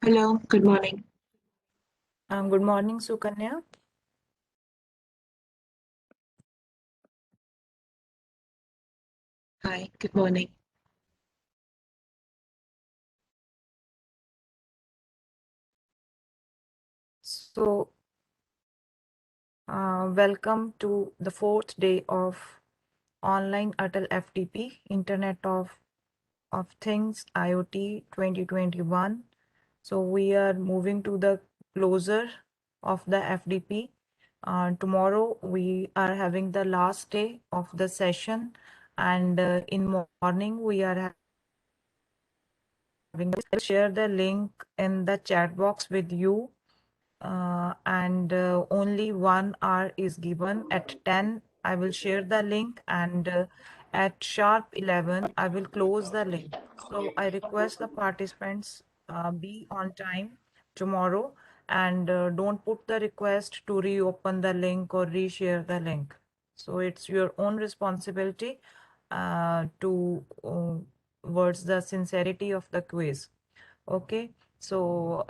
Hello, good morning. Good morning, Sukanya. Hi, good morning. So, welcome to the fourth day of online ATAL-FDP, Internet of Things IoT 2021. So we are moving to the closer of the FDP. Tomorrow we are having the last day of the session, and in morning we are having share the link in the chat box with you. And only 1 hour is given. At 10 I will share the link, and at sharp 11 I will close the link. So I request the participants be on time tomorrow, and don't put the request to reopen the link or reshare the link. So it's your own responsibility towards the sincerity of the quiz. Okay, so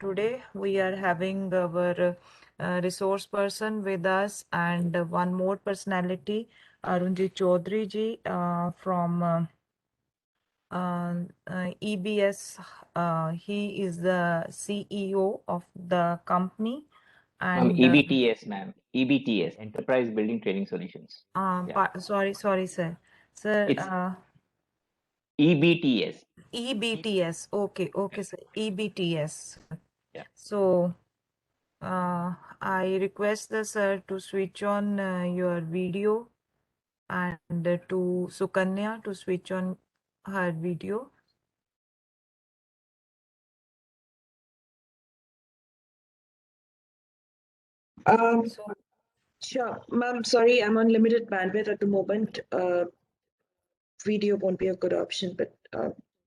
today we are having our resource person with us, and one more personality, Arunji Chaudhary ji from EBS. He is the CEO of the company, and EBTS, ma'am. EBTS, Enterprise Building Training Solutions. Yeah. sorry, sir. Sir, It's EBTS. EBTS. Okay, sir. EBTS. Yeah. So, I request the sir to switch on your video, and to Sukanya to switch on her video. So, Sure, ma'am, sorry, I'm on limited bandwidth at the moment. Video won't be a good option, but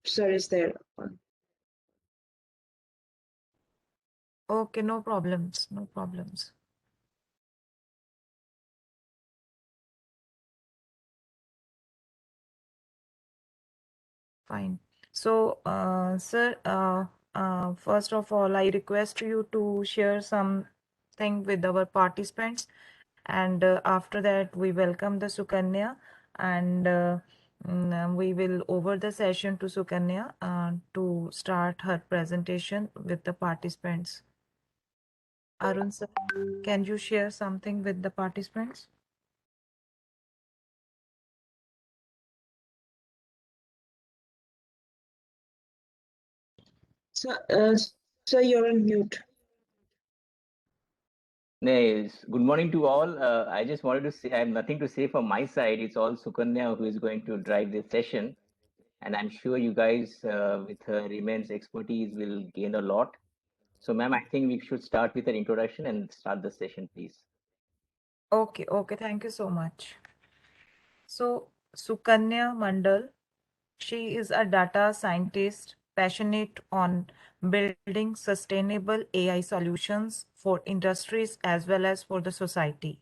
sir is there. okay, no problems, no problems. Fine. So, sir, first of all, I request you to share something with our participants, and after that, we welcome the Sukanya, and we will over the session to Sukanya to start her presentation with the participants. Arun sir, can you share something with the participants? So you're on mute. Nice. Good morning to all. I just wanted to say I have nothing to say from my side. It's all Sukanya who is going to drive this session. And I'm sure you guys, with her immense expertise, will gain a lot. So, ma'am, I think we should start with an introduction and start the session, please. Okay, thank you so much. So, Sukanya Mandal, she is a data scientist passionate on building sustainable AI solutions for industries as well as for the society.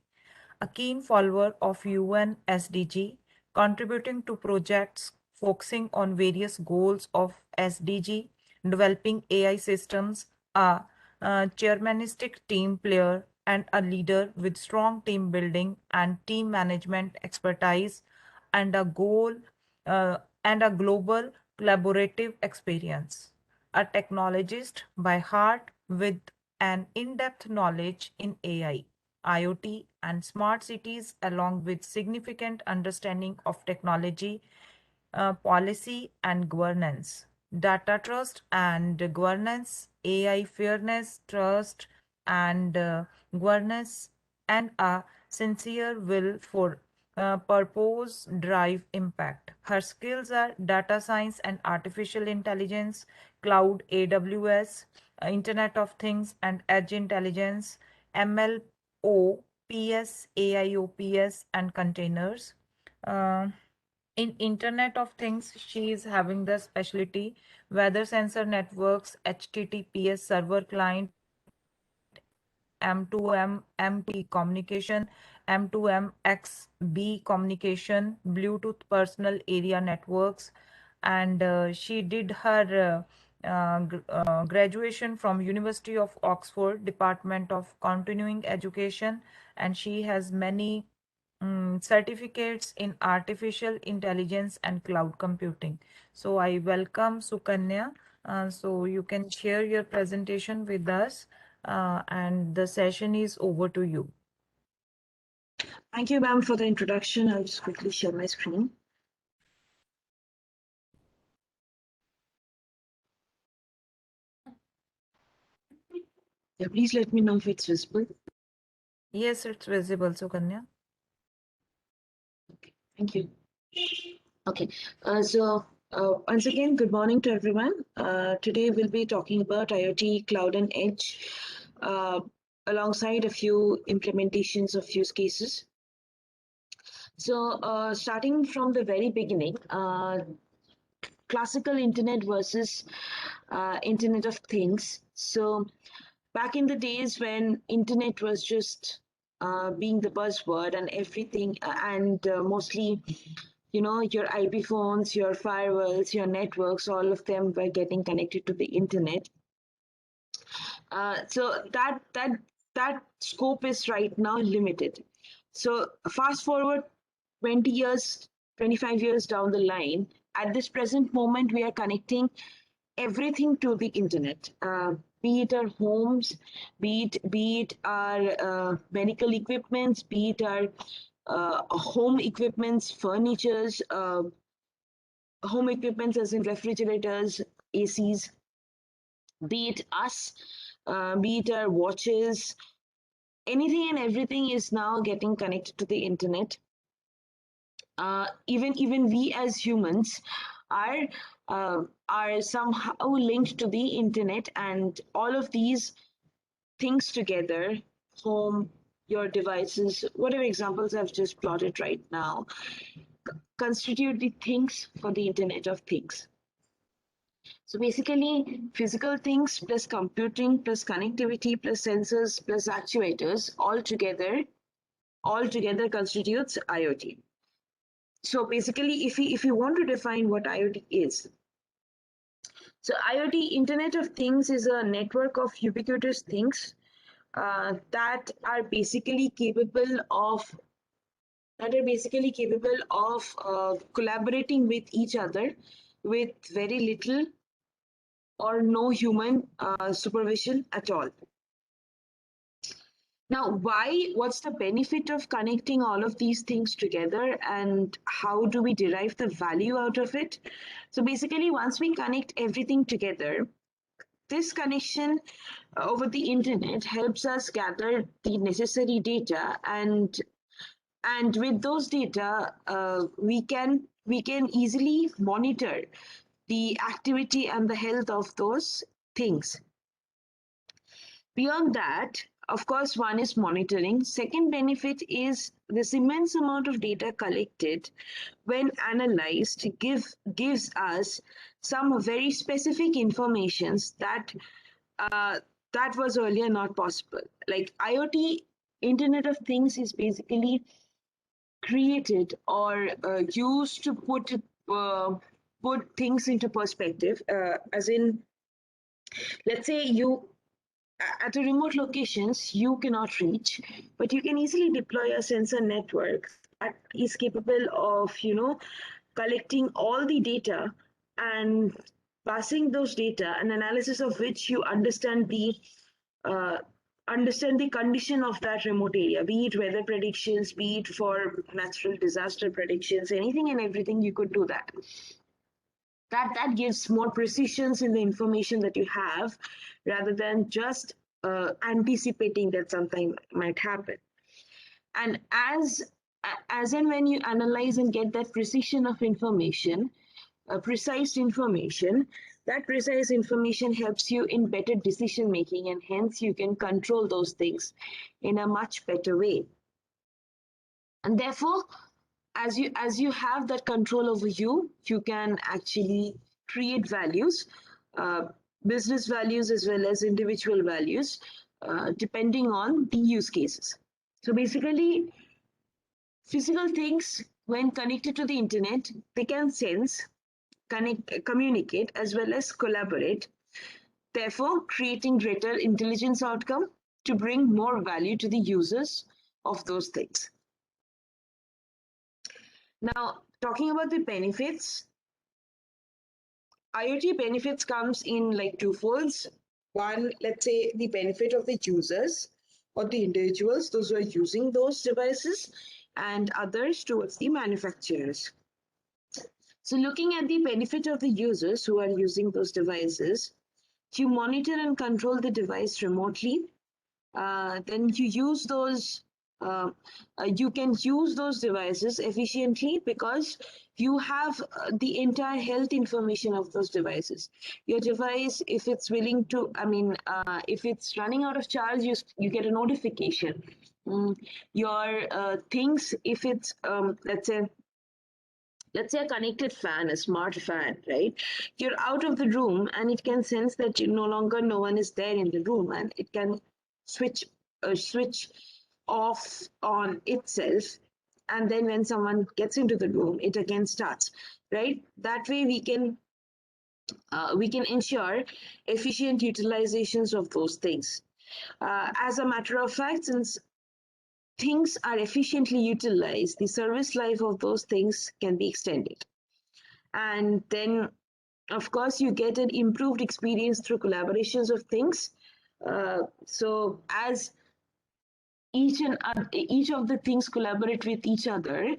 A keen follower of UN SDG, contributing to projects focusing on various goals of SDG, developing AI systems, a chairmanistic team player, and a leader with strong team building and team management expertise, and a goal and a global collaborative experience. A technologist by heart with an in-depth knowledge in AI, IoT, and smart cities, along with significant understanding of technology, policy, and governance. Data trust and governance, AI fairness, trust, and governance, and a sincere will for purpose drive impact. Her skills are data science and artificial intelligence, cloud AWS, Internet of Things and Edge Intelligence, MLO, PS, AIOPS, and containers. Uh, in Internet of Things, she is having the specialty weather sensor networks, HTTPS server client, M2M, MT communication, M2M XB communication, Bluetooth personal area networks, and she did her graduation from University of Oxford, Department of Continuing Education, and she has many certificates in artificial intelligence and cloud computing. So I welcome Sukanya. So you can share your presentation with us, and the session is over to you. Thank you, ma'am, for the introduction. I'll just quickly share my screen. Yeah, please let me know if it's visible. Yes, it's visible, Sukanya. Okay, thank you. Okay, once again, good morning to everyone. Today we'll be talking about IoT, cloud and edge, alongside a few implementations of use cases. So starting from the very beginning, classical internet versus Internet of Things. So back in the days when internet was just being the buzzword and everything, and mostly, you know, your IP phones, your firewalls, your networks, all of them were getting connected to the internet. So that scope is right now limited. So fast forward 20 years, 25 years down the line, at this present moment, we are connecting everything to the internet, be it our homes, be it our medical equipments, be it our home equipments, furnitures, home equipments as in refrigerators, ACs, be it us, be it our watches, anything and everything is now getting connected to the internet. Even we as humans are somehow linked to the internet, and all of these things together, home, your devices, whatever examples I've just plotted right now, constitute the things for the Internet of Things. So basically, physical things plus computing plus connectivity plus sensors plus actuators all together constitutes IoT. So basically, if you want to define what IoT is, so IoT, Internet of Things, is a network of ubiquitous things that are basically capable of collaborating with each other with very little or no human supervision at all. Now, what's the benefit of connecting all of these things together, and how do we derive the value out of it? So basically, once we connect everything together, this connection over the internet helps us gather the necessary data, and with those data, we can easily monitor the activity and the health of those things. Beyond that, of course, one is monitoring. Second benefit is this immense amount of data collected, when analyzed, gives us some very specific informations that that was earlier not possible. Like IoT, Internet of Things, is basically created or used to put things into perspective. As in, let's say you at a remote locations you cannot reach, but you can easily deploy a sensor network that is capable of, you know, collecting all the data and passing those data, an analysis of which you uh, understand the condition of that remote area, be it weather predictions, be it for natural disaster predictions, anything and everything. You could do that. That gives more precisions in the information that you have, rather than just anticipating that something might happen. And as and when you analyze and get that precision of information, precise information, that precise information helps you in better decision making, and hence you can control those things in a much better way. And therefore, as you have that control over you can actually create values, uh, business values as well as individual values, depending on the use cases. So basically, physical things, when connected to the internet, they can sense, communicate, as well as collaborate, therefore creating greater intelligence outcome to bring more value to the users of those things. Now, talking about the benefits, IoT benefits comes in like two folds. One, let's say the benefit of the users or the individuals, those who are using those devices, and others towards the manufacturers. So looking at the benefit of the users who are using those devices, you monitor and control the device remotely. Then you use those, you can use those devices efficiently because you have the entire health information of those devices. Your device, if it's willing to, if it's running out of charge, you get a notification. Your things, if it's, let's say a connected fan, a smart fan, right? You're out of the room and it can sense that no one is there in the room, and it can switch off on itself. And then when someone gets into the room, it again starts, right? That way we can ensure efficient utilizations of those things. As a matter of fact, since things are efficiently utilized, the service life of those things can be extended. And then, of course, you get an improved experience through collaborations of things. So as each of the things collaborate with each other,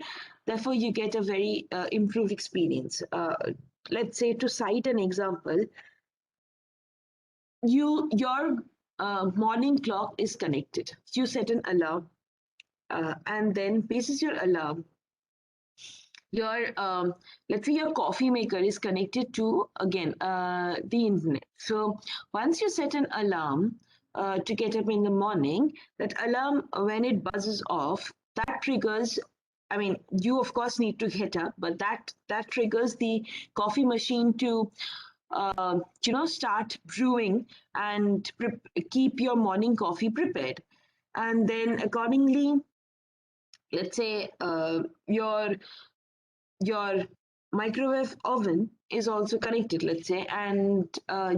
therefore you get a very improved experience. Let's say, to cite an example, your morning clock is connected. You set an alarm, and then basis your alarm, your let's say your coffee maker is connected to, again, the internet. So once you set an alarm to get up in the morning, that alarm, when it buzzes off, that triggers, you of course need to get up, but that triggers the coffee machine to start brewing and keep your morning coffee prepared. And then accordingly, let's say your microwave oven is also connected, let's say, and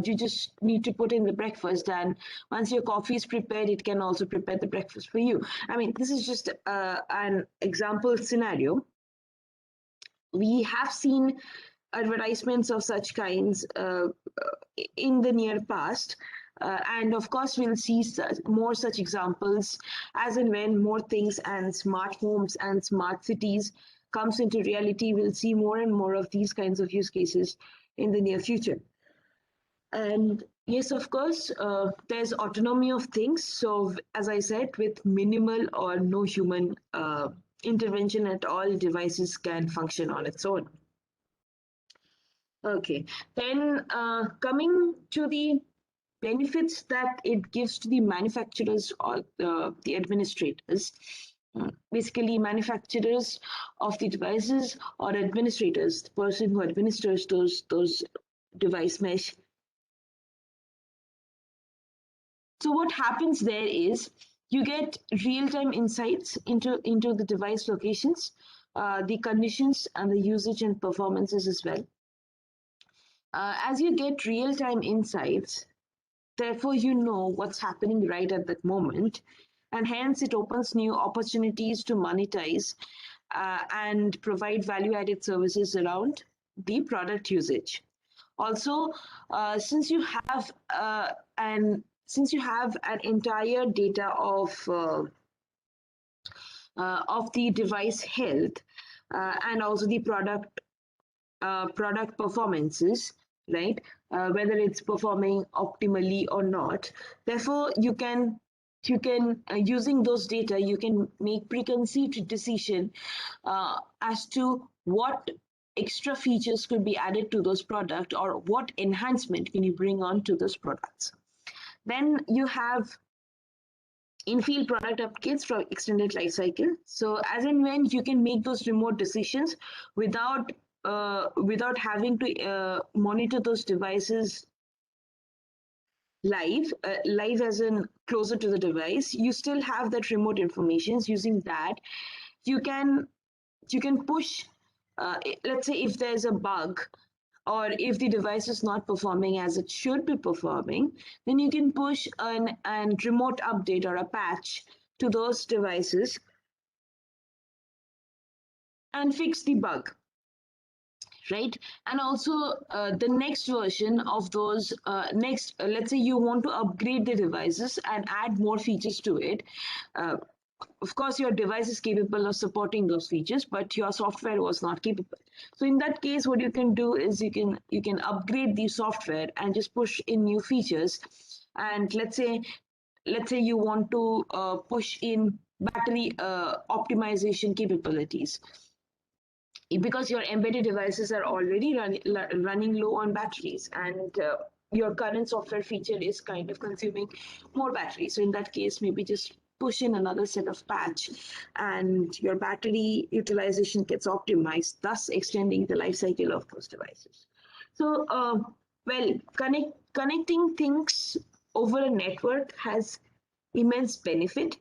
you just need to put in the breakfast, and once your coffee is prepared, it can also prepare the breakfast for you. This is just an example scenario. We have seen advertisements of such kinds in the near past. And of course, we'll see more such examples as and when more things and smart homes and smart cities comes into reality. We'll see more and more of these kinds of use cases in the near future. And yes, of course, there's autonomy of things. So as I said, with minimal or no human intervention at all, devices can function on its own. Okay, then coming to the benefits that it gives to the manufacturers or the administrators. Basically, manufacturers of the devices or administrators, the person who administers those device mesh. So what happens there is you get real-time insights into the device locations, the conditions, and the usage and performances as well. As you get real-time insights, therefore, you know what's happening right at that moment, and hence it opens new opportunities to monetize and provide value-added services around the product usage. Also, since you have an entire data of the device health and also the product performances, right? Whether it's performing optimally or not. Therefore, you can using those data, you can make preconceived decision as to what extra features could be added to those products, or what enhancement can you bring on to those products. Then you have in-field product updates for extended life cycle. So as and when you can make those remote decisions without having to monitor those devices live as in closer to the device, you still have that remote information. Using that, you can push, let's say if there's a bug or if the device is not performing as it should be performing, then you can push an remote update or a patch to those devices and fix the bug, right? And also the next version of those let's say you want to upgrade the devices and add more features to it. uh, of course your device is capable of supporting those features, but your software was not capable. So in that case, what you can do is you can upgrade the software and just push in new features. And let's say you want to push in battery optimization capabilities, because your embedded devices are already running low on batteries, and your current software feature is kind of consuming more battery. So in that case, maybe just push in another set of patch and your battery utilization gets optimized, thus extending the life cycle of those devices. So well, connecting things over a network has immense benefit,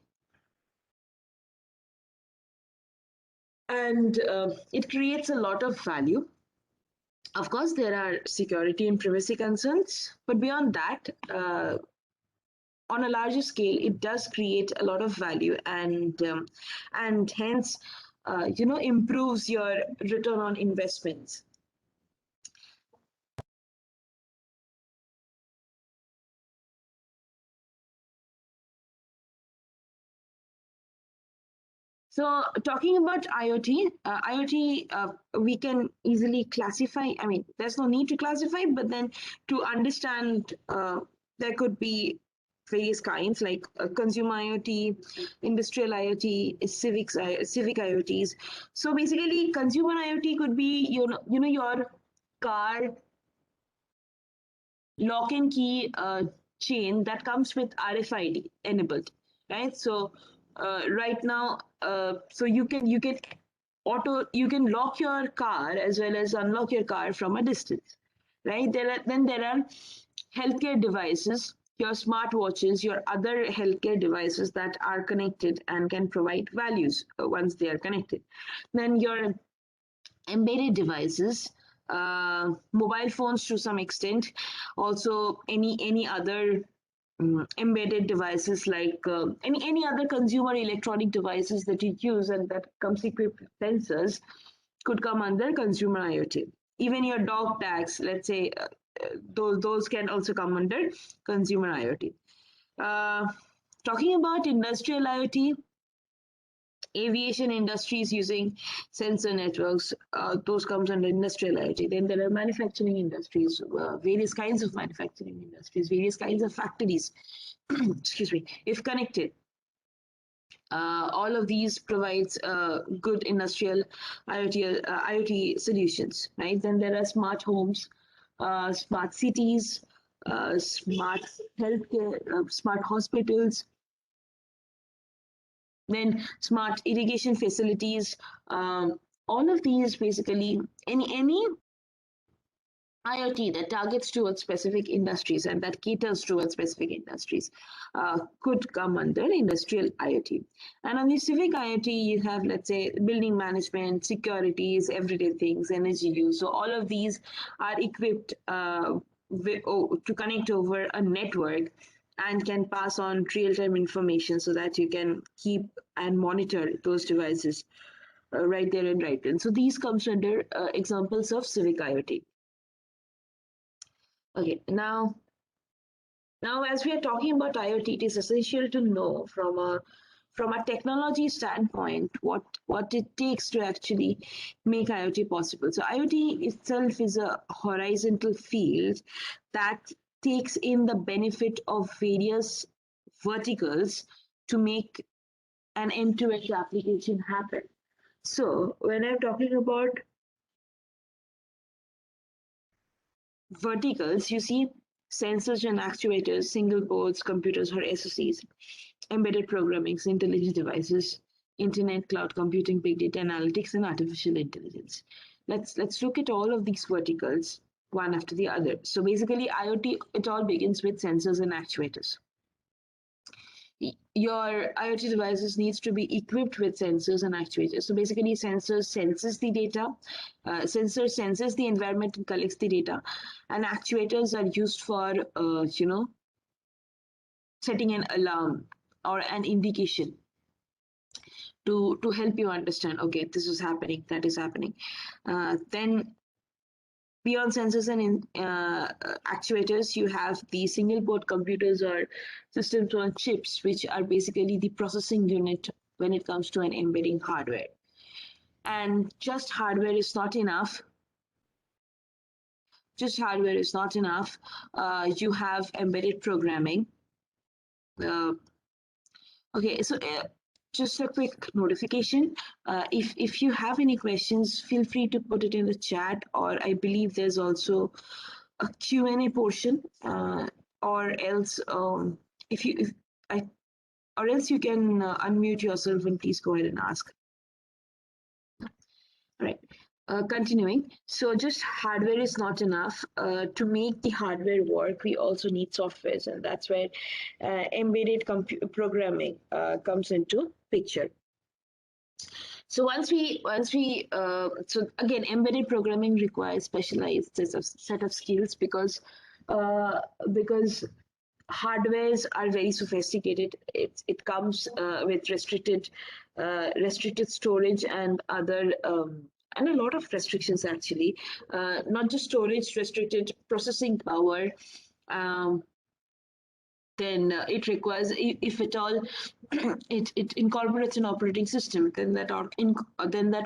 and it creates a lot of value. Of course, there are security and privacy concerns, but beyond that, on a larger scale, it does create a lot of value, and hence, improves your return on investments. So, talking about IoT, we can easily classify. I mean, there's no need to classify, but then to understand, there could be various kinds like consumer IoT, industrial IoT, civic IoTs. So basically, consumer IoT could be your car lock and key chain that comes with RFID enabled, right? So right now, so you can lock your car as well as unlock your car from a distance, right? There are healthcare devices, your smartwatches, your other healthcare devices that are connected and can provide values once they are connected. Then your embedded devices, mobile phones to some extent, also any other embedded devices like any other consumer electronic devices that you use and that comes equipped with sensors could come under consumer IoT. Even your dog tags, let's say, those can also come under consumer IoT. Uh, Talking about industrial IoT, aviation industries using sensor networks, those comes under industrial IoT. Then there are manufacturing industries, various kinds of manufacturing industries, various kinds of factories, excuse me, if connected. All of these provides good industrial IoT solutions, right? Then there are smart homes, smart cities, smart healthcare, smart hospitals, then smart irrigation facilities. All of these basically, any IoT that targets towards specific industries and that caters towards specific industries could come under industrial IoT. And on the civic IoT, you have, let's say, building management, securities, everyday things, energy use. So all of these are equipped to connect over a network and can pass on real-time information so that you can keep and monitor those devices right there and right then. So these comes under examples of civic IoT. Okay, now as we are talking about IoT, it is essential to know from a technology standpoint what it takes to actually make IoT possible. So IoT itself is a horizontal field that takes in the benefit of various verticals to make an end-to-end application happen. So when I'm talking about verticals, you see sensors and actuators, single boards, computers or SoCs, embedded programming, intelligent devices, internet, cloud computing, big data analytics, and artificial intelligence. Let's look at all of these verticals one after the other. So basically, IoT, it all begins with sensors and actuators. your IoT devices needs to be equipped with sensors and actuators. So basically, sensor senses the data, sensor senses the environment and collects the data, and actuators are used for setting an alarm or an indication to help you understand. Okay, this is happening, that is happening. Then beyond sensors and actuators, you have the single board computers or systems on chips, which are basically the processing unit when it comes to an embedding hardware. And just hardware is not enough. Just hardware is not enough. You have embedded programming. Okay, so just a quick notification. If you have any questions, feel free to put it in the chat, or I believe there's also a Q&A portion, or else or else you can unmute yourself and please go ahead and ask. All right. Continuing, so just hardware is not enough. To make the hardware work, we also need softwares, and that's where embedded programming comes into picture. So so again, embedded programming requires specialized set of skills because hardwares are very sophisticated. It comes with restricted storage and other and a lot of restrictions actually. Not just storage, restricted processing power. Then it requires, if at all, it incorporates an operating system. Then that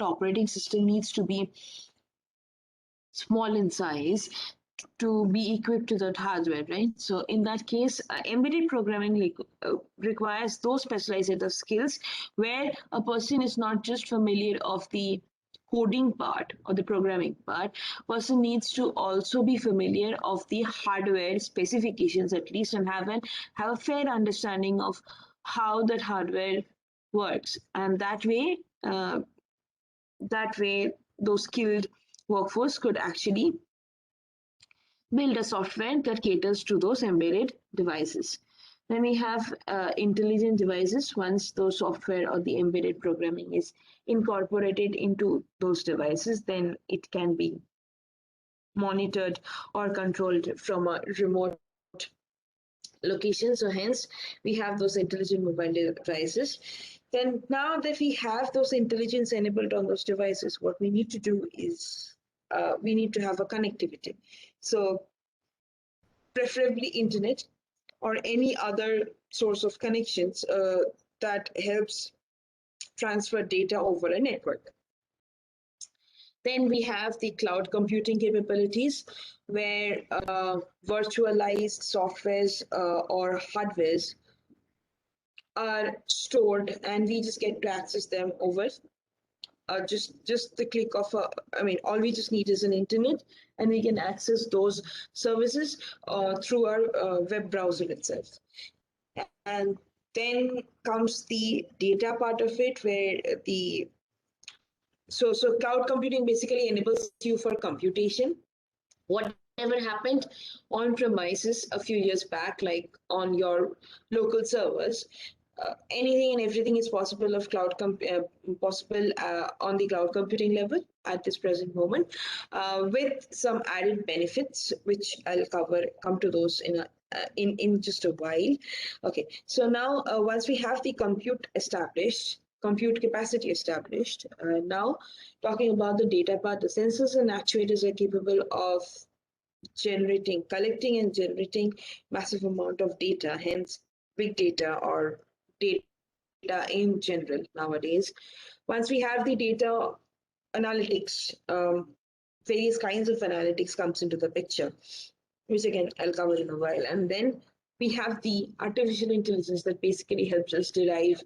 operating system needs to be small in size to be equipped to that hardware, right? So in that case, embedded programming requires those specialized set of skills where a person is not just familiar of the coding part or the programming part. Person needs to also be familiar of the hardware specifications at least, and have a fair understanding of how that hardware works, and that way those skilled workforce could actually build a software that caters to those embedded devices. Then we have intelligent devices. Once those software or the embedded programming is incorporated into those devices, then it can be monitored or controlled from a remote location. So hence, we have those intelligent mobile devices. Then now that we have those intelligence enabled on those devices, what we need to do is we need to have a connectivity. So preferably internet or any other source of connections that helps transfer data over a network. Then we have the cloud computing capabilities, where virtualized softwares or hardwares are stored, and we just get to access them over just the click of all we just need is an internet, and we can access those services through our web browser itself. And then comes the data part of it, where so cloud computing basically enables you for computation. Whatever happened on premises a few years back, like on your local servers, anything and everything is possible of possible on the cloud computing level at this present moment, with some added benefits, which I'll come to those in just a while. Okay, so now once we have the compute capacity established, now talking about the data part, the sensors and actuators are capable of collecting and generating massive amount of data, hence big data or data in general nowadays. Once we have the data, analytics, various kinds of analytics comes into the picture, which again I'll cover in a while. And then we have the artificial intelligence that basically helps us derive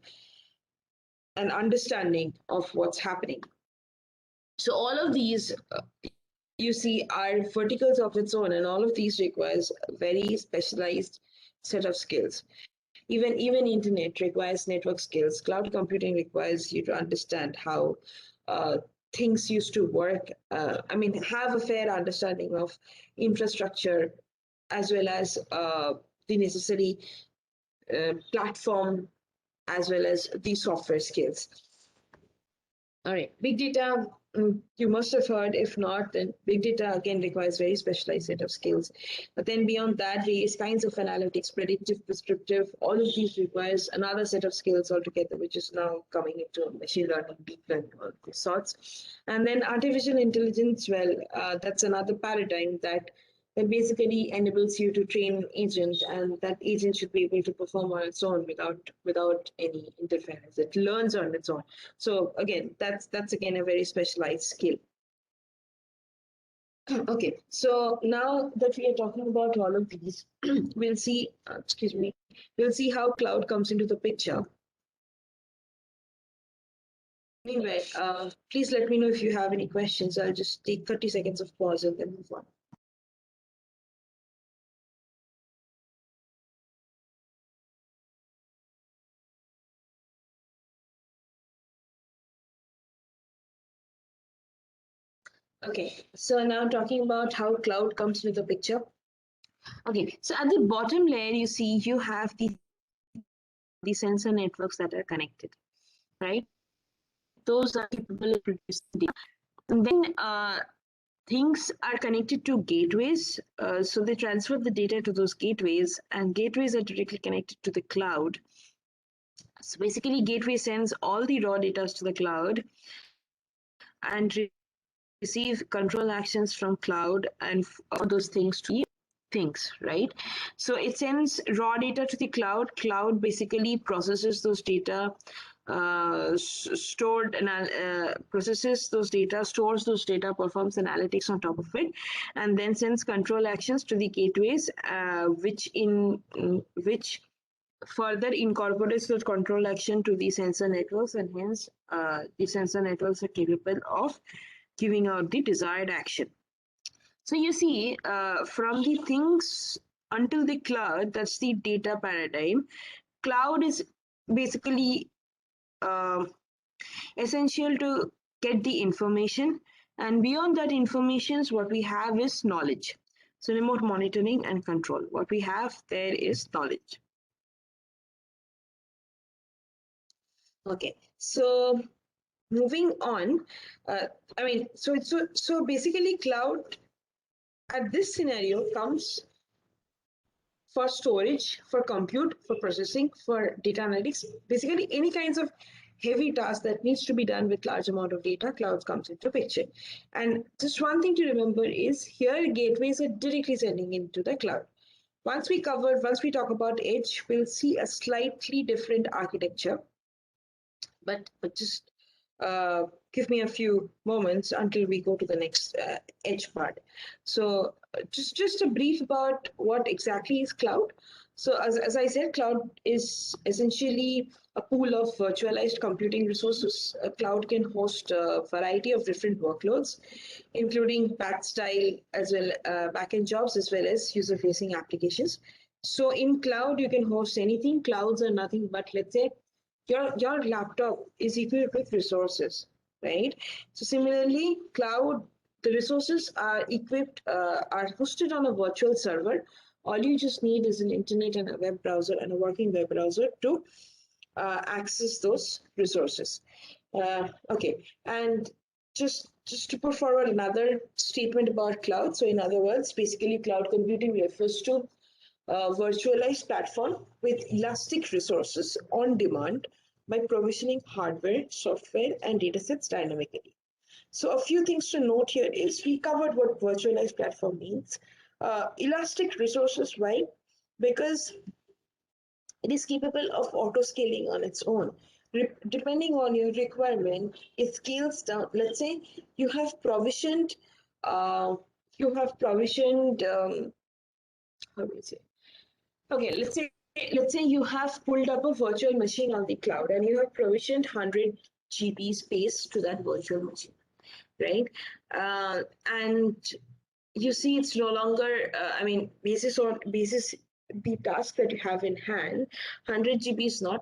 an understanding of what's happening. So all of these you see are verticals of its own, and all of these requires a very specialized set of skills. Even internet requires network skills. Cloud computing requires you to understand how things used to work. Have a fair understanding of infrastructure, as well as the necessary platform as well as the software skills. All right, big data, you must have heard. If not, then big data again requires very specialized set of skills. But then beyond that, various kinds of analytics, predictive, prescriptive, all of these requires another set of skills altogether, which is now coming into machine learning, deep learning, all these sorts. And then artificial intelligence, well, that's another paradigm that basically enables you to train an agent, and that agent should be able to perform on its own without any interference. It learns on its own. So again, that's again a very specialized skill. Okay, so now that we are talking about all of these, we'll see. We'll see how cloud comes into the picture. Anyway, please let me know if you have any questions. I'll just take 30 seconds of pause and then move on. Okay, so now talking about how cloud comes into the picture. Okay, so at the bottom layer, you see you have the sensor networks that are connected, right? Those are capable of producing data. And then things are connected to gateways. So they transfer the data to those gateways, and gateways are directly connected to the cloud. So basically, gateway sends all the raw data to the cloud and receive control actions from cloud and all those things to things, right? So it sends raw data to the cloud. Cloud basically processes those data, processes those data, stores those data, performs analytics on top of it, and then sends control actions to the gateways, which further incorporates the control action to the sensor networks, and hence the sensor networks are capable of giving out the desired action. So you see, from the things until the cloud, that's the data paradigm. Cloud is basically essential to get the information, and beyond that information, what we have is knowledge. So remote monitoring and control. What we have there is knowledge. Okay, so moving on, so basically cloud at this scenario comes for storage, for compute, for processing, for data analytics. Basically any kinds of heavy tasks that needs to be done with large amount of data, cloud comes into picture. And just one thing to remember is here gateways are directly sending into the cloud. Once we talk about edge, we'll see a slightly different architecture. But just give me a few moments until we go to the next edge part. So just a brief about what exactly is cloud. So as I said, cloud is essentially a pool of virtualized computing resources. A cloud can host a variety of different workloads, including batch style as well, backend jobs, as well as user-facing applications. So in cloud, you can host anything. Clouds are nothing but, let's say, your laptop is equipped with resources, right? So similarly, cloud, the resources are hosted on a virtual server. All you just need is an internet and a web browser and a working web browser to access those resources. Okay, and just to put forward another statement about cloud. So in other words, basically cloud computing refers to a virtualized platform with elastic resources on demand by provisioning hardware, software, and datasets dynamically. So a few things to note here is we covered what virtualized platform means. Elastic resources, why? Because it is capable of auto-scaling on its own. Depending on your requirement, it scales down. Let's say you have provisioned, how do you say? Okay, let's say you have pulled up a virtual machine on the cloud and you have provisioned 100 GB space to that virtual machine, right? And you see it's no longer, basis the task that you have in hand, 100 GB is no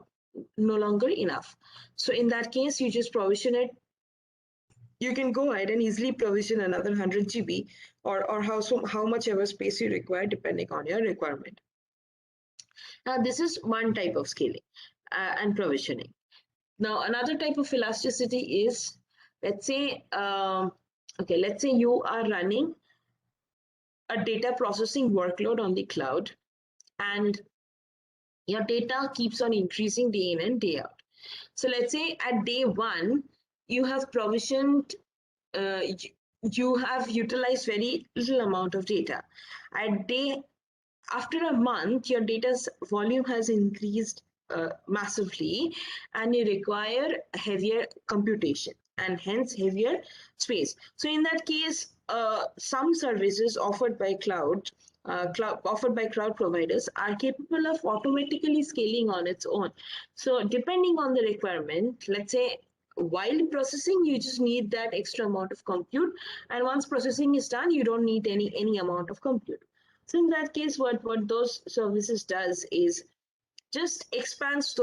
longer enough. So in that case, you just provision it. You can go ahead and easily provision another 100 GB or how much ever space you require depending on your requirement. Now, this is one type of scaling and provisioning. Now, another type of elasticity is, let's say, let's say you are running a data processing workload on the cloud, and your data keeps on increasing day in and day out. So let's say at day one, you have provisioned, you have utilized very little amount of data. After a month, your data's volume has increased massively, and you require heavier computation and hence heavier space. So in that case, some services offered by cloud providers are capable of automatically scaling on its own. So depending on the requirement, let's say while processing, you just need that extra amount of compute, and once processing is done, you don't need any amount of compute. So in that case, what those services does is just expands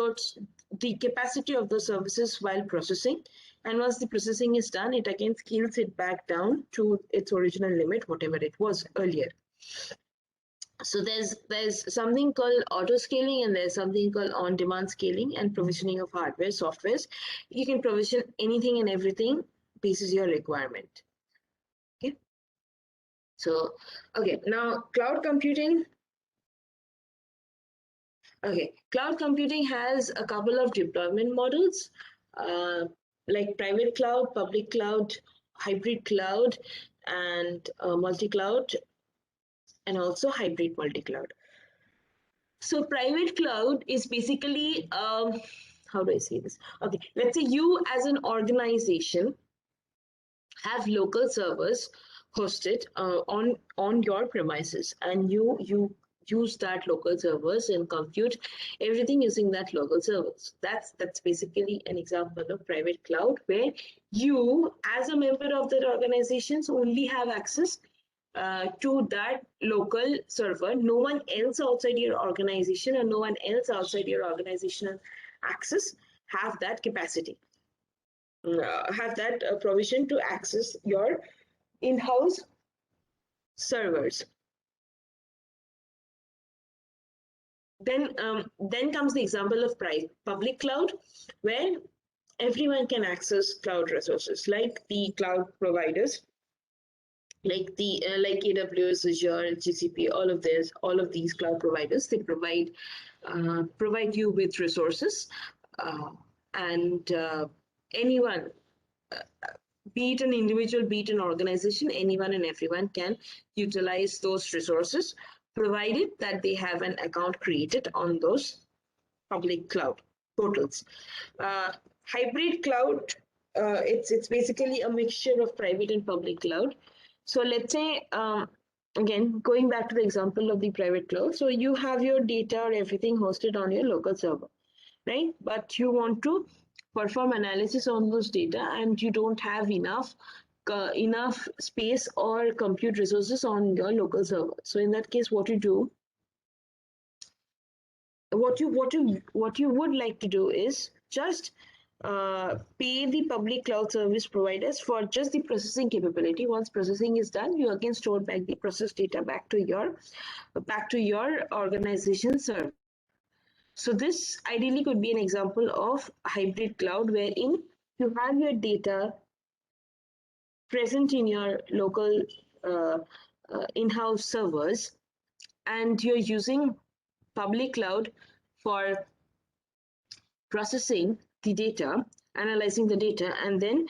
the capacity of the services while processing. And once the processing is done, it again scales it back down to its original limit, whatever it was earlier. So there's something called auto scaling, and there's something called on-demand scaling and provisioning of hardware, softwares. You can provision anything and everything based on your requirement. Okay. So, okay, now cloud computing. Okay, cloud computing has a couple of deployment models, like private cloud, public cloud, hybrid cloud, and multi-cloud, and also hybrid multi-cloud. So private cloud is basically, how do I say this? Okay, let's say you as an organization have local servers hosted on your premises, and you use that local servers and compute everything using that local servers. That's basically an example of private cloud, where you as a member of that organizations only have access to that local server. No one else outside your organization or no one else outside your organizational access have that capacity, have that provision to access your in-house servers. Then comes the example of public cloud, where everyone can access cloud resources, like the cloud providers, like AWS, Azure, GCP, all of these cloud providers. They provide you with resources, and anyone, be it an individual, be it an organization, anyone and everyone can utilize those resources, provided that they have an account created on those public cloud portals. Hybrid cloud, it's basically a mixture of private and public cloud. So let's say, again, going back to the example of the private cloud, so you have your data or everything hosted on your local server, right? But you want to perform analysis on those data, and you don't have enough space or compute resources on your local server. So in that case, what you would like to do is just pay the public cloud service providers for just the processing capability. Once processing is done, you again store back the processed data back to your organization server. So this ideally could be an example of hybrid cloud, wherein you have your data present in your local in-house servers, and you're using public cloud for processing the data, analyzing the data, and then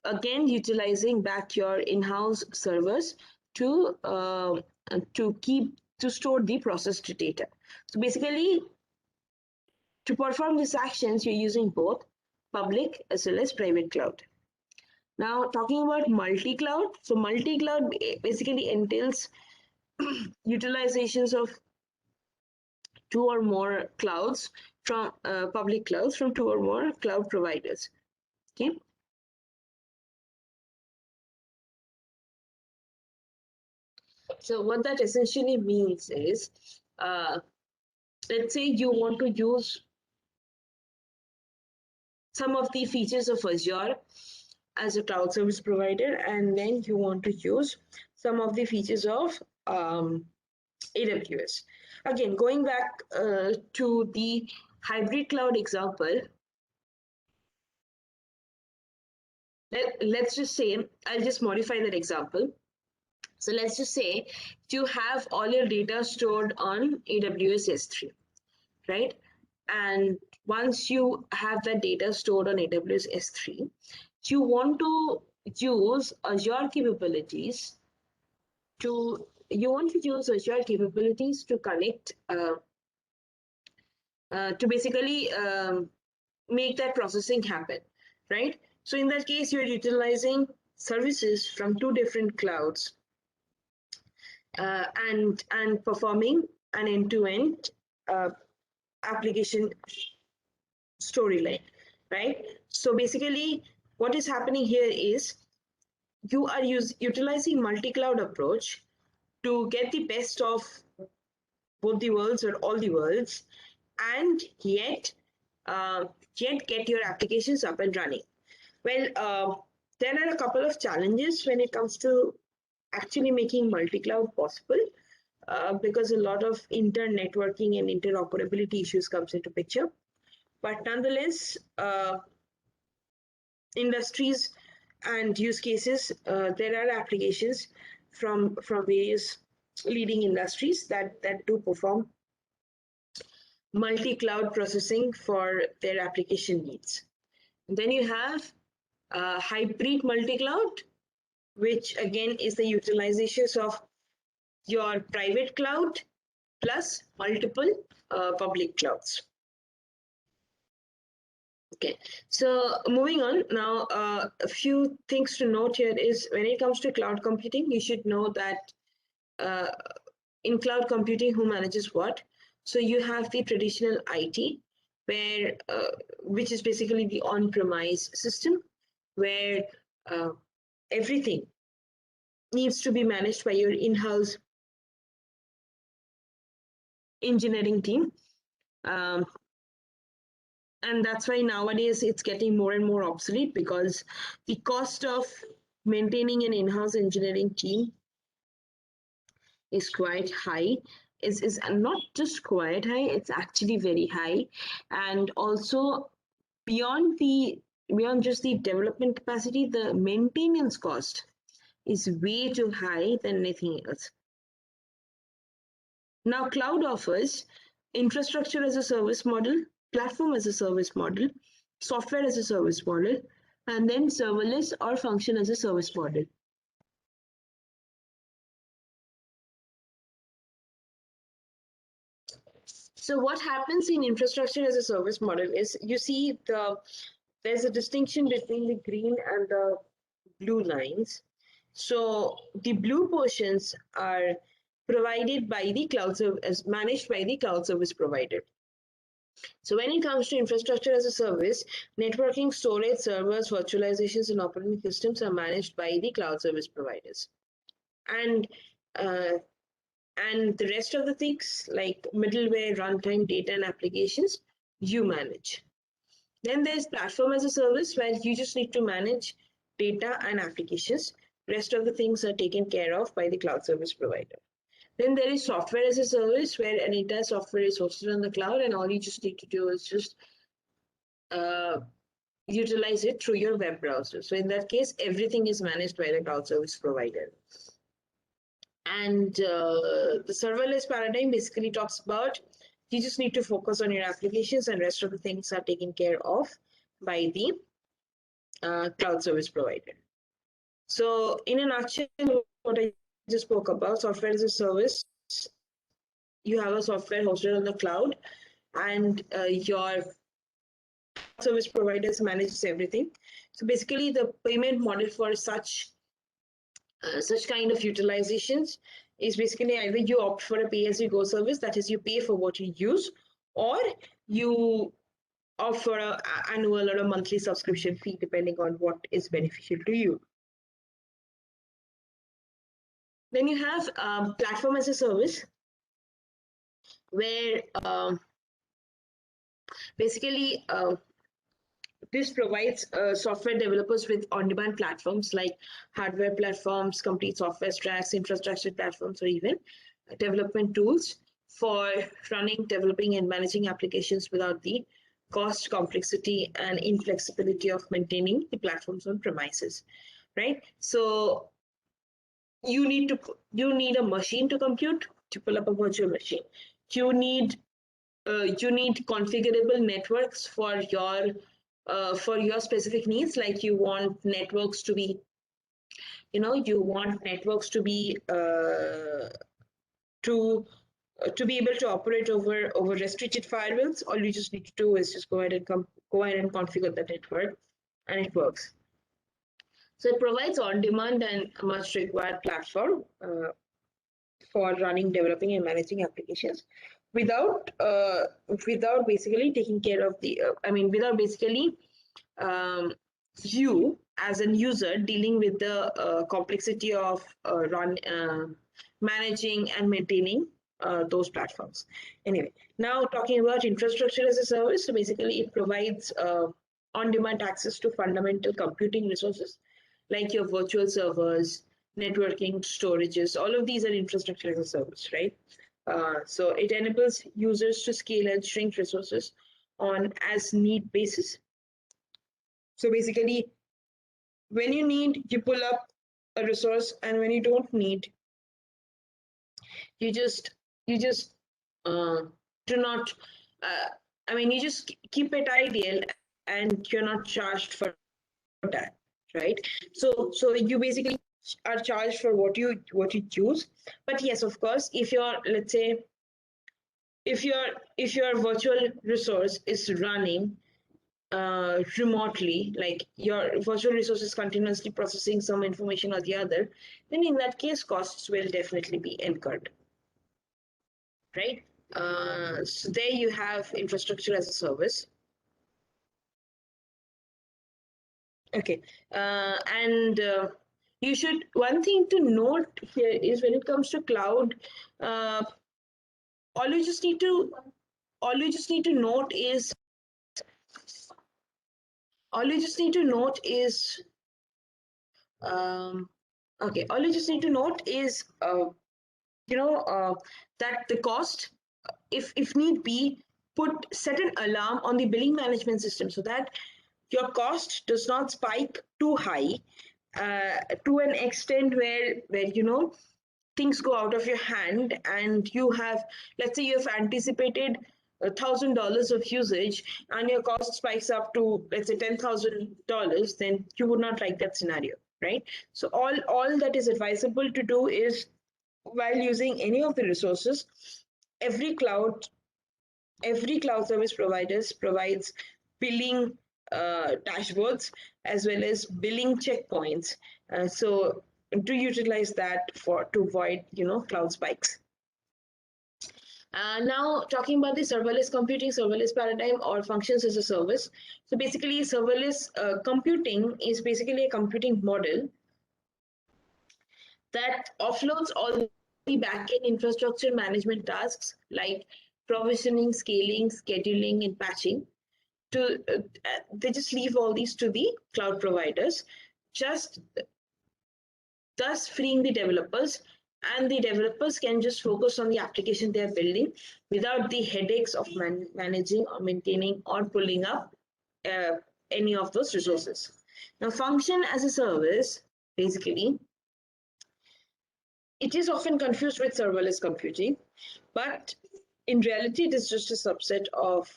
again utilizing back your in-house servers to store the processed data. So basically, to perform these actions, you're using both public as well as private cloud. Now, talking about multi-cloud. So multi-cloud basically entails utilizations of two or more clouds from public clouds from two or more cloud providers. Okay. So what that essentially means is, let's say you want to use some of the features of Azure as a cloud service provider, and then you want to use some of the features of AWS. Again, going back to the hybrid cloud example, let's just say, I'll just modify that example. So let's just say you have all your data stored on AWS S3, right? And once you have that data stored on AWS S3, you want to use Azure capabilities to connect to basically make that processing happen, right? So in that case, you're utilizing services from two different clouds and performing an end-to-end application storyline, right? So basically, what is happening here is you are utilizing multi-cloud approach to get the best of both the worlds or all the worlds, and yet get your applications up and running. Well, there are a couple of challenges when it comes to actually making multi-cloud possible, because a lot of inter-networking and interoperability issues comes into picture. But nonetheless, industries and use cases, there are applications from various leading industries that do perform multi-cloud processing for their application needs. And then you have hybrid multi-cloud, which again is the utilizations of your private cloud plus multiple public clouds. Okay, so moving on now, a few things to note here is when it comes to cloud computing, you should know that in cloud computing, who manages what? So you have the traditional IT, where which is basically the on-premise system, where everything needs to be managed by your in-house engineering team. And that's why nowadays it's getting more and more obsolete, because the cost of maintaining an in-house engineering team is quite high. Is not just quite high, it's actually very high. And also beyond just the development capacity, the maintenance cost is way too high than anything else. Now cloud offers infrastructure as a service model, platform as a service model, software as a service model, and then serverless or function as a service model. So what happens in infrastructure as a service model is, you see there's a distinction between the green and the blue lines. So the blue portions are provided by the cloud service, managed by the cloud service provider. So when it comes to infrastructure as a service, networking, storage, servers, virtualizations, and operating systems are managed by the cloud service providers. And the rest of the things like middleware, runtime, data, and applications, you manage. Then there's platform as a service, where you just need to manage data and applications. Rest of the things are taken care of by the cloud service provider. Then there is software as a service, where an entire software is hosted on the cloud, and all you just need to do is just utilize it through your web browser. So in that case, everything is managed by the cloud service provider. And the serverless paradigm basically talks about, you just need to focus on your applications, and rest of the things are taken care of by the cloud service provider. So in a nutshell, what I just spoke about, software as a service, you have a software hosted on the cloud, and your service providers manages everything. So basically, the payment model for such kind of utilizations is basically either you opt for a pay-as-you-go service, that is, you pay for what you use, or you opt for an annual or a monthly subscription fee, depending on what is beneficial to you. Then you have platform as a service, where basically this provides software developers with on-demand platforms like hardware platforms, complete software stacks, infrastructure platforms, or even development tools for running, developing, and managing applications without the cost, complexity, and inflexibility of maintaining the platforms on premises, right? So you need a machine to compute, to pull up a virtual machine. You need configurable networks for your specific needs. Like you want networks to be, to be able to operate over restricted firewalls. All you just need to do is just go ahead and configure the network, and it works. So it provides on-demand and much required platform for running, developing, and managing applications without basically taking care of the. Without basically you as a user dealing with the complexity of managing and maintaining those platforms. Anyway, now talking about infrastructure as a service. So basically, it provides on-demand access to fundamental computing resources like your virtual servers, networking, storages. All of these are infrastructure as a service, right? So it enables users to scale and shrink resources on as need basis. So basically, when you need, you pull up a resource, and when you don't need, you just do not. You just keep it ideal, and you're not charged for that, right? So you basically are charged for what you choose. But yes, of course, if you're, let's say, if your virtual resource is running remotely, like your virtual resource is continuously processing some information or the other, then in that case, costs will definitely be incurred, right? So there you have infrastructure as a service. Okay, and you should, one thing to note here is when it comes to cloud, all you just need to note is okay, all you just need to note is that the cost, if need be, set an alarm on the billing management system so that your cost does not spike too high to an extent where things go out of your hand, and you have, let's say, you have anticipated $1,000 of usage, and your cost spikes up to, let's say, $10,000. Then you would not like that scenario, right? So all that is advisable to do is, while using any of the resources, every cloud service providers provides billing dashboards as well as billing checkpoints. So do utilize that to avoid cloud spikes. Now talking about the serverless computing, serverless paradigm, or functions as a service. So basically, serverless computing is basically a computing model that offloads all the backend infrastructure management tasks like provisioning, scaling, scheduling, and patching. They just leave all these to the cloud providers, just thus freeing the developers, and the developers can just focus on the application they are building without the headaches of managing or maintaining or pulling up any of those resources. Now, function as a service, basically, it is often confused with serverless computing, but in reality, it is just a subset of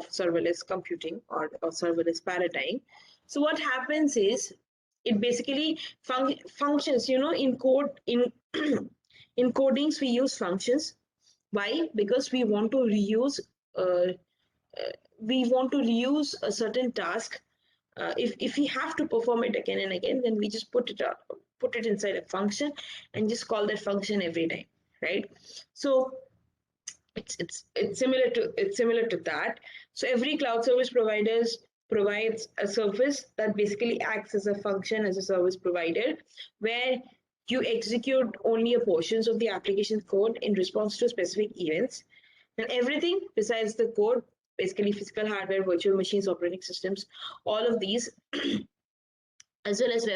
serverless computing or serverless paradigm. So what happens is, it basically functions, in code, in codings, we use functions. Why? Because we want to reuse a certain task. If we have to perform it again and again, then we just put it inside a function and just call that function every time, right? So it's similar to that. So every cloud service provides a service that basically acts as a function as a service provider, where you execute only a portions of the application code in response to specific events, and everything besides the code, basically physical hardware, virtual machines, operating systems, all of these as well as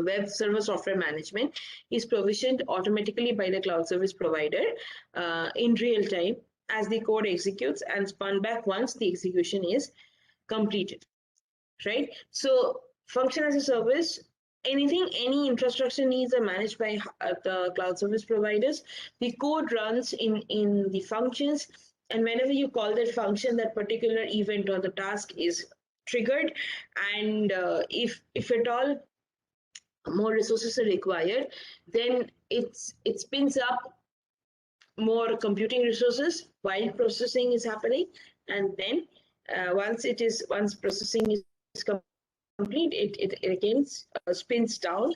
web server software management is provisioned automatically by the cloud service provider in real time as the code executes and spun back once the execution is completed, right? So function as a service, any infrastructure needs are managed by the cloud service providers. The code runs in the functions, and whenever you call that function, that particular event or the task is triggered. And if at all more resources are required, then it spins up more computing resources while processing is happening, and then once processing is complete, it again spins down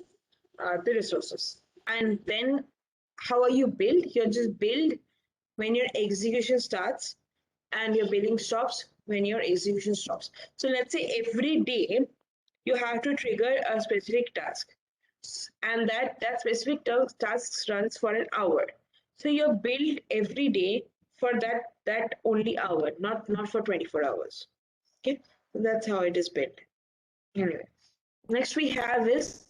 the resources. And then how are you build? You're just build when your execution starts, and your billing stops when your execution stops. So let's say every day you have to trigger a specific task, and that specific task runs for an hour. So you're billed every day for that only hour, not for 24 hours. Okay, so that's how it is built. Anyway, next we have is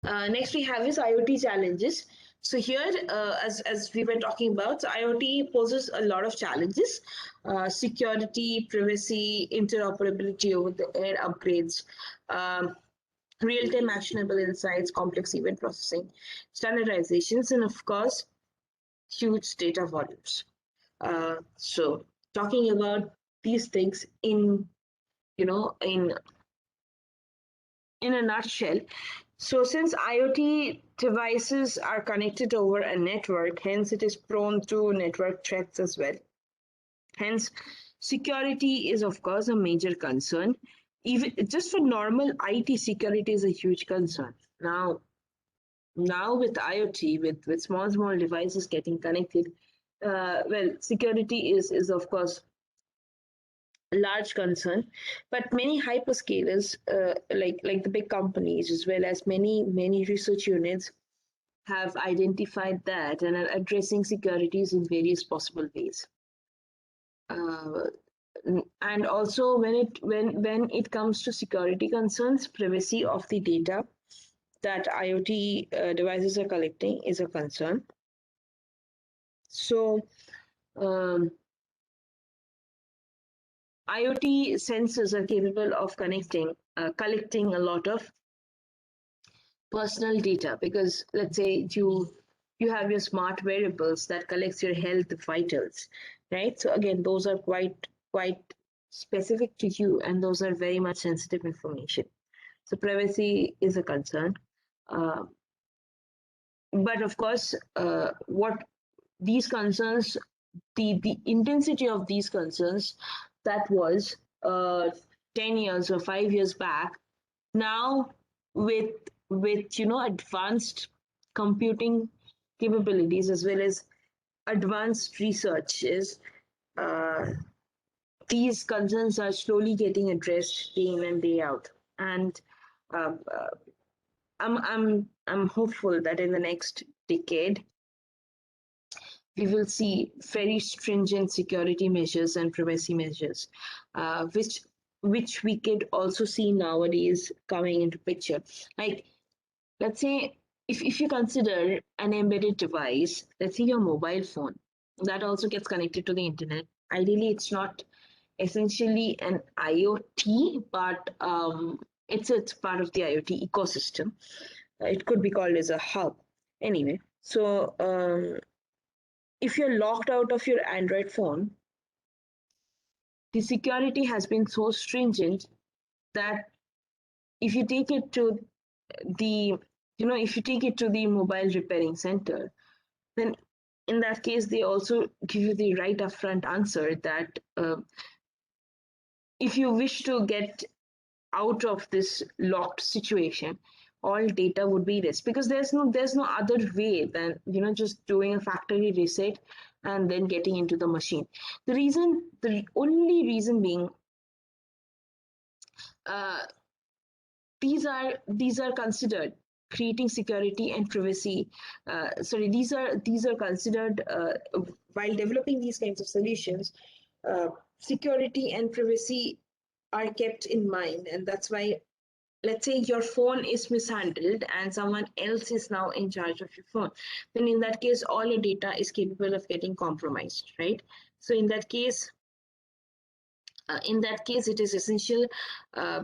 IoT challenges. So here, as we were talking about, so IoT poses a lot of challenges: security, privacy, interoperability over the air upgrades, real-time actionable insights, complex event processing, standardizations, and of course, huge data volumes. So talking about these things in a nutshell. So since IoT devices are connected over a network, hence it is prone to network threats as well. Hence, security is of course a major concern. Even just for normal IT, security is a huge concern. Now with IoT, with small devices getting connected, well, security is of course large concern, but many hyperscalers like the big companies as well as many research units have identified that and are addressing securities in various possible ways. And also when it comes to security concerns, privacy of the data that IoT devices are collecting is a concern. So IoT sensors are capable of collecting a lot of personal data, because let's say you have your smart wearables that collects your health vitals, right? So again, those are quite specific to you, and those are very much sensitive information. So privacy is a concern. But of course, what these concerns, the intensity of these concerns that was 10 years or 5 years back, now with advanced computing capabilities as well as advanced researches, these concerns are slowly getting addressed day in and day out. And I'm hopeful that in the next decade we will see very stringent security measures and privacy measures, which we could also see nowadays coming into picture. Like, let's say if you consider an embedded device, let's say your mobile phone, that also gets connected to the internet. Ideally, it's not essentially an IoT, but it's part of the IoT ecosystem. It could be called as a hub. Anyway, so if you're locked out of your Android phone, the security has been so stringent that if you take it to the mobile repairing center, then in that case they also give you the right upfront answer that if you wish to get out of this locked situation, all data would be this, because there's no other way than just doing a factory reset and then getting into the machine. The only reason being, these are considered creating security and privacy. These are considered while developing these kinds of solutions. security and privacy are kept in mind, and that's why, let's say your phone is mishandled and someone else is now in charge of your phone, then in that case all your data is capable of getting compromised, right? So in that case it is essential uh,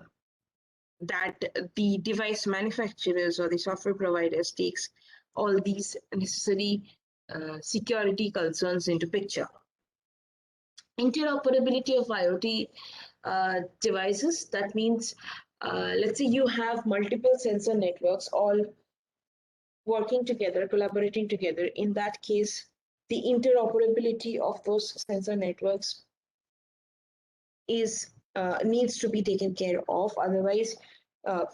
that the device manufacturers or the software providers takes all these necessary security concerns into picture. Interoperability of IoT devices, that means let's say you have multiple sensor networks all working together, collaborating together. In that case, the interoperability of those sensor networks is needs to be taken care of. Uh,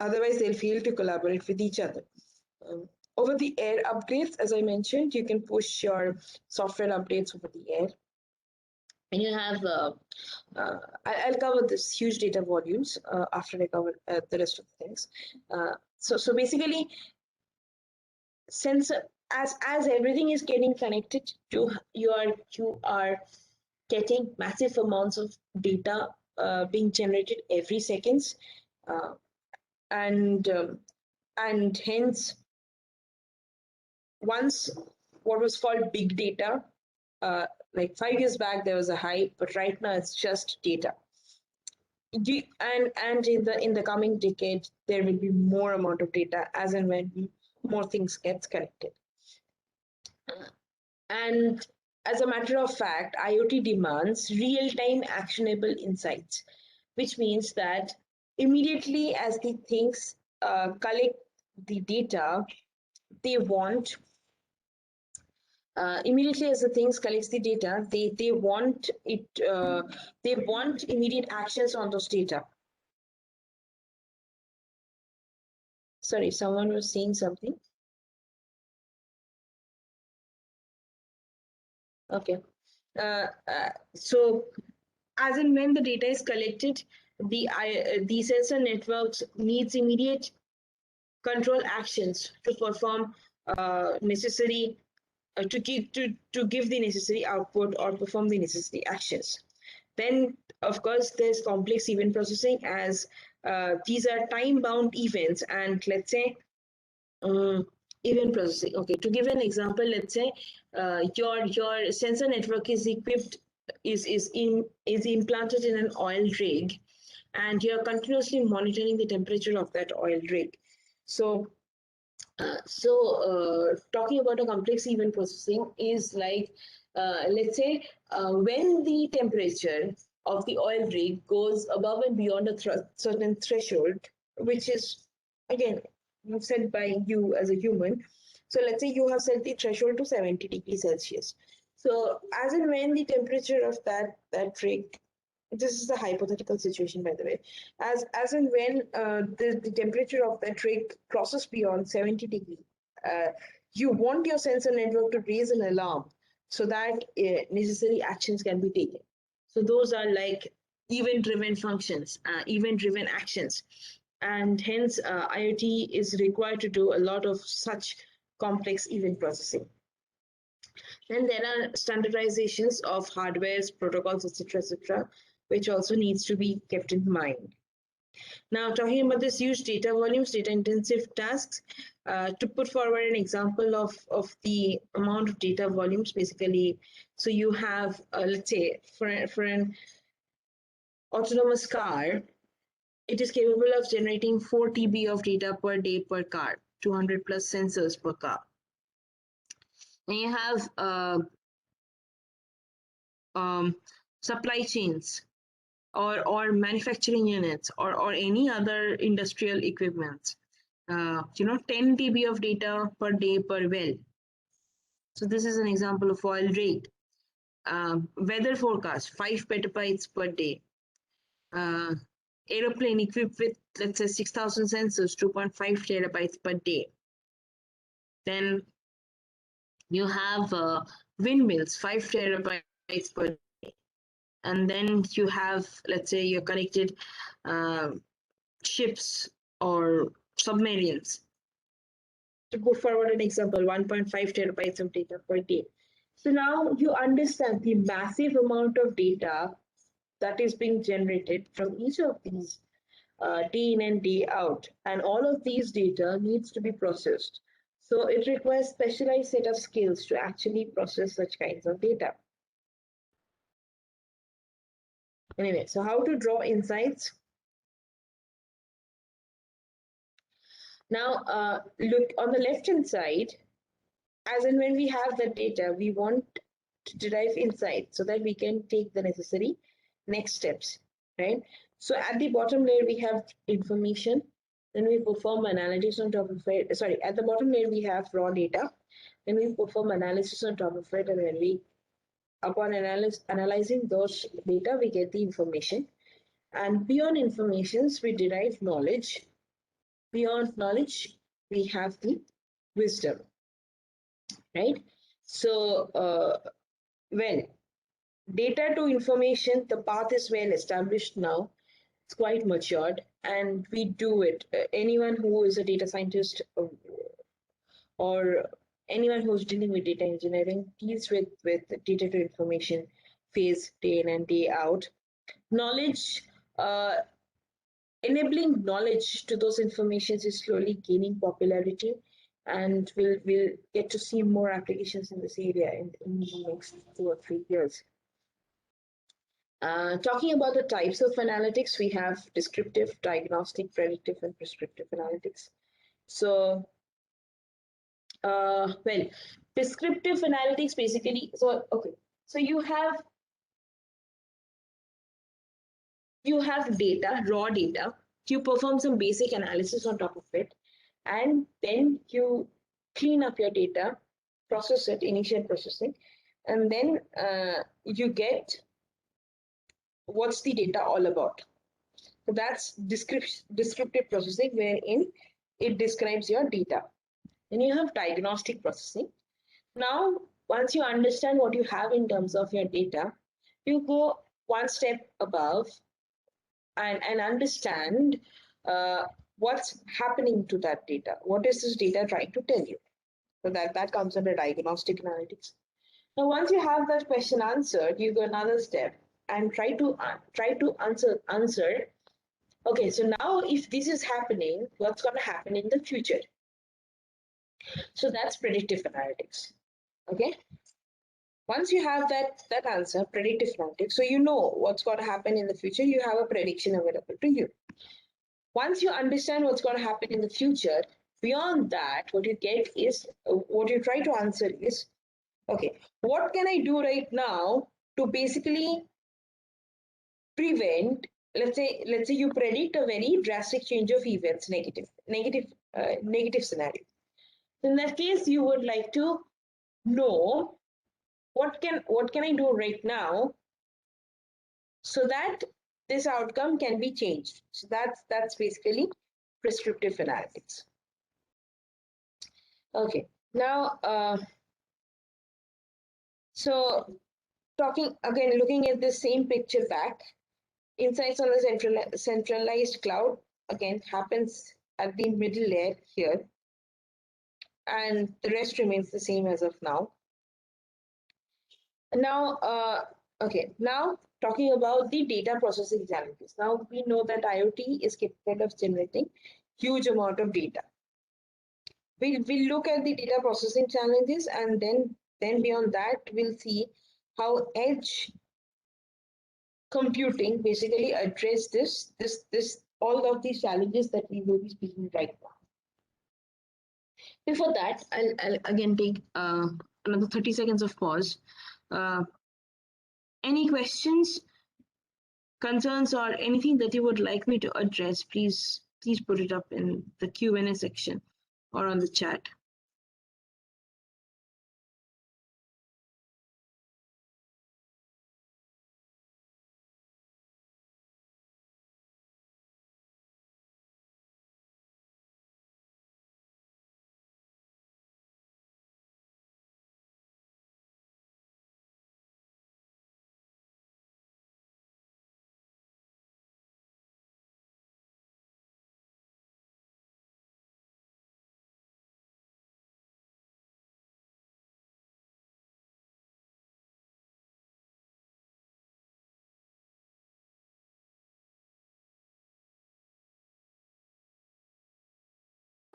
otherwise they'll fail to collaborate with each other. Over the air updates, as I mentioned, you can push your software updates over the air. And you have, I'll cover this huge data volumes after I cover the rest of the things. So basically, sensor, as everything is getting connected to you are getting massive amounts of data being generated every seconds, uh, and hence once what was called big data, like 5 years back there was a hype, but right now it's just data. And in the coming decade there will be more amount of data as and when more things gets connected. And as a matter of fact, IoT demands real-time actionable insights, which means that immediately as the things collect the data, they want immediately as the things collects the data, they want it they want immediate actions on those data. Sorry, someone was saying something. Okay. So as and when the data is collected, the sensor networks needs immediate control actions to perform necessary to give the necessary output or perform the necessary actions. Then, of course, there's complex event processing, as these are time-bound events, and let's say event processing. Okay, to give an example, let's say your sensor network is equipped is implanted in an oil rig, and you're continuously monitoring the temperature of that oil rig. So talking about a complex event processing is like, let's say, when the temperature of the oil rig goes above and beyond a certain threshold, which is, again, set by you as a human. So let's say you have set the threshold to 70 degrees Celsius. So as and when the temperature of that rig, this is a hypothetical situation, by the way, as and when the temperature of that rig crosses beyond 70 degrees, you want your sensor network to raise an alarm so that necessary actions can be taken. So those are like event-driven functions, event-driven actions, and hence IoT is required to do a lot of such complex event processing. Then there are standardizations of hardwares, protocols, etc., which also needs to be kept in mind. Now, talking about this huge data volumes, data-intensive tasks, to put forward an example of the amount of data volumes, basically, so you have, let's say, for an autonomous car, it is capable of generating 4 TB of data per day per car, 200 plus sensors per car. Then you have supply chains or manufacturing units or any other industrial equipment. 10 TB of data per day per well. So this is an example of oil rig. Weather forecast, 5 petabytes per day. Aeroplane equipped with, let's say, 6,000 sensors, 2.5 terabytes per day. Then you have windmills, 5 terabytes per day. And then you have, let's say, your connected ships or submarines. To put forward an example, 1.5 terabytes of data per day. So now you understand the massive amount of data that is being generated from each of these day in and day out, and all of these data needs to be processed. So it requires specialized set of skills to actually process such kinds of data. Anyway, so how to draw insights? Now, look on the left hand side, as and when we have the data, we want to derive insights so that we can take the necessary next steps, right? So at the bottom layer, we have information, then we perform analysis on top of it. Sorry, at the bottom layer, we have raw data, then we perform analysis on top of it, and then we, upon analyzing those data, we get the information. And beyond informations, we derive knowledge. Beyond knowledge, we have the wisdom, right? So, well, data to information, the path is well established now. It's quite matured, and we do it. Anyone who is a data scientist or anyone who's dealing with data engineering deals with data to information phase day in and day out. Knowledge, uh, enabling knowledge to those informations is slowly gaining popularity, and we'll get to see more applications in this area in the next 2 or 3 years. Talking about the types of analytics, we have descriptive, diagnostic, predictive, and prescriptive analytics. So, well, prescriptive analytics basically, so okay, so you have data, raw data, you perform some basic analysis on top of it, and then you clean up your data, process it, initial processing, and then you get what's the data all about. So that's descriptive processing, wherein it describes your data. Then you have diagnostic processing. Now, once you understand what you have in terms of your data, you go one step above and understand what's happening to that data. What is this data trying to tell you? So that comes under diagnostic analytics. Now, once you have that question answered, you go another step and try to answer. Okay, so now if this is happening, what's going to happen in the future? So that's predictive analytics. Okay. Once you have that answer, predictive analytics, so you know what's going to happen in the future, you have a prediction available to you. Once you understand what's going to happen in the future, beyond that, what you get is what you try to answer is, okay, what can I do right now to basically prevent, let's say you predict a very drastic change of events, negative scenario. In that case, you would like to know what can I do right now so that this outcome can be changed. So that's basically prescriptive analytics. Okay, now so talking again, looking at the same picture back, insights on the centralized cloud again happens at the middle layer here, and the rest remains the same as of now. Now, okay, now talking about the data processing challenges. Now we know that IoT is capable of generating huge amount of data. We'll look at the data processing challenges, and then beyond that, we'll see how edge computing basically address this all of these challenges that we will be speaking right now. Before that, I'll again take another 30 seconds of pause. Uh, any questions, concerns, or anything that you would like me to address, please put it up in the Q&A section or on the chat.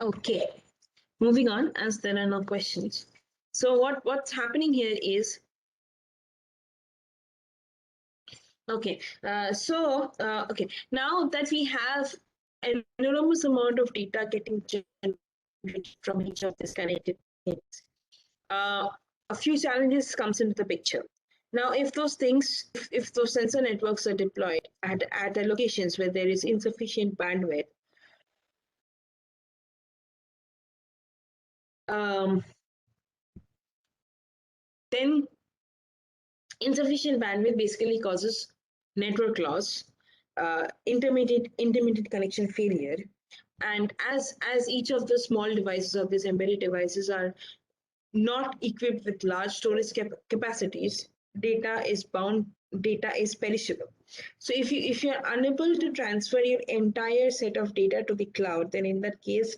Okay, moving on as there are no questions. So what's happening here is okay. Okay. Now that we have an enormous amount of data getting generated from each of these connected things, uh, a few challenges comes into the picture. Now, if those things, if those sensor networks are deployed at the locations where there is insufficient bandwidth, um, then insufficient bandwidth basically causes network loss, intermittent connection failure, and as each of the small devices of these embedded devices are not equipped with large storage capacities, data is perishable. So if you're unable to transfer your entire set of data to the cloud, then in that case,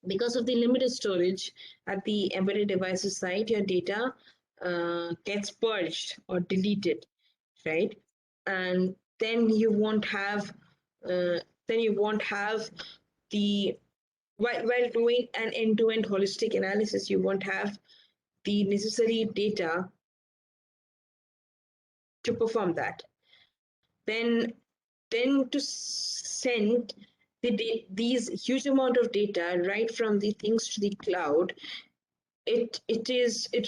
because of the limited storage at the embedded devices side, your data gets purged or deleted, right? And then you won't have uh, the while doing an end-to-end holistic analysis, you won't have the necessary data to perform that. Then to send these huge amount of data right from the things to the cloud, it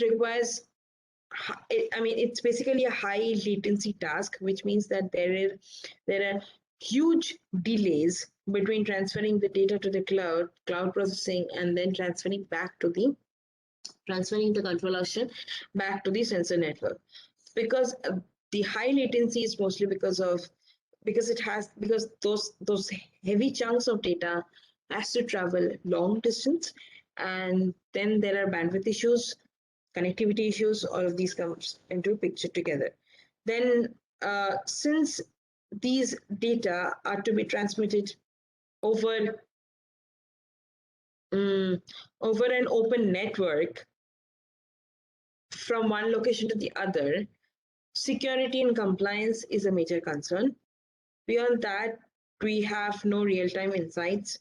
requires, I mean, it's basically a high latency task, which means that there are huge delays between transferring the data to the cloud processing, and then transferring the control action back to the sensor network. Because the high latency is mostly because those heavy chunks of data has to travel long distance, and then there are bandwidth issues, connectivity issues, all of these comes into picture together. Then since these data are to be transmitted over over an open network from one location to the other, security and compliance is a major concern. Beyond that, we have no real-time insights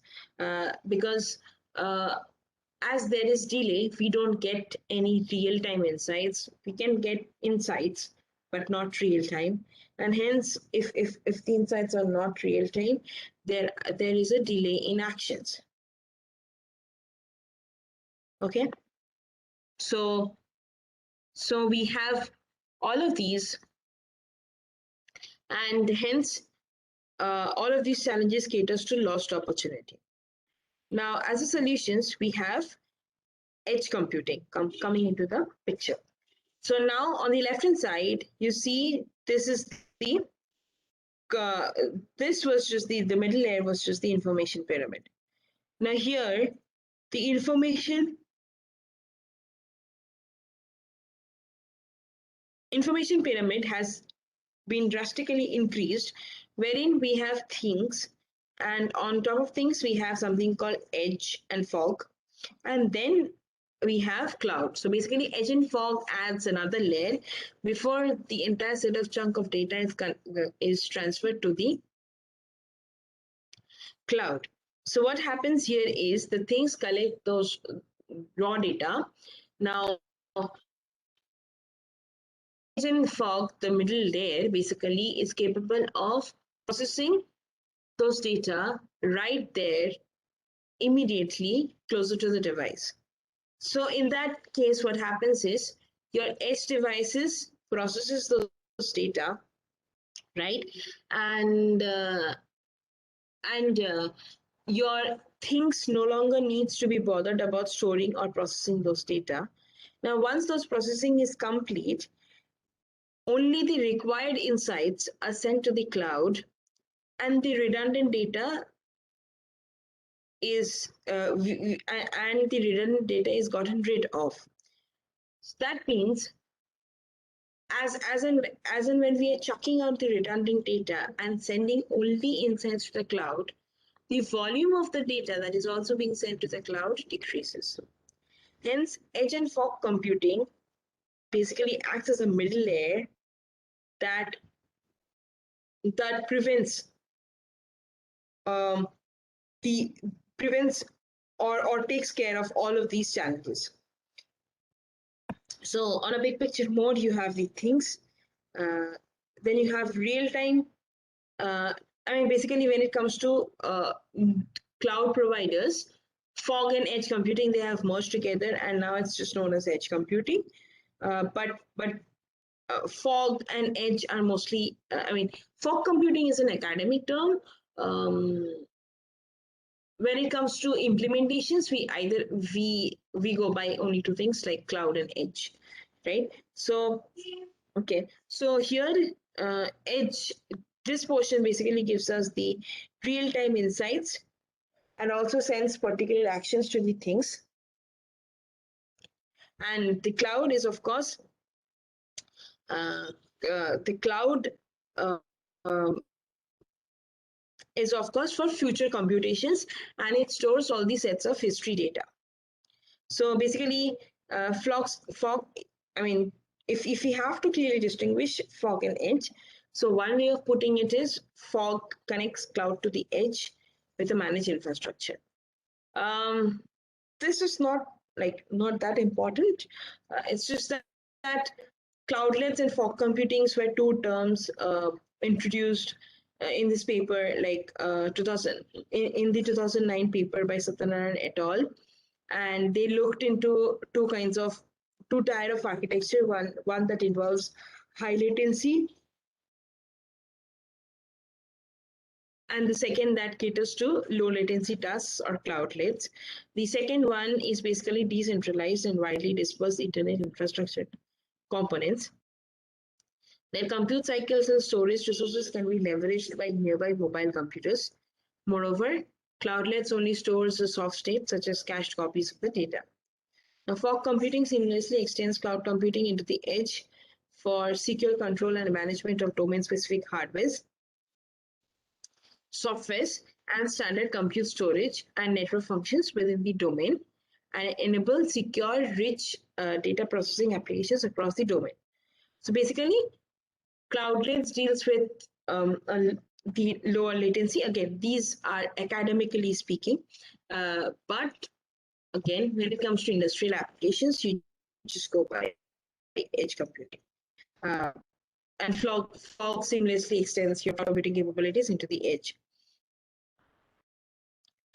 because as there is delay, we don't get any real-time insights. We can get insights, but not real-time. And hence, if the insights are not real-time, there is a delay in actions. Okay, so we have all of these, and hence all of these challenges caters to lost opportunity. Now, as a solutions, we have edge computing coming into the picture. So now on the left hand side, you see this is the this was just the middle layer was just the information pyramid. Now here, the information pyramid has been drastically increased, wherein we have things, and on top of things we have something called edge and fog, and then we have cloud. So basically edge and fog adds another layer before the entire set of chunk of data is transferred to the cloud. So what happens here is the things collect those raw data. Now edge and fog, the middle layer, basically is capable of processing those data right there immediately closer to the device. So in that case, what happens is your edge devices processes those data, right? And your things no longer needs to be bothered about storing or processing those data. Now, once those processing is complete, only the required insights are sent to the cloud, and the redundant data is gotten rid of. So that means as and when we are chucking out the redundant data and sending only insights to the cloud, the volume of the data that is also being sent to the cloud decreases. Hence, edge and fog computing basically acts as a middle layer that prevents um, the prevents or takes care of all of these challenges. So on a big picture mode, you have the things. Then you have real time. I mean, basically, when it comes to cloud providers, fog and edge computing, they have merged together, and now it's just known as edge computing. But fog and edge are mostly. I mean, fog computing is an academic term. When it comes to implementations, we go by only two things like cloud and edge, right? So okay, so here edge, this portion basically gives us the real-time insights and also sends particular actions to the things. And the cloud is, of course, the cloud uh, um, is, of course, for future computations, and it stores all the sets of history data. So basically, fog, I mean, if we have to clearly distinguish fog and edge, so one way of putting it is fog connects cloud to the edge with a managed infrastructure. This is not that important. It's just that cloudlets and fog computings were two terms introduced in this paper, like 2000 in the 2009 paper by Satyanarayan et al. And they looked into two tier of architecture, one that involves high latency, and the second that caters to low latency tasks or cloudlets. The second one is basically decentralized and widely dispersed internet infrastructure components. Their compute cycles and storage resources can be leveraged by nearby mobile computers. Moreover, cloudlets only stores the soft state, such as cached copies of the data. Now, fog computing seamlessly extends cloud computing into the edge for secure control and management of domain-specific hardwares, softwares, and standard compute storage and network functions within the domain, and enable secure, rich data processing applications across the domain. So basically, Cloudlets deals with the lower latency. Again, these are academically speaking, but again, when it comes to industrial applications, you just go by edge computing. And fog seamlessly extends your computing capabilities into the edge.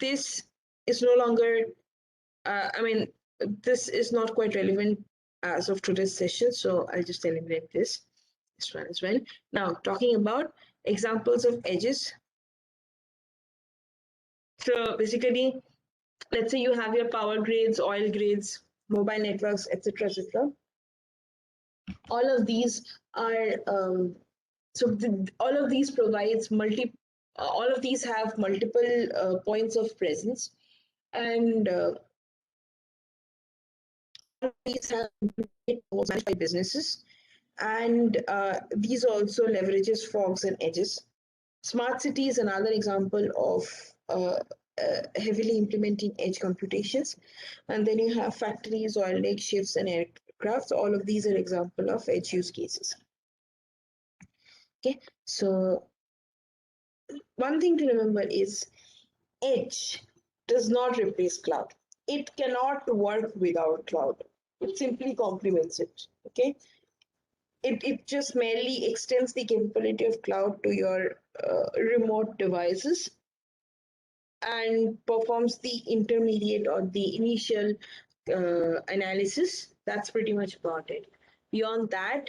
This is no longer, this is not quite relevant as of today's session, so I'll just eliminate this one as well. Now, talking about examples of edges. So basically, let's say you have your power grids, oil grids, mobile networks, etc., etc. All of these are all of these provides all of these have multiple points of presence, and these have managed by businesses, and these also leverages fogs and edges. Smart city is another example of heavily implementing edge computations. And then you have factories, oil rig, ships, and aircrafts. All of these are example of edge use cases. Okay, so one thing to remember is edge does not replace cloud. It cannot work without cloud. It simply complements it. Okay, it just merely extends the capability of cloud to your remote devices and performs the intermediate or the initial analysis. That's pretty much about it. Beyond that,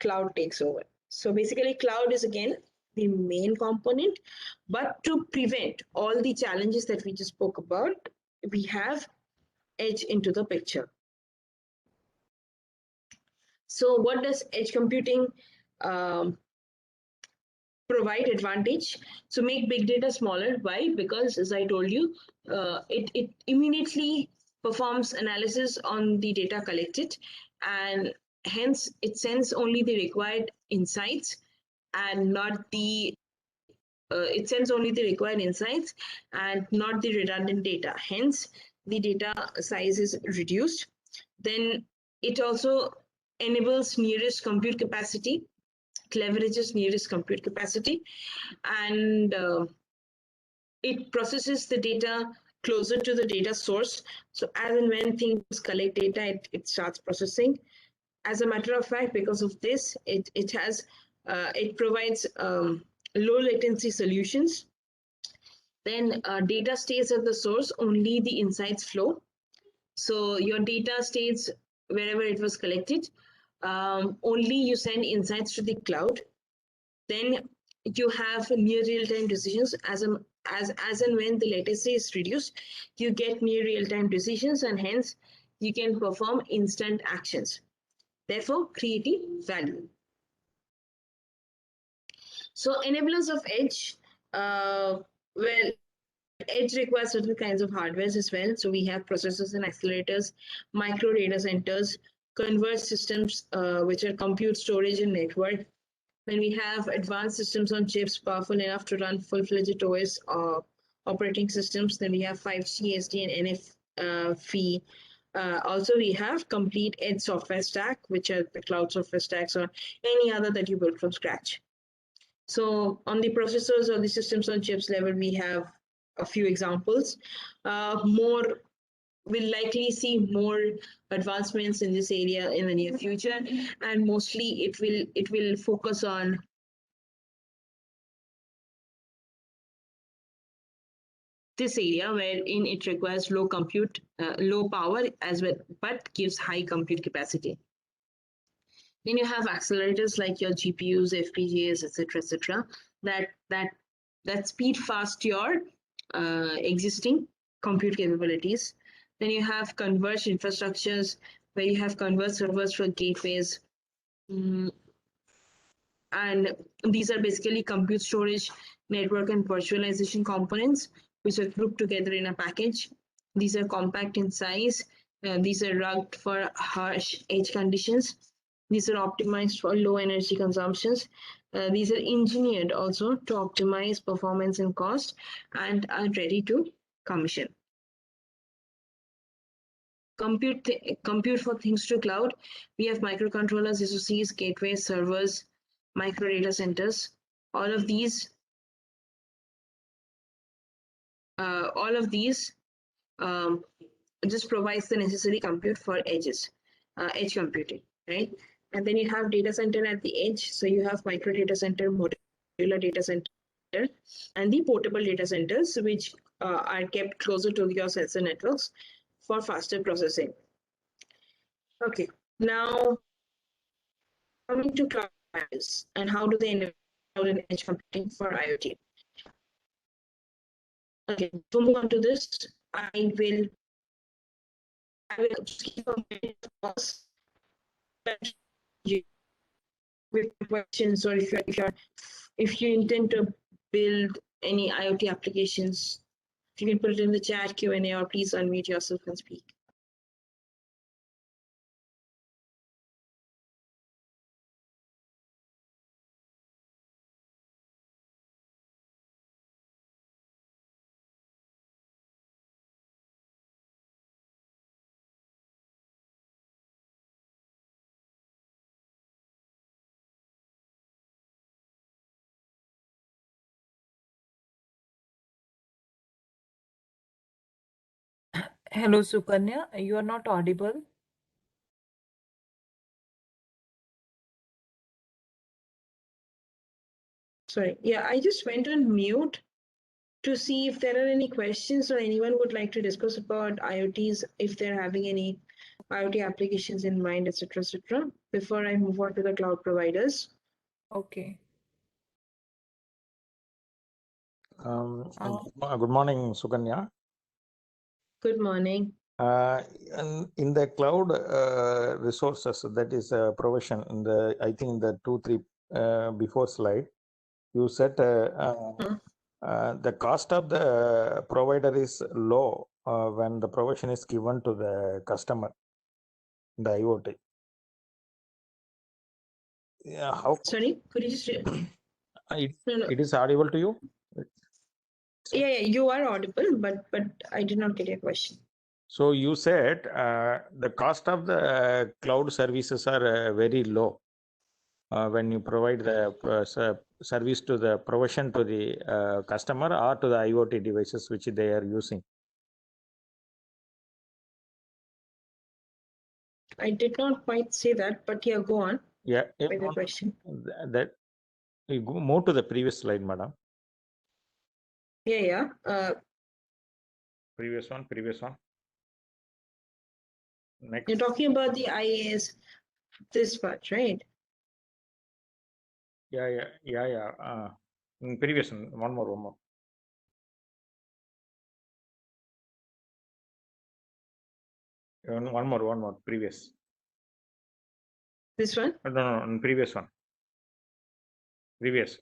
cloud takes over. So basically, cloud is again the main component, but to prevent all the challenges that we just spoke about, we have edge into the picture. So what does edge computing provide advantage? So make big data smaller. Why? Because as I told you, it immediately performs analysis on the data collected, and hence it sends only the required insights and not the it sends only the required insights and not the redundant data. Hence, the data size is reduced. Then it also enables nearest compute capacity, leverages nearest compute capacity, and it processes the data closer to the data source. So as and when things collect data, it starts processing. As a matter of fact, because of this, it provides low latency solutions. Then data stays at the source, only the insights flow. So your data stays wherever it was collected. Only you send insights to the cloud. Then you have near real-time decisions. As and when the latency is reduced, you get near real-time decisions, and hence you can perform instant actions, therefore creating value. So enablers of edge, well, edge requires certain kinds of hardwares as well. So we have processors and accelerators, micro data centers, converged systems, which are compute, storage, and network. Then we have advanced systems on chips, powerful enough to run full-fledged OS operating systems. Then we have 5G, SD, and NFV. Also, we have complete edge software stack, which are the cloud software stacks or any other that you build from scratch. So on the processors or the systems on chips level, we have a few examples. We'll likely see more advancements in this area in the near future, and mostly it will focus on this area wherein it requires low power as well, but gives high compute capacity. Then you have accelerators like your GPUs, FPGAs, etc., that speed fast your existing compute capabilities. Then you have converged infrastructures where you have converged servers for gateways. And these are basically compute, storage, network, and virtualization components which are grouped together in a package. These are compact in size. These are rugged for harsh edge conditions. These are optimized for low energy consumptions. These are engineered also to optimize performance and cost and are ready to commission. Compute for things to cloud. We have microcontrollers, SoCs, gateways, servers, micro data centers. All of these just provides the necessary compute for edge computing, right? And then you have data center at the edge. So you have micro data center, modular data center, and the portable data centers, which are kept closer to your sensor networks for faster processing. Okay, now coming to cloud and how do they enable cloud and edge computing for IoT? Okay, to move on to this, I will just keep a minute pause with questions, or if you intend to build any IoT applications, you can put it in the chat Q&A, or please unmute yourself and speak. Hello, Sukanya. You are not audible. Sorry. Yeah, I just went on mute to see if there are any questions or anyone would like to discuss about IoTs, if they're having any IoT applications in mind, etc., before I move on to the cloud providers. Okay. Good morning, Sukanya. Good morning. In the cloud resources, that is provision, in the I think the 2-3 before slide, you said the cost of the provider is low when the provision is given to the customer, the IoT. Yeah, how? Sorry, could you just? It is audible to you? Yeah, you are audible, but I did not get your question. So you said the cost of the cloud services are very low when you provide the service to the provision to the customer or to the IoT devices which they are using. I did not quite say that, but yeah, go on Yeah, with the question. that you move to the previous slide, madam. Yeah. Previous one. Next. You're talking about the IAS, this part, right? Yeah. Previous one more. One more. Previous. This one? No, previous one. Previous.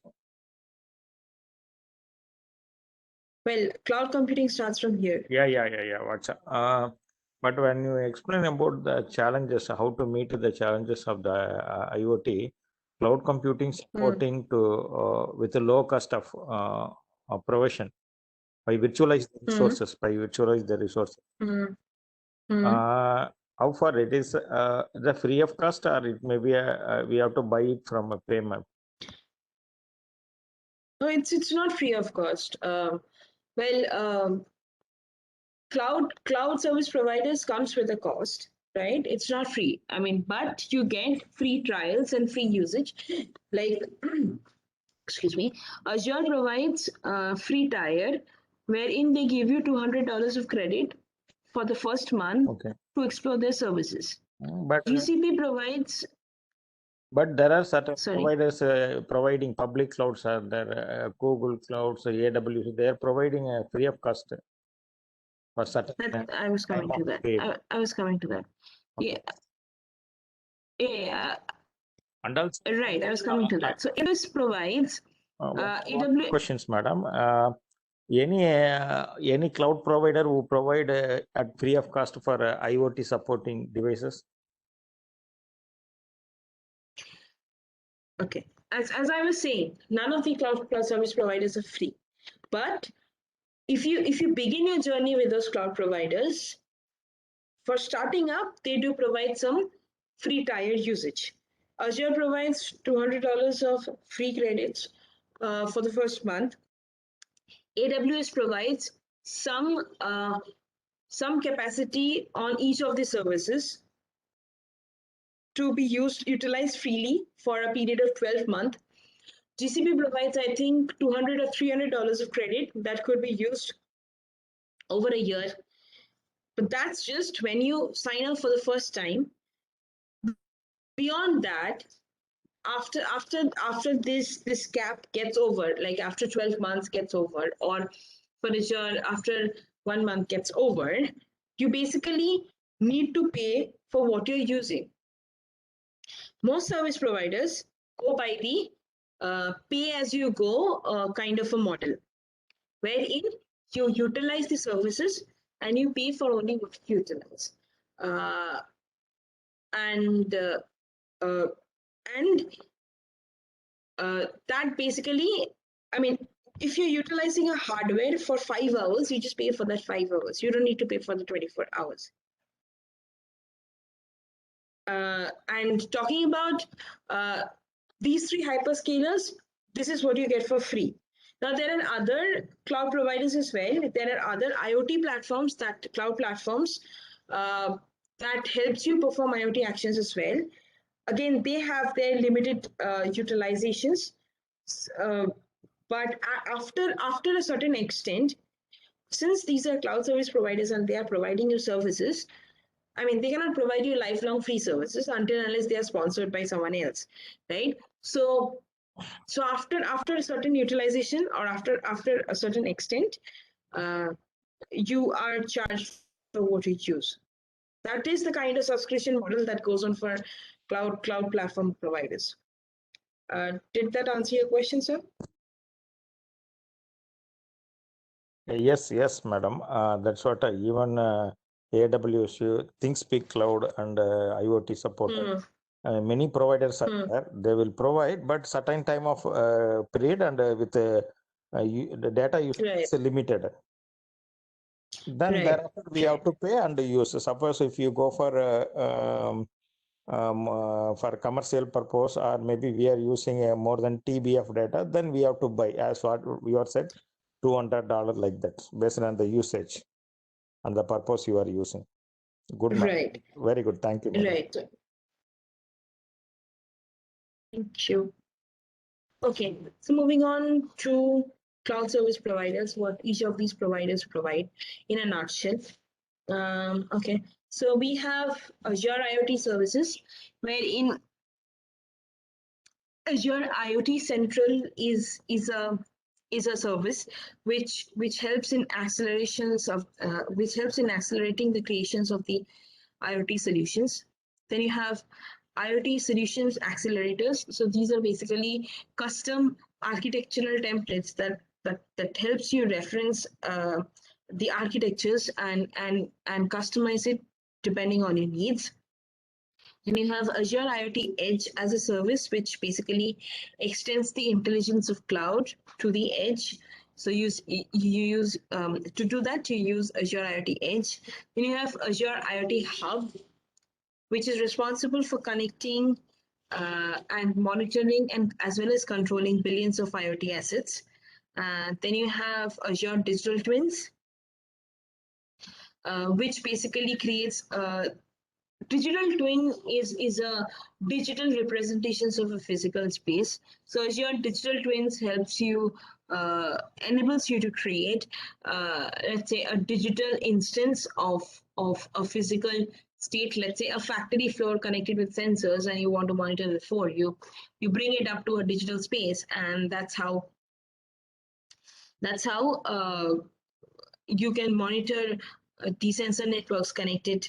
Well, cloud computing starts from here. Yeah. What's but when you explain about the challenges, how to meet the challenges of the IoT, cloud computing supporting to with a low cost of provision by virtualize the resources, how far it is the free of cost, or it may be we have to buy it from a payment? No, it's not free of cost. Cloud service providers comes with a cost, right? It's not free. I mean, but you get free trials and free usage. Like, excuse me, Azure provides free tier, wherein they give you $200 of credit for the first month to explore their services. But GCP provides. But there are certain providers providing public clouds, there Google clouds, AWS. They are providing a free of cost for certain. I was coming to that. I was coming to that. Yeah. And also, right. I was coming to that. So AWS provides. AWS questions, madam. Any cloud provider who provide at free of cost for IoT supporting devices? Okay. As I was saying, none of the cloud service providers are free. But if you begin your journey with those cloud providers, for starting up, they do provide some free tier usage. Azure provides $200 of free credits for the first month. AWS provides some capacity on each of the services to be utilized freely for a period of 12 months. GCP provides, I think, $200 or $300 of credit that could be used over a year. But that's just when you sign up for the first time. Beyond that, after this gap gets over, like after 12 months gets over, or for Azure after 1 month gets over, you basically need to pay for what you're using. Most service providers go by the pay as you go kind of a model, wherein you utilize the services and you pay for only what you utilize. That basically, I mean, if you're utilizing a hardware for 5 hours, you just pay for that 5 hours. You don't need to pay for the 24 hours. And talking about these three hyperscalers, this is what you get for free. Now, there are other cloud providers as well. There are other IoT platforms, cloud platforms, that helps you perform IoT actions as well. Again, they have their limited utilizations. But after a certain extent, since these are cloud service providers and they are providing you services, I mean, they cannot provide you lifelong free services unless they are sponsored by someone else, right? So after a certain utilization or after a certain extent, you are charged for what you choose. That is the kind of subscription model that goes on for cloud platform providers. Did that answer your question, sir? Yes, madam. That's what even AWS, ThinkSpeak Cloud and IoT support. Many providers are there. They will provide, but certain time of period and with the data use is limited. Then thereafter we have to pay and use. Suppose if you go for commercial purpose, or maybe we are using more than TB of data, then we have to buy, as what we are said, $200 like that, based on the usage and the purpose you are using. Good, ma'am. Right, Very good. Thank you, madam. right. Thank you. Okay, so moving on to cloud service providers, what each of these providers provide in a nutshell. Okay, so we have Azure IoT services, wherein Azure IoT Central is a service which helps in accelerations of which helps in accelerating the creations of the IoT solutions. Then you have IoT solutions accelerators. So these are basically custom architectural templates that helps you reference the architectures and customize it depending on your needs. Then you have Azure IoT Edge as a service, which basically extends the intelligence of cloud to the edge. So you use to do that, you use Azure IoT Edge. Then you have Azure IoT Hub, which is responsible for connecting and monitoring and as well as controlling billions of IoT assets. Then you have Azure Digital Twins, which basically creates digital twin is a digital representations of a physical space. So Azure Digital Twins helps you enables you to create let's say a digital instance of a physical state, let's say a factory floor connected with sensors, and you want to monitor it for you bring it up to a digital space, and that's how you can monitor the sensor networks connected.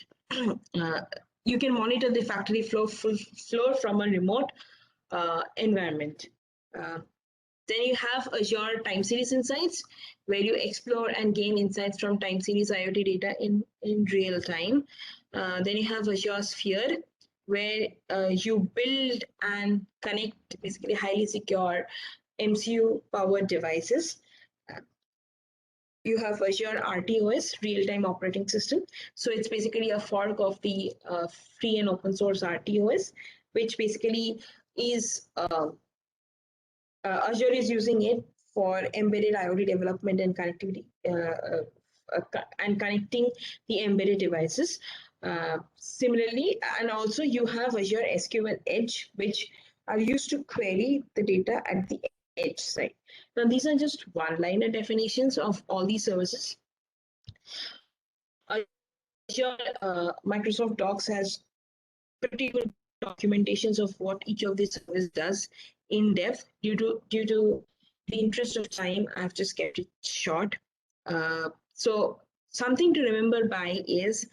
You can monitor the factory floor from a remote environment. Then you have Azure Time Series Insights, where you explore and gain insights from time series IoT data in real time. Then you have Azure Sphere, where you build and connect basically highly secure MCU-powered devices. You have Azure RTOS, real-time operating system. So it's basically a fork of the free and open source RTOS, which basically is Azure is using it for embedded IoT development and connectivity and connecting the embedded devices. Similarly, and also you have Azure SQL Edge, which are used to query the data at the edge side. Now, these are just one-liner definitions of all these services. Azure Microsoft Docs has pretty good documentations of what each of these services does in depth. Due to the interest of time, I've just kept it short. So something to remember by is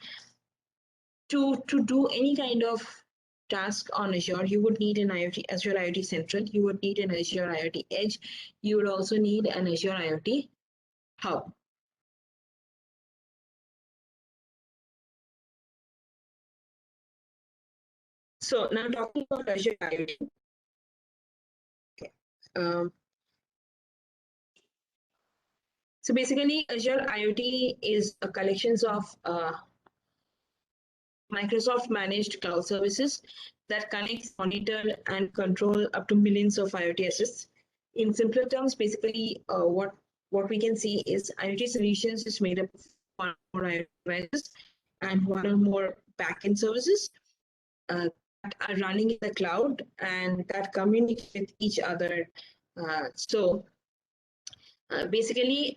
to do any kind of task on Azure, you would need an Azure IoT Central, you would need an Azure IoT Edge, you would also need an Azure IoT Hub. So now talking about Azure IoT. Okay. So basically, Azure IoT is a collection of Microsoft managed cloud services that connects, monitor, and control up to millions of IoT assets. In simpler terms, basically, what we can see is IoT solutions is made up of one or more IoT devices and one or more backend services that are running in the cloud and that communicate with each other. So basically,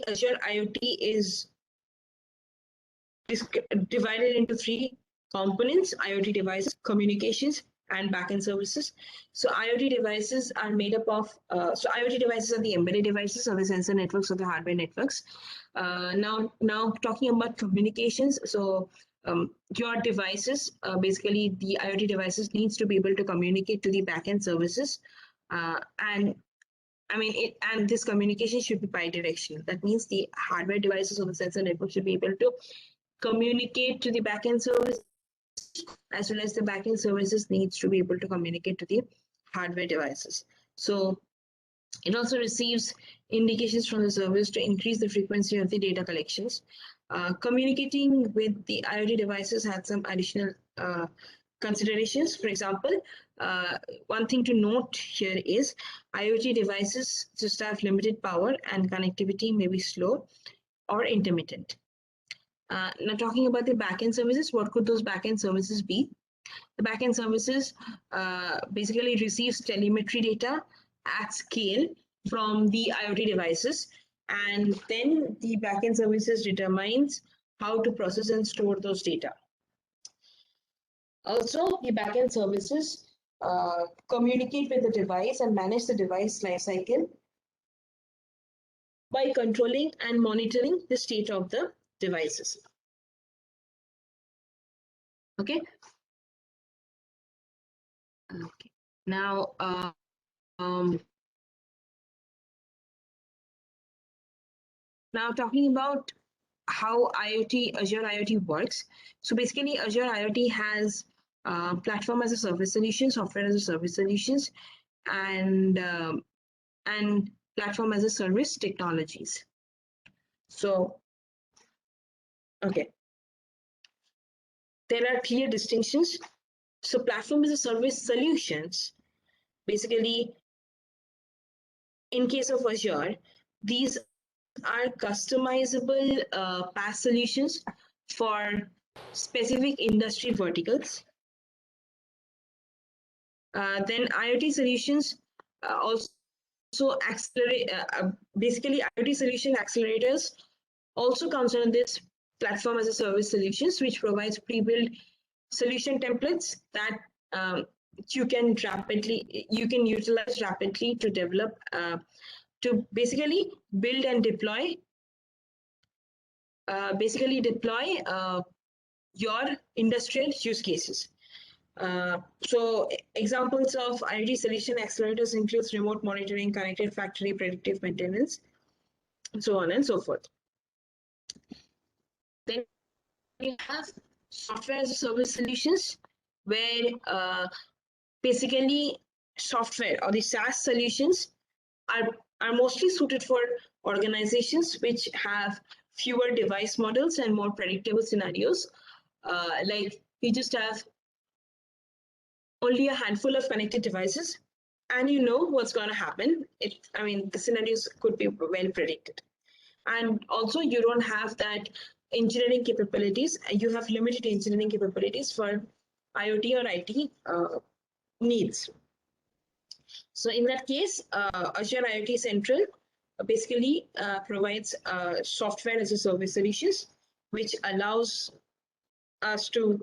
Azure IoT is divided into three components: IoT devices, communications, and backend services. So IoT devices are made up of, so IoT devices are the embedded devices or the sensor networks or the hardware networks. Now talking about communications, so your devices, basically the IoT devices needs to be able to communicate to the backend services. And this communication should be bidirectional. That means the hardware devices or the sensor network should be able to communicate to the backend service, as well as the backend services needs to be able to communicate to the hardware devices. So it also receives indications from the service to increase the frequency of the data collections. Communicating with the IoT devices had some additional considerations. For example, one thing to note here is IoT devices just have limited power and connectivity may be slow or intermittent. Now talking about the backend services, what could those backend services be? The backend services basically receives telemetry data at scale from the IoT devices, and then the backend services determines how to process and store those data. Also, the backend services communicate with the device and manage the device lifecycle by controlling and monitoring the state of the devices. Okay. Okay. Now, now talking about how Azure IoT works. So basically, Azure IoT has platform as a service solution, software as a service solutions, and platform as a service technologies. So, okay, there are clear distinctions. So platform as a service solutions, basically, in case of Azure, these are customizable PaaS solutions for specific industry verticals. Then IoT solutions also accelerate. Basically, IoT solution accelerators also comes under this platform as a service solutions, which provides pre-built solution templates that you can utilize rapidly to develop to basically build and deploy your industrial use cases. So examples of IoT solution accelerators includes remote monitoring, connected factory, predictive maintenance, and so on and so forth. Then you have software as a service solutions, where basically software or the SaaS solutions are mostly suited for organizations which have fewer device models and more predictable scenarios. Like you just have only a handful of connected devices, and you know what's going to happen. The scenarios could be well predicted. And also, you don't have that engineering capabilities. You have limited engineering capabilities for IoT or IT needs. So in that case, Azure IoT Central basically provides software as a service solutions, which allows us to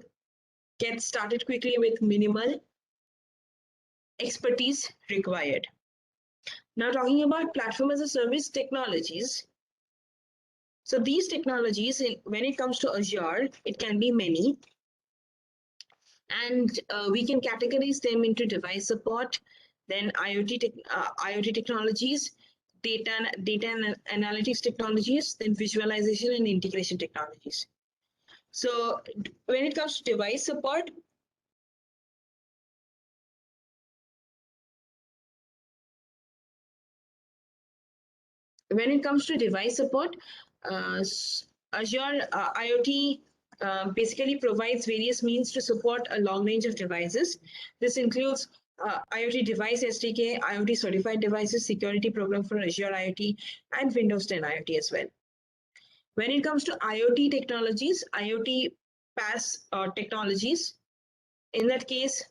get started quickly with minimal expertise required. Now talking about platform as a service technologies. So these technologies, when it comes to Azure, it can be many. And we can categorize them into device support, then IoT technologies, data analytics technologies, then visualization and integration technologies. So when it comes to device support, Azure IoT basically provides various means to support a long range of devices. This includes IoT device SDK, IoT certified devices, security program for Azure IoT, and Windows 10 IoT as well. When it comes to IoT technologies, IoT PaaS technologies, in that case,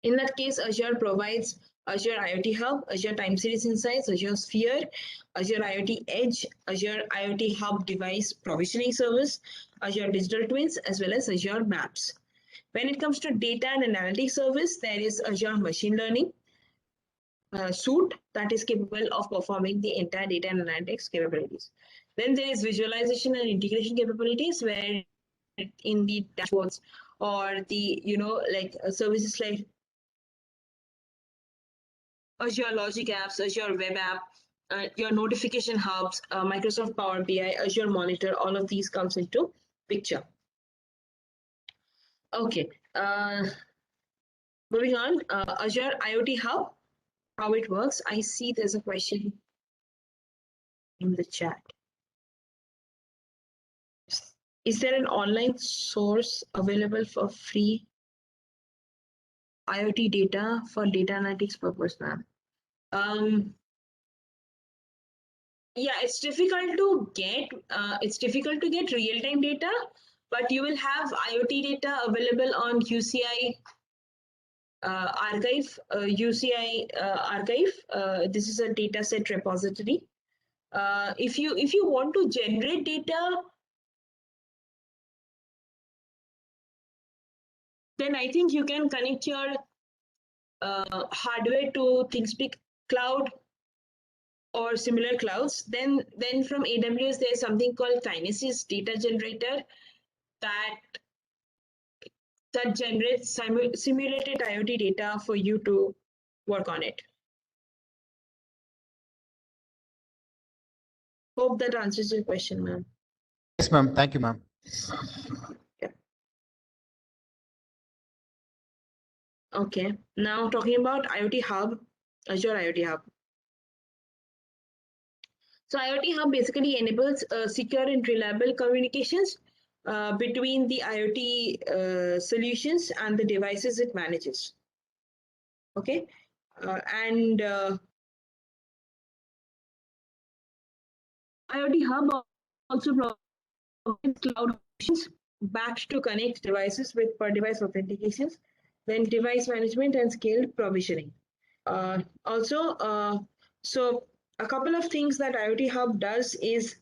Azure provides Azure IoT Hub, Azure Time Series Insights, Azure Sphere, Azure IoT Edge, Azure IoT Hub Device Provisioning Service, Azure Digital Twins, as well as Azure Maps. When it comes to data and analytics service, there is Azure Machine Learning suite that is capable of performing the entire data and analytics capabilities. Then there is visualization and integration capabilities, where in the dashboards or the services like Azure Logic Apps, Azure Web App, your notification hubs, Microsoft Power BI, Azure Monitor, all of these comes into picture. Okay, moving on, Azure IoT Hub, how it works. I see there's a question in the chat. Is there an online source available for free IoT data for data analytics purpose, ma'am? Yeah, it's difficult to get real-time data, but you will have IoT data available on UCI archive. UCI archive. This is a dataset repository. If you want to generate data, then I think you can connect your hardware to ThinkSpeak cloud or similar clouds. Then from AWS, there's something called Kinesis data generator that generates simulated IoT data for you to work on it. Hope that answers your question, ma'am. Yes, ma'am. Thank you, ma'am. Yeah. Okay. Now talking about IoT Hub, Azure IoT Hub. So IoT Hub basically enables secure and reliable communications between the IoT solutions and the devices it manages. Okay. And IoT Hub also provides cloud options backed to connect devices with per-device authentications, then device management and scaled provisioning. So a couple of things that IoT Hub does is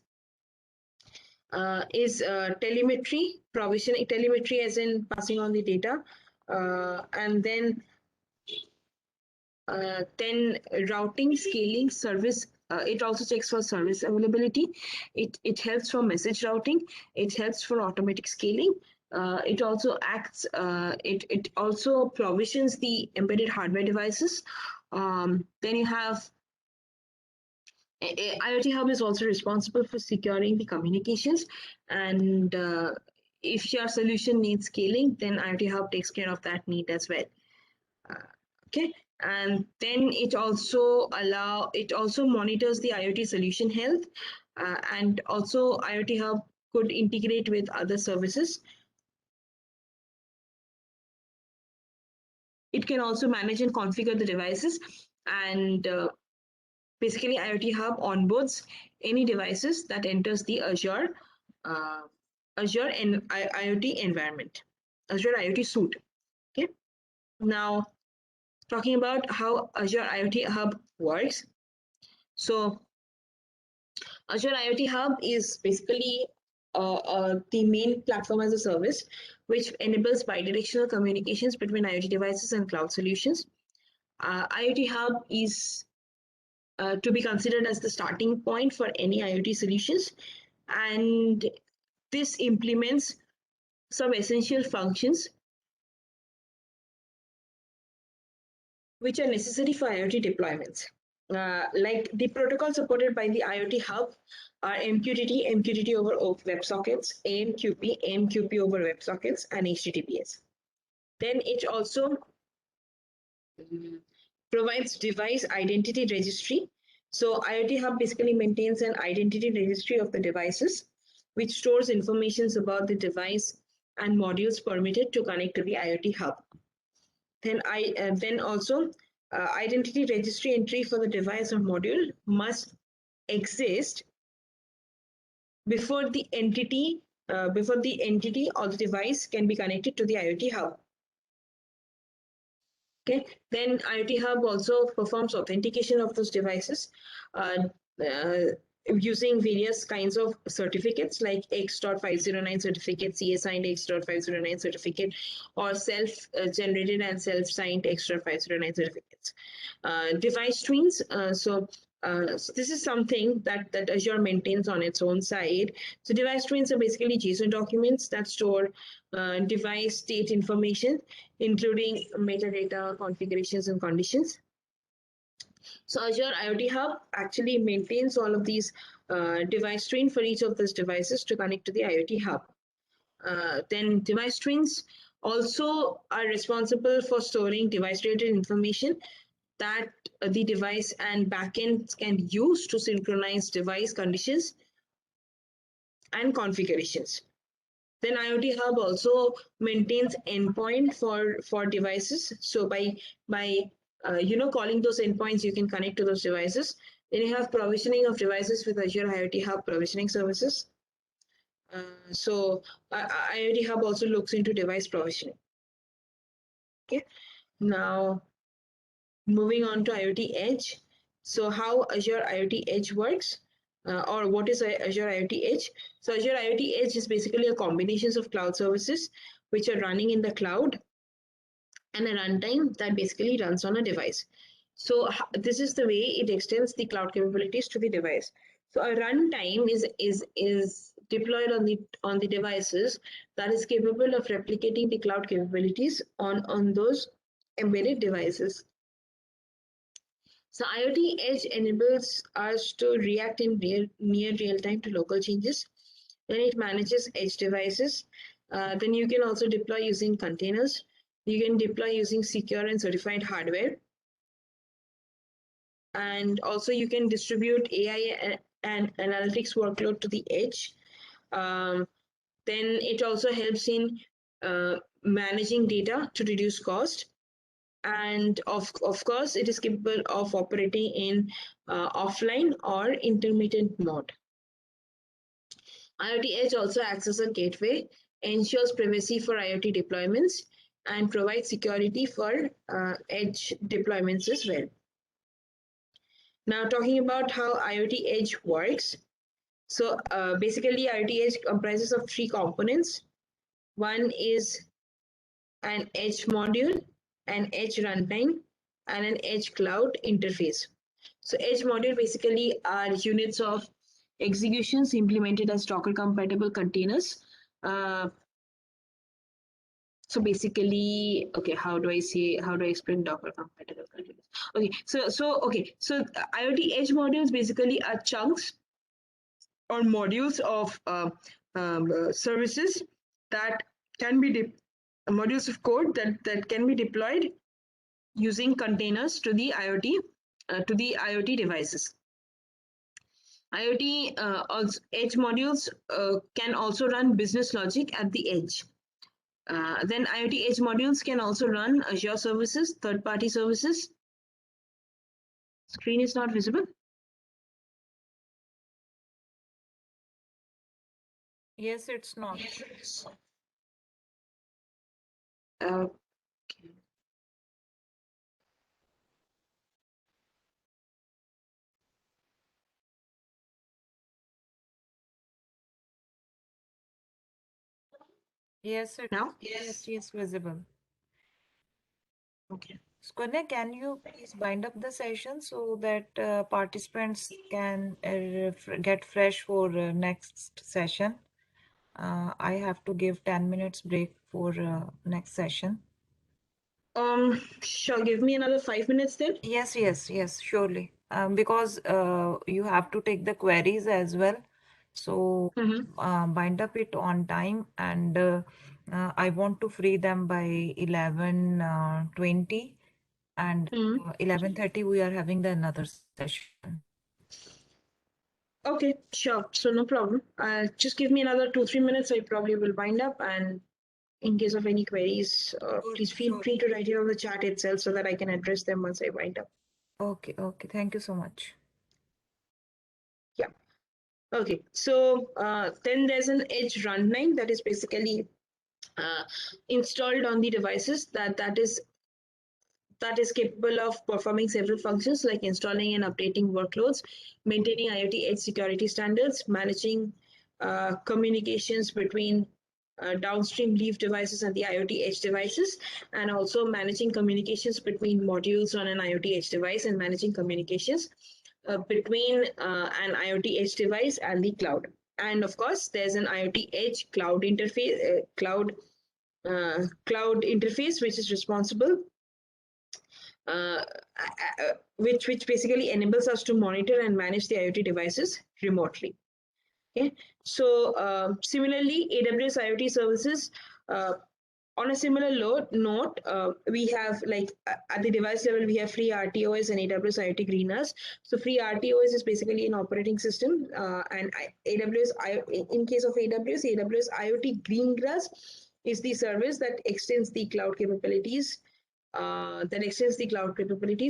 telemetry provisioning, telemetry as in passing on the data, and then routing, scaling, service. It also checks for service availability. It helps for message routing. It helps for automatic scaling. It also acts. It also provisions the embedded hardware devices. Then you have IoT Hub is also responsible for securing the communications, and if your solution needs scaling, then IoT Hub takes care of that need as well. Okay, and then it also monitors the IoT solution health, and also IoT Hub could integrate with other services. It can also manage and configure the devices, and basically IoT Hub onboards any devices that enters the Azure and IoT environment, Azure IoT suite. Okay, now talking about how Azure IoT Hub works. So Azure IoT Hub is basically the main platform as a service, which enables bidirectional communications between IoT devices and cloud solutions. IoT Hub is to be considered as the starting point for any IoT solutions, and this implements some essential functions which are necessary for IoT deployments. Like the protocol supported by the IoT Hub are MQTT, MQTT over WebSockets, AMQP, AMQP over WebSockets, and HTTPS. Then it also provides device identity registry. So IoT Hub basically maintains an identity registry of the devices, which stores information about the device and modules permitted to connect to the IoT Hub. Then also identity registry entry for the device or module must exist before the entity or the device can be connected to the IoT Hub. Okay, then IoT Hub also performs authentication of those devices using various kinds of certificates like X.509 certificate, CA-signed X.509 certificate, or self-generated and self-signed X.509 certificates. Device twins. So this is something that Azure maintains on its own side. So device twins are basically JSON documents that store device state information, including metadata, configurations, and conditions. So Azure IoT Hub actually maintains all of these device twins for each of those devices to connect to the IoT Hub. Then device twins also are responsible for storing device-related information that the device and backends can use to synchronize device conditions and configurations. Then IoT Hub also maintains endpoint for devices. So by calling those endpoints, you can connect to those devices. Then you have provisioning of devices with Azure IoT Hub provisioning services. So IoT Hub also looks into device provisioning. Okay. Now, moving on to IoT Edge. So how Azure IoT Edge works, or what is Azure IoT Edge? So Azure IoT Edge is basically a combination of cloud services which are running in the cloud and a runtime that basically runs on a device. So this is the way it extends the cloud capabilities to the device. So a runtime is deployed on the devices that is capable of replicating the cloud capabilities on those embedded devices. So IoT Edge enables us to react in near real time to local changes. Then it manages edge devices. Then you can also deploy using containers. You can deploy using secure and certified hardware. And also you can distribute AI and analytics workload to the edge. Then it also helps in managing data to reduce cost. And of course, it is capable of operating in offline or intermittent mode. IoT Edge also acts as a gateway, ensures privacy for IoT deployments, and provides security for edge deployments as well. Now, talking about how IoT Edge works. So basically, IoT Edge comprises of three components. One is an edge module, an edge runtime, and an edge cloud interface. So edge module basically are units of executions implemented as Docker compatible containers. So basically, okay, how do I explain Docker compatible containers? Okay, so IoT edge modules basically are chunks or modules of services that can be modules of code that can be deployed using containers to the IoT devices. IoT edge modules can also run business logic at the edge. Then IoT edge modules can also run Azure services, third-party services. Screen is not visible. Yes, it's not. Okay. Yes, Now? yes, visible. Okay. Sukanya, can you please bind up the session so that participants can get fresh for next session? I have to give 10 minutes break for next session. Sure. Give me another 5 minutes then. Yes, surely. Because you have to take the queries as well. So bind up it on time, and I want to free them by 11:20, and 11:30 we are having the another session. Okay, sure. So no problem. Just give me another 2-3 minutes. I probably will wind up, and in case of any queries, please feel free to write it on the chat itself so that I can address them once I wind up. Okay. Thank you so much. Yeah. Okay. So then there's an edge runtime that is basically installed on the devices that is capable of performing several functions like installing and updating workloads, maintaining IoT edge security standards, managing communications between downstream leaf devices and the IoT edge devices, and also managing communications between modules on an IoT edge device, and managing communications between an IoT edge device and the cloud. And of course, there's an IoT edge cloud interface, cloud interface, which is responsible which basically enables us to monitor and manage the IoT devices remotely. Okay, so similarly, AWS IoT services. On a similar note, we have like at the device level, we have free RTOS and AWS IoT Greeners. So free RTOS is basically an operating system, and in case of AWS IoT Greengrass is the service that extends the cloud capabilities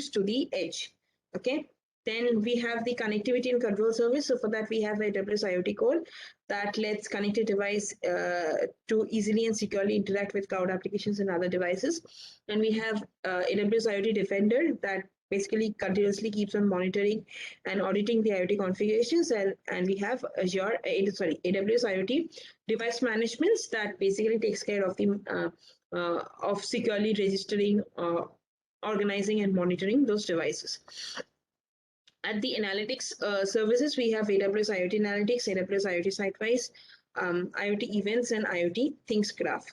to the edge. Okay. Then we have the connectivity and control service. So for that, we have AWS IoT Core that lets connect a device to easily and securely interact with cloud applications and other devices. And we have AWS IoT Defender that basically continuously keeps on monitoring and auditing the IoT configurations. And we have AWS IoT device management that basically takes care of the of securely registering, organizing, and monitoring those devices. At the analytics services, we have AWS IoT Analytics, AWS IoT Sitewise, IoT Events, and IoT Things Graph.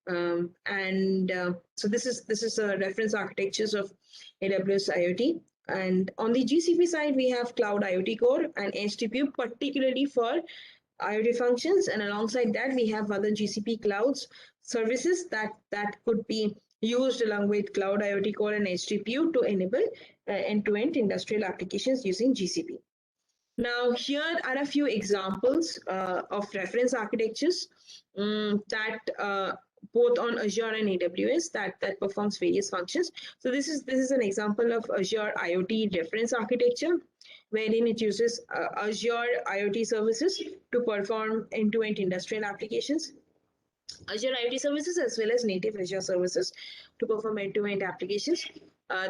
So this is a reference architectures of AWS IoT. And on the GCP side, we have Cloud IoT Core and HTTP, particularly for IoT functions. And alongside that, we have other GCP clouds services that could be used along with Cloud IoT Core and HTTP to enable end-to-end industrial applications using GCP. Now, here are a few examples of reference architectures that both on Azure and AWS that performs various functions. So this is an example of Azure IoT reference architecture, wherein it uses Azure IoT services to perform end-to-end industrial applications, Azure IoT services as well as native Azure services to perform end-to-end applications.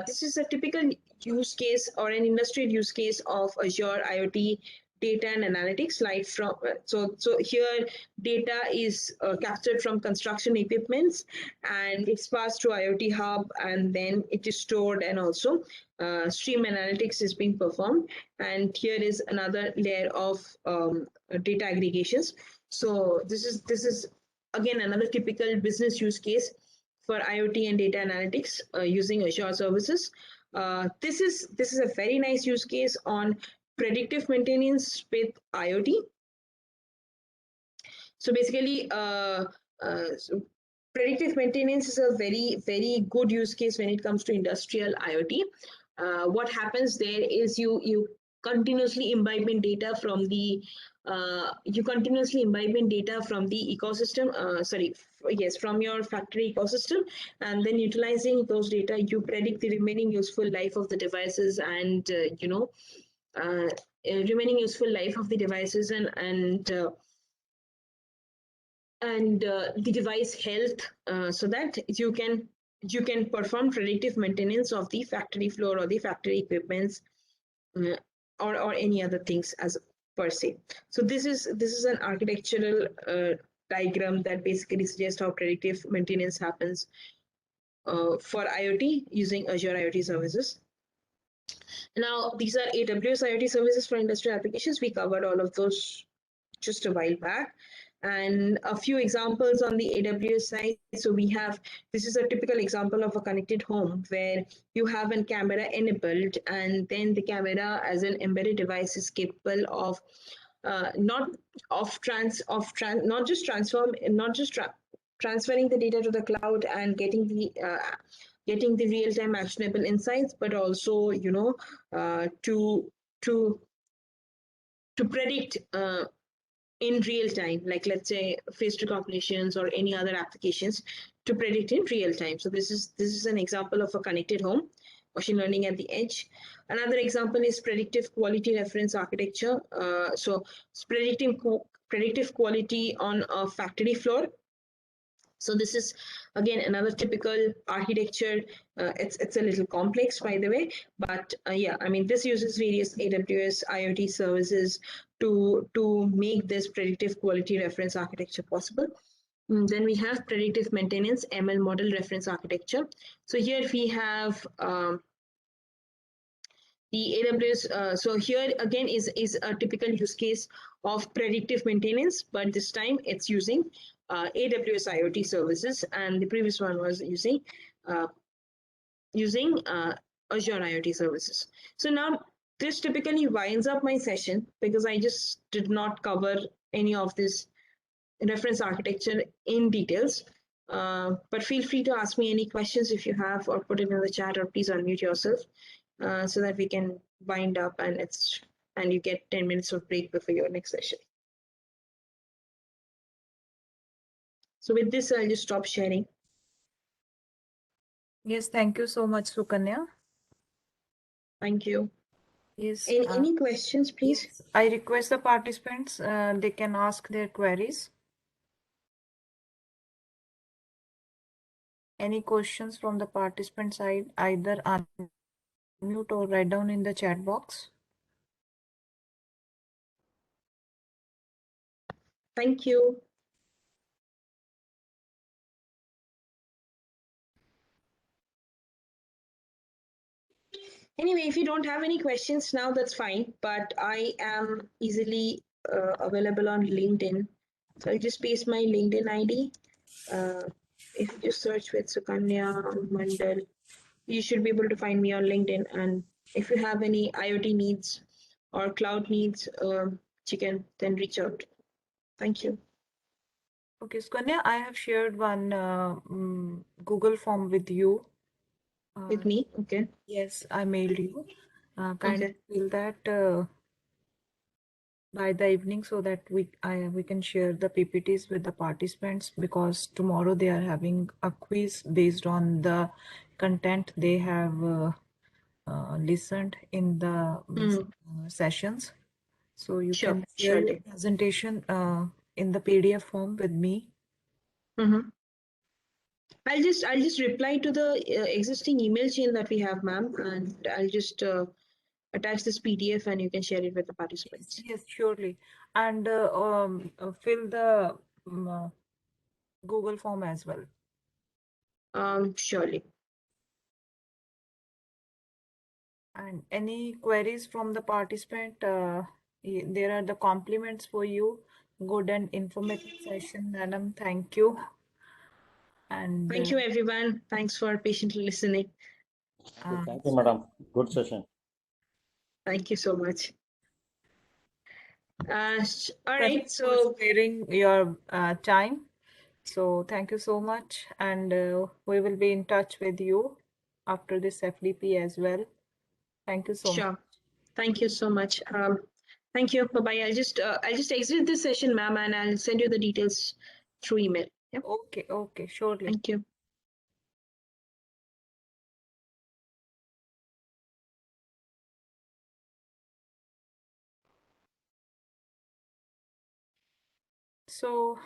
This is a typical use case or an industrial use case of Azure IoT data and analytics. Like from so here data is captured from construction equipments and it's passed through IoT hub, and then it is stored, and also stream analytics is being performed. And here is another layer of data aggregations. So this is again another typical business use case for IoT and data analytics using Azure services. This is a very nice use case on predictive maintenance with IoT. So basically, predictive maintenance is a very good use case when it comes to industrial IoT. What happens there is you continuously imbibe in data from the ecosystem. From your factory ecosystem, and then utilizing those data, you predict the remaining useful life of the devices, and remaining useful life of the devices, and the device health, so that you can perform predictive maintenance of the factory floor or the factory equipments, or any other things as per se. So this is an architectural diagram that basically suggests how predictive maintenance happens for IoT using Azure IoT services. Now, these are AWS IoT services for industrial applications. We covered all of those just a while back. And a few examples on the AWS side. So this is a typical example of a connected home where you have a camera enabled, and then the camera as an embedded device is capable of not just transferring the data to the cloud and getting the real-time actionable insights, but also to predict in real time, like let's say face recognitions or any other applications, to predict in real time. So this is an example of a connected home, machine learning at the edge. Another example is predictive quality reference architecture. So it's predictive quality on a factory floor. So this is again another typical architecture. It's a little complex, by the way, but yeah, I mean, this uses various AWS IoT services to make this predictive quality reference architecture possible. Then we have predictive maintenance ML model reference architecture. So here we have the AWS. So here again is a typical use case of predictive maintenance, but this time it's using AWS IoT services, and the previous one was using Azure IoT services. So now this typically winds up my session because I just did not cover any of this reference architecture in details. But feel free to ask me any questions if you have, or put it in the chat, or please unmute yourself so that we can wind up and you get 10 minutes of break before your next session. So with this, I'll just stop sharing. Yes, thank you so much, Sukanya. Thank you. Yes. Any questions, please? Yes. I request the participants, they can ask their queries. Any questions from the participant side, either unmute or write down in the chat box. Thank you. Anyway, if you don't have any questions now, that's fine. But I am easily available on LinkedIn. So I'll just paste my LinkedIn ID. If you just search with Sukanya Mandal, you should be able to find me on LinkedIn. And if you have any IoT needs or cloud needs, you can then reach out. Thank you. Okay, Sukanya, I have shared one Google form with you. With me, okay. Yes, I mailed you. Kindly Okay. fill that by the evening so that we can share the PPTs with the participants, because tomorrow they are having a quiz based on the content they have listened in the sessions. So you Sure, can share your surely. presentation in the PDF form with me. I'll just reply to the existing email chain that we have, ma'am, and I'll just attach this PDF and you can share it with the participants. Yes, surely. And fill the Google form as well. Surely. And any queries from the participant? There are the compliments for you. Good and informative session, madam. Thank you. And Thank you, everyone. Thanks for patiently listening. Thank you, madam. Good session. Thank you so much. All right. for So sparing your time. So thank you so much, and we will be in touch with you after this FDP as well. Thank you so much. sure. Thank you so much. Thank you. Bye bye. I'll just exit this session, ma'am, and I'll send you the details through email. Yeah. Okay, surely. Thank you. So,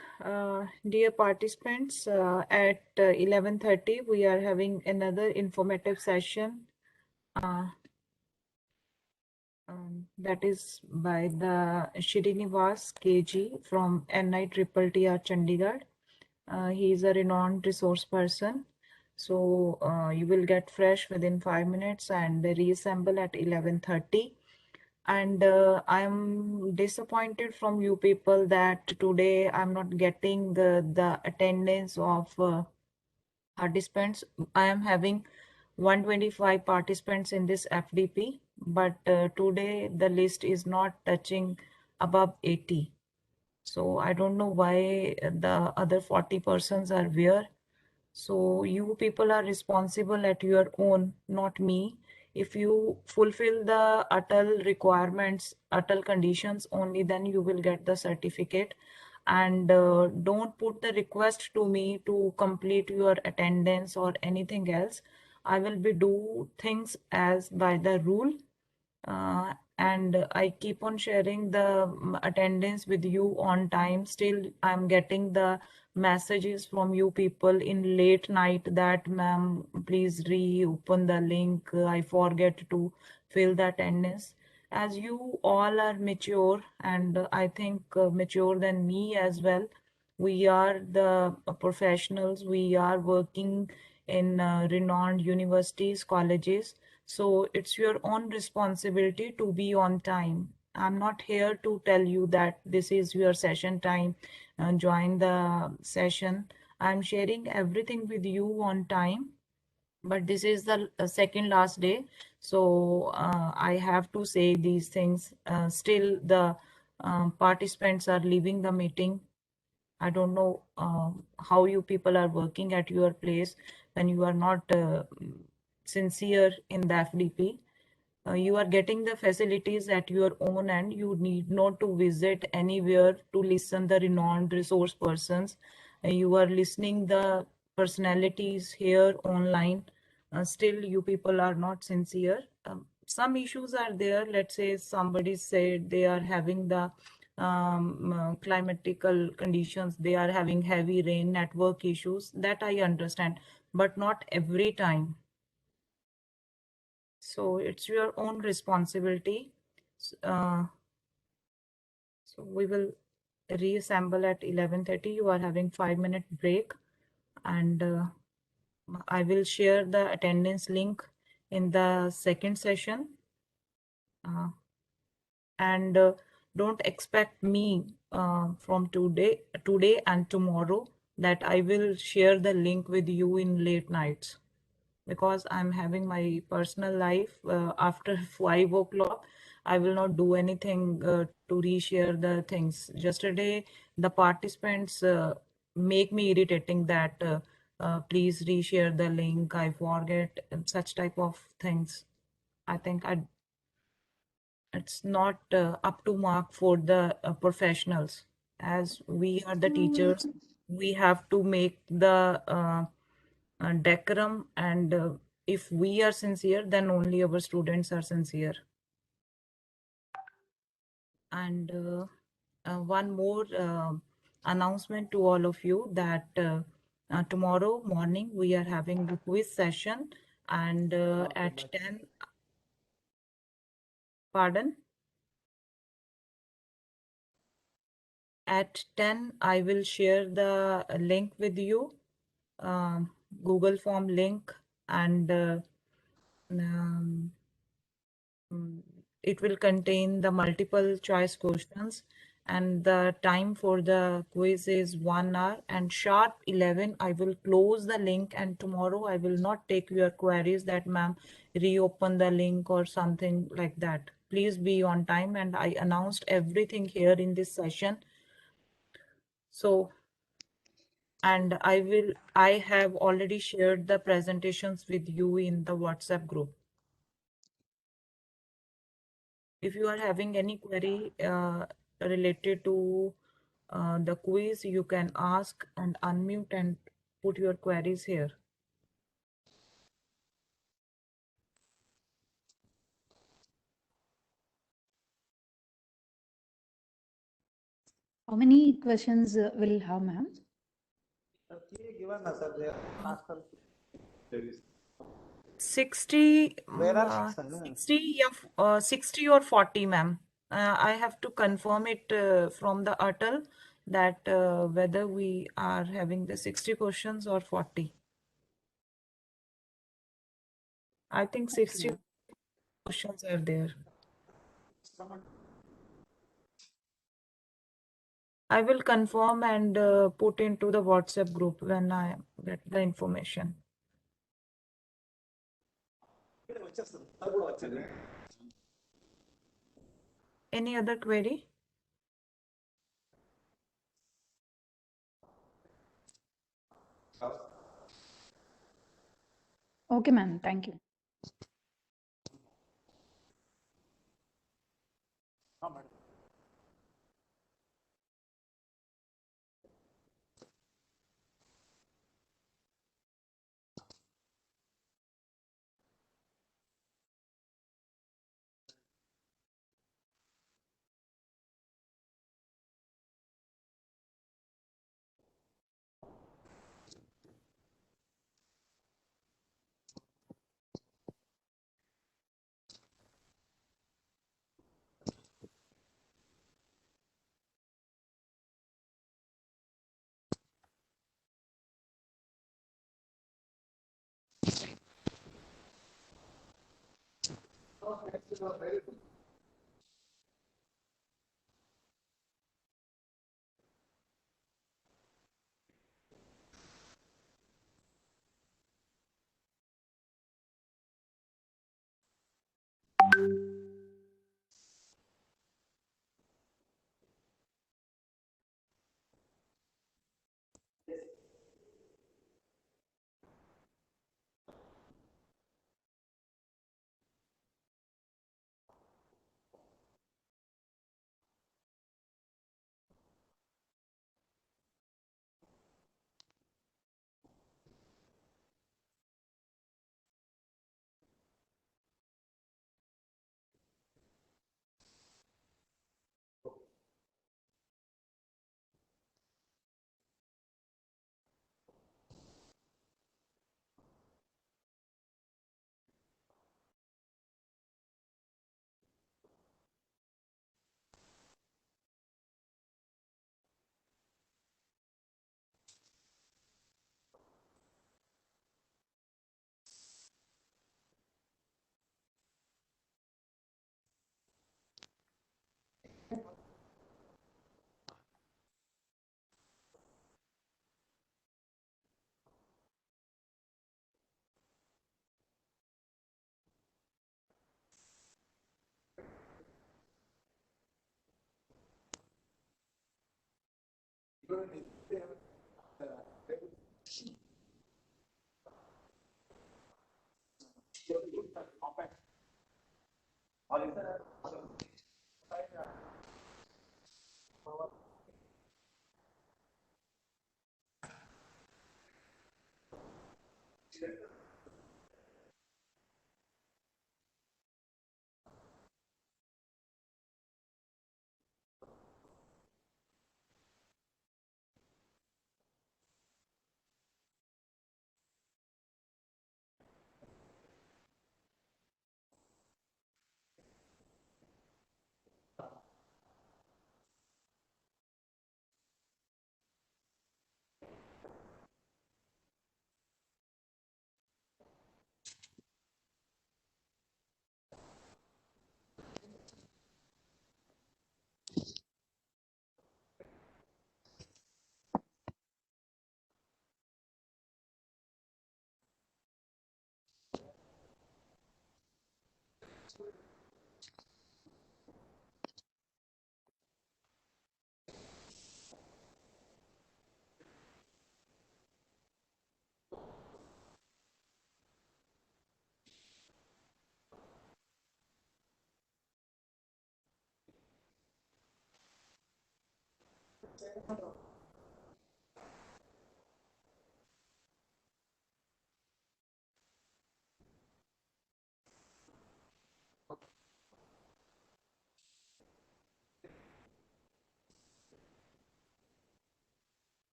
dear participants, at 11:30 we are having another informative session. That is by the Srinivas KG from NITTTR Chandigarh. He is a renowned resource person. So you will get fresh within 5 minutes and reassemble at 11:30. And I'm disappointed from you people that today I'm not getting the attendance of participants. I am having 125 participants in this FDP, but today the list is not touching above 80. So I don't know why the other 40 persons are where. So you people are responsible at your own, not me. If you fulfill the ATAL requirements, ATAL conditions, only then you will get the certificate. And don't put the request to me to complete your attendance or anything else. I will be do things as by the rule. And I keep on sharing the attendance with you on time. Still, I'm getting the messages from you people in late night that, ma'am, please reopen the link. I forget to fill the attendance. As you all are mature, and I think mature than me as well, we are the professionals. We are working in renowned universities, colleges. So it's your own responsibility to be on time. I'm not here to tell you that this is your session time, join the session. I'm sharing everything with you on time, but this is the second last day. So I have to say these things. Still, the participants are leaving the meeting. I don't know how you people are working at your place when you are not sincere in the FDP. You are getting the facilities at your own end. You need not to visit anywhere to listen the renowned resource persons. You are listening the personalities here online. Still, you people are not sincere. some issues are there. Let's say somebody said they are having the climatical conditions, they are having heavy rain, network issues, that I understand, but not every time. So it's your own responsibility. So we will reassemble at 11:30. You are having 5-minute break, and I will share the attendance link in the second session. And don't expect me from today and tomorrow that I will share the link with you in late nights, because I'm having my personal life after 5 o'clock. I will not do anything to reshare the things. Yesterday, the participants make me irritating that please reshare the link. I forget, and such type of things. I think it's not up to mark for the professionals. As we are the teachers, we have to make the decorum, and if we are sincere, then only our students are sincere. And one more announcement to all of you, that tomorrow morning we are having the quiz session, and at 10, pardon? At 10, I will share the link with you, Google Form link, and um, it will contain the multiple choice questions, and the time for the quiz is 1 hour, and sharp 11 I will close the link, and tomorrow I will not take your queries that ma'am reopen the link or something like that. Please be on time, and I announced everything here in this session. So, and I have already shared the presentations with you in the WhatsApp group. If you are having any query related to the quiz, you can ask and unmute and put your queries here. How many questions will have, ma'am? 60, 60, yeah, 60 or 40, ma'am. I have to confirm it from the ATAL that whether we are having the 60 questions or 40. I think 60 questions are there. I will confirm and put into the WhatsApp group when I get the information. Any other query? Okay, ma'am. Thank you.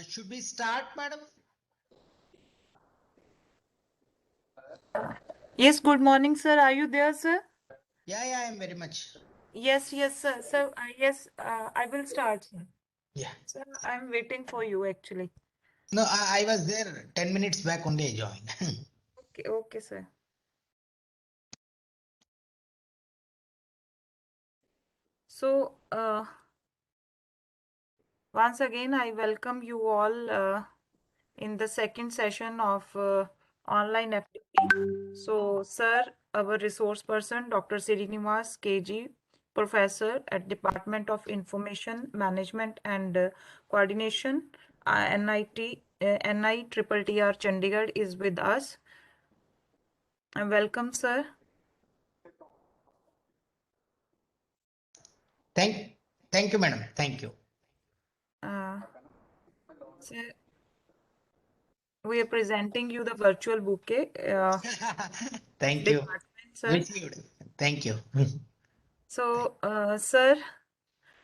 Should we start, madam? Yes, good morning, sir. Are you there, sir? Yeah, I am very much. Yes, sir. So, yes, I will start, sir. Yeah. Sir, I'm waiting for you actually. No, I was there 10 minutes back only I joined. Okay, sir. So, once again, I welcome you all in the second session of online FDP. So, sir our resource person, Dr. Srinivas KG, Professor at Department of Information Management and Coordination, NITTR Chandigarh is with us. Welcome, sir. Thank you, madam. Thank you. So we are presenting you the virtual bouquet. Thank you. Sir. Received. Thank you. So, sir,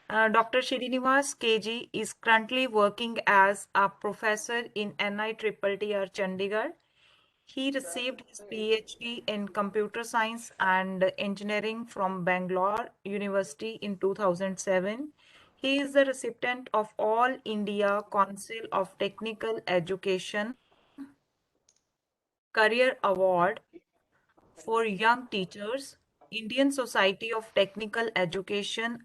Dr. Srinivas KG is currently working as a professor in NITTR Chandigarh. He received his PhD in computer science and engineering from Bangalore University in 2007. He is the recipient of All India Council of Technical Education Career Award for Young Teachers, Indian Society of Technical Education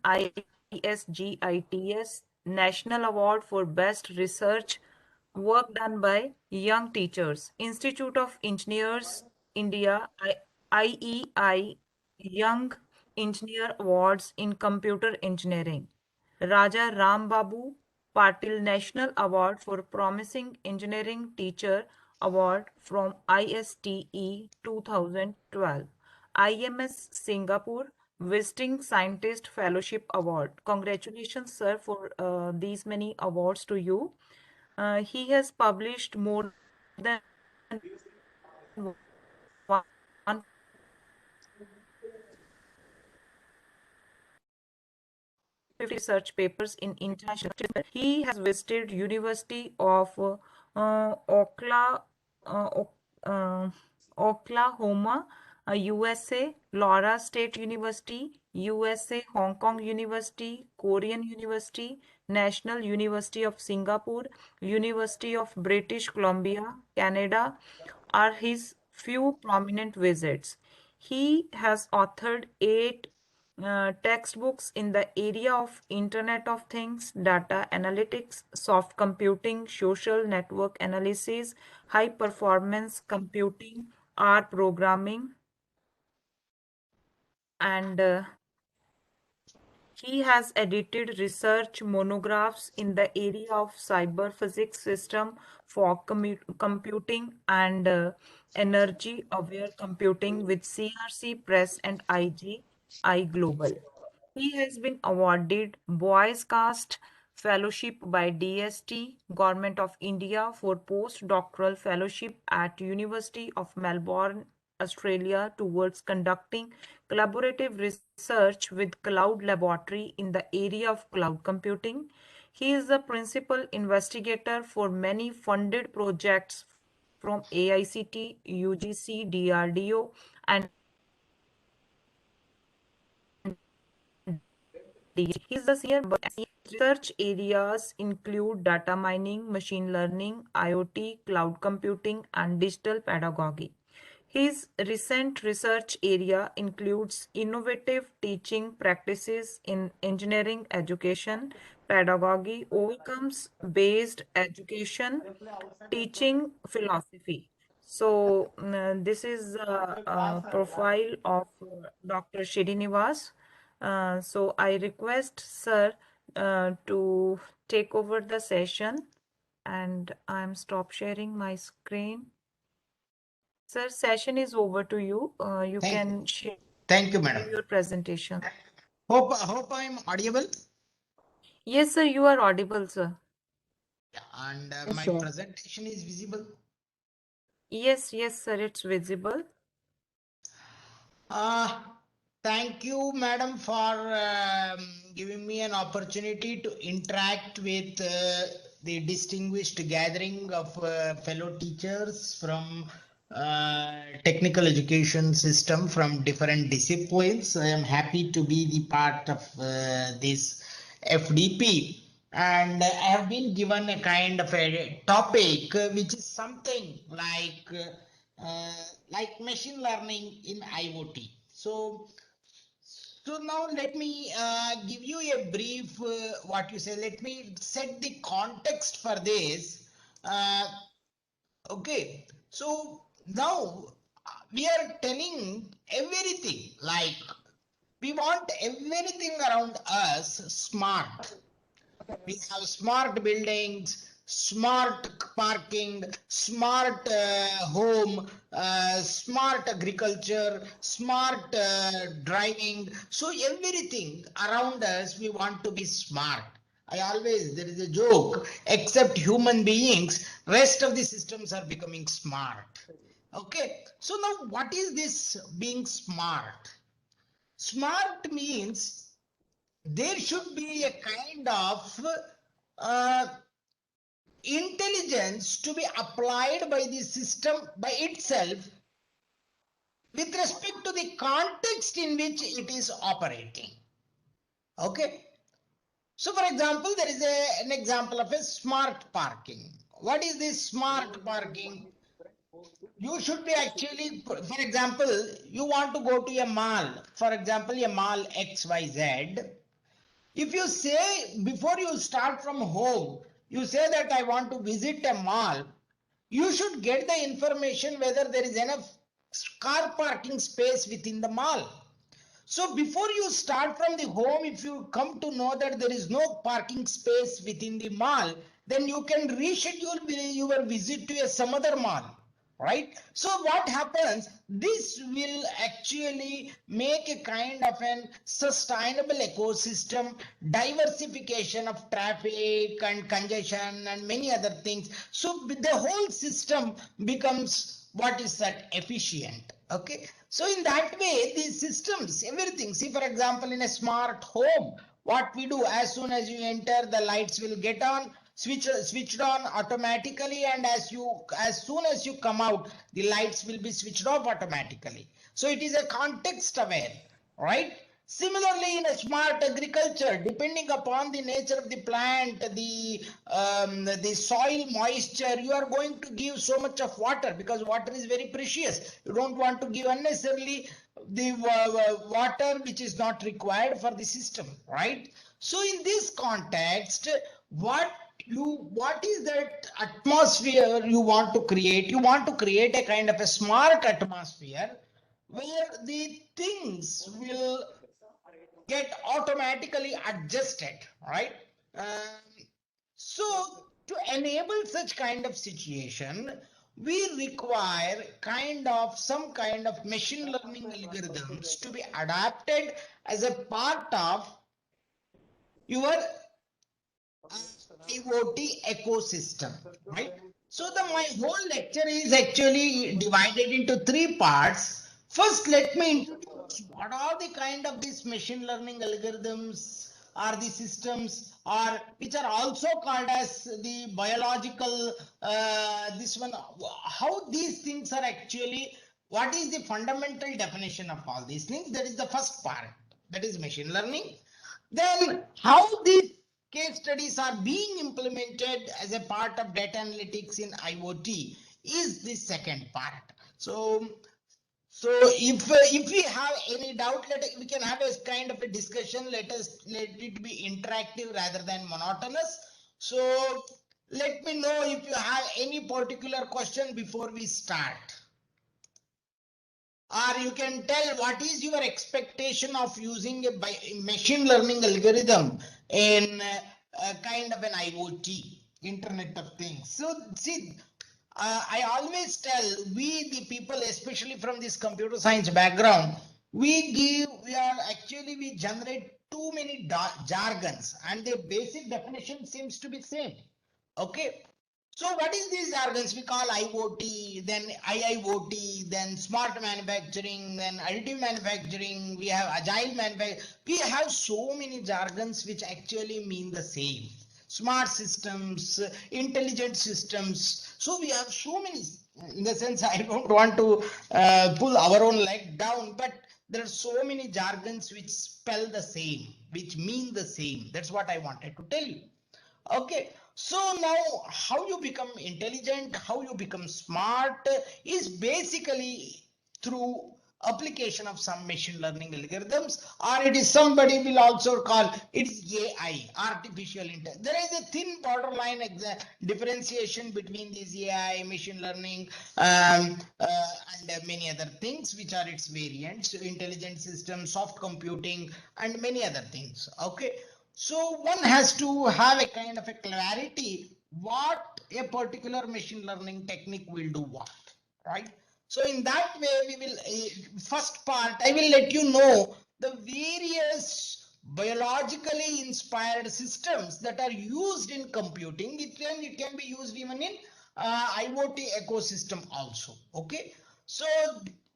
ISGITS National Award for Best Research Work done by Young Teachers, Institute of Engineers India IEI Young Engineer Awards in Computer Engineering. Raja Ram Babu Patil National Award for Promising Engineering Teacher Award from ISTE 2012. IMS Singapore Visiting Scientist Fellowship Award. Congratulations, sir, for these many awards to you. He has published more than 150 research papers in international. He has visited University of Oklahoma, USA, Laura State University, USA, Hong Kong University, Korean University, National University of Singapore, University of British Columbia, Canada are his few prominent visits. He has authored 8 textbooks in the area of Internet of Things, data analytics, soft computing, social network analysis, high performance computing, R programming, and he has edited research monographs in the area of cyber physics system for computing and energy aware computing with CRC Press and IGI Global. He has been awarded Boys Cast Fellowship by DST, Government of India for postdoctoral fellowship at University of Melbourne, Australia towards conducting collaborative research with Cloud Laboratory in the area of cloud computing. He is the principal investigator for many funded projects from AICT, UGC, DRDO, and He's the senior research areas include data mining, machine learning, IoT, cloud computing, and digital pedagogy. His recent research area includes innovative teaching practices in engineering education, pedagogy, outcomes based education, teaching philosophy. So, this is a profile of Dr. Srinivas. So I request sir to take over the session, and I'm stop sharing my screen. Sir, session is over to you. You can share Thank you, madam. your presentation. Hope I'm audible. Yes, sir, you are audible, sir. And Yes, my sir. presentation is visible. Yes, sir, it's visible. Thank you, madam, for giving me an opportunity to interact with the distinguished gathering of fellow teachers from technical education system from different disciplines. I am happy to be the part of this FDP. And I have been given a kind of a topic which is something like machine learning in IoT. So now let me give you a brief, what you say, let me set the context for this. Okay, so now we are telling everything, like we want everything around us smart. We have smart buildings, smart parking, smart home, smart agriculture, smart driving. So everything around us, we want to be smart. There is a joke, except human beings, rest of the systems are becoming smart. Okay, so now what is this being smart? Smart means there should be a kind of uh, intelligence to be applied by the system by itself with respect to the context in which it is operating. Okay. So for example, there is an example of a smart parking. What is this smart parking? You should be actually, for example, you want to go to a mall, for example, a mall XYZ. If you say, before you start from home, you say that I want to visit a mall, you should get the information whether there is enough car parking space within the mall. So before you start from the home, if you come to know that there is no parking space within the mall, then you can reschedule your visit to some other mall, right? So what happens, this will actually make a kind of an sustainable ecosystem, diversification of traffic and congestion and many other things. So the whole system becomes, what is that, efficient. Okay, so in that way, these systems, everything, see for example, in a smart home, what we do, as soon as you enter, the lights will get on, switched on automatically, and as soon as you come out, the lights will be switched off automatically. So it is a context aware, right? Similarly, in a smart agriculture, depending upon the nature of the plant, the soil moisture, you are going to give so much of water, because water is very precious. You don't want to give unnecessarily the water which is not required for the system, right? So in this context, what is that atmosphere you want to create? You want to create a kind of a smart atmosphere where the things will get automatically adjusted, right? So to enable such kind of situation, we require some kind of machine learning algorithms to be adapted as a part of your IoT ecosystem, right? So my whole lecture is actually divided into three parts. First, let me introduce what are the kind of these machine learning algorithms or the systems, or which are also called as the biological, this one, how these things are actually, what is the fundamental definition of all these things? That is the first part, that is machine learning. Then how these case studies are being implemented as a part of data analytics in IoT is the second part. So if we have any doubt, we can have a kind of a discussion. Let it be interactive rather than monotonous. So let me know if you have any particular question before we start. Or you can tell what is your expectation of using a machine learning algorithm in a kind of an IoT, Internet of Things. So see, I always tell, we the people, especially from this computer science background, we generate too many jargons, and the basic definition seems to be same. Okay. So what is these jargons? We call IoT, then IIoT, then smart manufacturing, then additive manufacturing, we have agile manufacturing. We have so many jargons which actually mean the same. Smart systems, intelligent systems. So we have so many, in the sense, I don't want to pull our own leg down, but there are so many jargons which spell the same, which mean the same. That's what I wanted to tell you. Okay, so now how you become intelligent, how you become smart is basically through application of some machine learning algorithms, or it is somebody will also call it's AI, artificial intelligence. There is a thin borderline differentiation between these AI, machine learning, and many other things which are its variants, intelligent systems, soft computing, and many other things. Okay, so one has to have a kind of a clarity what a particular machine learning technique will do what, right? So in that way, we will, first part, I will let you know the various biologically inspired systems that are used in computing. It can be used even in IoT ecosystem also. Okay, so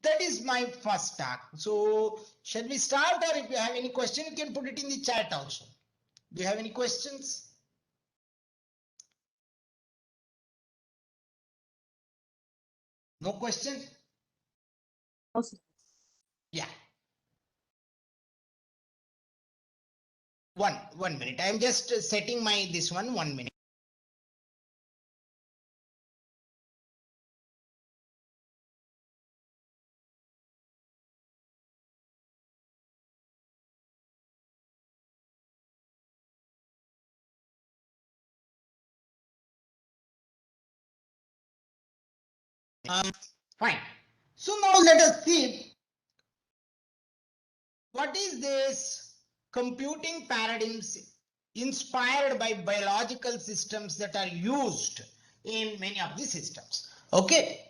that is my first talk. So shall we start, or if you have any question, you can put it in the chat also. Do you have any questions? No question? Yeah. One minute. I'm just setting my this one. 1 minute. Fine. So now let us see what is this computing paradigms inspired by biological systems that are used in many of the systems. Okay.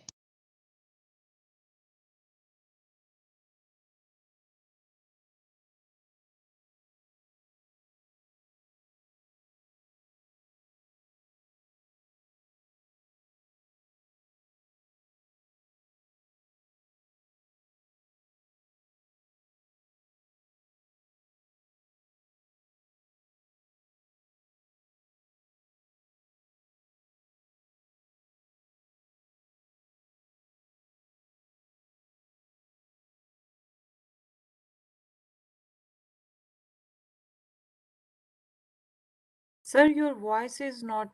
Sir, your voice is not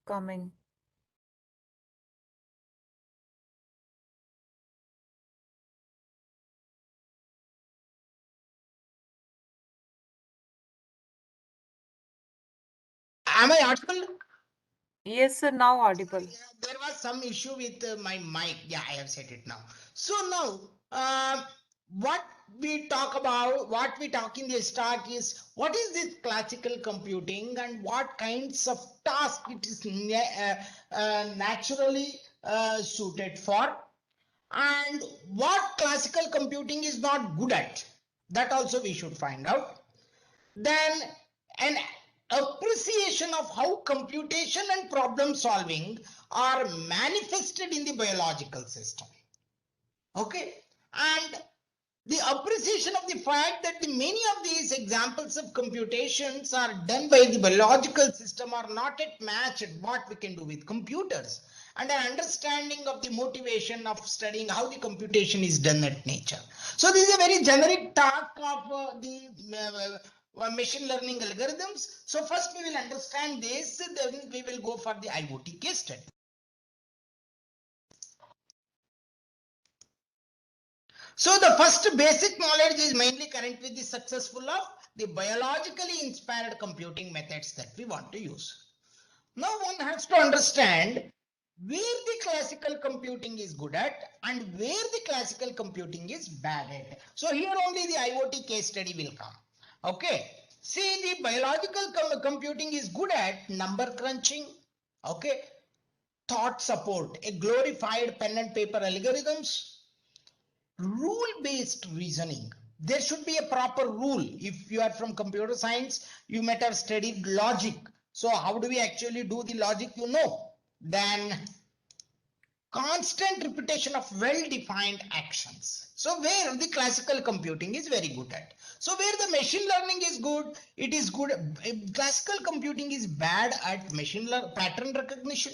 coming. Am I audible? Yes, sir, now audible. There was some issue with my mic. Yeah, I have set it now. So now, what we talk about, what we talk in this talk is what is this classical computing and what kinds of tasks it is naturally suited for, and what classical computing is not good at. That also we should find out. Then an appreciation of how computation and problem solving are manifested in the biological system. Okay, and the appreciation of the fact that many of these examples of computations are done by the biological system are not yet matched what we can do with computers, and an understanding of the motivation of studying how the computation is done at nature. So this is a very generic talk of the machine learning algorithms. So first we will understand this, then we will go for the IoT case study. So the first basic knowledge is mainly current with the successful of the biologically inspired computing methods that we want to use. Now one has to understand where the classical computing is good at and where the classical computing is bad at. So here only the IoT case study will come. Okay. See, the biological computing is good at number crunching. Okay. Thought support, a glorified pen and paper algorithms, rule-based reasoning. There should be a proper rule. If you are from computer science, you might have studied logic. So how do we actually do the logic, you know? Then constant repetition of well-defined actions. So where the classical computing is very good at. So where the machine learning is good, it is good. Classical computing is bad at pattern recognition,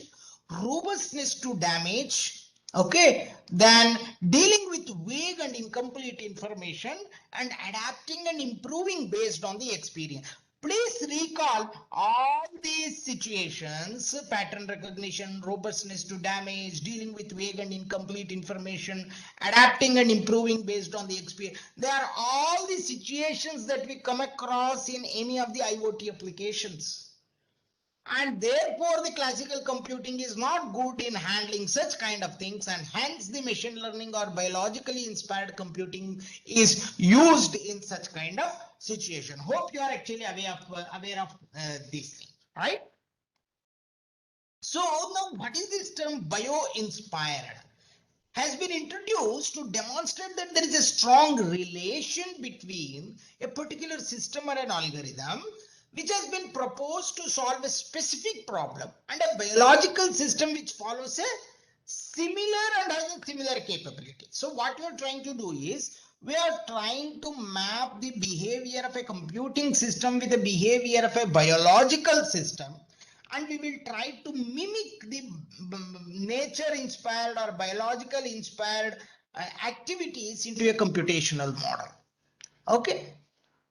robustness to damage. Okay, then dealing with vague and incomplete information and adapting and improving based on the experience. Please recall all these situations: pattern recognition, robustness to damage, dealing with vague and incomplete information, adapting and improving based on the experience. They are all the situations that we come across in any of the IoT applications. And therefore, the classical computing is not good in handling such kind of things, and hence the machine learning or biologically inspired computing is used in such kind of situation. Hope you are actually aware of these things, right? So now, what is this term bio-inspired? Has been introduced to demonstrate that there is a strong relation between a particular system or an algorithm which has been proposed to solve a specific problem and a biological system which follows a similar and has a similar capability. So what we are trying to do is we are trying to map the behavior of a computing system with the behavior of a biological system, and we will try to mimic the nature inspired or biological inspired activities into a computational model. Okay.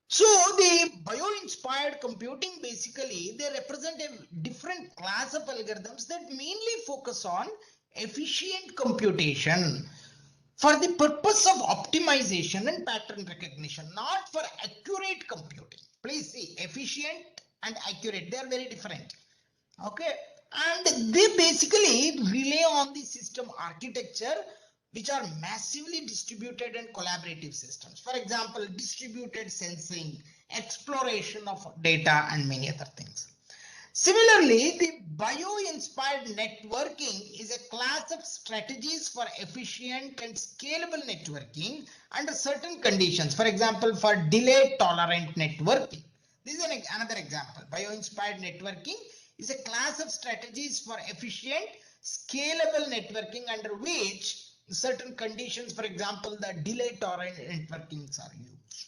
So the bio-inspired computing, basically, they represent a different class of algorithms that mainly focus on efficient computation for the purpose of optimization and pattern recognition, not for accurate computing. Please see, efficient and accurate, they are very different. Okay, and they basically rely on the system architecture, which are massively distributed and collaborative systems. For example, distributed sensing, exploration of data, and many other things. Similarly, the bio-inspired networking is a class of strategies for efficient and scalable networking under certain conditions. For example, for delay tolerant networking. This is another example. Bio-inspired networking is a class of strategies for efficient, scalable networking under which certain conditions, for example, the delay tolerant networkings are used.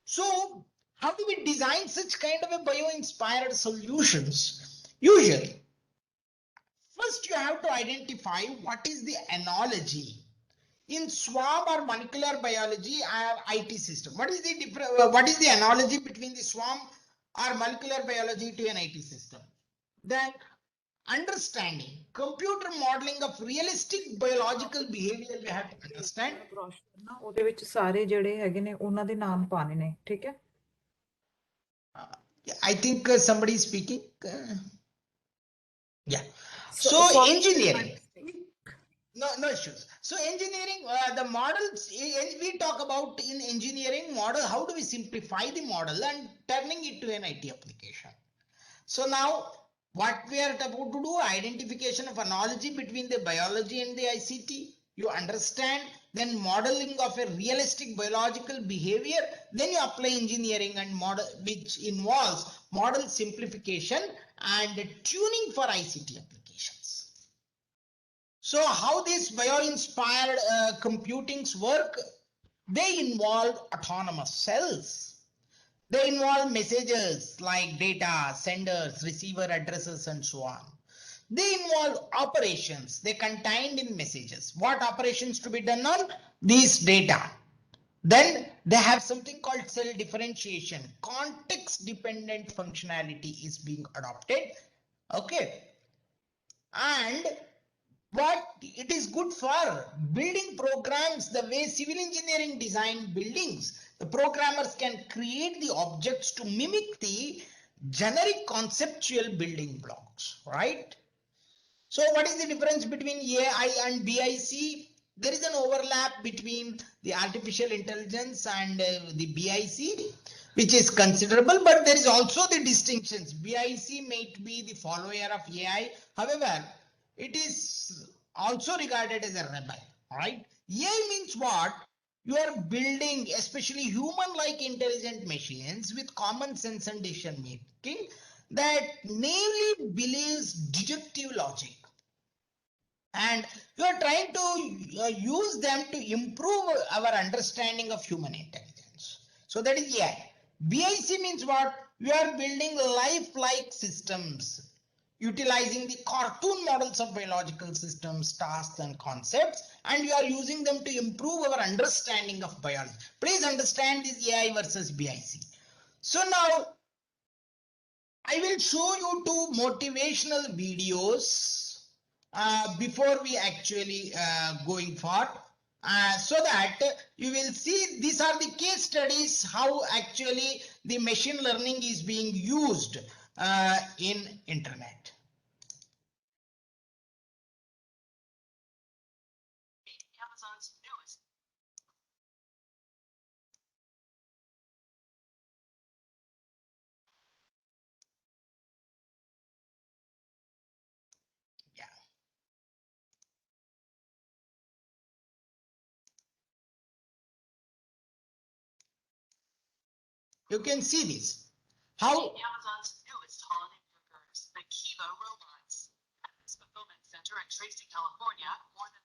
So, how do we design such kind of a bio-inspired solutions? Usually, first you have to identify what is the analogy. In swarm or molecular biology or IT system, what is the analogy between the swarm or molecular biology to an IT system? Then understanding, computer modeling of realistic biological behavior we have to understand. ਉਹਦੇ ਵਿੱਚ ਸਾਰੇ ਜਿਹੜੇ ਹੈਗੇ ਨੇ ਉਹਨਾਂ ਦੇ ਨਾਮ ਪਾਣੇ ਨੇ, ਠੀਕ ਹੈ? I think somebody is speaking. Yeah. So engineering. No issues. So engineering, the models we talk about in engineering model, how do we simplify the model and turning it to an IT application? So now what we are about to do, identification of analogy between the biology and the ICT. You understand, then modeling of a realistic biological behavior, then you apply engineering and model, which involves model simplification and tuning for ICT applications. So how these bio-inspired computings work? They involve autonomous cells. They involve messages like data, senders, receiver addresses, and so on. They involve operations. They contained in messages. What operations to be done on these data? Then they have something called cell differentiation. Context dependent functionality is being adopted. Okay. And what it is good for building programs, the way civil engineering design buildings, the programmers can create the objects to mimic the generic conceptual building blocks, right? So what is the difference between AI and BIC? There is an overlap between the artificial intelligence and the BIC, which is considerable, but there is also the distinctions. BIC might be the follower of AI. However, it is also regarded as a rebel, right? AI means what? You are building, especially human-like intelligent machines with common sense and decision making that naively believes deductive logic. And you are trying to use them to improve our understanding of human intelligence. So that is AI. BIC means what? You are building lifelike systems, utilizing the cartoon models of biological systems, tasks, and concepts, and you are using them to improve our understanding of biology. Please understand this AI versus BIC. So now, I will show you two motivational videos before we actually going for so that you will see these are the case studies how actually the machine learning is being used in internet. Amazon's newest. Yeah. You can see this. How Amazon's newest holiday workers, the Kiva robots. At this fulfillment center in Tracy, California, more than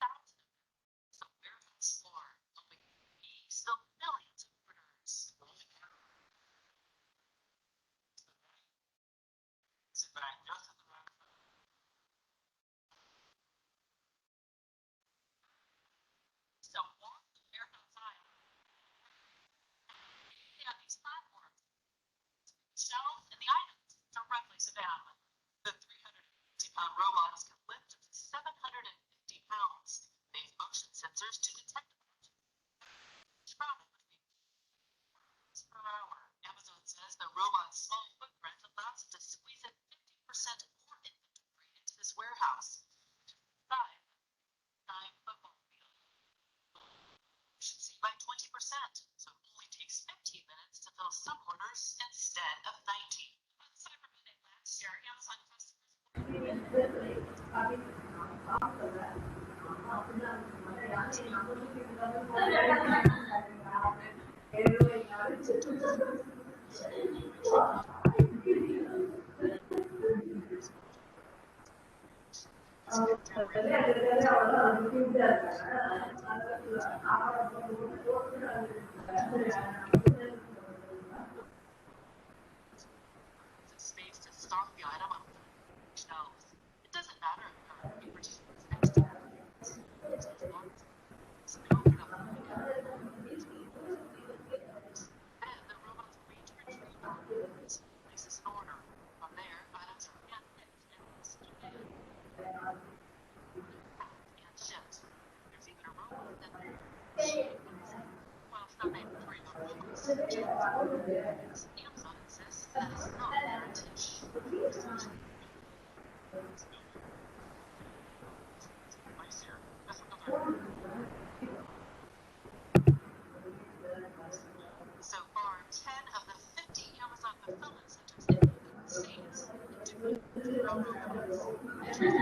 3,000 of the warehouse floor, helping still millions of orders. Sit back just at the back. So walk the warehouse aisle. They have these platforms, shelves, and the items directly sit down. The 350-pound robots can lift up to 750 pounds. They use motion sensors to detect travel between per hour. Amazon says the robot's small footprint allows it to squeeze in 50% more inventory into this warehouse. 9 football field. Efficiency by 20%, so it only takes 15 minutes to fill some orders instead of 90. On Cyber Monday last year, Amazon customers. Space to stock the item on shelves. It doesn't matter if there are participants next to it. And the robots reach retrieve orders, places an order. From there, items are handpicked and shipped. There's even a robot that while some may worry about robots, Amazon insists that is not their intention. So far, 10 of the 50 Amazon fulfillment centers in the United States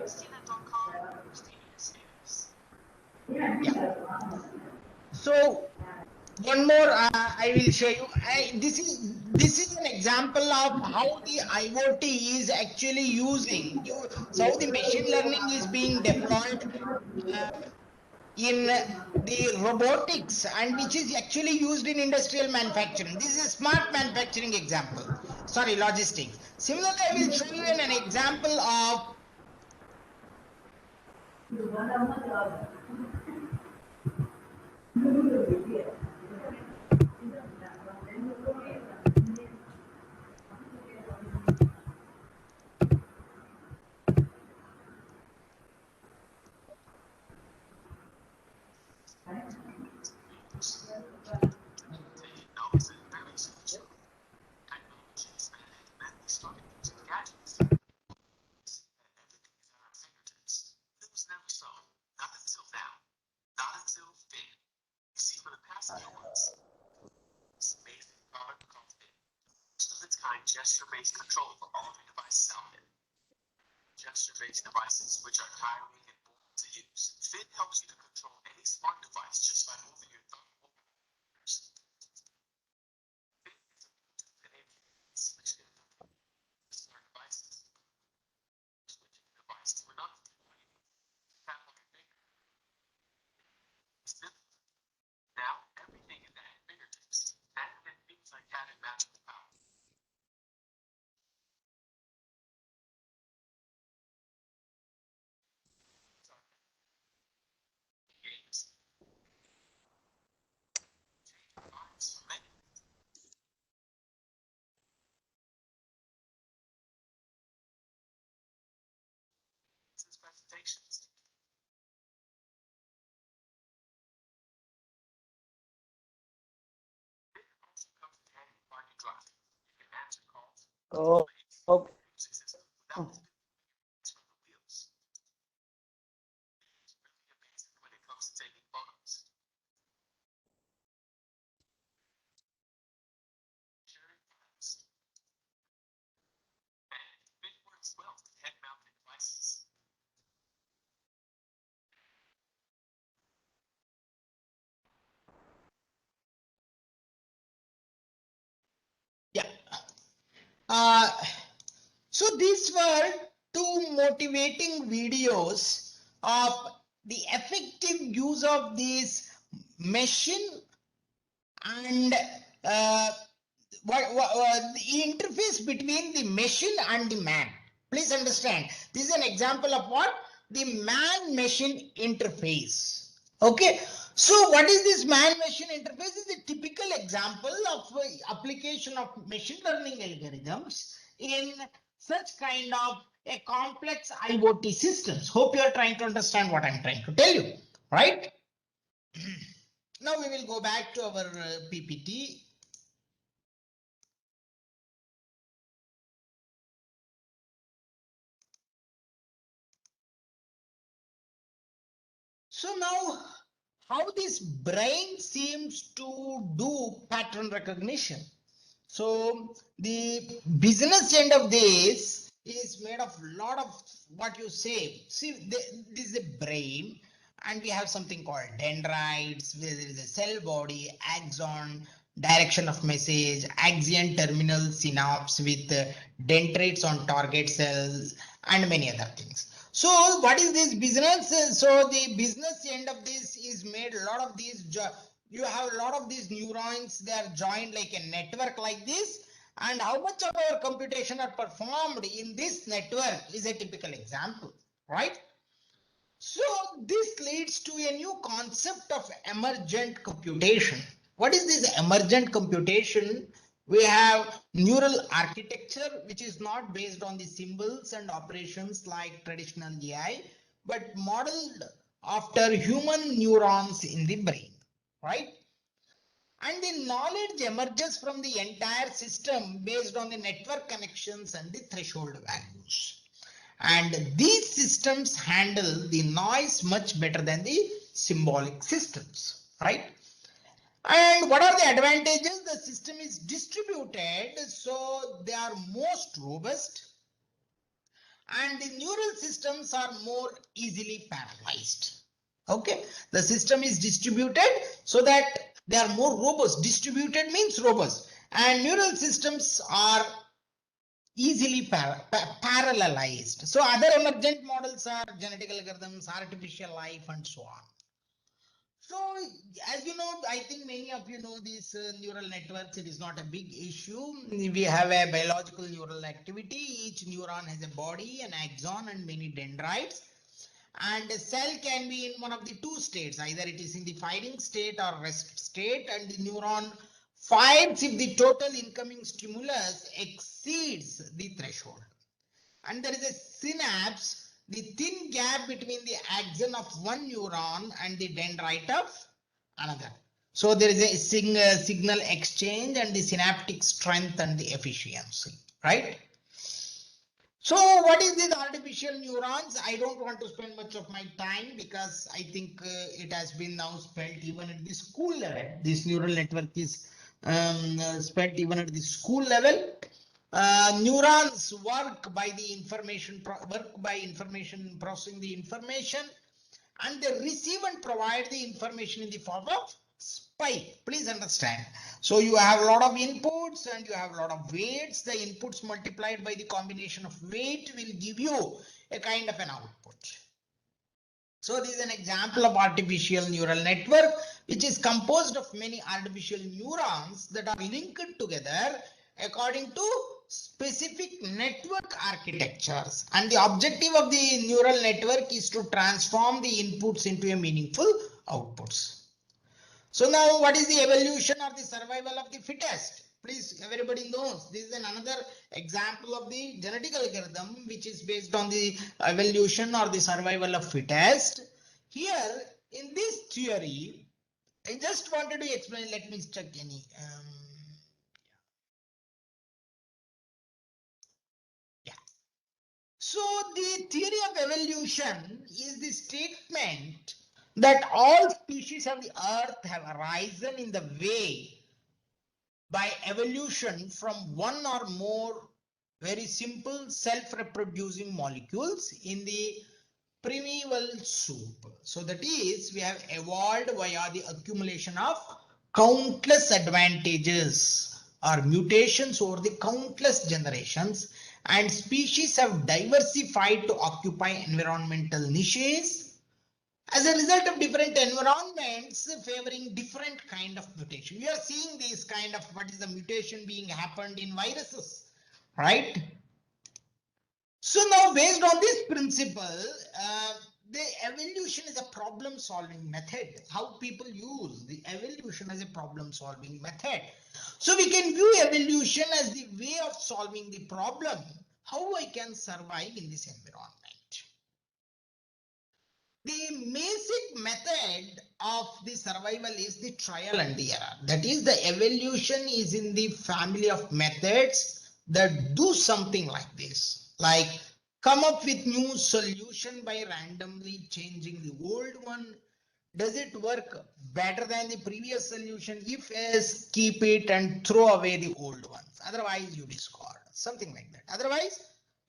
CNN.com, CBS News. Yeah. So one more I will show you. This is an example of how the IoT is actually using. So the machine learning is being deployed in the robotics and which is actually used in industrial manufacturing. This is a smart manufacturing example. Sorry, logistics. Similarly, I will show you an example of gesture-based control for all the devices out there. Gesture-based devices, which are tiring and boring to use. Fit helps you to control any smart device just by moving your thumb over the fingers. Fit is a Bluetooth-enabled switch smart devices. Switching the device to another tap on your finger. Now everything is at your fingertips, and it feels like having magical power. Games. Oh, okay. Yeah. Uh, so these were two motivating videos of the effective use of this machine and the interface between the machine and the man. Please understand, this is an example of what? The man-machine interface. Okay, so what is this man-machine interface? Is a typical example of application of machine learning algorithms in such kind of a complex IoT systems. Hope you are trying to understand what I'm trying to tell you, right? Now we will go back to our PPT. So now, how this brain seems to do pattern recognition. So the business end of this is made of a lot of what you say. See, this is a brain, and we have something called dendrites, where there is a cell body, axon, direction of message, axion terminal synapse with dendrites on target cells, and many other things. So what is this business? So the business end of this is made a lot of these, you have a lot of these neurons, they are joined like a network like this, and how much of our computation are performed in this network is a typical example, right? So this leads to a new concept of emergent computation. What is this emergent computation? We have neural architecture, which is not based on the symbols and operations like traditional AI, but modeled after human neurons in the brain, right? And the knowledge emerges from the entire system based on the network connections and the threshold values. And these systems handle the noise much better than the symbolic systems, right? And what are the advantages? The system is distributed, so they are most robust, and the neural systems are more easily parallelized. Okay, the system is distributed so that they are more robust. Distributed means robust, and neural systems are easily parallelized. So other emergent models are genetic algorithms, artificial life, and so on. So as you know, I think many of you know these neural networks. It is not a big issue. We have a biological neural activity. Each neuron has a body, an axon, and many dendrites. And a cell can be in one of the two states. Either it is in the firing state or rest state, and the neuron fires if the total incoming stimulus exceeds the threshold. And there is a synapse, the thin gap between the axon of one neuron and the dendrite of another. So there is a signal exchange and the synaptic strength and the efficiency, right? So what is this artificial neurons? I don't want to spend much of my time because I think it has been now spent even at the school level. This neural network is spent even at the school level. Neurons work by the information processing the information, and they receive and provide the information in the form of spike. Please understand. So you have a lot of inputs and you have a lot of weights. The inputs multiplied by the combination of weight will give you a kind of an output. So this is an example of artificial neural network, which is composed of many artificial neurons that are linked together according to specific network architectures. And the objective of the neural network is to transform the inputs into a meaningful outputs. So now what is the evolution or the survival of the fittest? Please, everybody knows this is another example of the genetic algorithm which is based on the evolution or the survival of fittest. Here in this theory, I just wanted to explain. Let me check any. So the theory of evolution is the statement that all species of the earth have arisen in the way by evolution from one or more very simple self-reproducing molecules in the primeval soup. So that is, we have evolved via the accumulation of countless advantages or mutations over the countless generations, and species have diversified to occupy environmental niches as a result of different environments favoring different kind of mutation. We are seeing this kind of what is the mutation being happened in viruses, right? So now based on this principle, the evolution is a problem solving method. How people use the evolution as a problem solving method. So we can view evolution as the way of solving the problem. How I can survive in this environment. The basic method of the survival is the trial and error. That is, the evolution is in the family of methods that do something like this, like come up with new solution by randomly changing the old one. Does it work better than the previous solution? If yes, keep it and throw away the old ones. Otherwise, you discard. Something like that. Otherwise,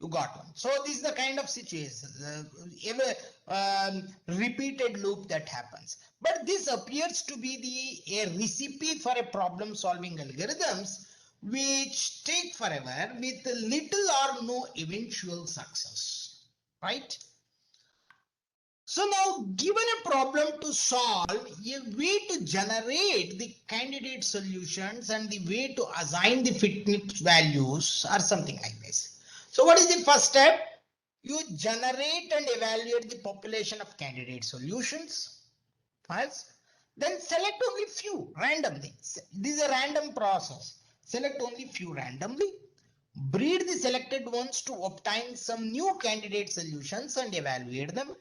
you got one. So this is the kind of situation, repeated loop that happens. But this appears to be a recipe for a problem solving algorithms which take forever with little or no eventual success, right? So now, given a problem to solve, a way to generate the candidate solutions and the way to assign the fitness values are something like this. So what is the first step? You generate and evaluate the population of candidate solutions first. Then select only few randomly. This is a random process. Select only few randomly. Breed the selected ones to obtain some new candidate solutions and evaluate them.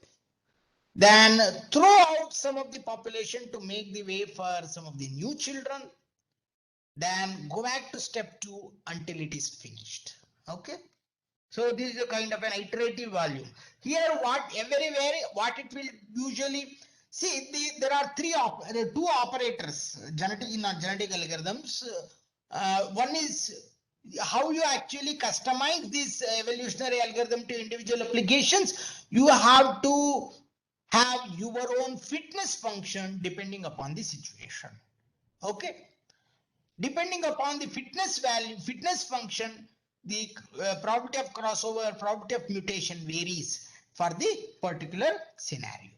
Then throw out some of the population to make the way for some of the new children. Then go back to step 2 until it is finished. Okay. So this is a kind of an iterative volume. Here everywhere what it will usually see, there are two operators in genetic algorithms. One is how you actually customize this evolutionary algorithm to individual applications. You have to have your own fitness function depending upon the situation. Okay. Depending upon the fitness value, fitness function, the probability of crossover, probability of mutation varies for the particular scenario.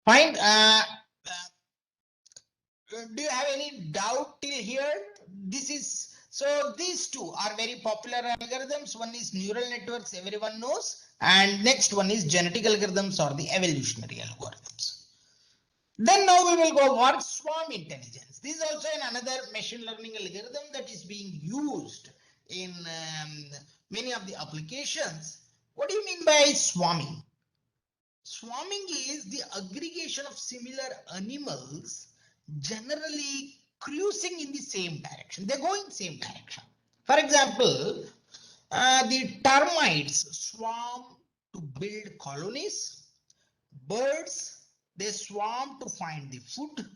Fine. Do you have any doubt till here? So these two are very popular algorithms. One is neural networks, everyone knows, and next one is genetic algorithms or the evolutionary algorithms. Then now we will go for swarm intelligence. This is also another machine learning algorithm that is being used in many of the applications. What do you mean by swarming? Swarming is the aggregation of similar animals generally cruising in the same direction. They go in the same direction. For example, the termites swarm to build colonies. Birds, they swarm to find the food.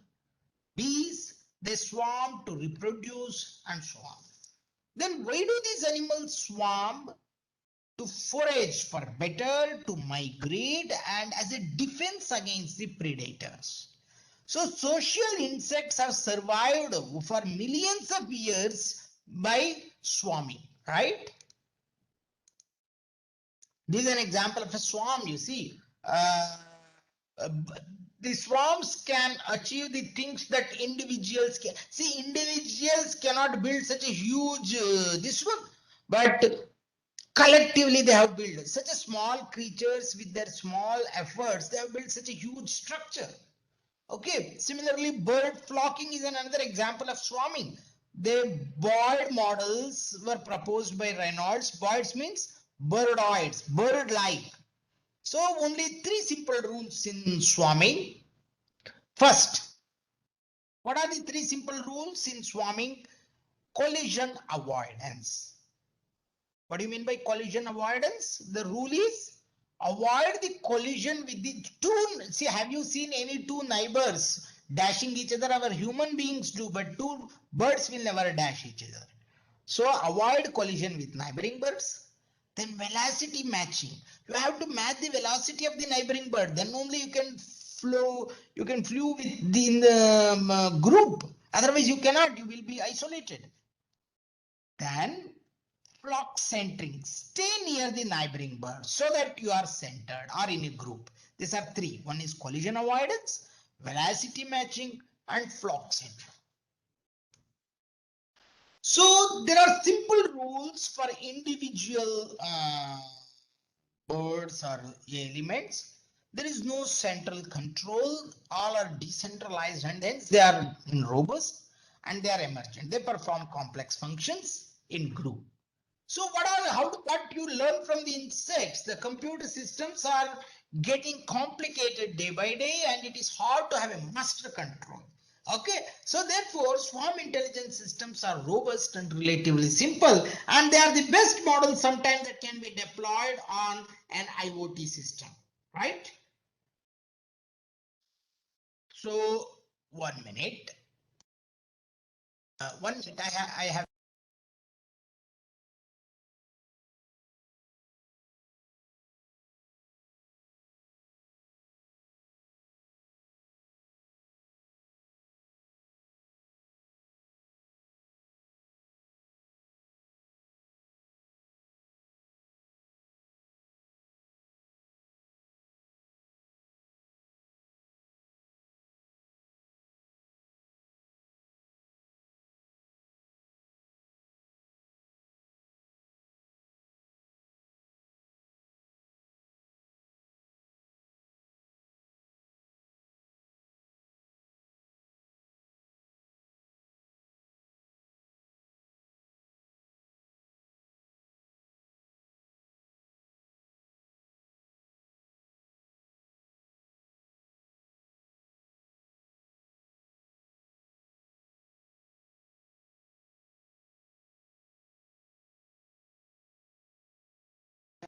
Bees, they swarm to reproduce, and so on. Then why do these animals swarm? To forage for better, to migrate, and as a defense against the predators. So social insects have survived for millions of years by swarming, right? This is an example of a swarm, you see. The swarms can achieve the things that individuals can. See, individuals cannot build such a huge this one, but collectively they have built such a small creatures with their small efforts. They have built such a huge structure. Okay. Similarly, bird flocking is another example of swarming. The Boyd models were proposed by Reynolds. Boyd's means birdoids, bird-like. So only 3 simple rules in swarming. First, what are the 3 simple rules in swarming? Collision avoidance. What do you mean by collision avoidance? The rule is avoid the collision with the two. See, have you seen any two neighbors dashing each other? Our human beings do, but two birds will never dash each other. So avoid collision with neighboring birds. Then velocity matching. You have to match the velocity of the neighboring bird. Then only you can flow. You can flew with the group. Otherwise, you cannot. You will be isolated. Then flock centering. Stay near the neighboring bird so that you are centered or in a group. These are three. One is collision avoidance, velocity matching, and flock centering. So there are simple rules for individual birds or elements. There is no central control. All are decentralized, and hence they are robust and they are emergent. They perform complex functions in group. So what you learn from the insects? The computer systems are getting complicated day by day, and it is hard to have a master control. Okay, so therefore swarm intelligence systems are robust and relatively simple, and they are the best models sometimes that can be deployed on an IoT system, right? So 1 minute. 1 minute. I have.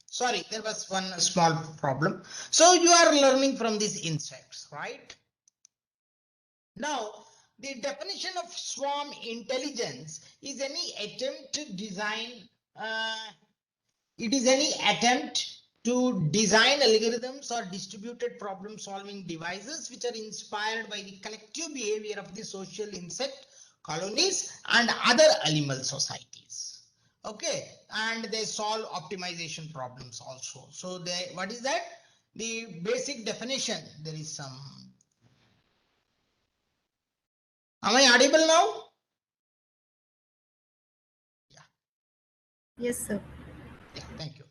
Sorry, there was one small problem. So you are learning from these insects, right? Now, the definition of swarm intelligence is any attempt to design, it is any attempt to design algorithms or distributed problem solving devices which are inspired by the collective behavior of the social insect colonies and other animal societies. Okay, and they solve optimization problems also. So they, what is that? The basic definition, there is some. Am I audible now? Yes, sir. Yeah, thank you.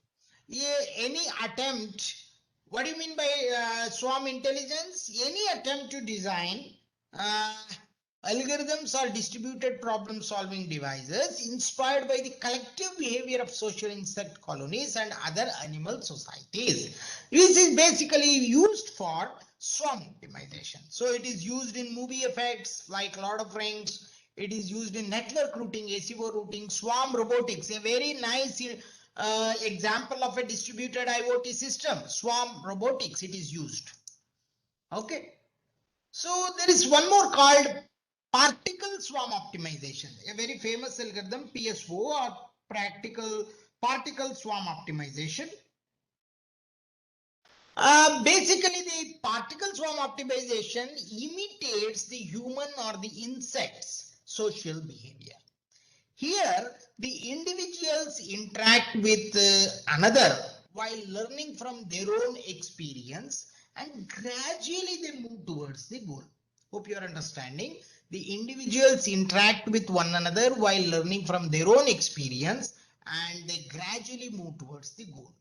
Yeah, any attempt, what do you mean by swarm intelligence? Any attempt to design uh, algorithms or distributed problem solving devices inspired by the collective behavior of social insect colonies and other animal societies. This is basically used for swarm optimization. So it is used in movie effects like Lord of Rings. It is used in network routing, ACO routing, swarm robotics, a very nice example of a distributed IoT system, swarm robotics, it is used. Okay. So there is one more called particle swarm optimization, a very famous algorithm, PSO, or particle swarm optimization. Basically, the particle swarm optimization imitates the human or the insect's social behavior. Here, the individuals interact with another while learning from their own experience, and gradually they move towards the goal. Hope you are understanding. The individuals interact with one another while learning from their own experience, and they gradually move towards the goal.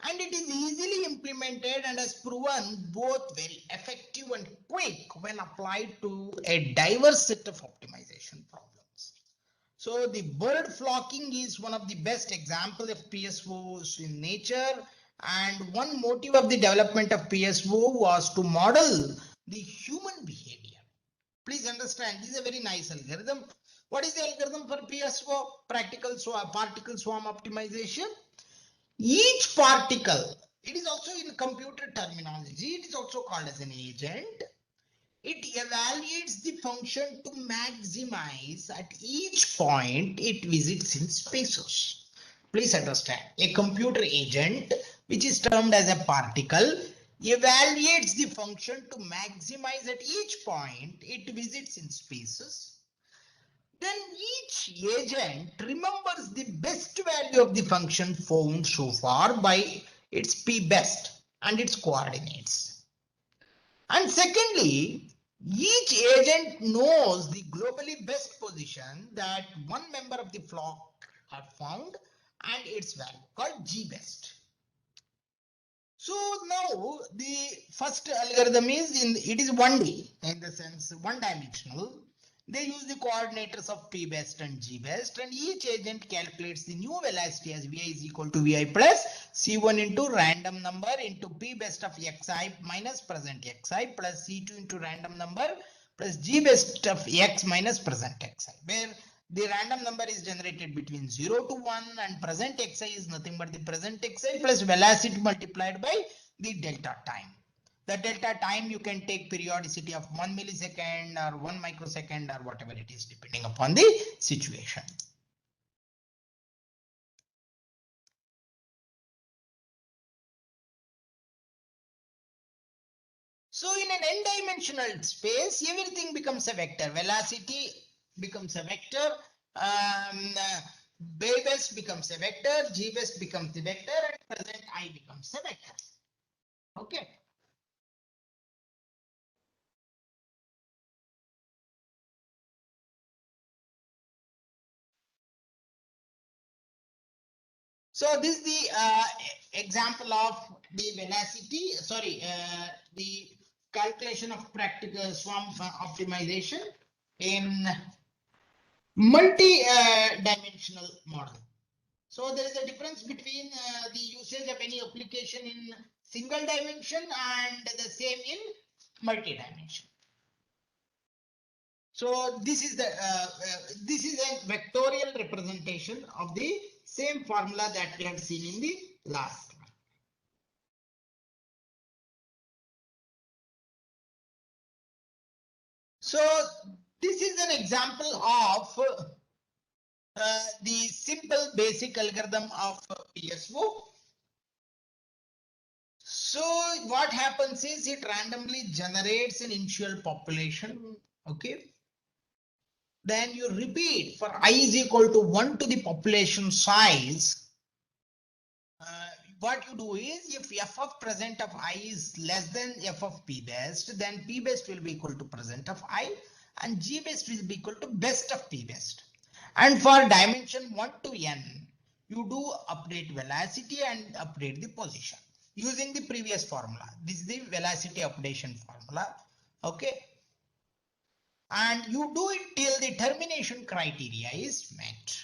And it is easily implemented and has proven both very effective and quick when applied to a diverse set of optimization problems. So the bird flocking is one of the best examples of PSOs in nature, and one motive of the development of PSO was to model the human behavior. Please understand, this is a very nice algorithm. What is the algorithm for PSO? Particle swarm optimization. Each particle, it is also in computer terminology, it is also called as an agent. It evaluates the function to maximize at each point it visits in spaces. Please understand, a computer agent, which is termed as a particle, evaluates the function to maximize at each point it visits in spaces. Then each agent remembers the best value of the function found so far by its p best and its coordinates. And secondly, each agent knows the globally best position that one member of the flock had found and its value called G best. So now the first algorithm is it is 1D in the sense one dimensional. They use the coordinators of P best and G best, and each agent calculates the new velocity as Vi is equal to Vi plus C1 into random number into P best of Xi minus present Xi plus C2 into random number plus G best of X minus present Xi, where the random number is generated between 0 to 1 and present Xi is nothing but the present Xi plus velocity multiplied by the delta time. The delta time you can take periodicity of 1 millisecond or 1 microsecond or whatever it is depending upon the situation. So in an n-dimensional space, everything becomes a vector. Velocity becomes a vector. B best becomes a vector. G best becomes the vector, and present I becomes a vector. Okay. So this is the example of the velocity, the calculation of practical swarm optimization in multi-dimensional model. So there is a difference between the usage of any application in single dimension and the same in multi-dimension. So this is a vectorial representation of the same formula that we have seen in the last one. So this is an example of the simple basic algorithm of PSO. So what happens is it randomly generates an initial population. Okay. Then you repeat for I is equal to 1 to the population size. What you do is if f of present of I is less than f of p best, then p best will be equal to present of I and g best will be equal to best of p best. And for dimension 1 to n, you do update velocity and update the position using the previous formula. This is the velocity updation formula. Okay. And you do it till the termination criteria is met.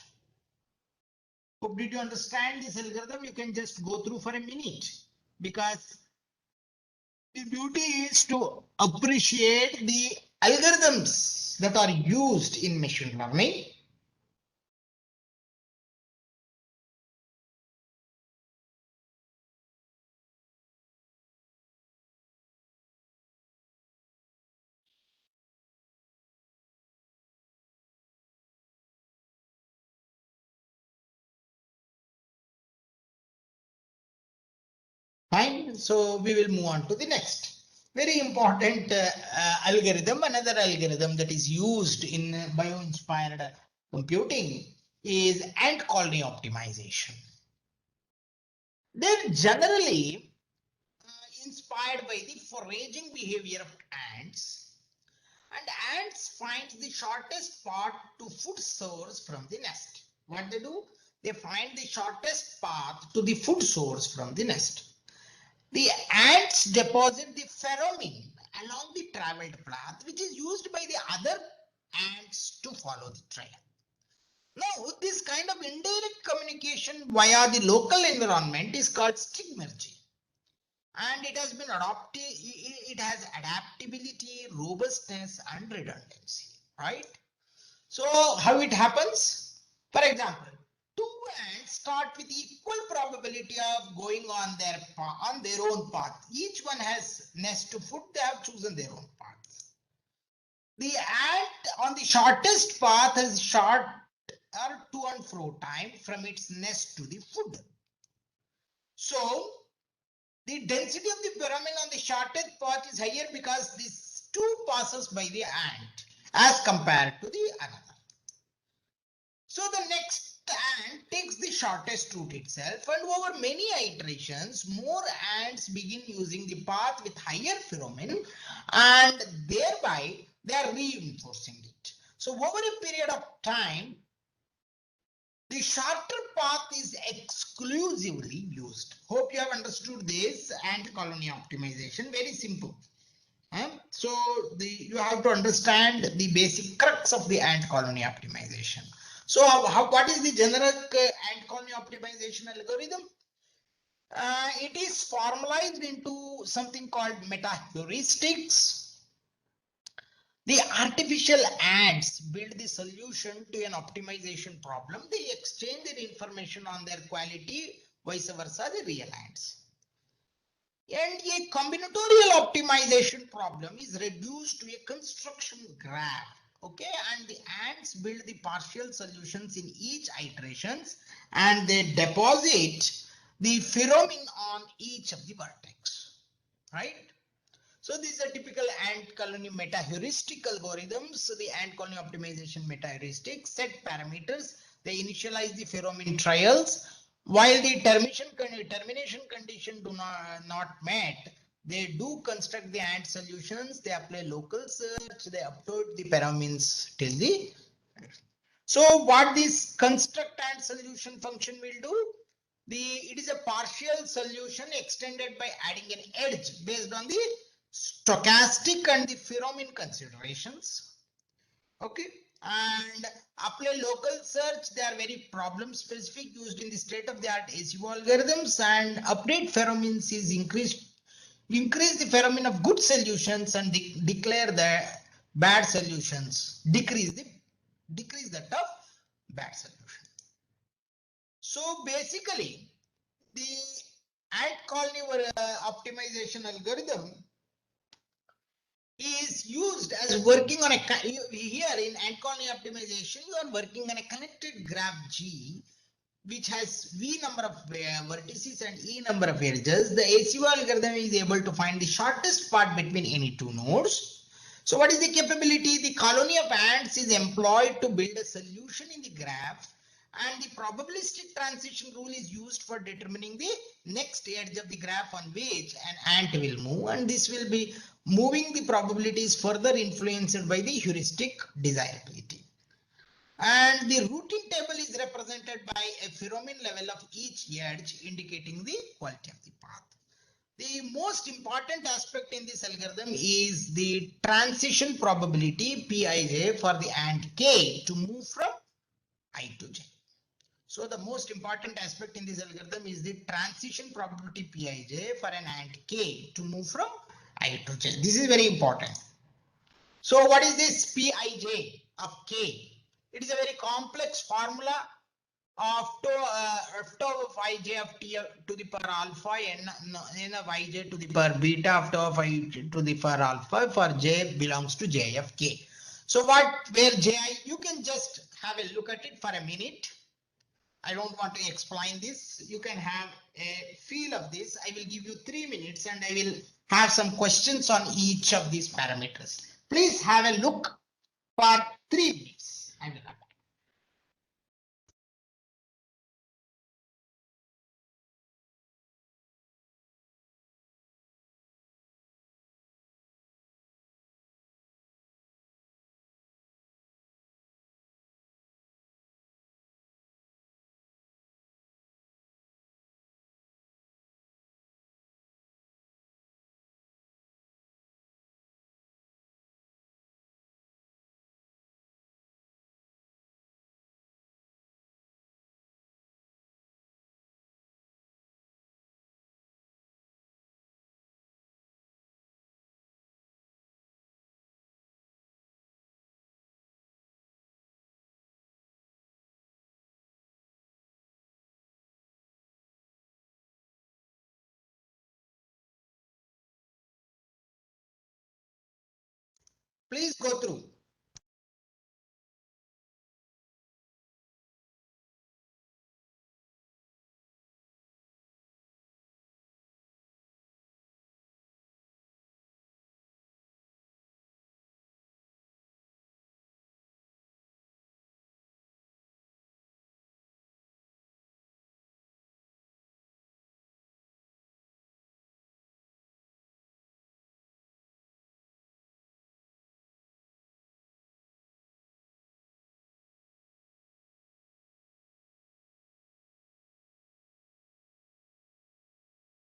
Hope did you understand this algorithm? You can just go through for a minute because the beauty is to appreciate the algorithms that are used in machine learning. Fine. So we will move on to the next. Very important algorithm. Another algorithm that is used in bio-inspired computing is ant colony optimization. They're generally inspired by the foraging behavior of ants, and ants find the shortest path to food source from the nest. What they do? They find the shortest path to the food source from the nest. The ants deposit the pheromone along the traveled path, which is used by the other ants to follow the trail. Now, this kind of indirect communication via the local environment is called stick merging. And it has been adopted, it has adaptability, robustness, and redundancy, right? So how it happens? For example, two ants start with equal probability of going on their own path. Each one has nest to food. They have chosen their own path. The ant on the shortest path has short or to and fro time from its nest to the food. So the density of the pheromone on the shortest path is higher because this two passes by the ant as compared to the another. So the next ant takes the shortest route itself, and over many iterations, more ants begin using the path with higher pheromone, and thereby they are reinforcing it. So over a period of time, the shorter path is exclusively used. Hope you have understood this ant colony optimization. Very simple. So you have to understand the basic crux of the ant colony optimization. So what is the generic ant colony optimization algorithm? It is formalized into something called meta heuristics. The artificial ants build the solution to an optimization problem. They exchange their information on their quality, vice versa, the real ants. And a combinatorial optimization problem is reduced to a construction graph. Okay, and the ants build the partial solutions in each iterations, and they deposit the pheromone on each of the vertex, right? So these are typical ant colony meta heuristic algorithms. So the ant colony optimization meta heuristic set parameters. They initialize the pheromone trials. While the termination condition do not met, they do construct the ant solutions. They apply local search. They upload the pheromones till the. So what this construct ant solution function will do? It is a partial solution extended by adding an edge based on the stochastic and the pheromone considerations. Okay, and apply local search. They are very problem specific, used in the state of the art SEO algorithms, and update pheromones is increase the pheromone of good solutions and declare the bad solutions, decrease that of bad solution. So basically the ant colony optimization algorithm is used as working on a here in ant colony optimization. You are working on a connected graph G which has v number of vertices and e number of edges. The ACO algorithm is able to find the shortest path between any two nodes. So what is the capability? The colony of ants is employed to build a solution in the graph, and the probabilistic transition rule is used for determining the next edge of the graph on which an ant will move, and this will be moving the probabilities further influenced by the heuristic desirability. And the routing table is represented by a pheromone level of each edge, indicating the quality of the path. The most important aspect in this algorithm is the transition probability Pij for the ant k to move from I to j. So the most important aspect in this algorithm is the transition probability Pij for an ant k to move from I to j. This is very important. So what is this Pij of k? It is a very complex formula of tau of ij of t to the power alpha n of ij to the power beta of tau of I to the power alpha for j belongs to j of k. So where ji, you can just have a look at it for a minute. I don't want to explain this. You can have a feel of this. I will give you 3 minutes and I will have some questions on each of these parameters. Please have a look for 3 minutes. I will come. Please go through.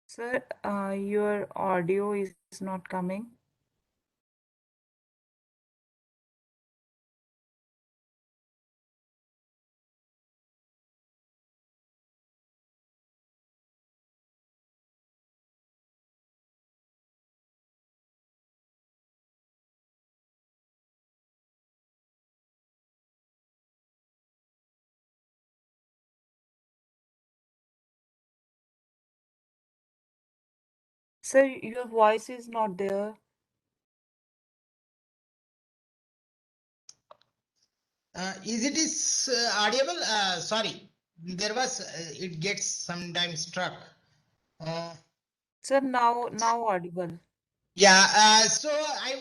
Sir, your audio is not coming. Sir, your voice is not there. Is it is audible? Sorry, there was it gets sometimes struck. Sir, now audible. Yeah, so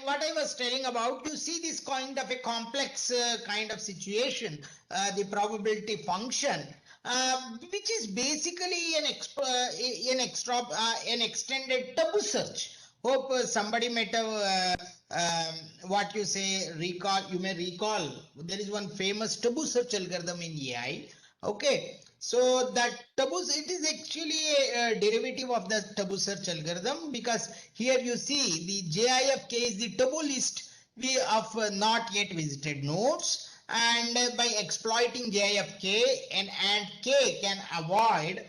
what I was telling about, you see this kind of a complex kind of situation, the probability function, which is basically an extended taboo search. Hope somebody might have what you say recall. You may recall there is one famous taboo search algorithm in AI. Okay, so that taboos, it is actually a derivative of the taboo search algorithm, because here you see the JIFK is the taboo list of not yet visited nodes, and by exploiting JIFK and K can avoid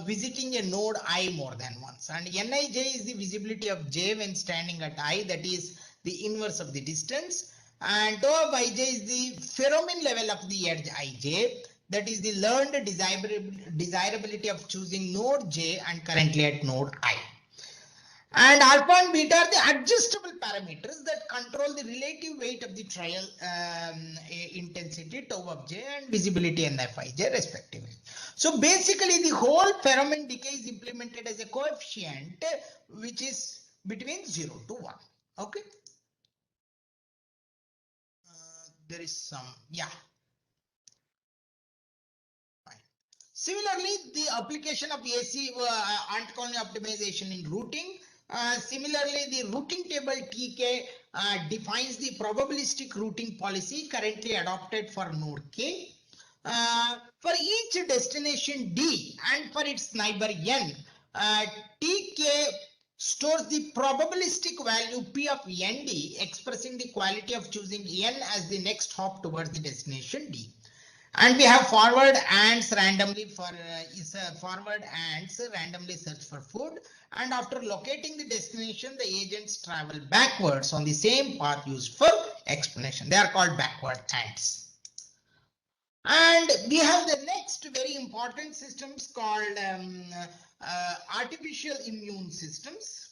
visiting a node I more than once, and Nij is the visibility of J when standing at I, that is the inverse of the distance, and tau of Ij is the pheromone level of the edge Ij, that is the learned desirability of choosing node J and currently at node I. And alpha and beta are the adjustable parameters that control the relative weight of the trial intensity tau of J and visibility NFij respectively. So basically the whole pheromone decay is implemented as a coefficient which is between 0 to 1. Okay. There is some, yeah. Similarly, the application of AC anti-colony optimization in routing. Similarly, the routing table TK defines the probabilistic routing policy currently adopted for node K. For each destination D and for its neighbor N, TK stores the probabilistic value P of ND, expressing the quality of choosing N as the next hop towards the destination D. And we have forward ants randomly for forward ants randomly search for food, and after locating the destination, the agents travel backwards on the same path used for explanation. They are called backward ants. And we have the next very important systems called artificial immune systems.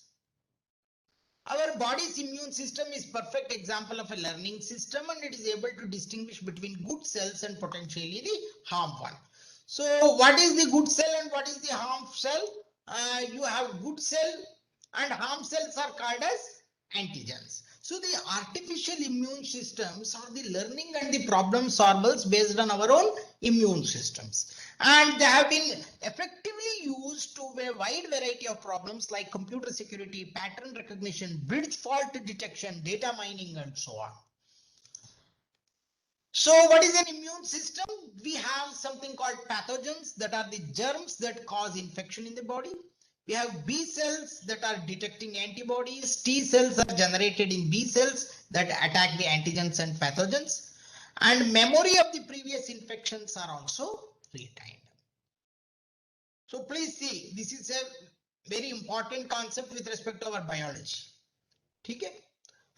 Our body's immune system is perfect example of a learning system, and it is able to distinguish between good cells and potentially the harm one. So what is the good cell and what is the harm cell? You have good cell and harm cells are called as antigens. So the artificial immune systems are the learning and the problem solvers based on our own immune systems. And they have been effectively used to a wide variety of problems like computer security, pattern recognition, bridge fault detection, data mining, and so on. So what is an immune system? We have something called pathogens, that are the germs that cause infection in the body. We have B cells that are detecting antibodies. T cells are generated in B cells that attack the antigens and pathogens. And memory of the previous infections are also retained. So please see, this is a very important concept with respect to our biology. Okay?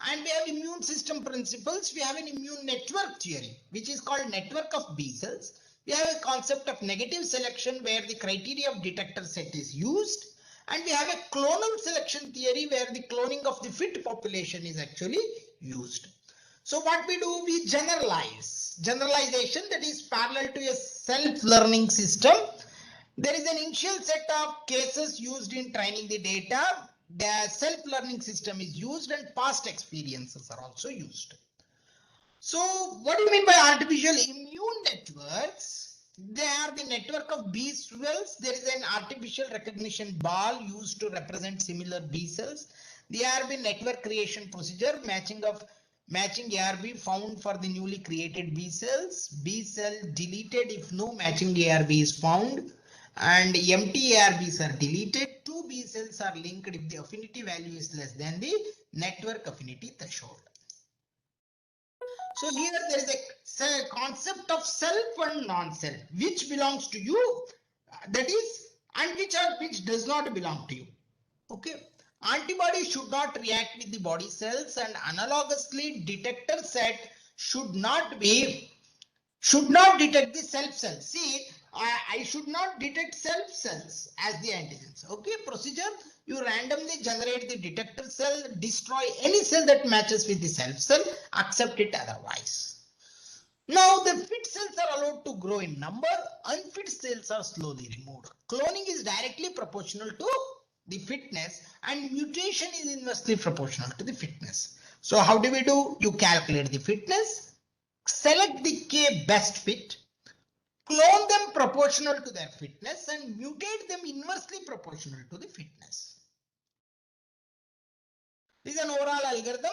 And we have immune system principles. We have an immune network theory, which is called network of B cells. We have a concept of negative selection where the criteria of detector set is used. And we have a clonal selection theory where the cloning of the fit population is actually used. So what we do, we generalize. Generalization, that is parallel to a self-learning system. There is an initial set of cases used in training the data. The self-learning system is used and past experiences are also used. So what do you mean by artificial immune networks? They are the network of B cells. There is an artificial recognition ball used to represent similar B cells. The ARB network creation procedure, matching ARB found for the newly created B cells. B cell deleted if no matching ARB is found, and empty ARBs are deleted. Two B cells are linked if the affinity value is less than the network affinity threshold. So here there is a concept of self and non-self, which belongs to you, that is, and which does not belong to you. Okay. Antibody should not react with the body cells, and analogously detector set should not detect the self cells. See, I should not detect self cells as the antigens. Okay, procedure, you randomly generate the detector cell, destroy any cell that matches with the self cell, accept it otherwise. Now the fit cells are allowed to grow in number, unfit cells are slowly removed. Cloning is directly proportional to the fitness, and mutation is inversely proportional to the fitness. So how do we do? You calculate the fitness, select the K best fit, clone them proportional to their fitness, and mutate them inversely proportional to the fitness. This is an overall algorithm.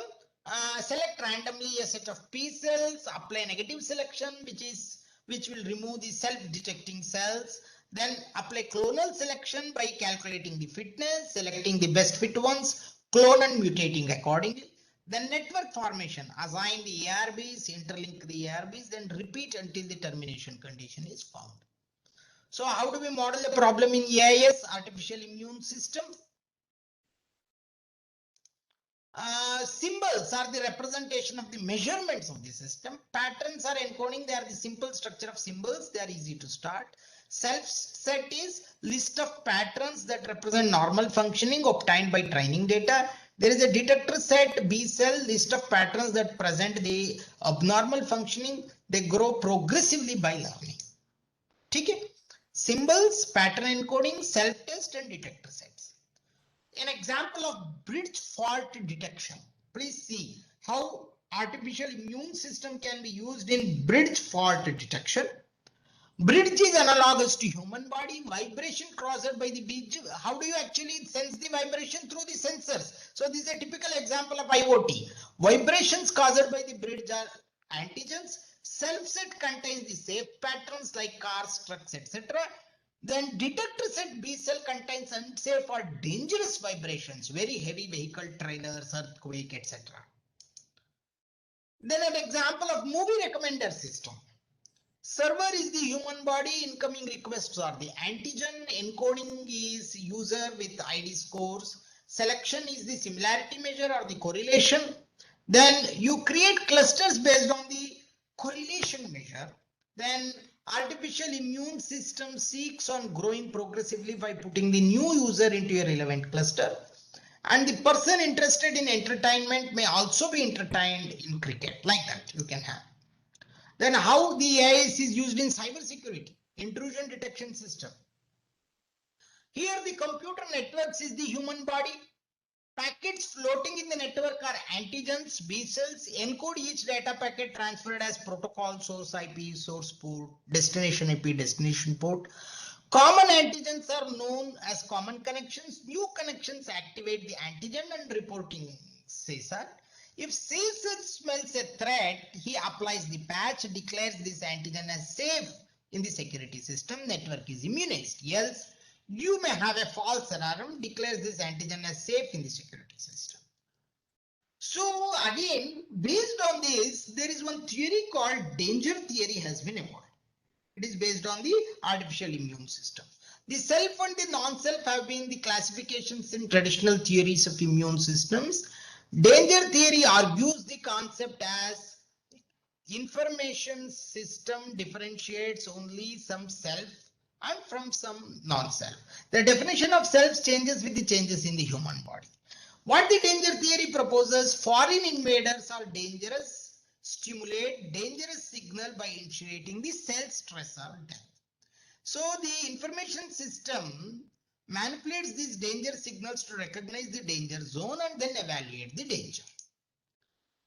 Select randomly a set of P cells, apply negative selection, which will remove the self-detecting cells. Then apply clonal selection by calculating the fitness, selecting the best fit ones, clone and mutating accordingly. Then network formation, assign the ARBs, interlink the ARBs, then repeat until the termination condition is found. So how do we model the problem in AIS, artificial immune system? Symbols are the representation of the measurements of the system. Patterns are encoding. They are the simple structure of symbols. They are easy to start. Self set is list of patterns that represent normal functioning obtained by training data. There is a detector set, B cell, list of patterns that present the abnormal functioning. They grow progressively by learning. Okay. Symbols, pattern encoding, self test, and detector sets. An example of bridge fault detection. Please see how artificial immune system can be used in bridge fault detection. Bridge is analogous to human body. Vibration caused by the bridge. How do you actually sense the vibration? Through the sensors. So this is a typical example of IoT. Vibrations caused by the bridge are antigens. Self set contains the safe patterns like cars, trucks, etc. Then detector set B cell contains unsafe or dangerous vibrations, very heavy vehicle, trailers, earthquake, etc. Then an example of movie recommender system. Server is the human body, incoming requests are the antigen, encoding is user with ID scores, selection is the similarity measure or the correlation. Then you create clusters based on the correlation measure. Then artificial immune system seeks on growing progressively by putting the new user into a relevant cluster. And the person interested in entertainment may also be entertained in cricket, like that you can have. Then how the AIS is used in cybersecurity, intrusion detection system. Here the computer networks is the human body. Packets floating in the network are antigens, B cells, encode each data packet transferred as protocol, source IP, source port, destination IP, destination port. Common antigens are known as common connections. New connections activate the antigen and reporting CSAT. If CSAT smells a threat, he applies the patch, declares this antigen as safe in the security system. Network is immunized. Else, you may have a false alarm, declares this antigen as safe in the security system. So again, based on this, there is one theory called danger theory has been evolved. It is based on the artificial immune system. The self and the non-self have been the classifications in traditional theories of immune systems. Danger theory argues the concept as information system differentiates only some self and from some non-self. The definition of self changes with the changes in the human body. What the danger theory proposes, foreign invaders are dangerous, stimulate dangerous signal by initiating the cell stressor death. So the information system manipulates these danger signals to recognize the danger zone and then evaluate the danger.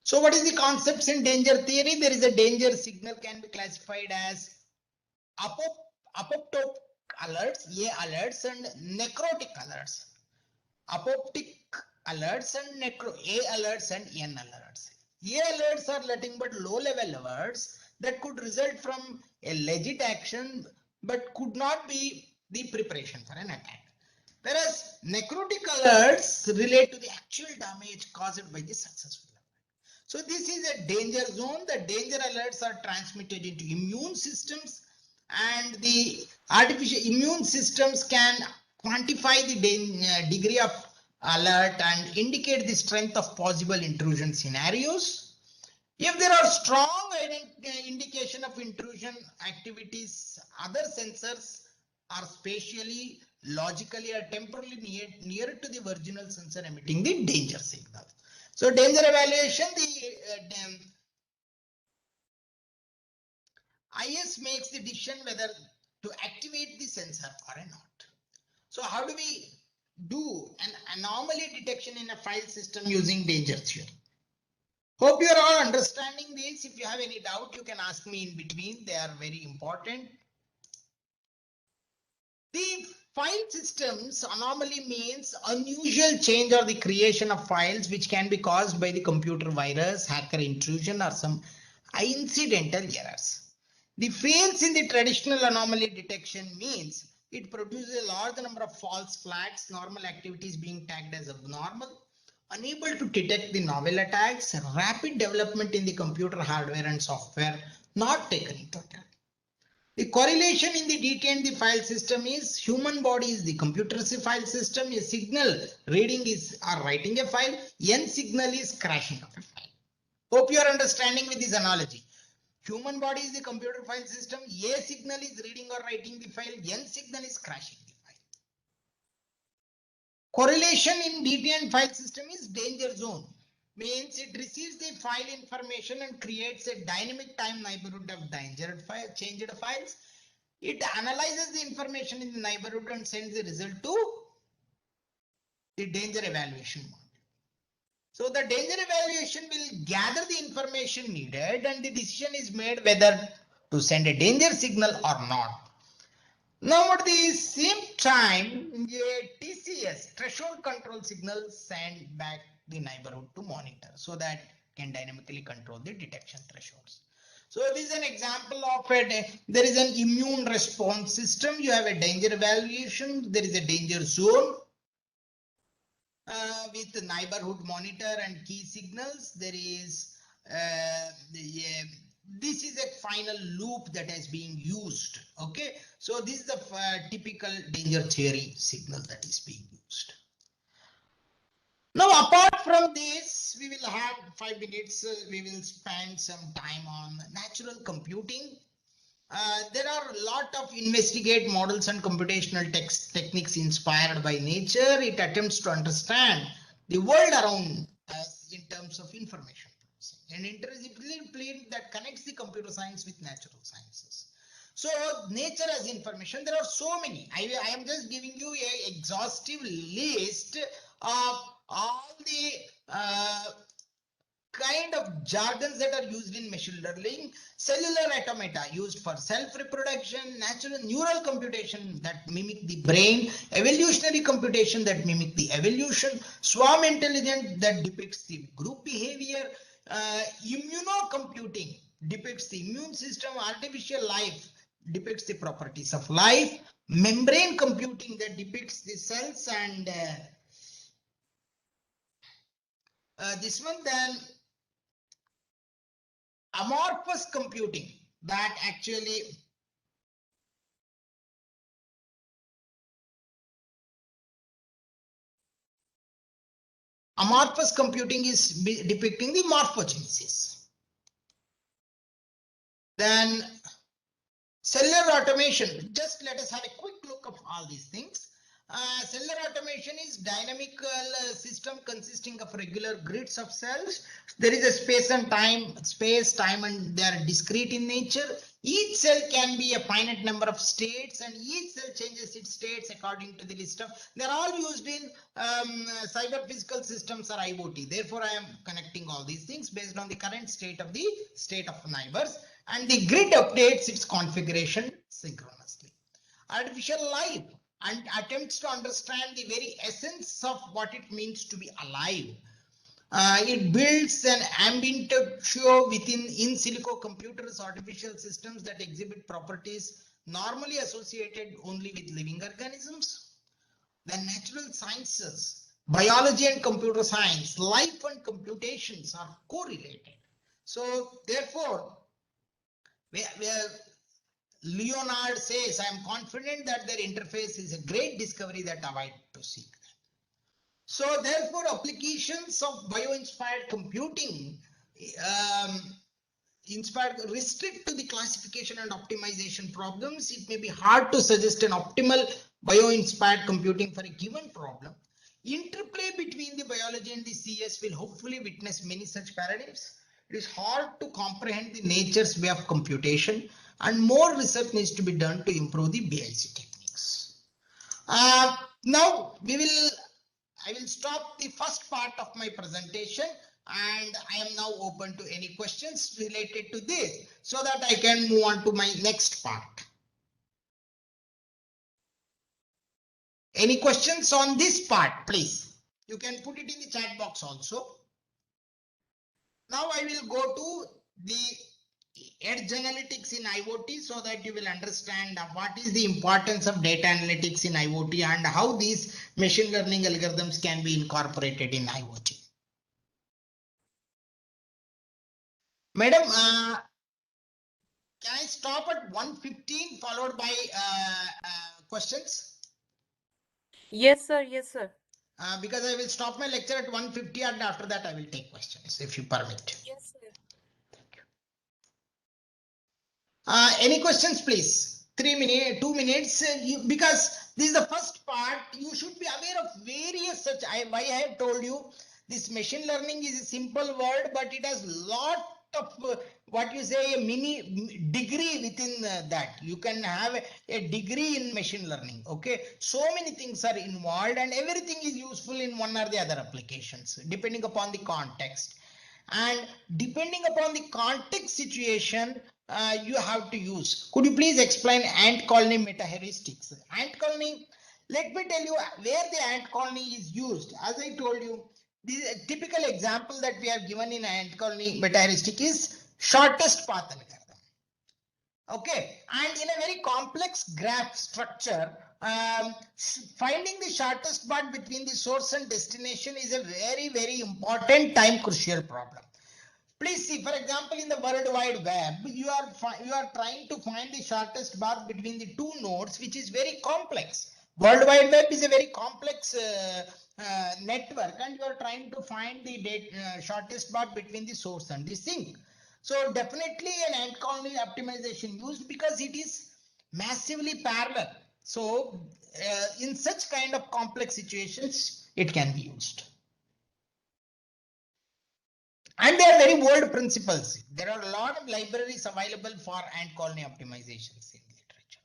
So what is the concepts in danger theory? There is a danger signal can be classified as apoptotic alerts, A alerts, and necrotic alerts. Apoptic alerts and A alerts and N alerts. A alerts are nothing but low level alerts that could result from a legit action but could not be the preparation for an attack. Whereas necrotic alerts relate to the actual damage caused by the successful attack. So this is a danger zone. The danger alerts are transmitted into immune systems, and the artificial immune systems can quantify the degree of alert and indicate the strength of possible intrusion scenarios. If there are strong indication of intrusion activities, other sensors are spatially, logically, or temporally near to the original sensor emitting the danger signal. So danger evaluation, the IS makes the decision whether to activate the sensor or not. So how do we do an anomaly detection in a file system using danger theory? Hope you are all understanding this. If you have any doubt, you can ask me in between. They are very important. The file systems anomaly means unusual change or the creation of files which can be caused by the computer virus, hacker intrusion, or some incidental errors. The fails in the traditional anomaly detection means it produces a large number of false flags, normal activities being tagged as abnormal, unable to detect the novel attacks, rapid development in the computer hardware and software not taken into account. The correlation in the DT and the file system is human body is the computer's file system, a signal reading is or writing a file, N signal is crashing of a file. Hope you are understanding with this analogy. Human body is the computer file system, A signal is reading or writing the file, N signal is crashing the file. Correlation in DT and file system is danger zone. Means it receives the file information and creates a dynamic time neighborhood of changed files. It analyzes the information in the neighborhood and sends the result to the danger evaluation module. So the danger evaluation will gather the information needed and the decision is made whether to send a danger signal or not. Now at the same time, a TCS, threshold control signal, send back the neighborhood to monitor so that can dynamically control the detection thresholds. So this is an example of there is an immune response system. You have a danger evaluation. There is a danger zone with the neighborhood monitor and key signals. There is this is a final loop that is being used. Okay, so this is the typical danger theory signal that is being used. Now, apart from this, we will have 5 minutes. We will spend some time on natural computing. There are a lot of investigate models and computational techniques inspired by nature. It attempts to understand the world around us in terms of information processing, an interdisciplinary that connects the computer science with natural sciences. So nature as information, there are so many. I am just giving you an exhaustive list of all the kind of jargons that are used in machine learning. Cellular automata used for self-reproduction, natural neural computation that mimic the brain, evolutionary computation that mimic the evolution, swarm intelligence that depicts the group behavior, immunocomputing depicts the immune system, artificial life depicts the properties of life, membrane computing that depicts the cells and this one, then amorphous computing that actually amorphous computing is depicting the morphogenesis. Then cellular automation, just let us have a quick look of all these things. Cellular automation is dynamical system consisting of regular grids of cells. There is a space, time, and they are discrete in nature. Each cell can be a finite number of states, and each cell changes its states according to the list of. They are all used in cyber physical systems or IoT. Therefore, I am connecting all these things based on the current state of neighbors, and the grid updates its configuration synchronously. Artificial life and attempts to understand the very essence of what it means to be alive. It builds an ambient show within in silico computers, artificial systems that exhibit properties normally associated only with living organisms. The natural sciences, biology and computer science, life and computations are correlated. So therefore, where Leonard says, I am confident that their interface is a great discovery that avoid to seek them. So therefore, applications of bio-inspired computing restrict to the classification and optimization problems. It may be hard to suggest an optimal bio-inspired computing for a given problem. Interplay between the biology and the CS will hopefully witness many such paradigms. It is hard to comprehend the nature's way of computation, and more research needs to be done to improve the BIC techniques. Now I will stop the first part of my presentation, and I am now open to any questions related to this so that I can move on to my next part. Any questions on this part, please? You can put it in the chat box also. Now I will go to the edge analytics in IoT so that you will understand what is the importance of data analytics in IoT and how these machine learning algorithms can be incorporated in IoT. Madam, can I stop at 1:15 followed by questions? Yes, sir. Yes, sir. Because I will stop my lecture at 1:50 and after that I will take questions if you permit. Yes, sir. Any questions, please? 3 minutes, 2 minutes, because this is the first part. You should be aware of various such. Why I have told you this machine learning is a simple word, but it has lot of what you say a mini degree within that. You can have a degree in machine learning. Okay, so many things are involved, and everything is useful in one or the other applications depending upon the context. And depending upon the context situation, you have to use. Could you please explain ant colony meta heuristics? Ant colony, let me tell you where the ant colony is used. As I told you, the typical example that we have given in ant colony meta heuristic is shortest path algorithm. Okay, and in a very complex graph structure, finding the shortest path between the source and destination is a very, very important time crucial problem. Please see, for example, in the World Wide Web, you are trying to find the shortest path between the two nodes, which is very complex. World Wide Web is a very complex network, and you are trying to find the shortest path between the source and the sink. So definitely an ant colony optimization used because it is massively parallel. So in such kind of complex situations, it can be used. And they are very old principles. There are a lot of libraries available for ant colony optimizations in literature.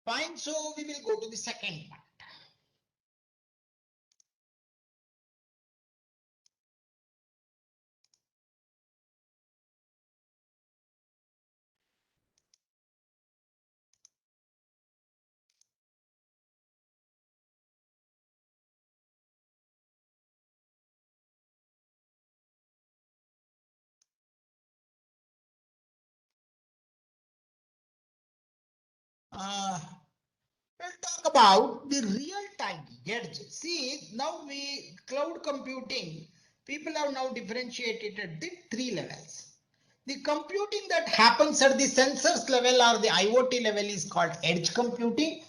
Fine, so we will go to the second part. We'll talk about the real-time edge. See, now cloud computing, people have now differentiated at the 3 levels. The computing that happens at the sensors level or the IoT level is called edge computing.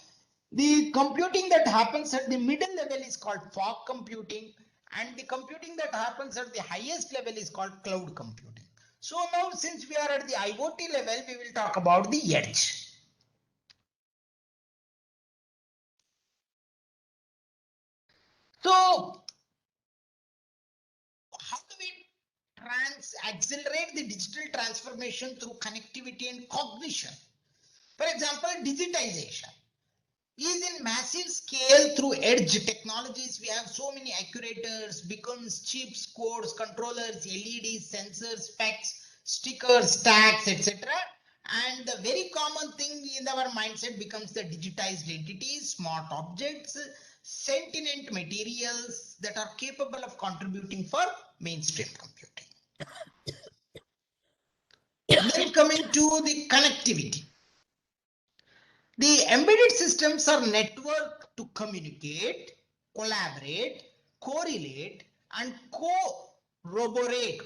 The computing that happens at the middle level is called fog computing, and the computing that happens at the highest level is called cloud computing. So now, since we are at the IoT level, we will talk about the edge. So how do we accelerate the digital transformation through connectivity and cognition? For example, digitization is in massive scale through edge technologies. We have so many actuators, beacons, chips, codes, controllers, LEDs, sensors, specs, stickers, stacks, etc. And the very common thing in our mindset becomes the digitized entities, smart objects, sentient materials that are capable of contributing for mainstream computing. Then coming to the connectivity. The embedded systems are networked to communicate, collaborate, correlate, and corroborate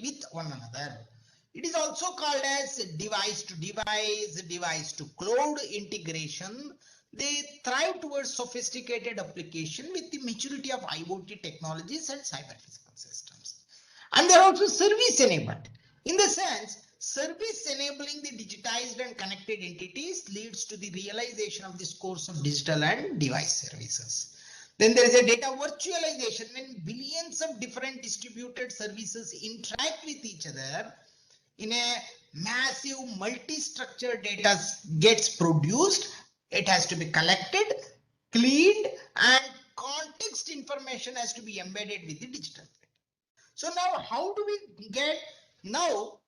with one another. It is also called as device to device, device to cloud integration. They thrive towards sophisticated application with the maturity of IoT technologies and cyber physical systems. And they're also service enabled. In the sense, service enabling the digitized and connected entities leads to the realization of this course of digital and device services. Then there is a data virtualization. When billions of different distributed services interact with each other, in a massive multi-structured data gets produced, it has to be collected, cleaned, and context information has to be embedded with the digital. So now how do we get, now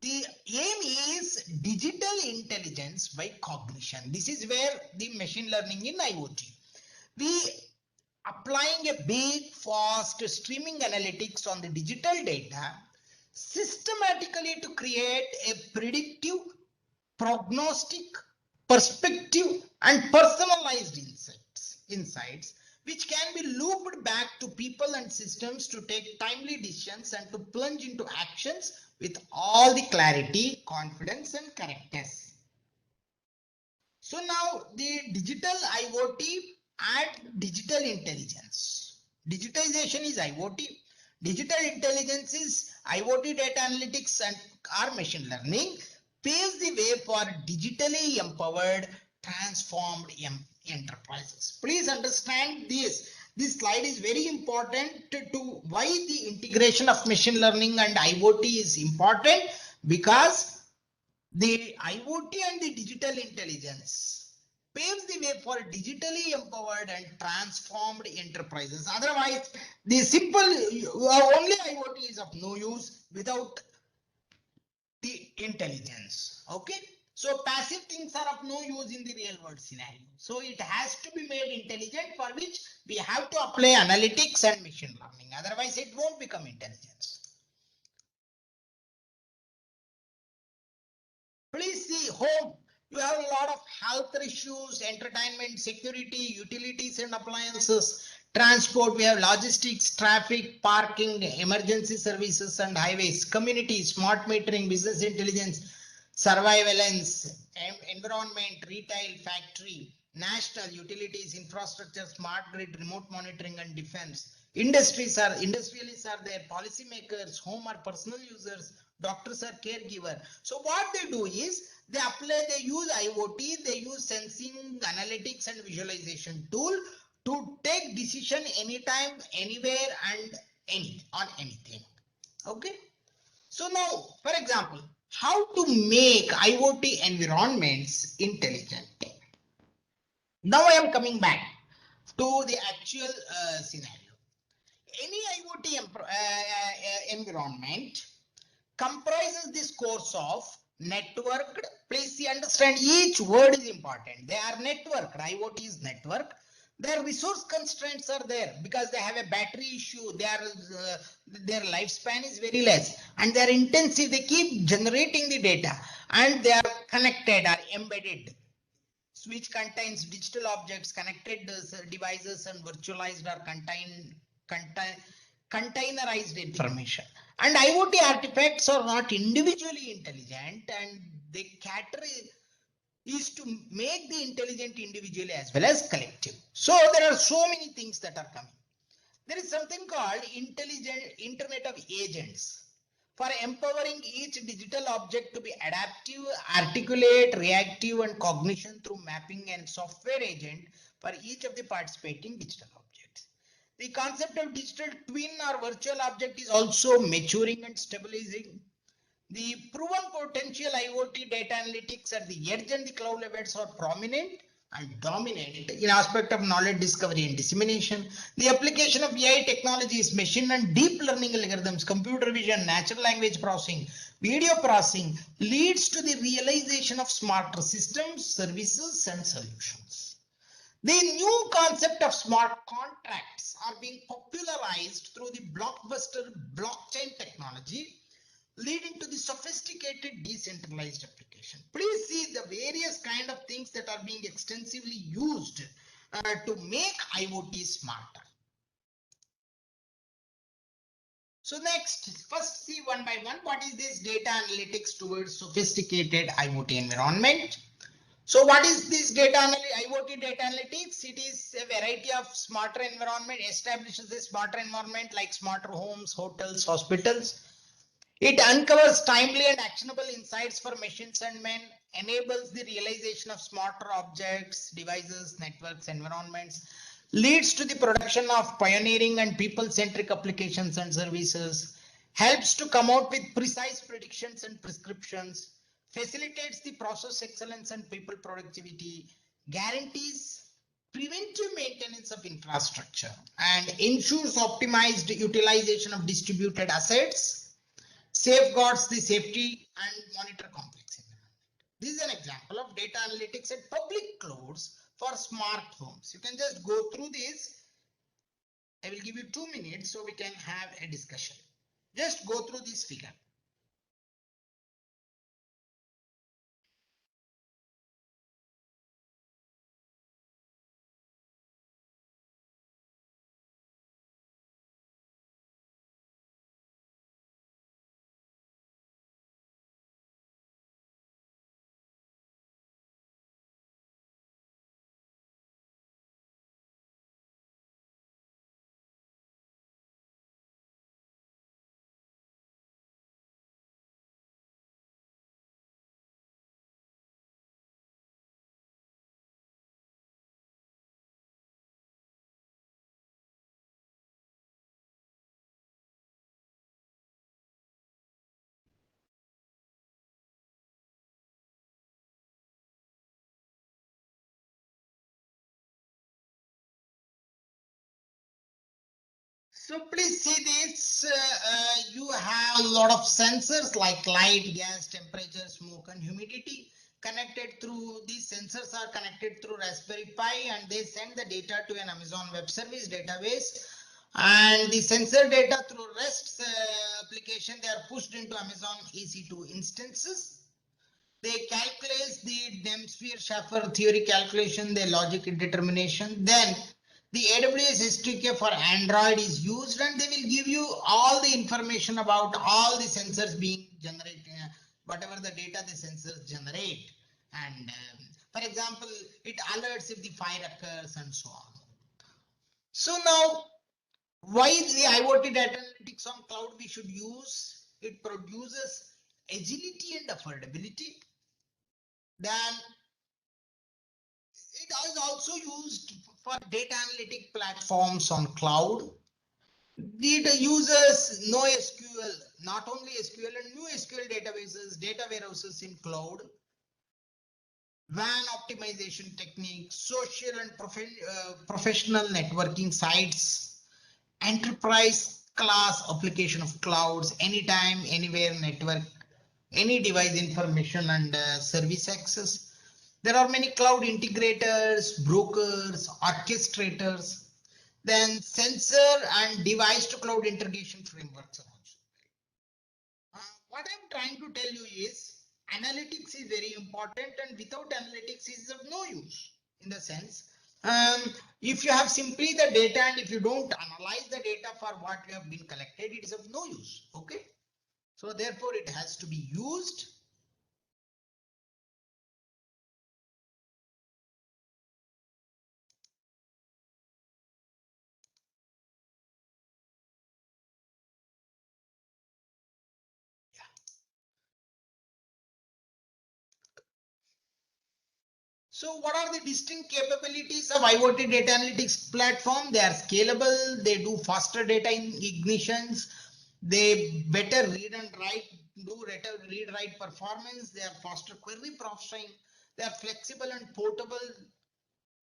the aim is digital intelligence by cognition. This is where the machine learning in IoT. We applying a big, fast streaming analytics on the digital data systematically to create a predictive, prognostic, perspective, and personalized insights, which can be looped back to people and systems to take timely decisions and to plunge into actions with all the clarity, confidence, and correctness. So now the digital IoT and digital intelligence. Digitization is IoT. Digital intelligence is IoT data analytics and our machine learning paves the way for digitally empowered, transformed enterprises. Please understand this. This slide is very important to why the integration of machine learning and IoT is important, because the IoT and the digital intelligence paves the way for digitally empowered and transformed enterprises. Otherwise, the simple only IoT is of no use without the intelligence. Okay. So passive things are of no use in the real world scenario. So it has to be made intelligent, for which we have to apply analytics and machine learning. Otherwise, it won't become intelligence. Please see home. You have a lot of health issues, entertainment, security, utilities and appliances, transport. We have logistics, traffic, parking, emergency services and highways, community, smart metering, business intelligence, surveillance, environment, retail, factory, national, utilities, infrastructure, smart grid, remote monitoring and defense. Industrialists are there, policymakers, home or personal users, doctors are caregiver. So what they do is they use IoT, they use sensing, analytics and visualization tool to take decision anytime, anywhere and on anything. Okay. So now, for example, how to make IoT environments intelligent. Now I am coming back to the actual scenario. Any IoT environment comprises this course of networked. Please see, understand, each word is important. They are networked. IoT is network. Their resource constraints are there because they have a battery issue. Their lifespan is very less and they are intensive. They keep generating the data and they are connected or embedded, which contains digital objects, connected devices and virtualized or containerized information. And IoT artifacts are not individually intelligent, and they cater is to make the intelligent individually as well as collective. So there are so many things that are coming. There is something called intelligent Internet of Agents for empowering each digital object to be adaptive, articulate, reactive, and cognition through mapping and software agent for each of the participating digital objects. The concept of digital twin or virtual object is also maturing and stabilizing. The proven potential IoT data analytics at the edge and the cloud levels are prominent and dominant in aspect of knowledge discovery and dissemination. The application of AI technologies, machine and deep learning algorithms, computer vision, natural language processing, video processing leads to the realization of smarter systems, services and solutions. The new concept of smart contracts are being popularized through the blockbuster blockchain technology, leading to the sophisticated decentralized application. Please see the various kind of things that are being extensively used to make IoT smarter. So next, first see one by one, what is this data analytics towards sophisticated IoT environment? So what is this IoT data analytics? It is a variety of smarter environment, establishes a smarter environment like smarter homes, hotels, hospitals. It uncovers timely and actionable insights for machines and men, enables the realization of smarter objects, devices, networks, environments, leads to the production of pioneering and people-centric applications and services, helps to come out with precise predictions and prescriptions, facilitates the process excellence and people productivity, guarantees preventive maintenance of infrastructure, and ensures optimized utilization of distributed assets, safeguards the safety and monitor complex environment. This is an example of data analytics at public clouds for smart homes. You can just go through this. I will give you 2 minutes so we can have a discussion. Just go through this figure. So please see this, you have a lot of sensors like light, gas, temperature, smoke and humidity connected through, these sensors are connected through Raspberry Pi and they send the data to an Amazon Web Service database, and the sensor data through REST application, they are pushed into Amazon EC2 instances. They calculate the Dempsey-Schaffer theory calculation, the logic determination. Then the AWS SDK for Android is used and they will give you all the information about all the sensors being generated, whatever the data the sensors generate. And for example, it alerts if the fire occurs and so on. So now, why the IoT data analytics on cloud we should use? It produces agility and affordability. Then it is also used for data analytic platforms on cloud. It uses NoSQL, not only SQL and new SQL databases, data warehouses in cloud, WAN optimization techniques, social and professional networking sites, enterprise class application of clouds, anytime, anywhere network, any device information and service access. There are many cloud integrators, brokers, orchestrators, then sensor and device to cloud integration frameworks are also. What I'm trying to tell you is analytics is very important, and without analytics is of no use, in the sense if you have simply the data and if you don't analyze the data for what you have been collected, it is of no use. Okay, so therefore it has to be used. So what are the distinct capabilities of IoT data analytics platform? They are scalable, they do faster data ignitions, they better read and write, do better read write performance, they are faster query processing, they are flexible and portable,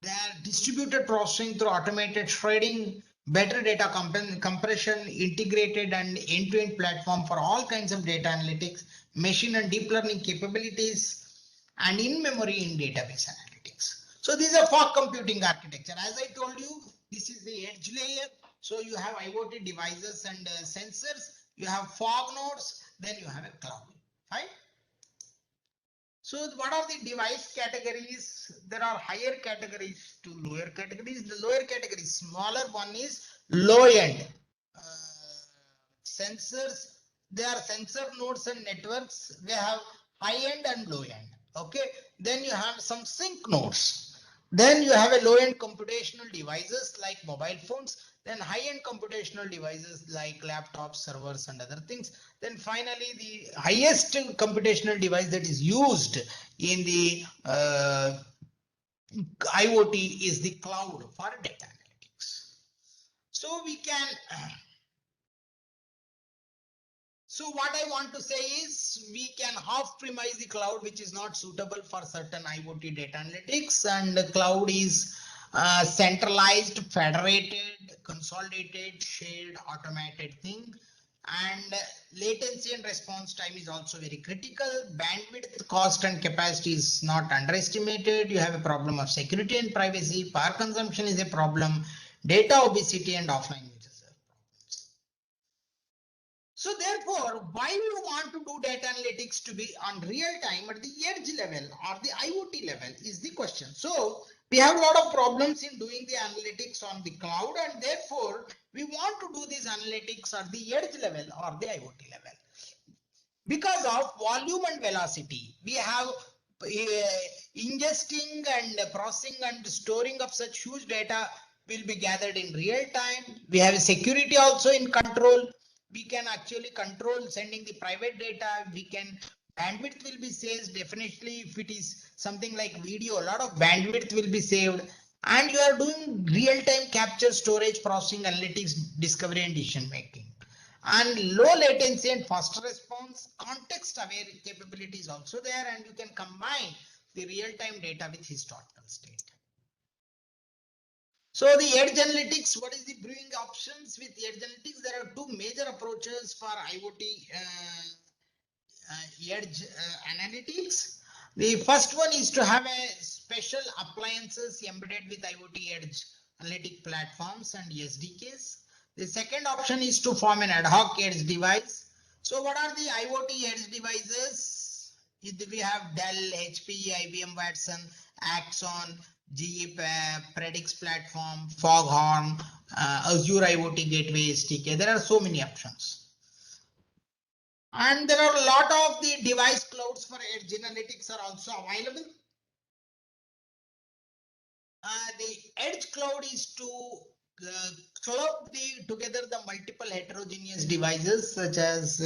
they are distributed processing through automated threading, better data compression, integrated and end-to-end platform for all kinds of data analytics, machine and deep learning capabilities, and in-memory in database analytics. So this is a fog computing architecture. As I told you, this is the edge layer. So you have IoT devices and sensors, you have fog nodes, then you have a cloud. Fine. So what are the device categories? There are higher categories to lower categories. The lower category, smaller one is low end sensors. They are sensor nodes and networks. They have high end and low end. Okay. Then you have some sync nodes. Then you have a low end computational devices like mobile phones. Then high end computational devices like laptops, servers, and other things. Then finally, the highest computational device that is used in the IoT is the cloud for data analytics. So we can. So what I want to say is we can half premise the cloud, which is not suitable for certain IoT data analytics, and the cloud is centralized, federated, consolidated, shared, automated thing. And latency and response time is also very critical. Bandwidth, cost, and capacity is not underestimated. You have a problem of security and privacy. Power consumption is a problem. Data obesity and offline users are problems. So therefore, why you want to do data analytics to be on real time at the edge level or the IoT level is the question. So we have a lot of problems in doing the analytics on the cloud, and therefore we want to do these analytics at the edge level or the IoT level. Because of volume and velocity, we have ingesting and processing and storing of such huge data will be gathered in real time. We have security also in control. We can actually control sending the private data. We can bandwidth will be saved definitely. If it is something like video, a lot of bandwidth will be saved, and you are doing real-time capture, storage, processing, analytics, discovery, and decision making. And low latency and faster response, context aware capability is also there, and you can combine the real-time data with historical state. So the edge analytics, what is the brewing options with the edge analytics? There are two major approaches for IoT edge analytics. The first one is to have a special appliances embedded with IoT edge analytic platforms and SDKs. The second option is to form an ad hoc edge device. So what are the IoT edge devices? We have Dell, HP, IBM Watson, Axon, GE Predix platform, Foghorn, Azure IoT Gateway SDK. There are so many options. And there are a lot of the device clouds for edge analytics are also available. The edge cloud is to club together the multiple heterogeneous devices, such as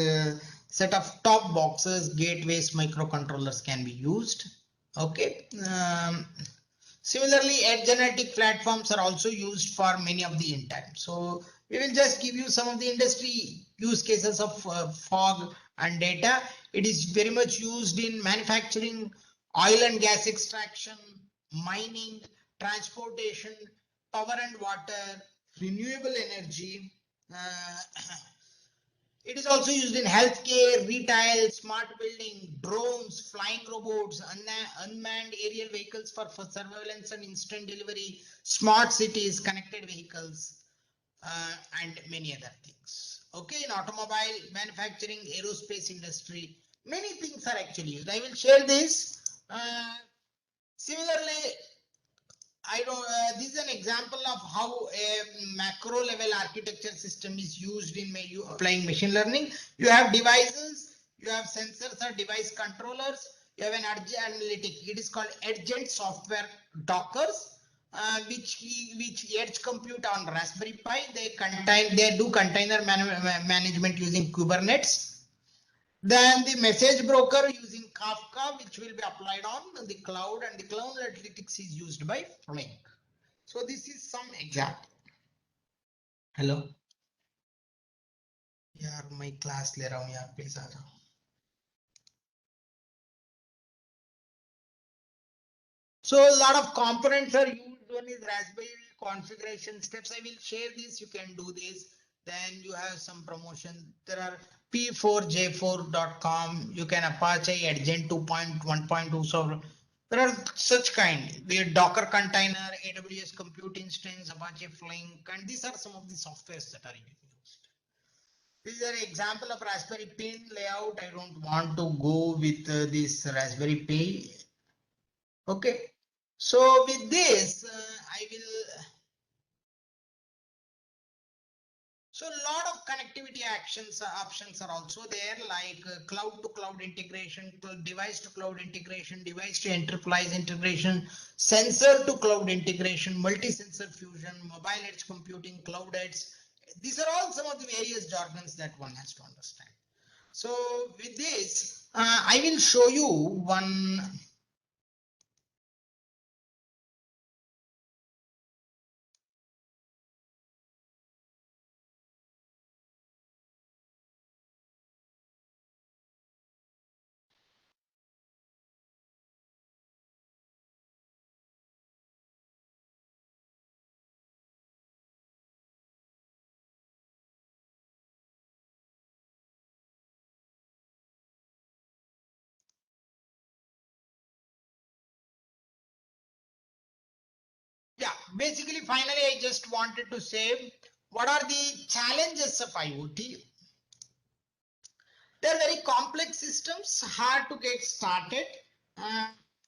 set of top boxes, gateways, microcontrollers can be used. Okay. Similarly, edge analytic platforms are also used for many of the in-time. So we will just give you some of the industry use cases of fog and data. It is very much used in manufacturing, oil and gas extraction, mining, transportation, power and water, renewable energy. It is also used in healthcare, retail, smart building, drones, flying robots, unmanned aerial vehicles for surveillance and instant delivery, smart cities, connected vehicles, and many other things. Okay, in automobile, manufacturing, aerospace industry, many things are actually used. I will share this. Similarly, this is an example of how a macro level architecture system is used in applying machine learning. You have devices, you have sensors or device controllers, you have an edge analytic. It is called Edgent software Dockers, which edge compute on Raspberry Pi. They do container management using Kubernetes. Then the message broker using Kafka, which will be applied on the cloud, and the cloud analytics is used by Flink. So this is some example. Hello. Yeah, my class ले रहा हूँ यार, please आ जाओ. So a lot of components are used. One is Raspberry configuration steps. I will share this. You can do this. Then you have some promotion. There are p4j4.com. You can Apache Adgent 2.1.2 server. There are such kind. The Docker container, AWS compute instance, Apache Flink, and these are some of the softwares that are used. These are example of Raspberry Pi layout. I don't want to go with this Raspberry Pi. Okay. So with this, I will. So a lot of connectivity options are also there, like cloud to cloud integration, device to cloud integration, device to enterprise integration, sensor to cloud integration, multi-sensor fusion, mobile edge computing, cloud edge. These are all some of the various jargons that one has to understand. So with this, I will show you one. Yeah, basically, finally, I just wanted to say what are the challenges of IoT. They're very complex systems, hard to get started.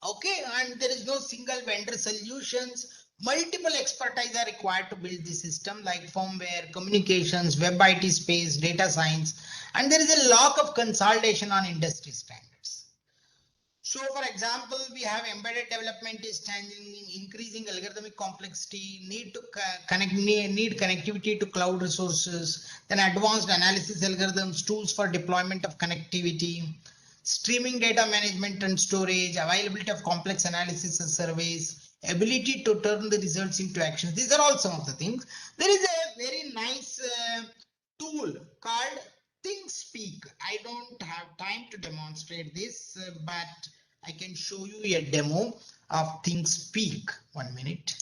Okay, and there is no single vendor solutions. Multiple expertise are required to build the system, like firmware, communications, web IT space, data science, and there is a lack of consolidation on industry standards. So, for example, we have embedded development is increasing algorithmic complexity, need to need connectivity to cloud resources, then advanced analysis algorithms, tools for deployment of connectivity, streaming data management and storage, availability of complex analysis and surveys, ability to turn the results into actions. These are all some of the things. There is a very nice tool called ThinkSpeak. I don't have time to demonstrate this, but I can show you a demo of ThinkSpeak. 1 minute.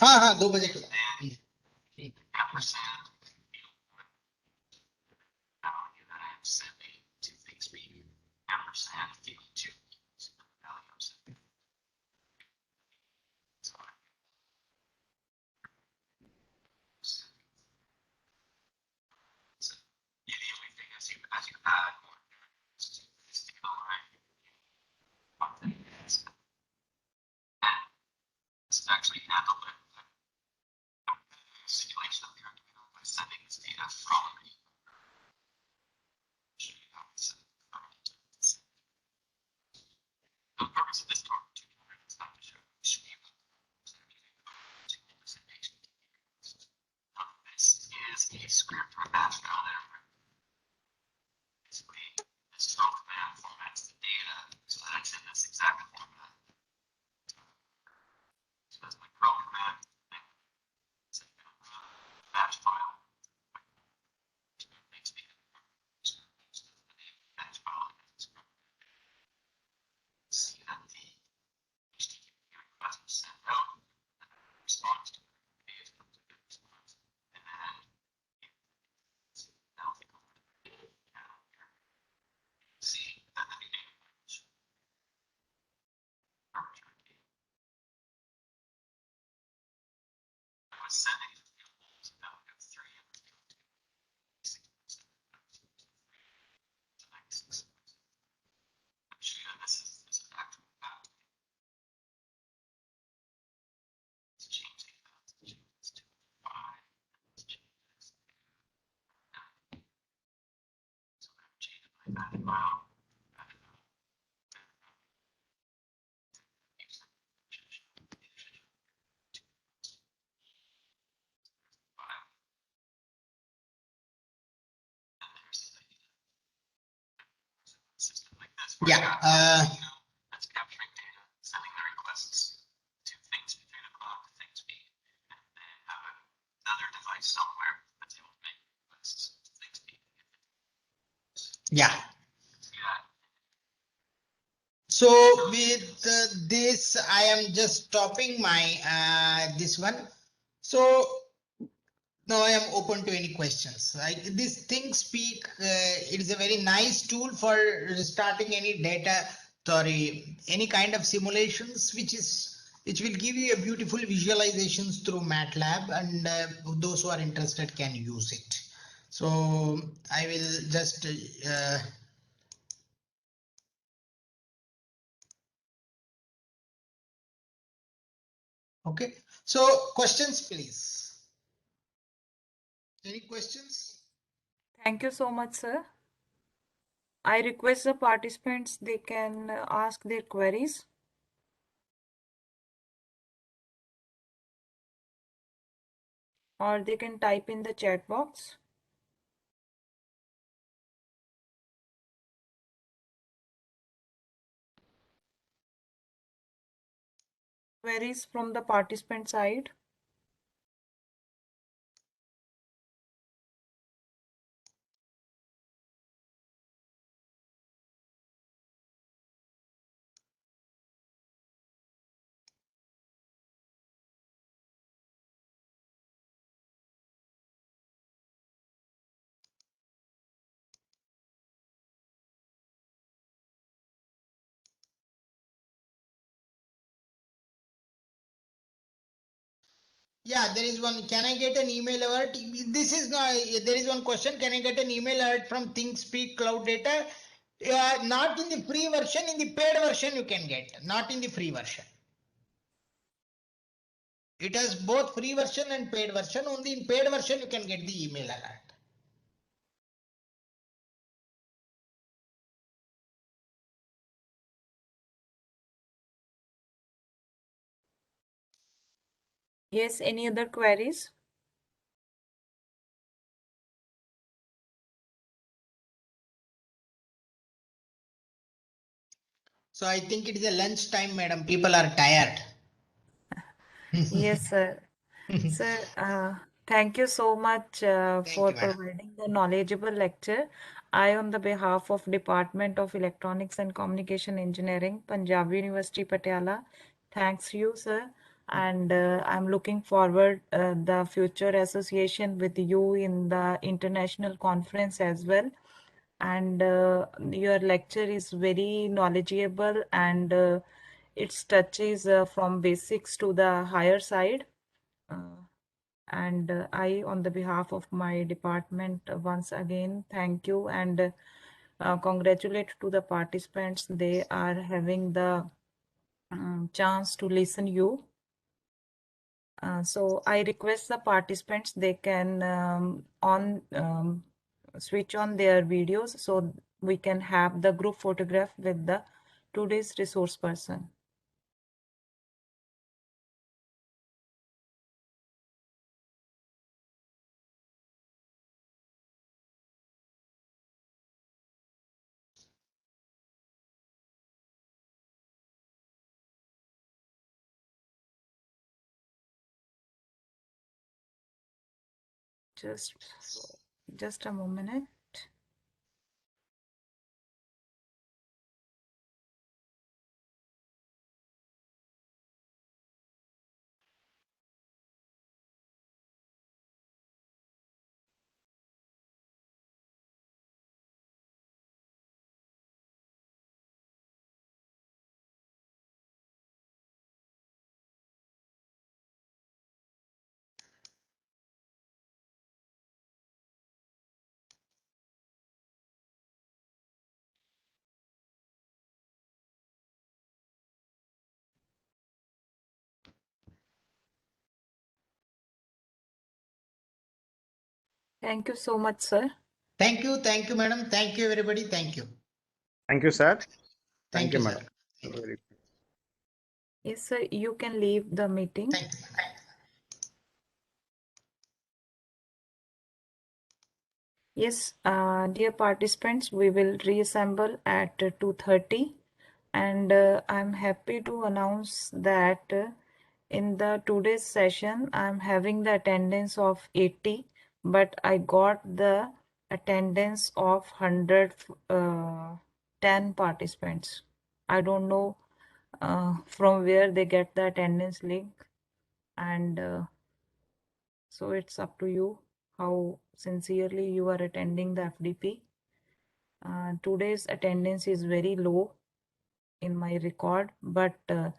हाँ हाँ 2 बजे Yeah. Yeah. So with this, I am just stopping my this one. So now I am open to any questions. Like this ThinkSpeak, it is a very nice tool for starting any data, sorry, any kind of simulations, which will give you a beautiful visualizations through MATLAB, and those who are interested can use it. So I will just okay. So questions, please. Any questions? Thank you so much, sir. I request the participants they can ask their queries. Or they can type in the chat box. Queries from the participant side. Yeah, there is one. Can I get an email alert? This is not. There is one question. Can I get an email alert from ThinkSpeak Cloud Data? Not in the free version. In the paid version, you can get. Not in the free version. It has both free version and paid version. Only in paid version you can get the email alert. Yes, any other queries? So I think it is a lunch time, madam. People are tired. Yes, sir. Sir, Thank you so much Thank for you, madam. providing the knowledgeable lecture. I, on the behalf of Department of Electronics and Communication Engineering, Punjab University, Patiala, thanks you, sir. And I'm looking forward the future association with you in the international conference as well. And your lecture is very knowledgeable and it touches from basics to the higher side. And I, on the behalf of my department, once again, thank you and congratulate to the participants. They are having the chance to listen you. So I request the participants, they can switch on their videos so we can have the group photograph with the today's resource person. Just a moment. Thank you so much, sir. Thank you, madam. Thank you, everybody. Thank you. Thank you, sir. Thank you, sir. madam. Thank you. Very Yes, sir, you can leave the meeting. Thank you. Yes, dear participants, we will reassemble at 2:30 and I'm happy to announce that in the today's session I'm having the attendance of 80, but I got the attendance of 110 participants. I don't know from where they get the attendance link, and so it's up to you how sincerely you are attending the FDP. Today's attendance is very low in my record, but the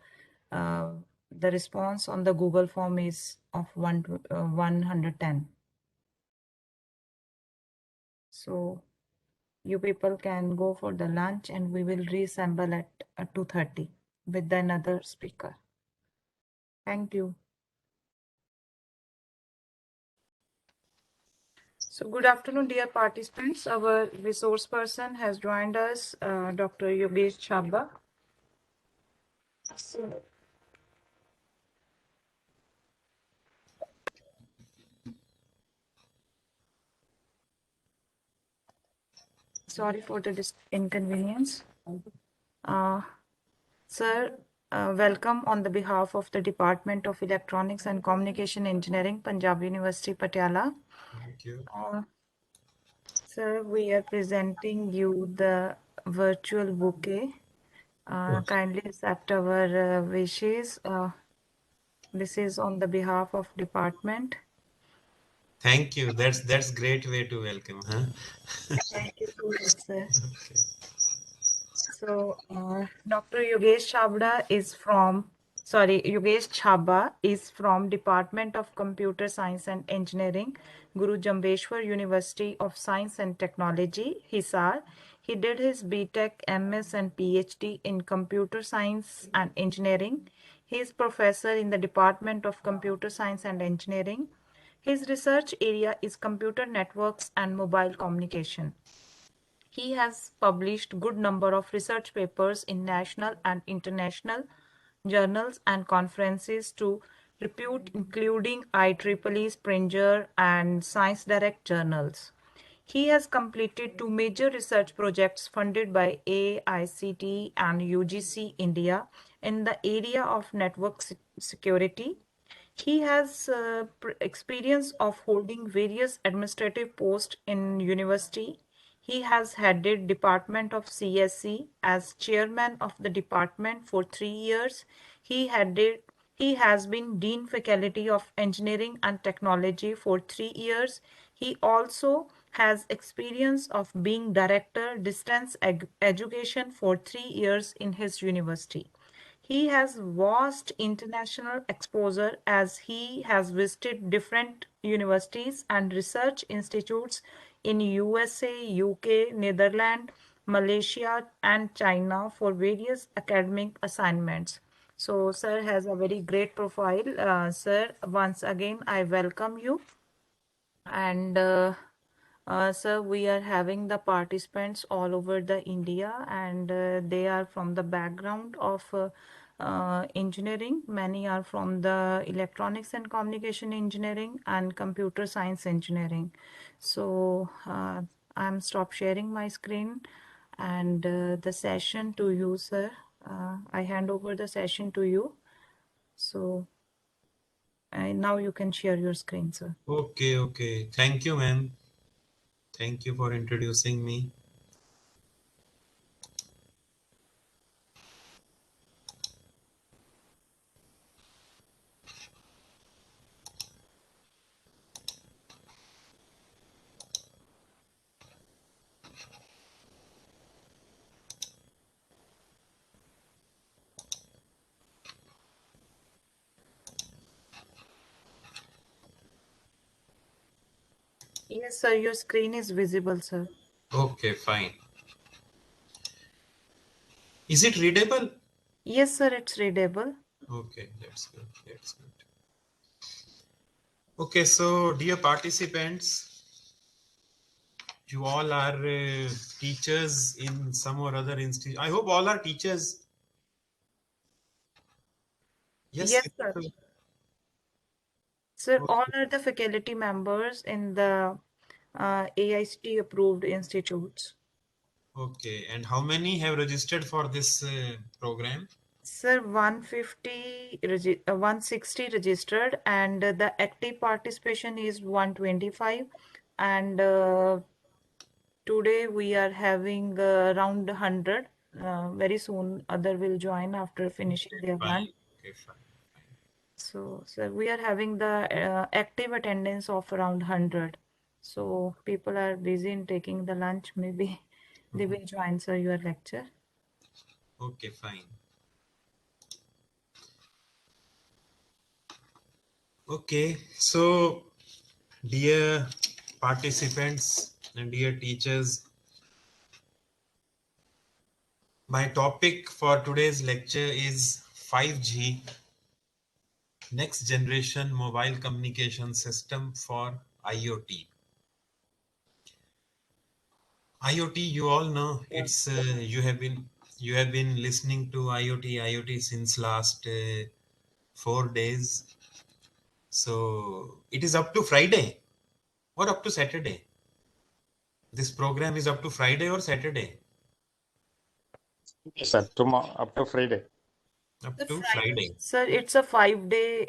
response on the Google form is of 110. So you people can go for the lunch and we will reassemble at 2:30 with another speaker. Thank you. So good afternoon, dear participants. Our resource person has joined us, Dr. Yogesh Chhabra. So, sorry for the inconvenience. Sir, welcome on the behalf of the Department of Electronics and Communication Engineering, Punjab University, Patiala. Thank you. Sir, we are presenting you the virtual bouquet. Kindly accept our wishes. This is on the behalf of department. Thank you. That's great way to welcome, huh? Thank you so much, sir. So, Dr. Yogesh Chhabra is from Department of Computer Science and Engineering, Guru Jambeshwar University of Science and Technology, Hisar. He did his BTech, MS and PhD in Computer Science and Engineering. He is professor in the Department of Computer Science and Engineering. His research area is computer networks and mobile communication. He has published good number of research papers in national and international journals and conferences to repute, including IEEE, Springer, and Science Direct journals. He has completed two major research projects funded by AICTE and UGC India in the area of network security. He has experience of holding various administrative posts in university. He has headed Department of CSC as chairman of the department for 3 years. He headed he has been Dean Faculty of Engineering and Technology for 3 years. He also has experience of being Director Distance Education for 3 years in his university. He has vast international exposure as he has visited different universities and research institutes in USA, UK, Netherlands, Malaysia, and China for various academic assignments. So, sir has a very great profile. Sir, once again, I welcome you. And sir, we are having the participants all over the India, and they are from the background of engineering. Many are from the electronics and communication engineering and computer science engineering. So I'm stop sharing my screen and the session to you, sir. I hand over the session to you. So now you can share your screen, sir. Okay. Thank you, ma'am. Thank you for introducing me. Yes, sir, your screen is visible, sir. Okay, fine. Is it readable? Yes, sir, it's readable. Okay, that's good. That's good. Okay, so dear participants, you all are teachers in some or other institute. I hope all are teachers. Yes. Yes, sir. Sir, all are the faculty members in the AICT approved institutes. Okay, and how many have registered for this program? Sir, 160 registered, and the active participation is 125. And today we are having around 100. Very soon, other will join after finishing their lunch. Okay, fine. So, sir, we are having the active attendance of around 100. So, people are busy in taking the lunch. Maybe they will join, sir, your lecture. Okay, fine. Okay, so dear participants and dear teachers, my topic for today's lecture is 5G, next generation mobile communication system for IoT. IoT, you all know, it's you have been listening to IoT since last 4 days. So it is up to Friday or up to Saturday. This program is up to Friday or Saturday? Yes, sir. Tomorrow up to Friday. Up The to Friday, Friday. sir, it's a 5-day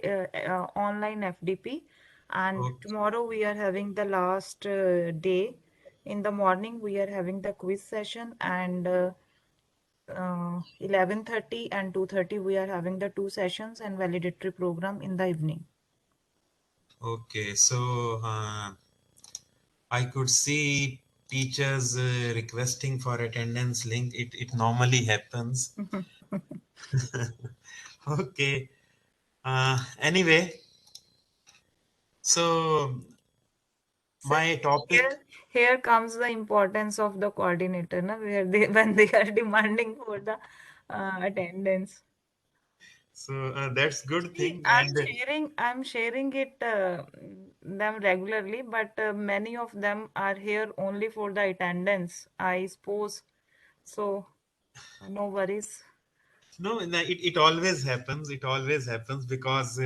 online FDP, and Okay. tomorrow we are having the last day. In the morning, we are having the quiz session, and 11:30 and 2:30 we are having the two sessions and validatory program in the evening. Okay, so I could see teachers requesting for attendance link. It normally happens. Okay. Anyway, so So my topic. here comes the importance of the coordinator, na, where they when they are demanding for the attendance. So that's good See, thing. And I'm sharing it them regularly, but many of them are here only for the attendance, I suppose. So no worries. no, it always happens. It always happens because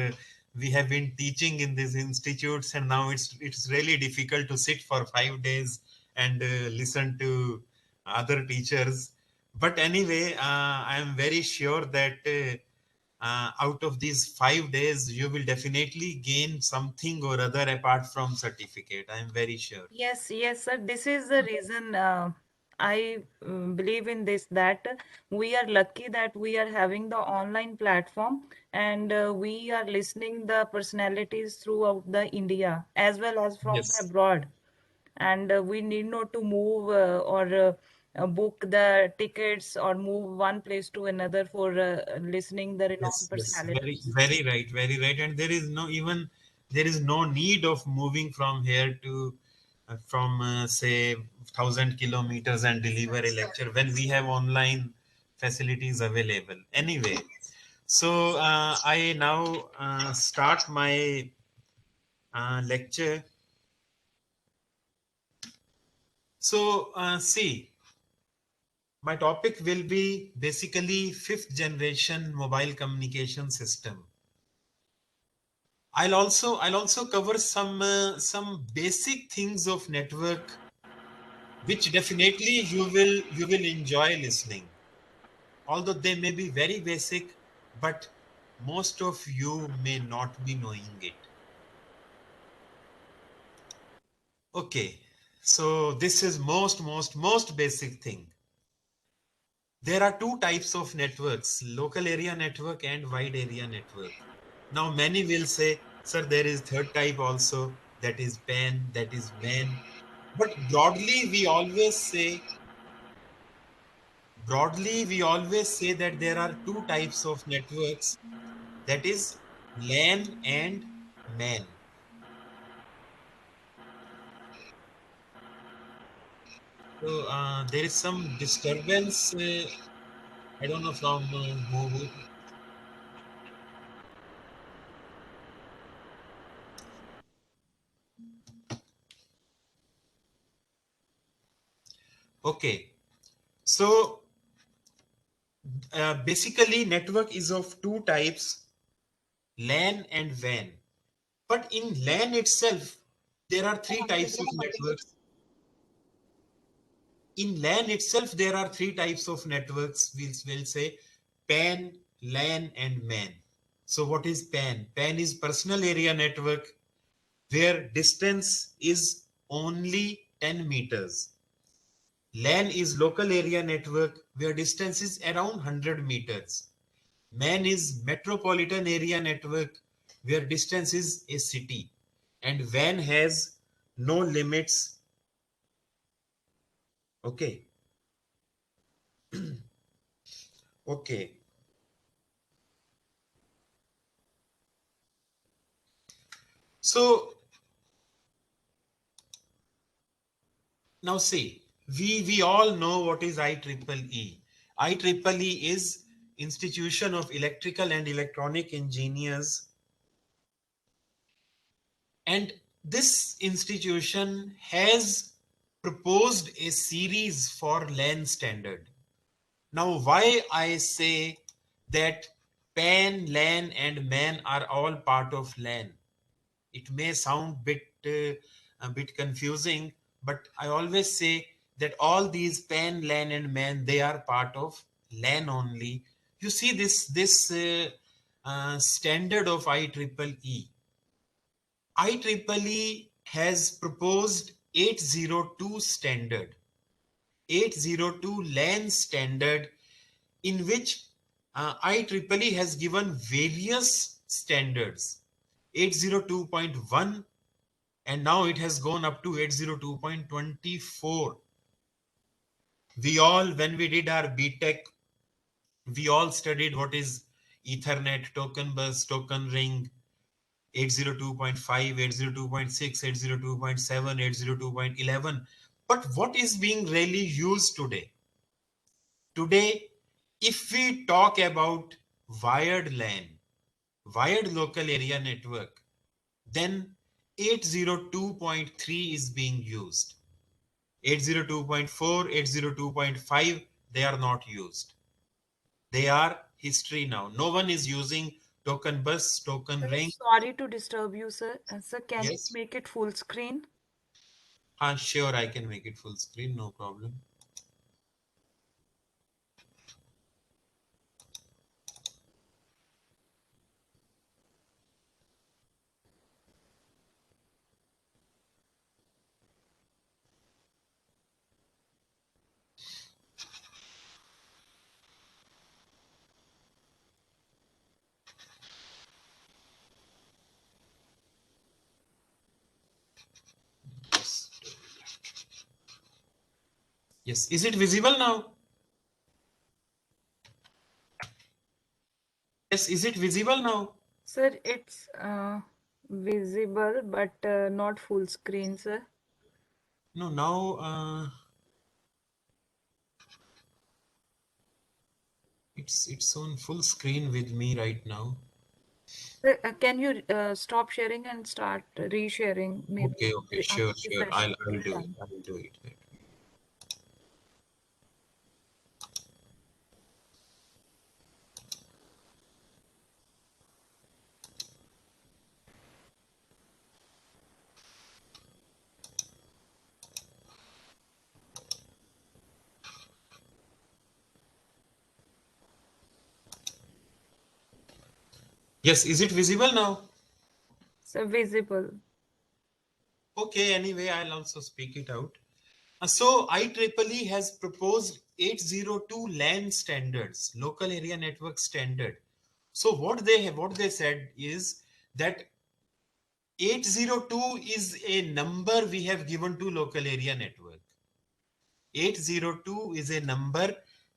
we have been teaching in these institutes, and now it's really difficult to sit for 5 days and listen to other teachers. But anyway, I am very sure that out of these 5 days, you will definitely gain something or other apart from certificate. I am very sure. Yes, yes, sir. This is the reason I believe in this, that we are lucky that we are having the online platform, and we are listening the personalities throughout the India as well as from the Yes. abroad. And we need not to move or book the tickets or move one place to another for listening the renowned Yes, very, personalities. very right, very right. And there is no need of moving from here to from say 1,000 kilometers and deliver a lecture when we have online facilities available. Anyway, so I now start my lecture. So see, my topic will be basically fifth generation mobile communication system. I'll also cover some basic things of network, which definitely you will enjoy listening. Although they may be very basic, but most of you may not be knowing it. Okay, so this is most basic thing. There are two types of networks: local area network and wide area network. Now many will say, sir, there is third type also, that is PAN, that is MAN. But broadly we always say that there are two types of networks, that is LAN and MAN. So there is some disturbance. I don't know from who. Okay, so basically network is of two types, LAN and WAN. But in LAN itself, there are three types of networks. In LAN itself, there are three types of networks. We'll say PAN, LAN, and MAN. So what is PAN? PAN is personal area network, where distance is only 10 meters. LAN is local area network, where distance is around 100 meters. MAN is metropolitan area network, where distance is a city. And WAN has no limits. Okay. Okay. So now see, we all know what is IEEE. IEEE is Institution of Electrical and Electronic Engineers, and this institution has proposed a series for LAN standard. Now, why I say that PAN, LAN, and MAN are all part of LAN? It may sound a bit confusing, but I always say that all these PAN, LAN, and MAN, they are part of LAN only. You see this standard of IEEE. IEEE has proposed 802 standard, 802 LAN standard, in which IEEE has given various standards: 802.1, and now it has gone up to 802.24. When we did our BTech, we all studied what is Ethernet, token bus, token ring, 802.5, 802.6, 802.7, 802.11. But what is being really used today? Today, if we talk about wired LAN, wired local area network, then 802.3 is being used. 802.4, 802.5, they are not used. They are history now. No one is using token bus, token Sir, ring. sorry to disturb you, sir. Sir, can you Yes. make it full screen? Sure, I can make it full screen, no problem. Yes, is it visible now? Yes, is it visible now? Sir, it's visible, but not full screen, sir. No, now it's on full screen with me right now. Sir, can you stop sharing and start resharing? Maybe Okay, sure. refresh I'll this do it. time. I'll do it. Yes, is it visible now? So visible. Okay, anyway, I'll also speak it out. So IEEE has proposed 802 LAN standards, local area network standard. So what they said is that 802 is a number we have given to local area network. 802 is a number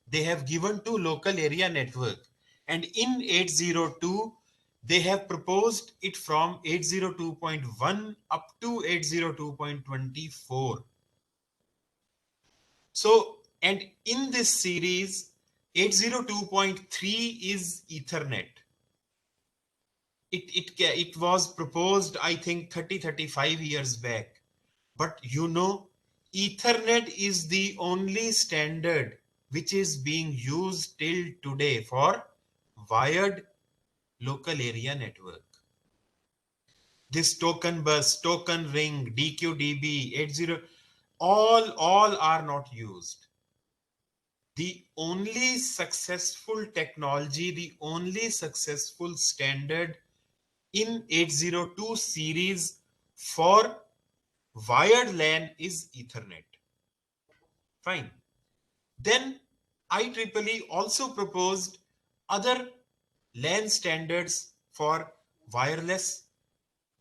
they have given to local area network. And in 802, they have proposed it from 802.1 up to 802.24. So, and in this series, 802.3 is Ethernet. It was proposed, I think, 35 years back. But you know, Ethernet is the only standard which is being used till today for wired local area network. This token bus, token ring, DQDB, 80, all are not used. The only successful technology, the only successful standard in 802 series for wired LAN is Ethernet. Fine. Then IEEE also proposed other LAN standards for wireless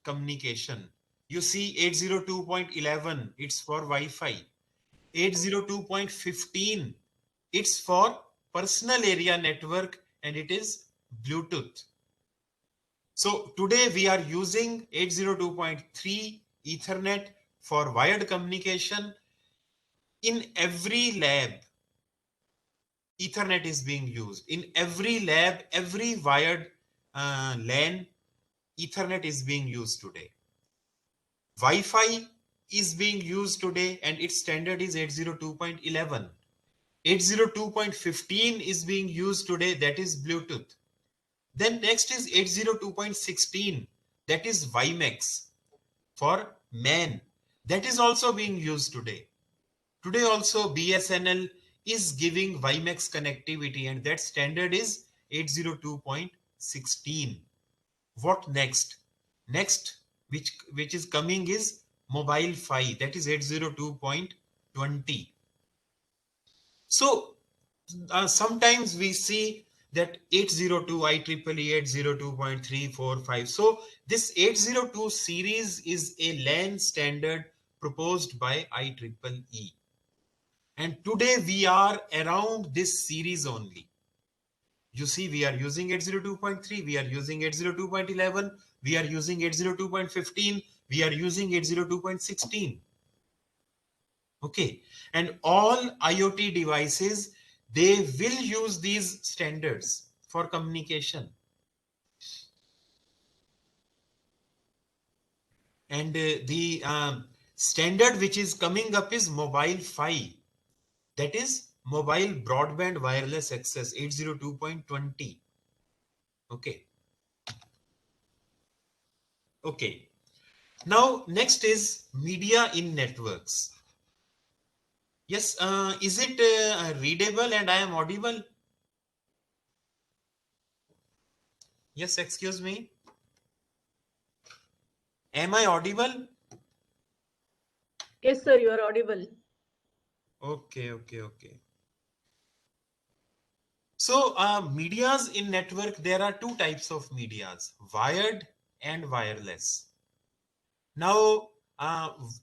communication. You see 802.11, it's for Wi-Fi. 802.15, it's for personal area network and it is Bluetooth. So today we are using 802.3 Ethernet for wired communication. In every lab, Ethernet is being used. In every lab, every wired LAN, Ethernet is being used today. Wi-Fi is being used today and its standard is 802.11. 802.15 is being used today, that is Bluetooth. Then next is 802.16, that is WiMAX for MAN. That is also being used today. Today also BSNL is giving WiMAX connectivity and that standard is 802.16. What next? Next, which is coming is Mobile Phi, that is 802.20. So sometimes we see that 802 IEEE 802.345. So this 802 series is a LAN standard proposed by IEEE. And today we are around this series only. You see, we are using 802.3, we are using 802.11, we are using 802.15, we are using 802.16. Okay, and all IoT devices, they will use these standards for communication. And the standard which is coming up is Mobile Phi. That is mobile broadband wireless access 802.20. Okay. Okay. Now next is media in networks. Yes, is it readable and I am audible? Yes, excuse me. Am I audible? Yes, sir, you are audible. Okay. So medias in network, there are two types of medias, wired and wireless. Now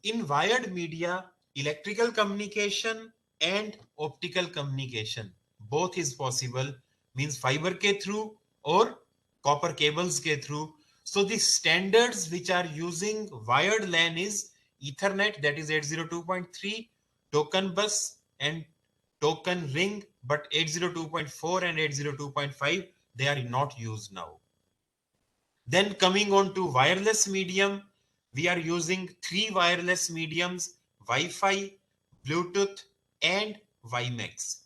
in wired media, electrical communication and optical communication. Both is possible, means fiber ke through or copper cables ke through. So the standards which are using wired LAN is Ethernet, that is 802.3, token bus and token ring, but 802.4 and 802.5, they are not used now. Then coming on to wireless medium, we are using 3 wireless mediums: Wi-Fi, Bluetooth and WiMAX.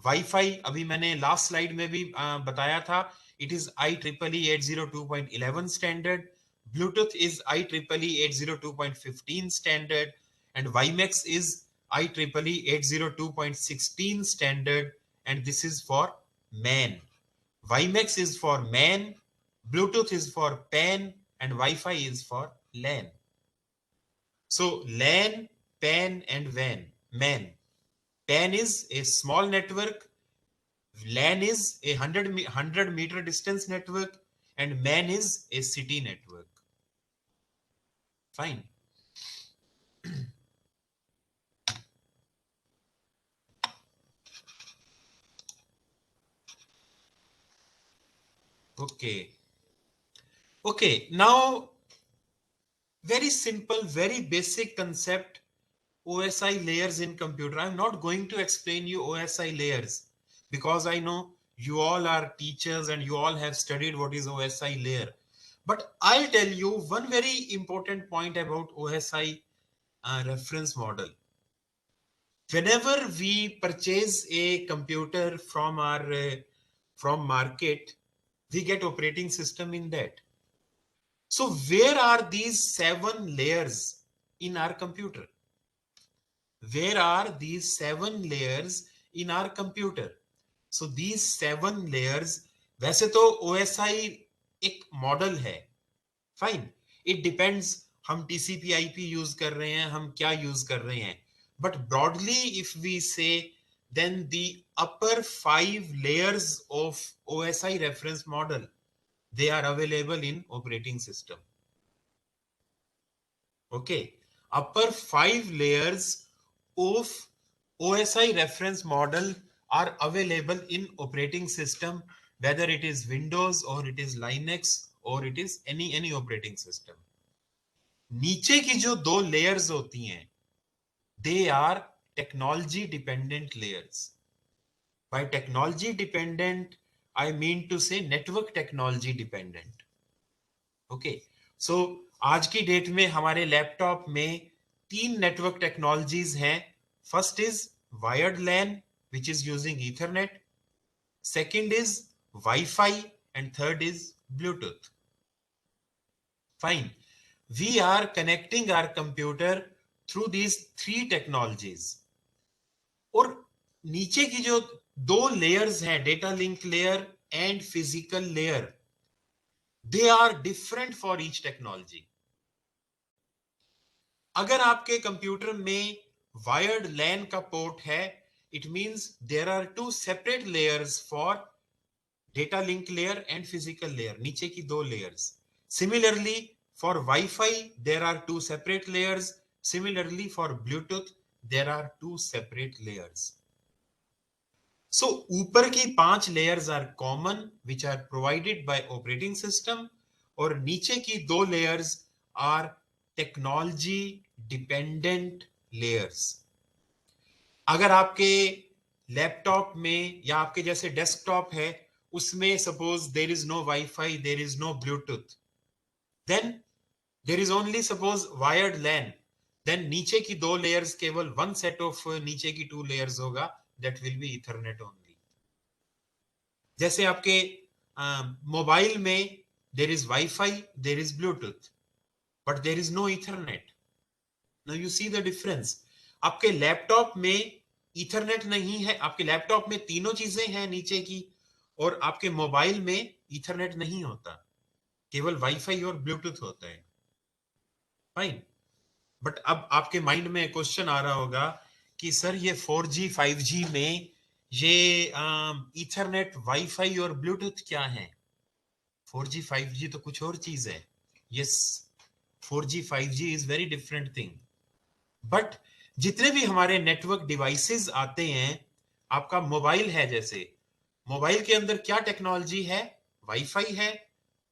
Wi-Fi अभी मैंने last slide में भी बताया था, it is IEEE 802.11 standard, Bluetooth is IEEE 802.15 standard, and WiMAX is IEEE 802.16 standard, and this is for MAN. WiMAX is for MAN, Bluetooth is for PAN, and Wi-Fi is for LAN. So LAN, PAN and WAN, MAN. PAN is a small network, LAN is a 100 meter distance network, and MAN is a city network. Fine. Okay, now very simple, very basic concept, OSI layers in computer. I'm not going to explain you OSI layers because I know you all are teachers and you all have studied what is OSI layer. But I'll tell you one very important point about OSI reference model. Whenever we purchase a computer from from market, we get operating system in that. So where are these 7 layers in our computer? Where are these 7 layers in our computer? So these 7 layers, वैसे तो OSI एक model है, fine, it depends हम TCP IP use कर रहे हैं, हम क्या यूज कर रहे हैं, but broadly if we say, then the upper 5 layers of OSI reference model, they are available in operating system. Okay, upper 5 layers of OSI reference model are available in operating system, whether it is Windows or it is Linux or it is any operating system. नीचे की जो 2 layers होती हैं, they are technology dependent layers. By technology dependent, I mean to say network technology dependent. Okay, so आज की date में हमारे laptop में 3 नेटवर्क टेक्नोलॉजीज हैं. First is wired LAN which is using Ethernet, second is Wi-Fi, and third is Bluetooth. Fine, we are connecting our computer through these 3 technologies. और नीचे की जो 2 layers हैं, data link layer and physical layer, they are different for each technology. अगर आपके computer में wired लैन का port है, it means there are 2 separate layers for data link layer and physical layer, नीचे की 2 layers. Similarly, for Wi-Fi, there are 2 separate layers. Similarly, for Bluetooth, there are 2 separate layers. So, ऊपर की 5 layers are common, which are provided by operating system, और नीचे की 2 layers are technology dependent layers. अगर आपके laptop में या आपके जैसे डेस्कटॉप है, उसमें suppose there is no wifi, there is no Bluetooth, then there is only suppose wired LAN, then नीचे की 2 लेयर्स केवल 1 सेट ऑफ नीचे की 2 लेयर्स होगा, that will be ethernet only. जैसे आपके मोबाइल में there is wifi, there is Bluetooth, but there is no ethernet. Now you see the difference. आपके लैपटॉप में ईथरनेट नहीं है, आपके लैपटॉप में तीनों चीजें हैं नीचे की, और आपके मोबाइल में ईथरनेट नहीं होता, केवल वाईफाई और ब्लूटूथ होता है. फाइन, बट अब आपके माइंड में क्वेश्चन आ रहा होगा कि सर ये 4G 5G में ये ईथरनेट, वाईफाई और ब्लूटूथ क्या है? 4G 5G तो कुछ और चीज है. Yes, 4G 5G is very different thing. But जितने भी हमारे नेटवर्क डिवाइसेस आते हैं, आपका मोबाइल है, जैसे मोबाइल के अंदर क्या टेक्नोलॉजी है? वाईफाई है,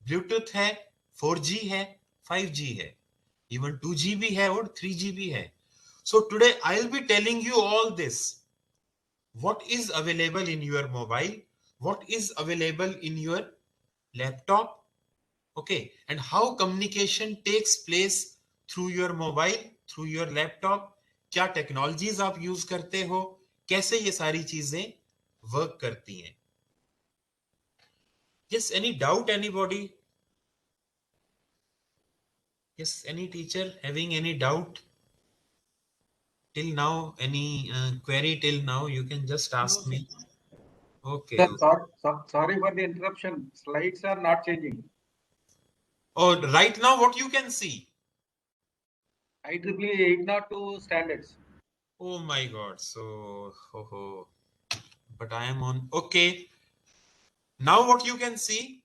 ब्लूटूथ है, 4G है, 5G है, इवन 2G भी है और 3G भी है. So today I'll be telling you all this. What is available in your mobile? What is available in your laptop? Okay, and how communication takes place through your mobile, through your laptop? क्या technologies आप use करते हो, कैसे ये सारी चीजें work करती हैं? Yes, any doubt, anybody? Yes, any teacher having any doubt till now? Any query till now? You can just ask me. Okay. Sorry for the interruption. Slides are not changing. Oh, right now what you can see? IEEE 802 standards. Oh my God. So, but I am on. Okay. Now what you can see?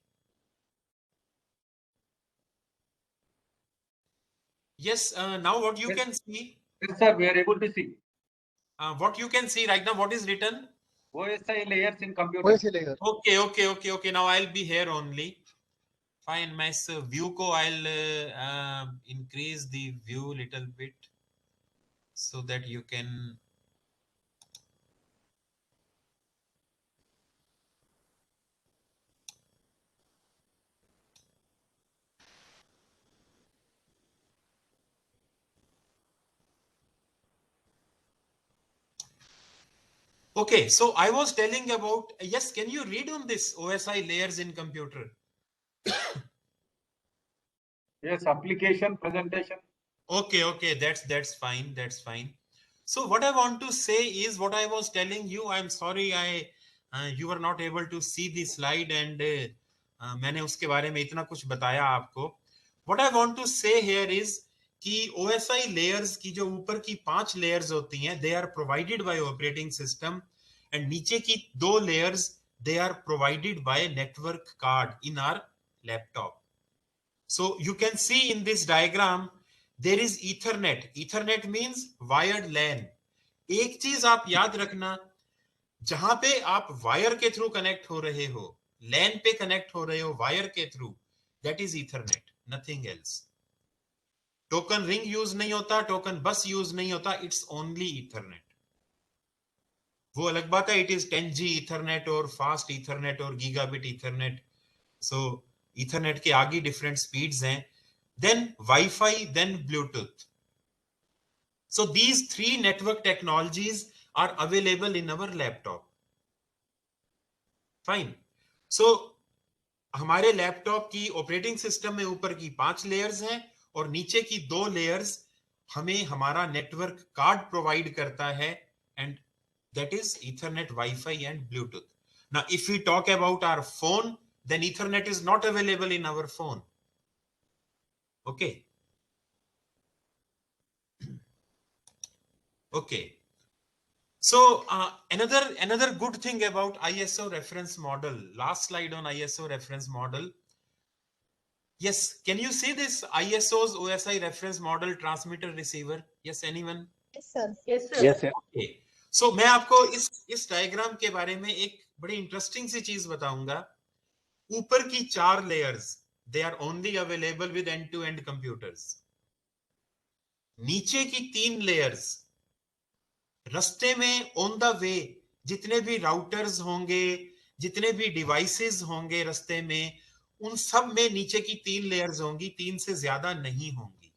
Yes. Now what you can see? Yes, sir. We are able to see. What you can see right now? What is written? OSI layers in computer. Okay. Now I'll be here only. Fine. मैं इस view को I'll increase the view little bit so that you can. Okay, so I was telling about, yes, can you read on this OSI layers in computer? Yes, application, presentation. Okay, that's fine. So what I want to say is what I was telling you. I'm sorry you were not able to see the slide and मैंने उसके बारे में इतना कुछ बताया आपको. What I want to say here is कि OSI layers की जो ऊपर की 5 layers होती हैं, they are provided by operating system, and नीचे की 2 layers they are provided by network card in our laptop. So you can see in this diagram there is Ethernet. Ethernet means wired LAN. एक चीज आप याद रखना, जहां पे आप वायर के थ्रू कनेक्ट हो रहे हो, लैन पे कनेक्ट हो रहे हो वायर के through, that is Ethernet, nothing else. Token ring use नहीं होता, टोकन बस यूज नहीं होता, इट्स ओनली ईथरनेट. वो अलग बात है, इट इज 10G ईथरनेट और फास्ट ईथरनेट और गीगाबिट ईथरनेट. सो ईथरनेट के आगे डिफरेंट स्पीड्स हैं. Then wifi, then Bluetooth. So these 3 network technologies are available in our laptop. Fine. So हमारे लैपटॉप की ऑपरेटिंग सिस्टम में ऊपर की 5 लेयर्स हैं और नीचे की 2 लेयर्स हमें हमारा नेटवर्क कार्ड प्रोवाइड करता है, and that is Ethernet, Wi-Fi and Bluetooth. Now if we talk about our phone, then Ethernet is not available in our phone. Okay. So another good thing about ISO reference model, last slide on ISO reference model. Yes, can you see this ISO's OSI reference model transmitter receiver? Yes, anyone? Yes, sir. Yes, sir. Okay. So मैं आपको इस diagram के बारे में एक बड़ी interesting सी चीज बताऊंगा. ऊपर की 4 layers they are only available with end-to-end computers. नीचे की 3 लेयर्स रस्ते में ऑन द वे जितने भी राउटर्स होंगे, जितने भी डिवाइसेस होंगे रस्ते में, उन सब में नीचे की 3 लेयर्स होंगी, 3 से ज्यादा नहीं होंगी.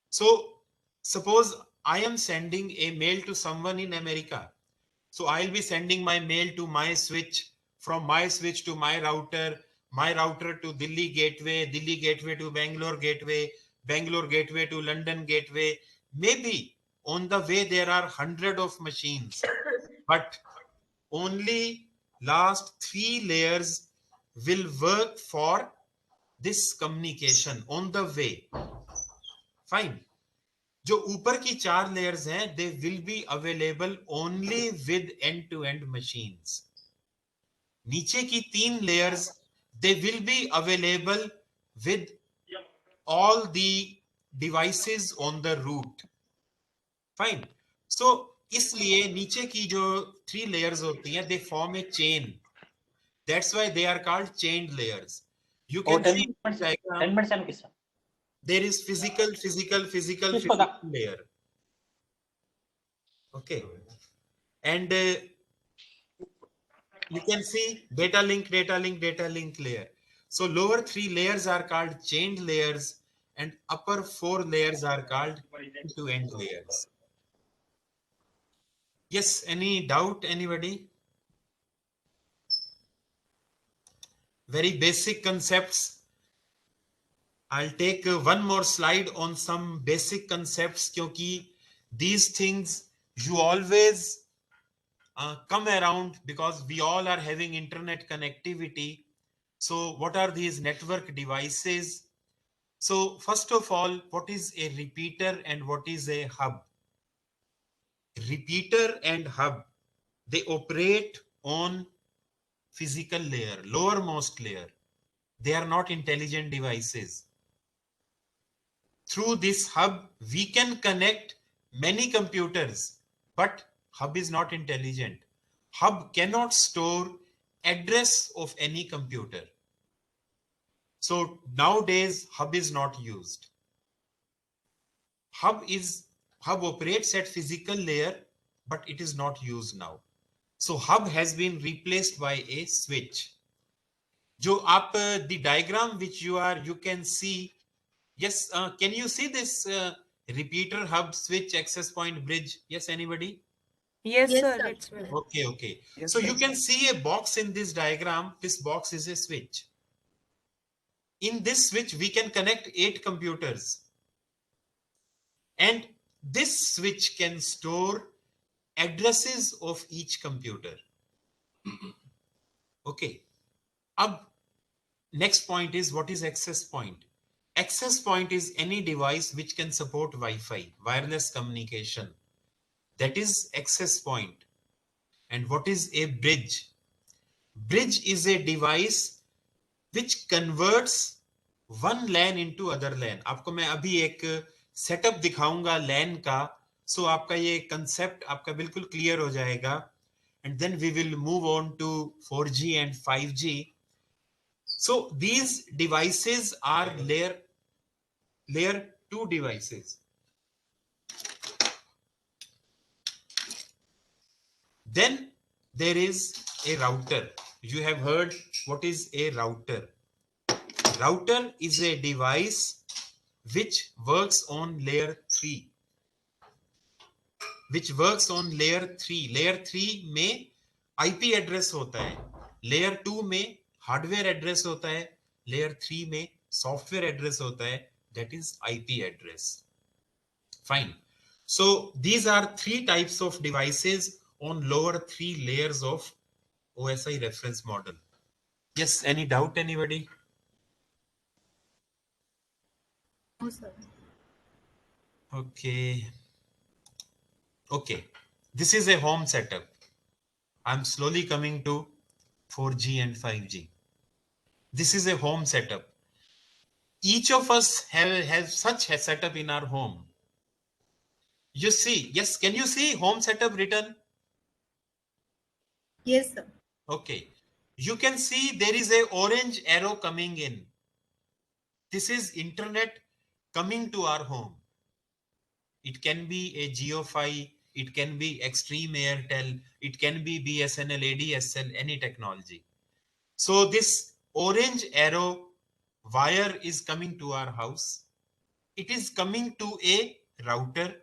So suppose I am sending a mail to someone in America. So I'll be sending my mail to my switch, from my switch to my router to Delhi gateway to Bangalore gateway to London gateway. Maybe on the way there are 100 of machines, but only last 3 layers will work for this communication on the way. Fine. जो ऊपर की 4 layers हैं, they will be available only with end-to-end machines. नीचे की 3 layers, they will be available with all the devices on the route. Fine. So इसलिए नीचे की जो 3 layers होती हैं, they form a chain. That's why they are called chained layers. You can see in the diagram, there is physical layer. Okay. And you can see data link layer. So lower 3 layers are called chained layers and upper 4 layers are called end-to-end layers. Yes, any doubt, anybody? Very basic concepts. I'll take one more slide on some basic concepts because these things you always come around because we all are having internet connectivity. So what are these network devices? So first of all, what is a repeater and what is a hub? Repeater and hub, they operate on physical layer, lowermost layer. They are not intelligent devices. Through this hub, we can connect many computers, but hub is not intelligent. Hub cannot store address of any computer. So nowadays, hub is not used. Hub operates at physical layer, but it is not used now. So hub has been replaced by a switch. Jo aap the diagram which you can see. Yes, can you see this repeater, hub, switch, access point, bridge? Yes, anybody? Yes, sir, it's well. Okay, okay. So you can see a box in this diagram. This box is a switch. In this switch, we can connect 8 computers. And this switch can store addresses of each computer. Okay. Next point is, what is access point? Access point is any device which can support Wi-Fi, wireless communication. That is access point. And what is a bridge? Bridge is a device which converts one LAN into other LAN. आपको मैं अभी एक setup दिखाऊंगा LAN का, so आपका ये concept आपका बिल्कुल clear हो जाएगा. And then we will move on to 4G and 5G. So these devices are layer 2 devices. Then there is a router. You have heard what is a router. Router is a device which works on layer 3. Which works on layer 3. Layer 3 में IP address होता है. Layer 2 में hardware address होता है. Layer 3 में software address होता है. That is IP address. Fine. So these are 3 types of devices on lower 3 layers of OSI reference model. Yes, any doubt, anybody? No, sir. Okay. Okay. This is a home setup. I'm slowly coming to 4G and 5G. This is a home setup. Each of us have such a setup in our home. You see, yes, can you see home setup written? Yes, sir. Okay. You can see there is a orange arrow coming in. This is internet coming to our home. It can be a GeoFi, it can be Extreme Airtel, it can be BSNL, ADSL, any technology. So this orange arrow wire is coming to our house. It is coming to a router.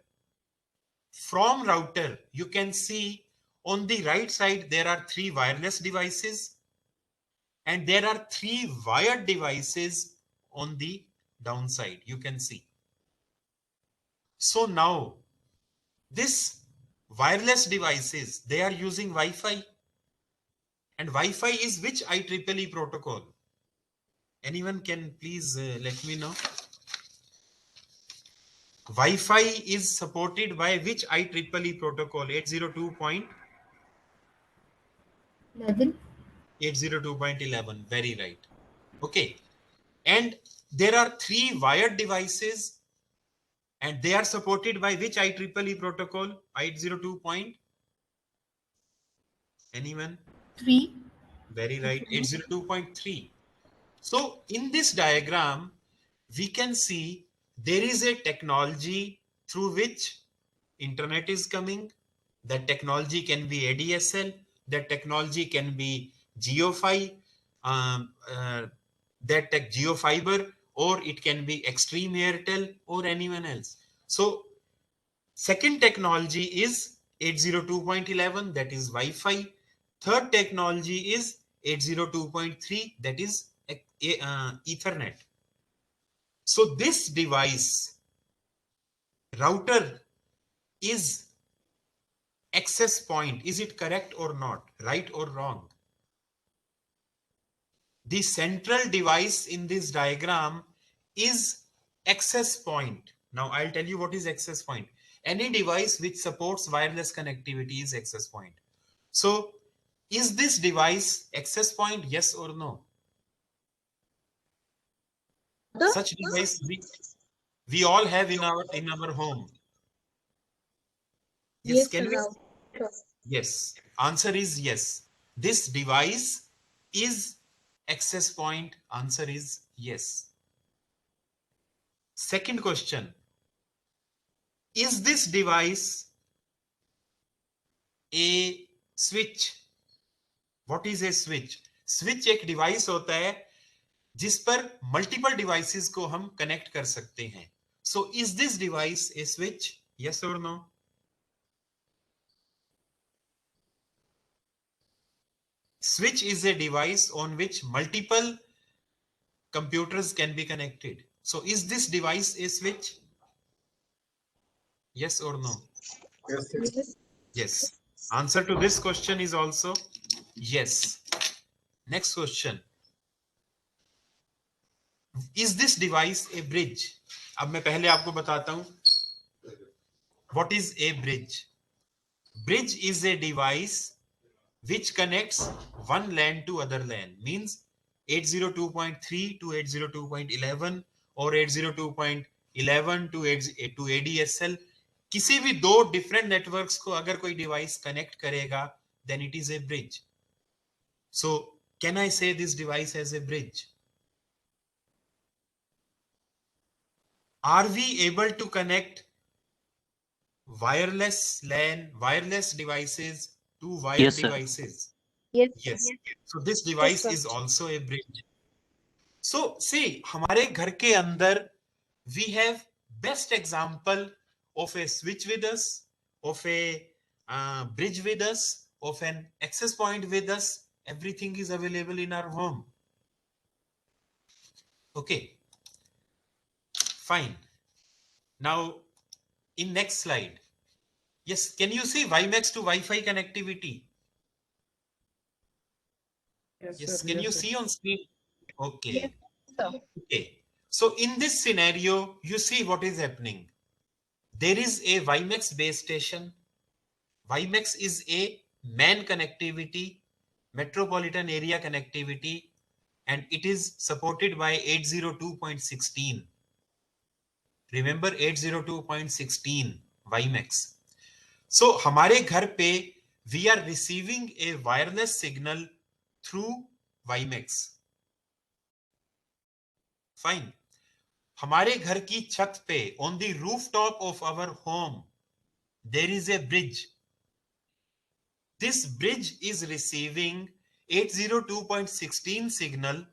From router, you can see on the right side, there are 3 wireless devices and there are 3 wired devices on the downside. You can see. So now this wireless devices, they are using Wi-Fi. And Wi-Fi is which IEEE protocol? Anyone can please let me know. Wi-Fi is supported by which IEEE protocol? 802.11. 802.11. Very right. Okay. And there are 3 wired devices And they are supported by which IEEE protocol? 802 point? Anyone? 3. Very right. 802.3. So in this diagram, we can see there is a technology through which internet is coming. That technology can be ADSL. That technology can be GeoFi, that tech GeoFiber, or it can be Extreme Airtel or anyone else. So second technology is 802.11, that is Wi-Fi. Third technology is 802.3, that is Ethernet. So this device, router, is access point. Is it correct or not? Right or wrong? The central device in this diagram is access point. Now I'll tell you what is access point. Any device which supports wireless connectivity is access point. So is this device access point? Yes or no? Such device we all have in our home. Yes, Yes, can sir. you? Yes. Answer is yes. This device is access point. Answer is yes. Second question. Is this device a switch? What is a switch? Switch एक device होता है जिस पर multiple devices को हम connect कर सकते हैं. So is this device a switch? Yes or no? Switch is a device on which multiple computers can be connected. So is this device a switch? Yes or no? Yes, sir. Yes. Yes. Answer to this question is also yes. Next question. Is this device a bridge? अब मैं पहले आपको बताता हूं. What is a bridge? Bridge is a device which connects one LAN to other LAN. Means 802.3 to 802.11 or 802.11 to ADSL. किसी भी दो different networks को अगर कोई device connect करेगा, then it is a bridge. So can I say this device as a bridge? Are we able to connect wireless LAN, wireless devices to wired Yes, sir. devices? Yes. Yes. So this Yes, device sir. is also a bridge. So see, हमारे घर के अंदर we have best example of a switch with us, of a bridge with us, of an access point with us. Everything is available in our home. Okay, fine. Now in next slide. Yes, can you see WiMAX to Wi-Fi connectivity? Yes, can you see on screen? Okay. Yes, sir. Okay. So in this scenario, you see what is happening. There is a WiMAX base station. WiMAX is a MAN connectivity, metropolitan area connectivity, and it is supported by 802.16. Remember 802.16 WiMAX. So हमारे घर पे we are receiving a wireless signal through WiMAX. Fine. हमारे घर की छत पे on the rooftop of our home there is a bridge. This bridge is receiving 802.16 signal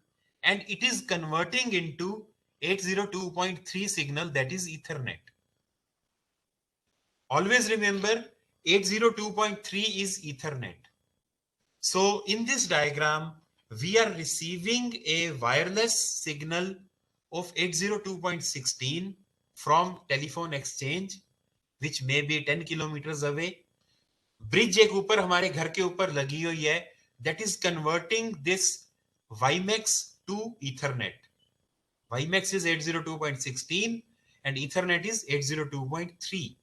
and it is converting into 802.3 signal, that is Ethernet. Always remember 802.3 is Ethernet. So in this diagram we are receiving a wireless signal of 802.16 from telephone exchange which may be 10 kilometers away. Bridge एक ऊपर हमारे घर के ऊपर लगी हुई है, that is converting this WiMAX to Ethernet. WiMAX is 802.16 and Ethernet is 802.3.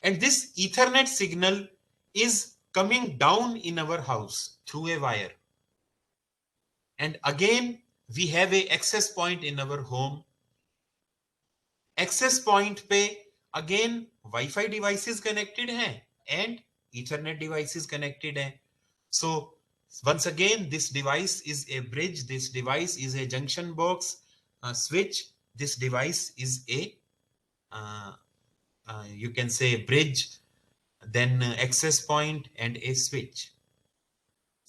And this Ethernet signal is coming down in our house through a wire. And again, we have a access point in our home. Access point पे again wifi devices connected हैं and ethernet devices connected हैं. So once again, this device is a bridge, this device is a junction box, switch, this device is a you can say bridge, then access point and a switch.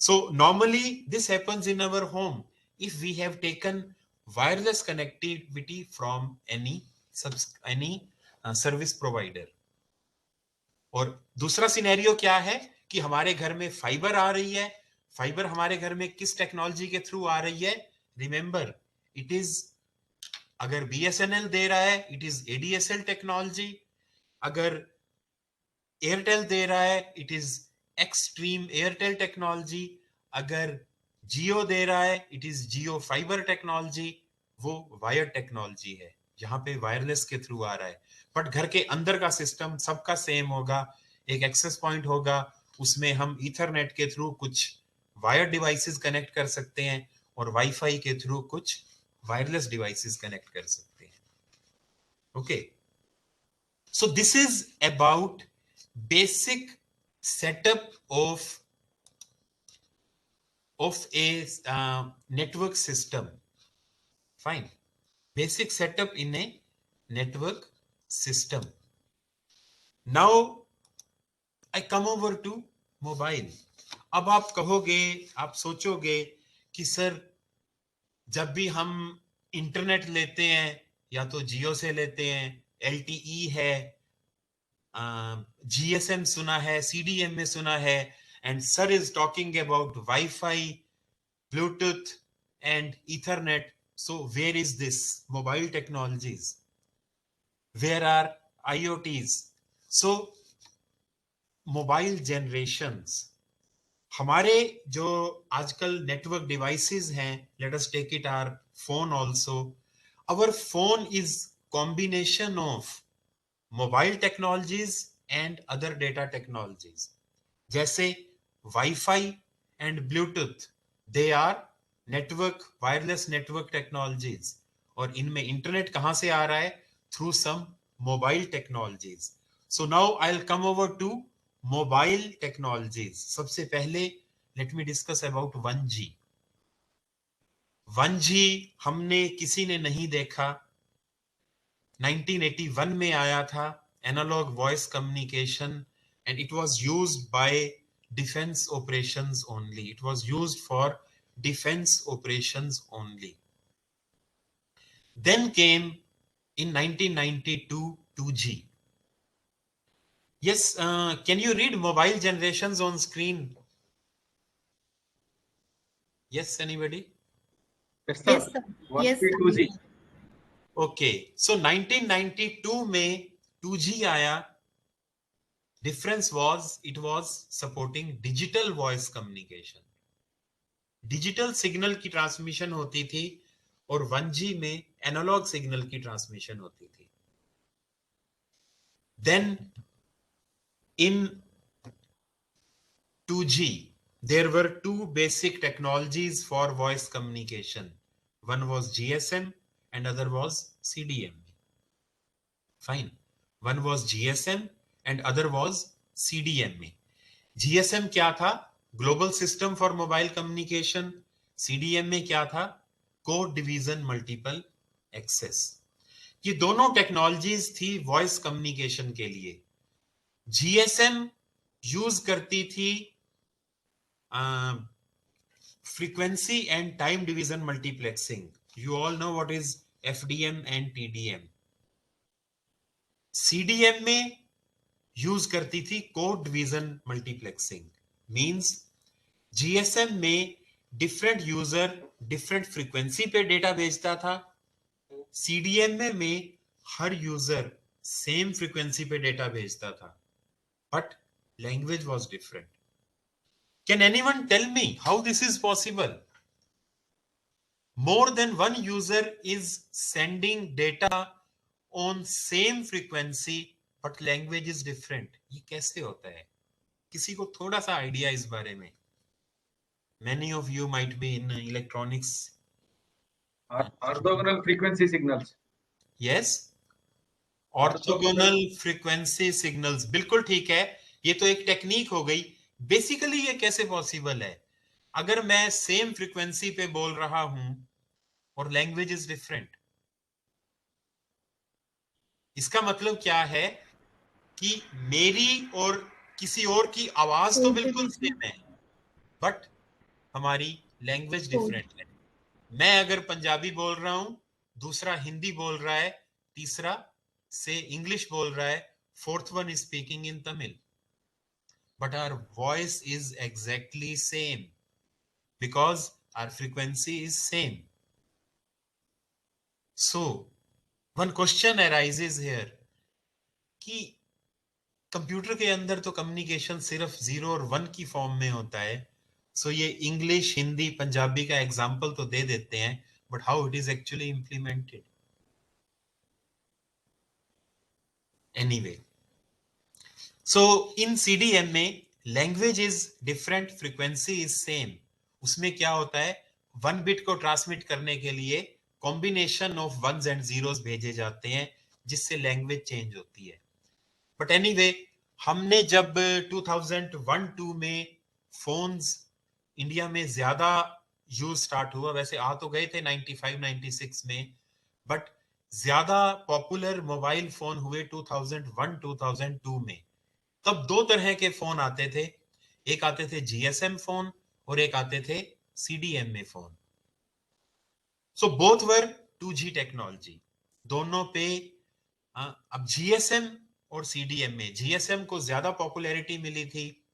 So normally this happens in our home if we have taken wireless connectivity from any service provider. और दूसरा scenario क्या है कि हमारे घर में fibre आ रही है. फाइबर हमारे घर में किस टेक्नोलॉजी के थ्रू आ रही है? रिमेंबर, इट इज, अगर बीएसएनएल दे रहा है इट इज एडीएसएल टेक्नोलॉजी, अगर एयरटेल दे रहा है it is extreme Airtel technology, अगर जियो दे रहा है it is Jio fibre technology. वो वायर टेक्नोलॉजी है, जहां पे वायरलेस के थ्रू आ रहा है. बट घर के अंदर का सिस्टम सबका सेम होगा. एक एक्सेस पॉइंट होगा, उसमें हम ईथरनेट के थ्रू कुछ वायर डिवाइसेस कनेक्ट कर सकते हैं और वाईफाई के थ्रू कुछ वायरलेस डिवाइसेस कनेक्ट कर सकते हैं. Okay, so this is about basic setup of a network system. Fine, basic setup in a network system. Now I come over to mobile. अब आप कहोगे, आप सोचोगे कि सर जब भी हम इंटरनेट लेते हैं या तो जियो से लेते हैं, LTE है, GSM सुना है, CDM में सुना है, and sir is talking about Wi-Fi, Bluetooth and Ethernet. So where is this mobile technologies? Where are IoTs? So mobile generations, हमारे जो आजकल नेटवर्क डिवाइसेस हैं, let us take it our phone also. Our phone is combination of mobile technologies and other data technologies. जैसे Wi-Fi and Bluetooth, they are network, wireless network technologies. और इनमें internet कहां से आ रहा है? Through some mobile technologies. So now I'll come over to mobile technologies. सबसे पहले let me discuss about 1G. 1G हमने किसी ने नहीं देखा, 1981 में आया था, analogue voice communication, and it was used by defence operations only. It was used for defence operations only. Then came in 1992 2G. Yes, can you read mobile generations on screen? Yes, anybody? Yes, sir. Yes, sir. Yes, 1G, 2G. Okay, so 1992 में 2G आया. Difference was it was supporting digital voice communication. Digital signal की transmission होती थी और 1G में analogue signal की transmission होती थी. Then in 2G there were two basic technologies for voice communication. One was GSM and other was CDM. Fine. One was GSM and other was CDMA. GSM क्या था? Global system for mobile communication. CDMA क्या था? Code division multiple access. ये दोनों technologies थी voice communication के लिए. GSM use करती थी frequency and time division multiplexing. You all know what is FDM and TDM. CDM में यूज करती थी code division multiplexing. Means GSM में डिफरेंट यूजर डिफरेंट फ्रीक्वेंसी पे डेटा भेजता था. CDM में हर यूजर सेम फ्रीक्वेंसी पे डेटा भेजता था, but language was different. Can anyone tell me how this is possible? More than one user is sending data on same frequency but language is different. ये कैसे होता है? किसी को थोड़ा सा आइडिया इस बारे में? Many of you might be in electronics. Orthogonal frequency signals. Yes. Orthogonal frequency signals, बिल्कुल ठीक है, ये तो एक टेक्निक हो गई। बेसिकली ये कैसे पॉसिबल है? अगर मैं सेम फ्रीक्वेंसी पे बोल रहा हूं और लैंग्वेज इज डिफरेंट, इसका मतलब क्या है कि मेरी और किसी और की आवाज तो बिल्कुल सेम है, बट हमारी लैंग्वेज डिफरेंट है। मैं अगर पंजाबी बोल रहा हूं, दूसरा हिंदी बोल रहा है, तीसरा से इंग्लिश बोल रहा है, fourth one is speaking in Tamil, but our voice is exactly same because our frequency is same. So one question arises here कि कंप्यूटर के अंदर तो कम्युनिकेशन सिर्फ 0 और 1 की फॉर्म में होता है। सो ये इंग्लिश, हिंदी, पंजाबी का एग्जाम्पल तो दे देते हैं, but how it is actually implemented? Anyway, so in CDM में language is different, frequency is same. उसमें क्या होता है, 1 बिट को ट्रांसमिट करने के लिए combination of ones and zeros भेजे जाते हैं, जिससे लैंग्वेज चेंज होती है। बट एनीवे, हमने जब 2001-2 में फोन्स इंडिया में ज्यादा यूज स्टार्ट हुआ, वैसे आ तो गए थे 95-96 में, बट ज्यादा पॉपुलर मोबाइल फोन हुए 2001-2002 में। तब 2 तरह के फोन आते थे, एक आते थे जीएसएम फोन और एक आते थे CDMA phone. So both were 2G technology, दोनों पे अब जीएसएम और सीडीएमए, जीएसएम को ज्यादा पॉपुलैरिटी मिली थी।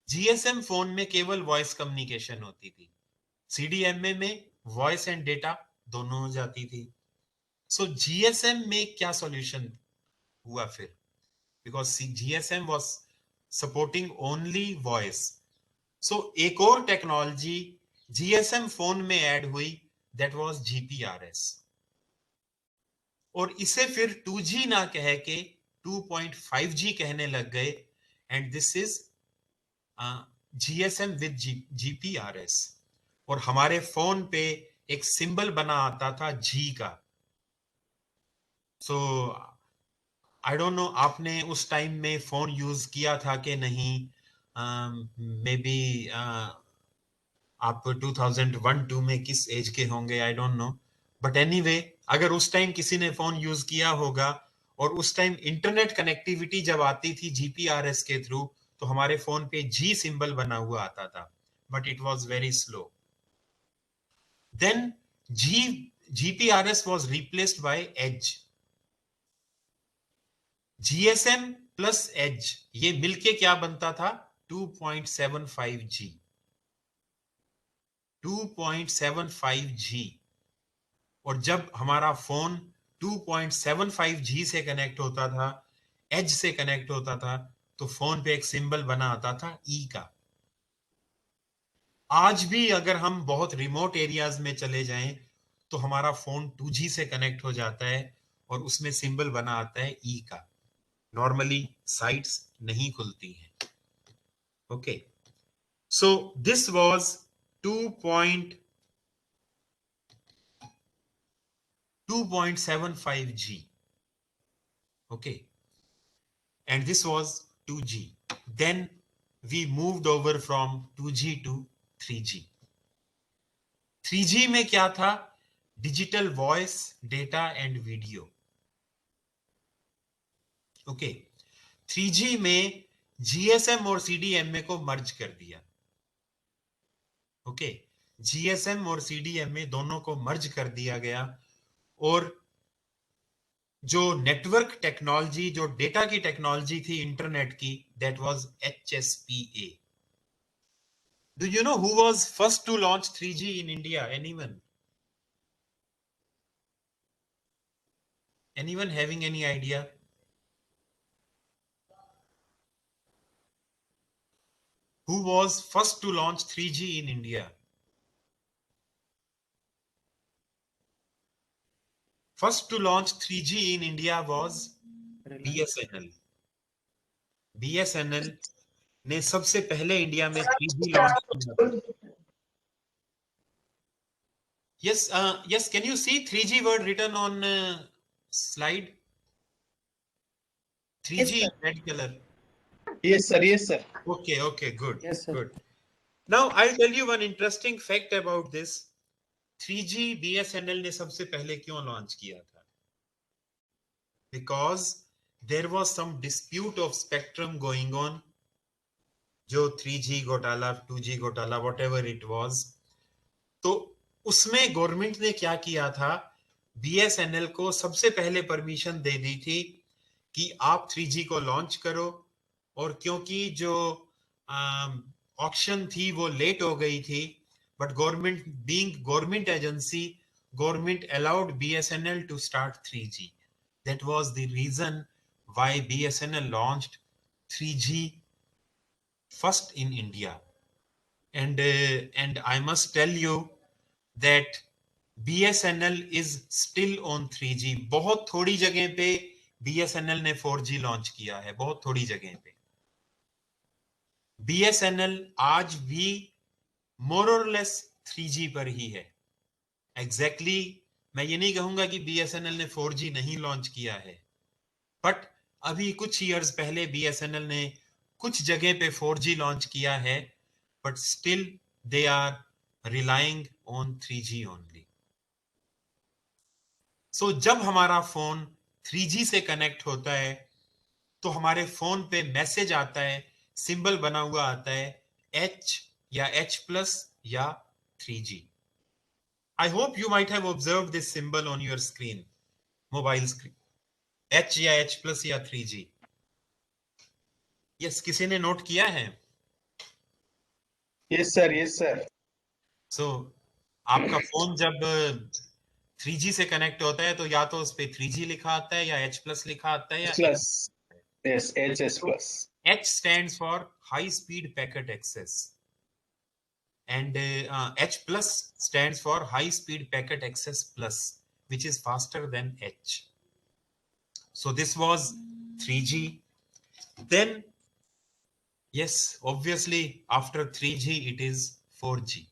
जीएसएम फोन में केवल वॉइस कम्युनिकेशन होती थी, सीडीएमए में वॉइस एंड डेटा दोनों हो जाती थी। सो जीएसएम में क्या सॉल्यूशन हुआ फिर? because GSM was supporting only voice. So एक और टेक्नोलॉजी GSM फोन में ऐड हुई, that was GPRS, और इसे फिर 2G ना कह के 2.5G कहने लग गए, and this is GSM with GPRS। और हमारे फोन पे एक सिंबल बना आता था G का। सो आई डोंट नो आपने उस टाइम में फोन यूज किया था कि नहीं, मे बी आप 2001-2 में किस एज के होंगे, I don't know, but anyway, अगर उस टाइम किसी ने फोन यूज किया होगा और उस टाइम इंटरनेट कनेक्टिविटी जब आती थी जीपीआरएस के थ्रू, तो हमारे फोन पे जी सिंबल बना हुआ आता था, but it was very slow. Then GPRS was replaced by EDGE. GSM plus EDGE, ये मिलके क्या बनता था? 2.75G। 2.75G। और जब हमारा फोन 2.75G से कनेक्ट होता था, एज से कनेक्ट होता था, तो फोन पे एक सिंबल बना आता था ई का। आज भी अगर हम बहुत रिमोट एरियाज में चले जाएं, तो हमारा फोन 2G से कनेक्ट हो जाता है और उसमें सिंबल बना आता है ई का। नॉर्मली साइट्स नहीं खुलती हैं। Okay, so this was 2.75G, okay, and this was 2G. Then we moved over from 2G to 3G. 3G में क्या था? Digital voice, data and video. Okay, 3G में जीएसएम और सीडीएमए को मर्ज कर दिया। ओके, जीएसएम और सीडीएमए दोनों को मर्ज कर दिया गया, और जो नेटवर्क टेक्नोलॉजी, जो डेटा की टेक्नोलॉजी थी इंटरनेट की, that was HSPA। Do you know who was first to launch 3G in India? Anyone having any idea? Who was first to launch 3G in India? First to launch 3G in India was BSNL. BSNL ने सबसे पहले India में 3G launch किया था। Yes, yes, can you see 3G word written on slide? Yes, 3G sir. in red color. Yes, sir. Yes, sir. Okay, good. Yes, sir. Good. Now I'll tell you one interesting fact about this. 3G BSNL ने सबसे पहले क्यों launch किया था? Because there was some dispute of spectrum going on. जो 3G घोटाला, 2G घोटाला, whatever it was. तो उसमें गवर्नमेंट ने क्या किया था? BSNL को सबसे पहले परमिशन दे दी थी कि आप 3G को लॉन्च करो, और क्योंकि जो ऑक्शन थी वो लेट हो गई थी, but government being government agency, government allowed BSNL to start 3G. That was the reason why BSNL launched 3G first in India. And I must tell you that BSNL is still on 3G. बहुत थोड़ी जगह पे BSNL ने 4G launch किया है, बहुत थोड़ी जगह पे. BSNL आज भी more or less 3G पर ही है. Exactly मैं ये नहीं कहूंगा कि BSNL ने 4G नहीं लॉन्च किया है, बट अभी कुछ ईयर्स पहले BSNL ने कुछ जगह पे 4G लॉन्च किया है, but still they are relying on 3G only. So जब हमारा फोन 3G से कनेक्ट होता है तो हमारे फोन पे मैसेज आता है, सिंबल बना हुआ आता है H या H+ या 3G. I hope you might have observed this symbol on your screen, mobile screen. H या H+ या 3G. Yes, किसी ने नोट किया है? Yes, sir. Yes, sir. So आपका फोन जब 3G से कनेक्ट होता है तो या तो उस पे 3G लिखा आता है या H+ लिखा आता है या Plus. Yes, HS plus. H stands for high speed packet access, and H+ stands for high speed packet access plus, which is faster than H. So this was 3G. Then yes, obviously after 3G it is 4G.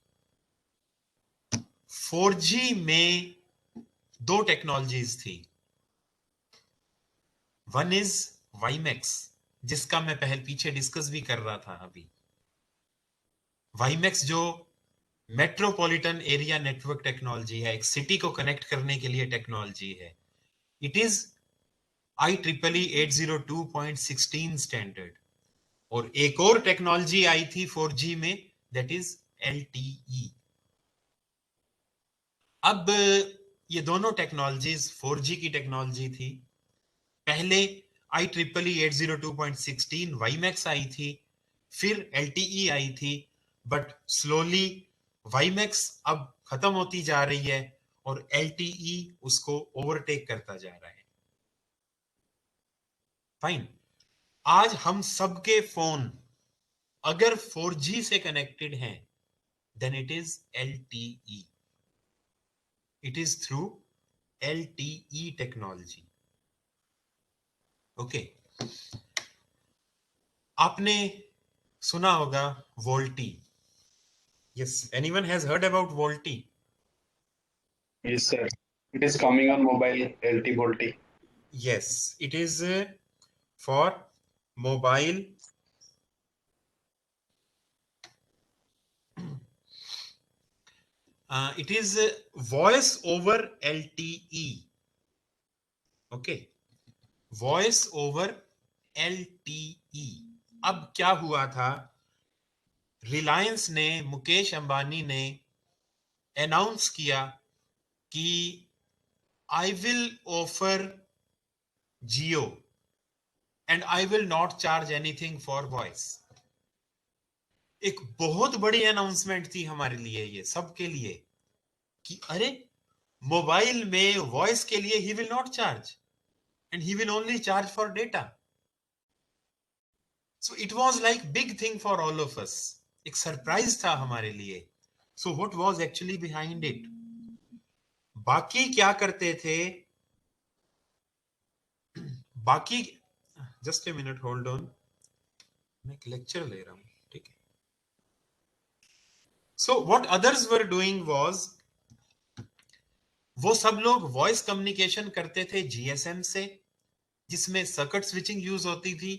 4G में दो technologies थी. One is WiMAX, जिसका मैं पीछे discuss भी कर रहा था अभी. वाईमैक्स जो मेट्रोपॉलिटन एरिया नेटवर्क टेक्नोलॉजी है, एक सिटी को कनेक्ट करने के लिए टेक्नोलॉजी है. It is IEEE 802.16 standard. और एक और टेक्नोलॉजी आई थी 4G में, दैट इज LTE. अब ये दोनों टेक्नोलॉजीज 4G की टेक्नोलॉजी थी. पहले IEEE 802.16 वाईमैक्स आई थी, फिर LTE आई थी, बट स्लोली वाईमैक्स अब खत्म होती जा रही है और LTE उसको ओवरटेक करता जा रहा है. फाइन. आज हम सबके फोन अगर 4G से कनेक्टेड हैं, then it is LTE. It is through LTE technology. Okay. आपने सुना होगा VoLTE. Yes, anyone has heard about VoLTE? Yes, sir. It is coming on mobile LT VoLTE. Yes, it is for mobile. It is voice over LTE. Okay, voice over LTE. अब क्या हुआ था? रिलायंस ने, मुकेश अंबानी ने announce किया कि I will offer Jio and I will not charge anything for voice. एक बहुत बड़ी अनाउंसमेंट थी हमारे लिए, ये सबके लिए, कि अरे मोबाइल में वॉइस के लिए he will not charge and he will only charge for data. So it was like big thing for all of us. एक सरप्राइज था हमारे लिए. So what was actually behind it? बाकी क्या करते थे? बाकी, just a minute, hold on, मैं एक लेक्चर ले रहा हूं, ठीक है. So what others were doing was, वो सब लोग वॉइस कम्युनिकेशन करते थे GSM से, जिसमें सर्किट स्विचिंग यूज होती थी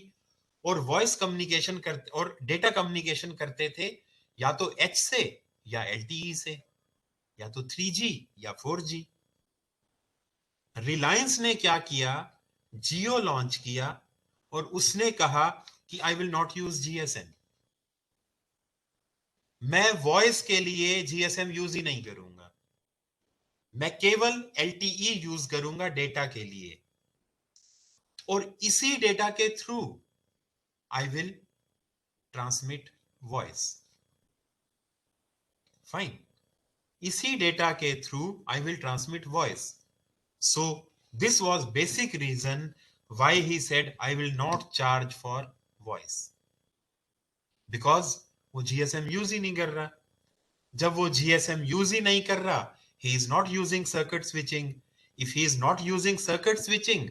और वॉइस कम्युनिकेशन करते और डेटा कम्युनिकेशन करते थे या तो एच से या एलटीई से, या तो 3G या 4G। रिलायंस ने क्या किया, जियो लॉन्च किया और उसने कहा कि आई विल नॉट यूज जीएसएम, मैं वॉइस के लिए जीएसएम यूज ही नहीं करूंगा, मैं केवल एलटीई यूज करूंगा डेटा के लिए, और इसी डेटा के through I will transmit voice. Fine, इसी डेटा के through I will transmit voice. So this was basic reason why he said I will not charge for voice, because वो GSM use ही नहीं कर रहा। जब वो जीएसएम यूज ही नहीं कर रहा, he is not using circuit switching. If he is not using circuit switching,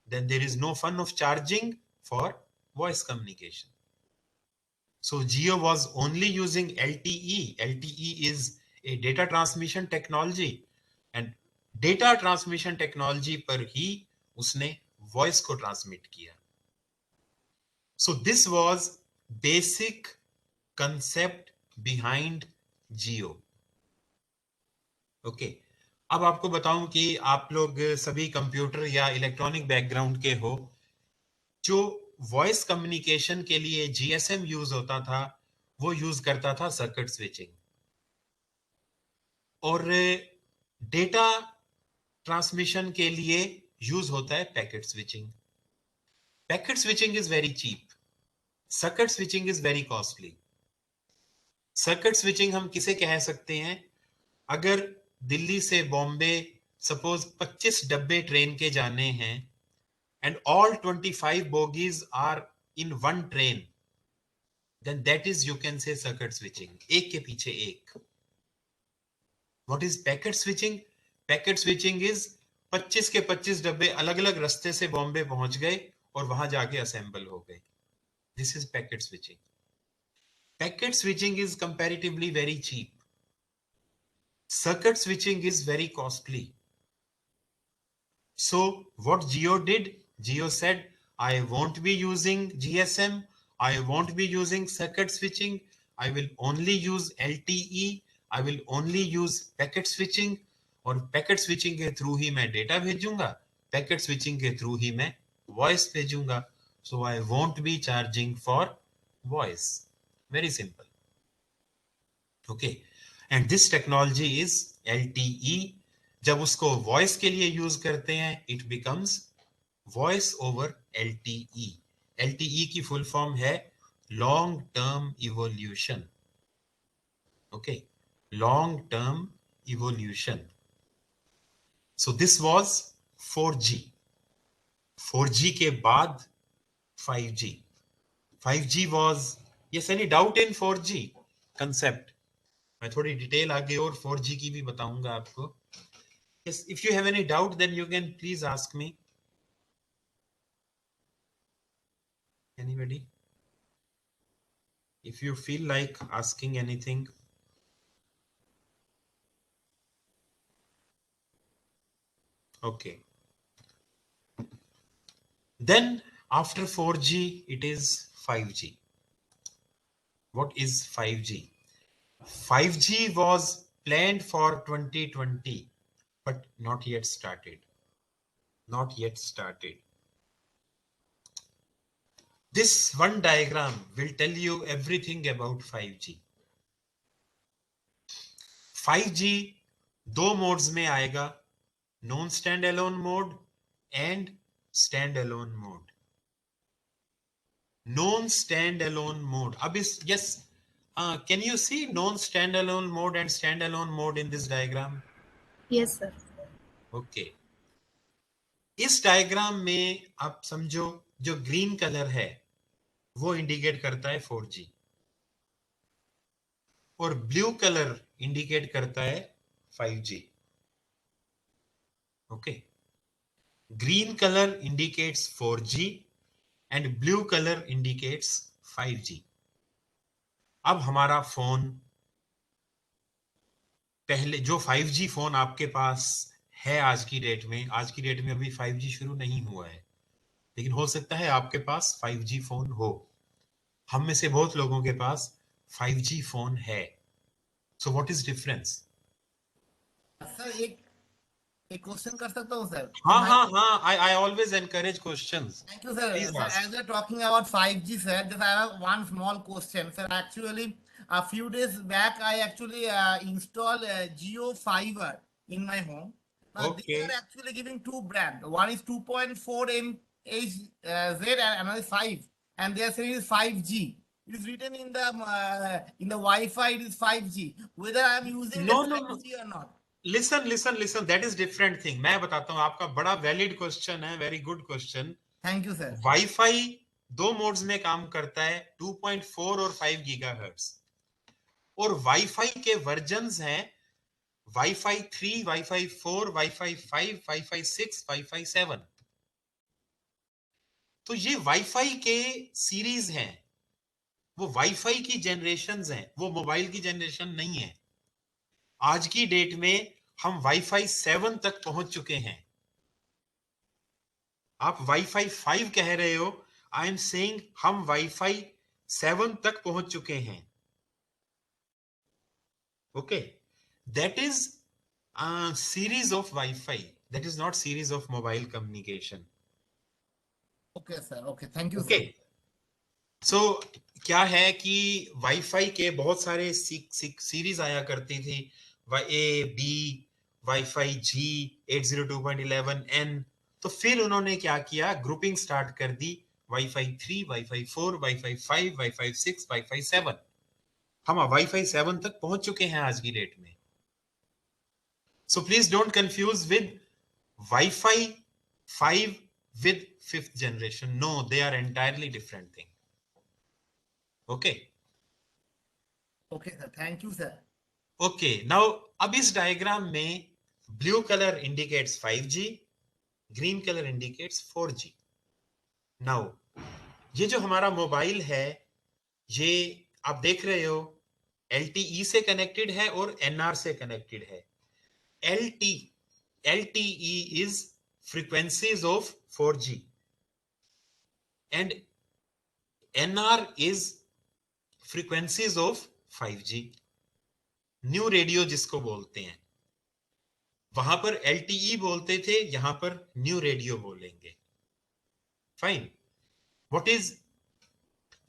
then there is no fun of charging for voice communication. So Jio was only using LTE. LTE is a data transmission technology, and data transmission technology पर ही उसने voice को transmit किया. So this was basic concept behind Jio. Okay, अब आपको बताऊं कि आप लोग सभी कंप्यूटर या इलेक्ट्रॉनिक बैकग्राउंड के हो। जो वॉइस कम्युनिकेशन के लिए जीएसएम यूज होता था वो यूज करता था सर्किट स्विचिंग, और डेटा ट्रांसमिशन के लिए यूज होता है packet switching. Packet switching is very cheap, circuit switching is very costly. Circuit switching हम किसे कह सकते हैं, अगर दिल्ली से बॉम्बे सपोज 25 डब्बे ट्रेन के जाने हैं and all 25 bogies are in one train, then that is, you can say, circuit switching, एक के पीछे एक। What is packet switching? Packet switching is 25 के 25 डब्बे अलग अलग रास्ते से बॉम्बे पहुंच गए और वहां जाके असेंबल हो गए। This is packet switching. Packet switching is comparatively very cheap. Circuit switching is very costly. So what Jio did, Jio said, I won't be using GSM, I won't be using circuit switching, I will only use LTE, I will only use packet switching, और packet switching के through ही मैं data भेजूंगा, packet switching के through ही मैं voice भेजूंगा। So I won't be charging for voice, very simple. Okay, and this technology is LTE। जब उसको वॉइस के लिए यूज करते हैं, it becomes voice over LTE। LTE की फुल फॉर्म है long term evolution. Okay, long term evolution. So this was 4G। 4G के बाद 5G। 5G was, yes, any doubt in 4G concept? मैं थोड़ी डिटेल आगे और 4G की भी बताऊंगा आपको। Yes, if you have any doubt, then you can please ask me. Anybody? If you feel like asking anything. Okay. Then after 4G, it is 5G. What is 5G? 5G was planned for 2020, but not yet started. Not yet started. This one diagram will tell you everything about 5G. 5G दो modes में आएगा, non stand alone mode and stand alone mode. Non stand alone mode, अब इस, yes, can you see non stand alone mode and stand alone mode in this diagram? Yes, sir. Okay, इस diagram में आप समझो जो green colour है वो indicate करता है 4G, और ब्लू कलर इंडिकेट करता है 5G। Okay, green color indicates 4G and blue color indicates 5G. अब हमारा फोन, पहले जो 5G फोन आपके पास है आज की डेट में, आज की डेट में अभी 5G शुरू नहीं हुआ है, लेकिन हो सकता है आपके पास 5G फोन हो। हम में से बहुत लोगों के पास 5G फोन है। So what is difference? Sir एक क्वेश्चन कर सकता हूँ सर? हाँ, I always encourage questions. Thank you, sir. Please Sir, ask. as we're talking about 5G, sir, just I have one small question, sir. Actually, a few days back, I actually installed Geo Fiber in my home. Now, they Okay. are actually giving two brands. One is 2.4 mHz and another is 5. And they are saying it's 5G. It is written in the Wi-Fi, it is 5G. Whether I am using the No. 5G or not. Listen. That is different thing. मैं बताता हूँ, आपका बड़ा valid question है, very good question. Thank you, sir. Wifi दो modes में काम करता है, 2.4 और 5 गीगाहर्ट्ज। और वाईफाई के वर्जन्स हैं wifi 3, wifi 4, wifi 5, wifi 6, wifi 7। तो ये वाईफाई के सीरीज हैं, वो वाईफाई की जनरेशंस हैं, वो मोबाइल की जनरेशन नहीं है। आज की डेट में हम वाईफाई 7 तक पहुंच चुके हैं। आप वाईफाई 5 कह रहे हो, आई एम सेइंग हम वाईफाई 7 तक पहुंच चुके हैं। Okay, that is series of wifi, that is not series of mobile communication. Okay, sir. Okay, thank you, okay, sir. सो क्या है कि वाईफाई के बहुत सारे सीरीज आया करती थी, A B, wifi ji, 802.11n। तो फिर उन्होंने क्या किया, ग्रुपिंग स्टार्ट कर दी, wifi 3, wifi 4, wifi 5, wifi 6, wifi 7। हम वाईफाई 7 तक पहुंच चुके हैं आज की डेट में। So please don't confuse with wifi 5 with 5th generation. No, they are entirely different thing. Okay. Okay, sir. Thank you, sir. Okay, now अब इस डायग्राम में blue colour indicates 5G, green colour indicates 4G। Now ये जो हमारा mobile है, ये आप देख रहे हो LTE से कनेक्टेड है और NR से कनेक्टेड है। LTE is frequencies of 4G and NR is frequencies of 5G, new radio जिसको बोलते हैं। वहां पर LTE बोलते थे, यहां पर न्यू रेडियो बोलेंगे। Fine. What is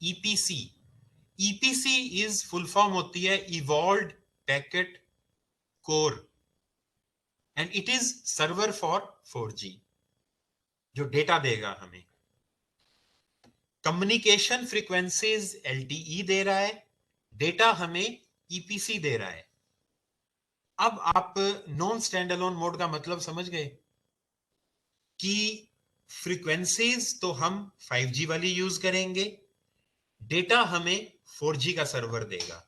EPC? EPC is full form होती है evolved packet core and it is server for 4G, जो डेटा देगा हमें। कम्युनिकेशन फ्रीक्वेंसीज LTE दे रहा है, डेटा हमें EPC दे रहा है। अब आप नॉन स्टैंड अलोन मोड का मतलब समझ गए कि फ्रीक्वेंसीज तो हम 5G वाली यूज करेंगे, डेटा हमें 4G का सर्वर देगा।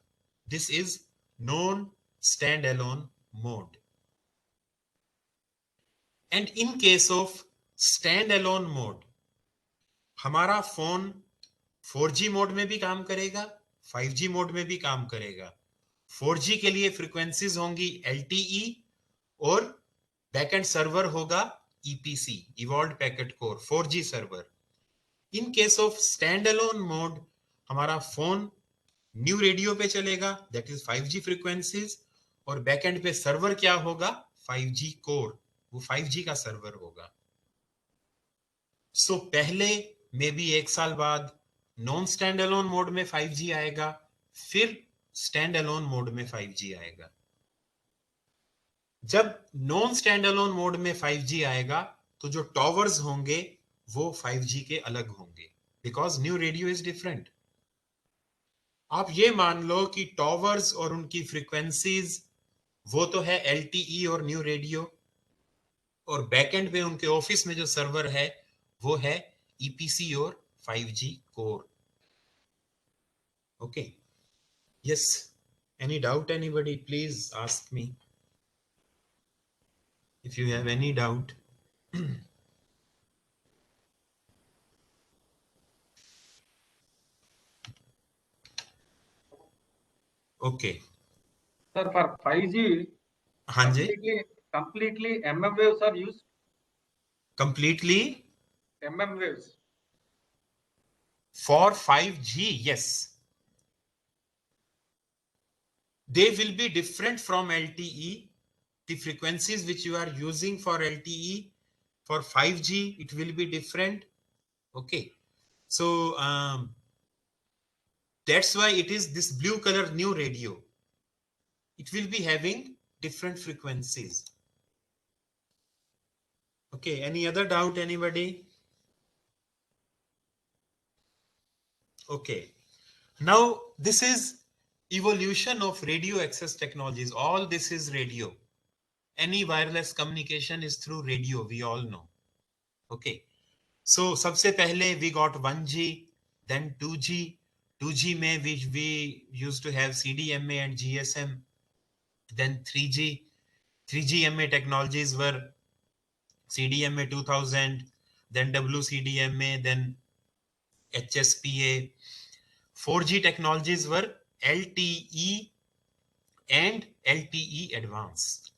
This is non stand alone mode. And in case of stand alone mode, हमारा फोन 4G मोड में भी काम करेगा, 5G मोड में भी काम करेगा। 4G के लिए फ्रीक्वेंसीज होंगी LTE और बैकएंड सर्वर होगा EPC, evolved packet core, 4G server. In case of stand alone mode, हमारा फोन न्यू रेडियो पे चलेगा, दैट इज 5G फ्रीक्वेंसीज, और बैकएंड पे सर्वर क्या होगा, 5G कोर, वो 5G का सर्वर होगा। सो पहले मे बी 1 साल बाद नॉन स्टैंड अलोन मोड में 5G आएगा, फिर स्टैंड अलोन मोड में 5G आएगा। जब नॉन स्टैंड अलोन मोड में 5G आएगा तो जो टॉवर्स होंगे वो 5G के अलग होंगे, because new radio is different. आप ये मान लो कि टॉवर्स और उनकी फ्रीक्वेंसीज वो तो है LTE और न्यू रेडियो, और बैकएंड पे उनके ऑफिस में जो सर्वर है वो है EPC और 5G core. Okay, yes, any doubt anybody, please ask me if you have any doubt. Okay, Sir, for 5G, हाँ जी, completely MM waves are used. completely MM waves. For 5G, yes. They will be different from LTE. The frequencies which you are using for LTE, for 5G, it will be different. Okay. So that's why it is this blue color new radio. It will be having different frequencies. Okay. Any other doubt, anybody? Okay. Now this is evolution of radio access technologies. All this is radio. Any wireless communication is through radio, we all know. Okay. So सबसे पहले we got 1G, then 2G. 2G में we used to have CDMA and GSM. Then 3G. 3GMA technologies were CDMA 2000, then WCDMA, then HSPA. 4G technologies were LTE and LTE Advanced.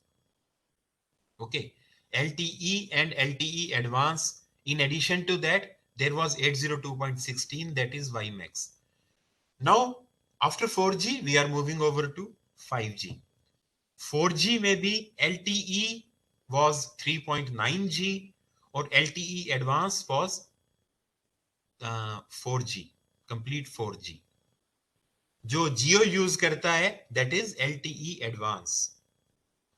Okay, LTE and LTE Advanced. In addition to that, there was 802.16, that is WiMAX. Now, after 4G, we are moving over to 5G. 4G may be LTE was 3.9G or LTE Advanced was 4G, complete 4G. जो जियो use करता है that is LTE advance,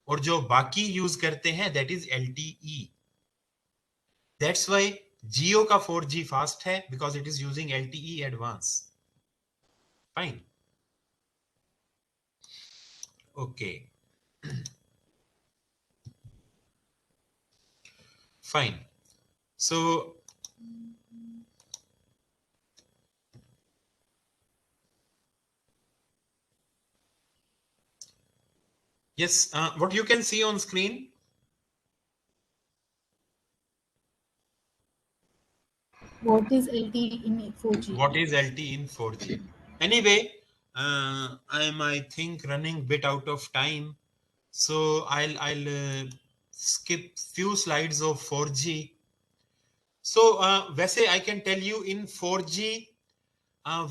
और जो बाकी use करते हैं that is LTE. That's why Jio का 4G fast है because it is using LTE advance. Fine. Okay, fine. So yes, what you can see on screen. What is LTE in 4G? What is LTE in 4G? Anyway, I think running bit out of time, so I'll skip few slides of 4G. So वैसे I can tell you in 4G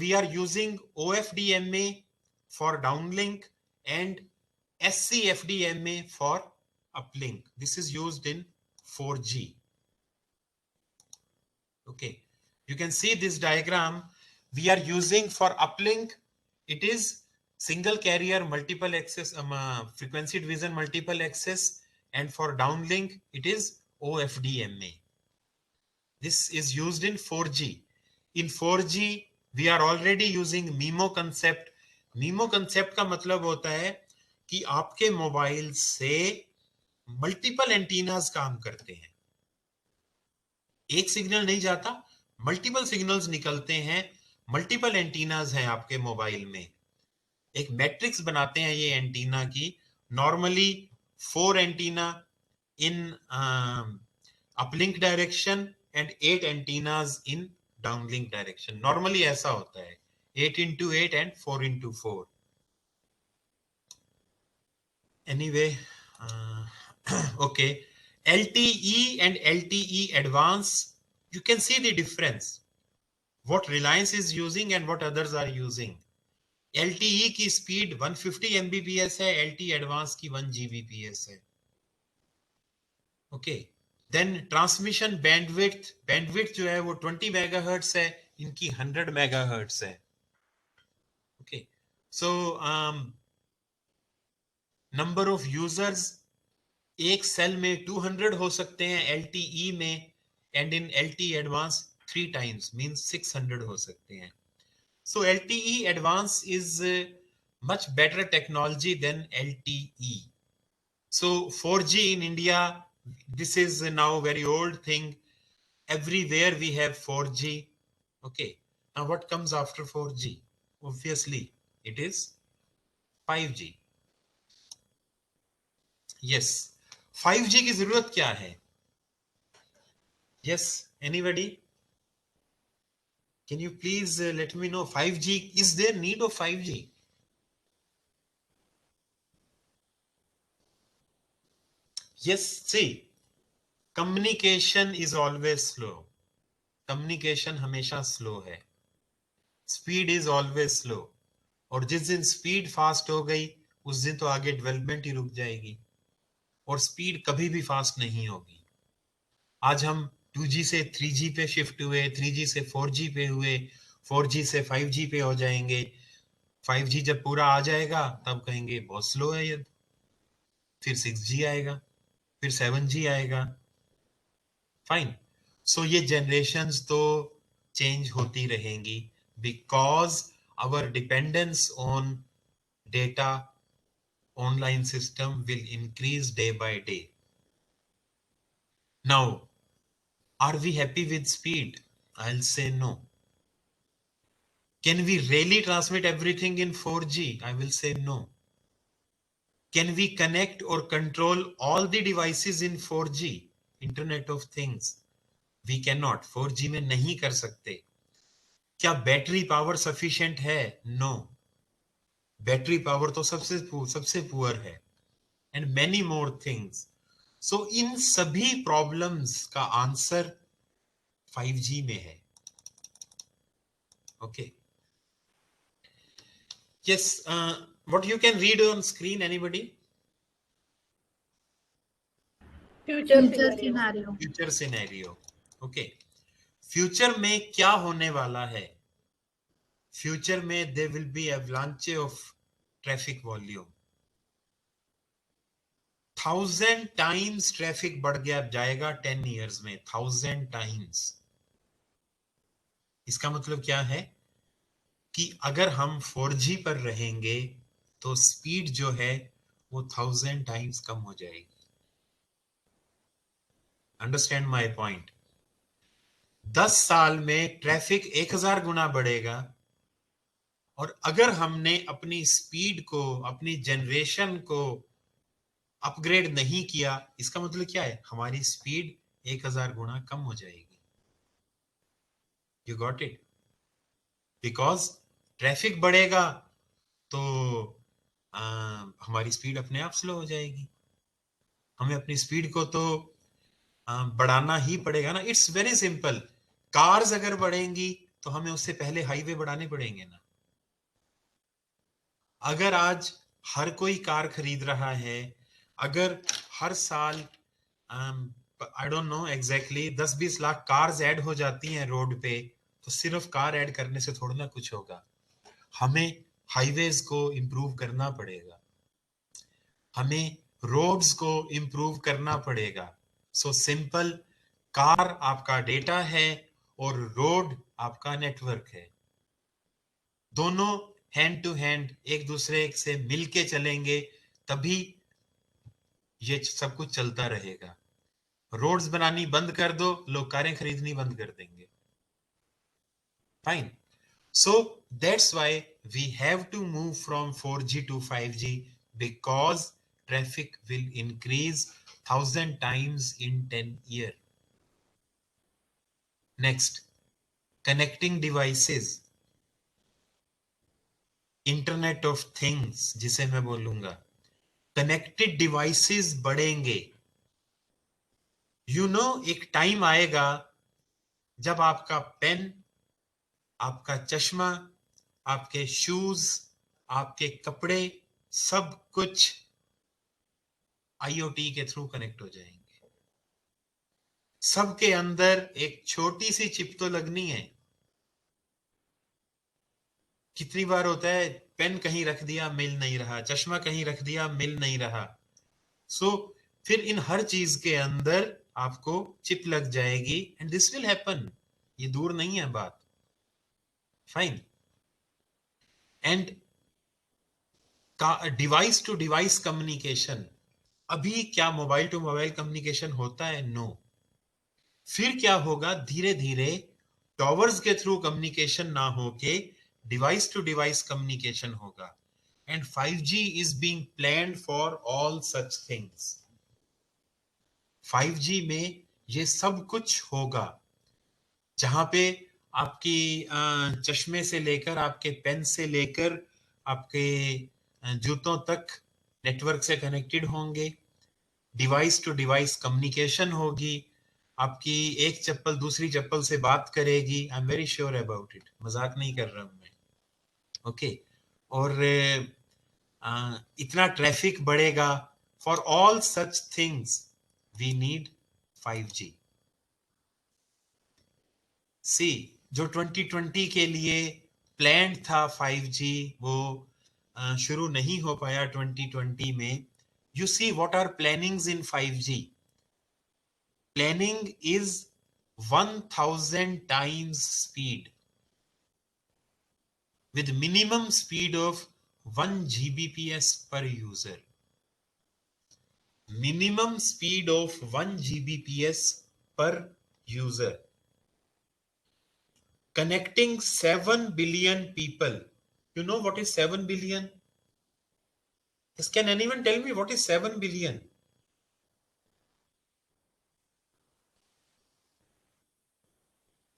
we are using OFDMA for downlink and SCFDMA for uplink. This is used in 4G. Okay, you can see this diagram. We are using for uplink, it is single carrier multiple access, frequency division multiple access, and for downlink it is OFDMA. This is used in 4G. In 4G we are already using MIMO concept. MIMO concept का मतलब होता है कि आपके mobile से multiple antennas काम करते हैं. एक सिग्नल नहीं जाता, मल्टीपल सिग्नल्स निकलते हैं, मल्टीपल एंटीनास हैं आपके मोबाइल में. एक मैट्रिक्स बनाते हैं ये एंटीना की. Normally 4 antenna in uplink direction and 8 antennas in downlink direction. Normally ऐसा होता है 8x8 and 4x4. Anyway, okay, LTE and LTE Advanced, you can see the difference. What Reliance is using and what others are using. LTE की speed 150 Mbps है, LTE Advanced की 1 Gbps है. Okay. Then transmission bandwidth जो है वो 20 megahertz है, इनकी 100 megahertz है. Okay, so number of users एक सेल में 200 हो सकते हैं LTE में, and in LTE advance 3 times means 600 हो सकते हैं. So LTE advance is much better technology than LTE. सो 4G in India, this is now very old thing. Everywhere we have 4G. Okay, now what comes after 4G? Obviously it is 5G. Yes, 5G की जरूरत क्या है? Yes, anybody, can you please let me know 5G, is there need of 5G? Yes, see, communication is always slow. Communication हमेशा slow है, speed is always slow. और जिस दिन speed fast हो गई उस दिन तो आगे डेवलपमेंट ही रुक जाएगी, और स्पीड कभी भी फास्ट नहीं होगी। आज हम 2G से 3G पे शिफ्ट हुए, 3G से 4G पे हुए, 4G से 5G पे हो जाएंगे। 5G जब पूरा आ जाएगा तब कहेंगे बहुत स्लो है ये, फिर 6G आएगा, फिर 7G आएगा। फाइन। सो ये जनरेशन्स तो चेंज होती रहेंगी, because our dependence on data online system will increase day by day. Now, are we happy with speed? I'll say no. Can we really transmit everything in 4G? I will say no. Can we connect or control all the devices in 4G? Internet of Things. We cannot. 4G में नहीं कर सकते। क्या battery power sufficient है? No. Battery power तो सबसे poor है, and many more things. So इन सभी प्रॉब्लम्स का आंसर 5G में है। Okay. Yes, what you can read on screen, anybody? Future scenario. Future scenario. Okay. Future में क्या होने वाला है? Future में there will be avalanche of traffic volume. 1000 times traffic बढ़ गया जाएगा 10 years में, 1000 times. इसका मतलब क्या है कि अगर हम 4G पर रहेंगे तो स्पीड जो है वो 1000 टाइम्स कम हो जाएगी। Understand my point? 10 साल में ट्रैफिक 1000 गुना बढ़ेगा, और अगर हमने अपनी स्पीड को, अपनी जनरेशन को अपग्रेड नहीं किया, इसका मतलब क्या है? हमारी स्पीड 1000 गुना कम हो जाएगी। You got it? Because traffic बढ़ेगा तो हमारी स्पीड अपने आप स्लो हो जाएगी। हमें अपनी स्पीड को तो बढ़ाना ही पड़ेगा ना। It's very simple. कार्स अगर बढ़ेंगी तो हमें उससे पहले हाईवे बढ़ाने पड़ेंगे ना। अगर आज हर कोई कार खरीद रहा है, अगर हर साल I don't know exactly 10-20 lakh cars add हो जाती हैं रोड पे, तो सिर्फ कार ऐड करने से थोड़ा ना कुछ होगा। हमें हाईवेज को इंप्रूव करना पड़ेगा, हमें रोड्स को इंप्रूव करना पड़ेगा। सो सिंपल, कार आपका डेटा है और रोड आपका नेटवर्क है। दोनों हैंड टू हैंड एक दूसरे से मिलके चलेंगे, तभी ये सब कुछ चलता रहेगा। रोड्स बनानी बंद कर दो, लोग कारें खरीदनी बंद कर देंगे। Fine. So that's why we have to move from 4G to 5G, because traffic will increase 1000 times in 10 years. Next, connecting devices. Internet of Things जिसे मैं बोलूंगा, connected devices बढ़ेंगे। You know, एक टाइम आएगा जब आपका पेन, आपका चश्मा, आपके शूज, आपके कपड़े, सब कुछ IoT के थ्रू कनेक्ट हो जाएंगे। सबके अंदर एक छोटी सी चिप तो लगनी है। कितनी बार होता है पेन कहीं रख दिया मिल नहीं रहा, चश्मा कहीं रख दिया मिल नहीं रहा। सो फिर इन हर चीज के अंदर आपको चिप लग जाएगी, एंड दिस विल हैपन। ये दूर नहीं है बात। Fine. And device to device communication, अभी क्या मोबाइल टू मोबाइल कम्युनिकेशन होता है? नो। फिर क्या होगा? धीरे धीरे टॉवर्स के थ्रू कम्युनिकेशन ना होके डिवाइस टू डिवाइस कम्युनिकेशन होगा, and 5G is being planned for all such things. 5G में ये सब कुछ होगा, जहां पे आपकी चश्मे से लेकर, आपके पेन से लेकर, आपके जूतों तक नेटवर्क से कनेक्टेड होंगे। डिवाइस टू डिवाइस कम्युनिकेशन होगी। आपकी एक चप्पल दूसरी चप्पल से बात करेगी, I am very sure about it, मजाक नहीं कर रहा हूं मैं। ओके, और इतना ट्रैफिक बढ़ेगा, for all such things we need 5G। See, जो 2020 के लिए प्लान था 5G, वो शुरू नहीं हो पाया 2020 में। You see what are plannings in 5G। Planning is 1000 times speed with minimum speed of 1 Gbps per user. Minimum speed of 1 Gbps per user. Connecting 7 billion people. You know what is 7 billion? Yes, can anyone tell me what is 7 billion?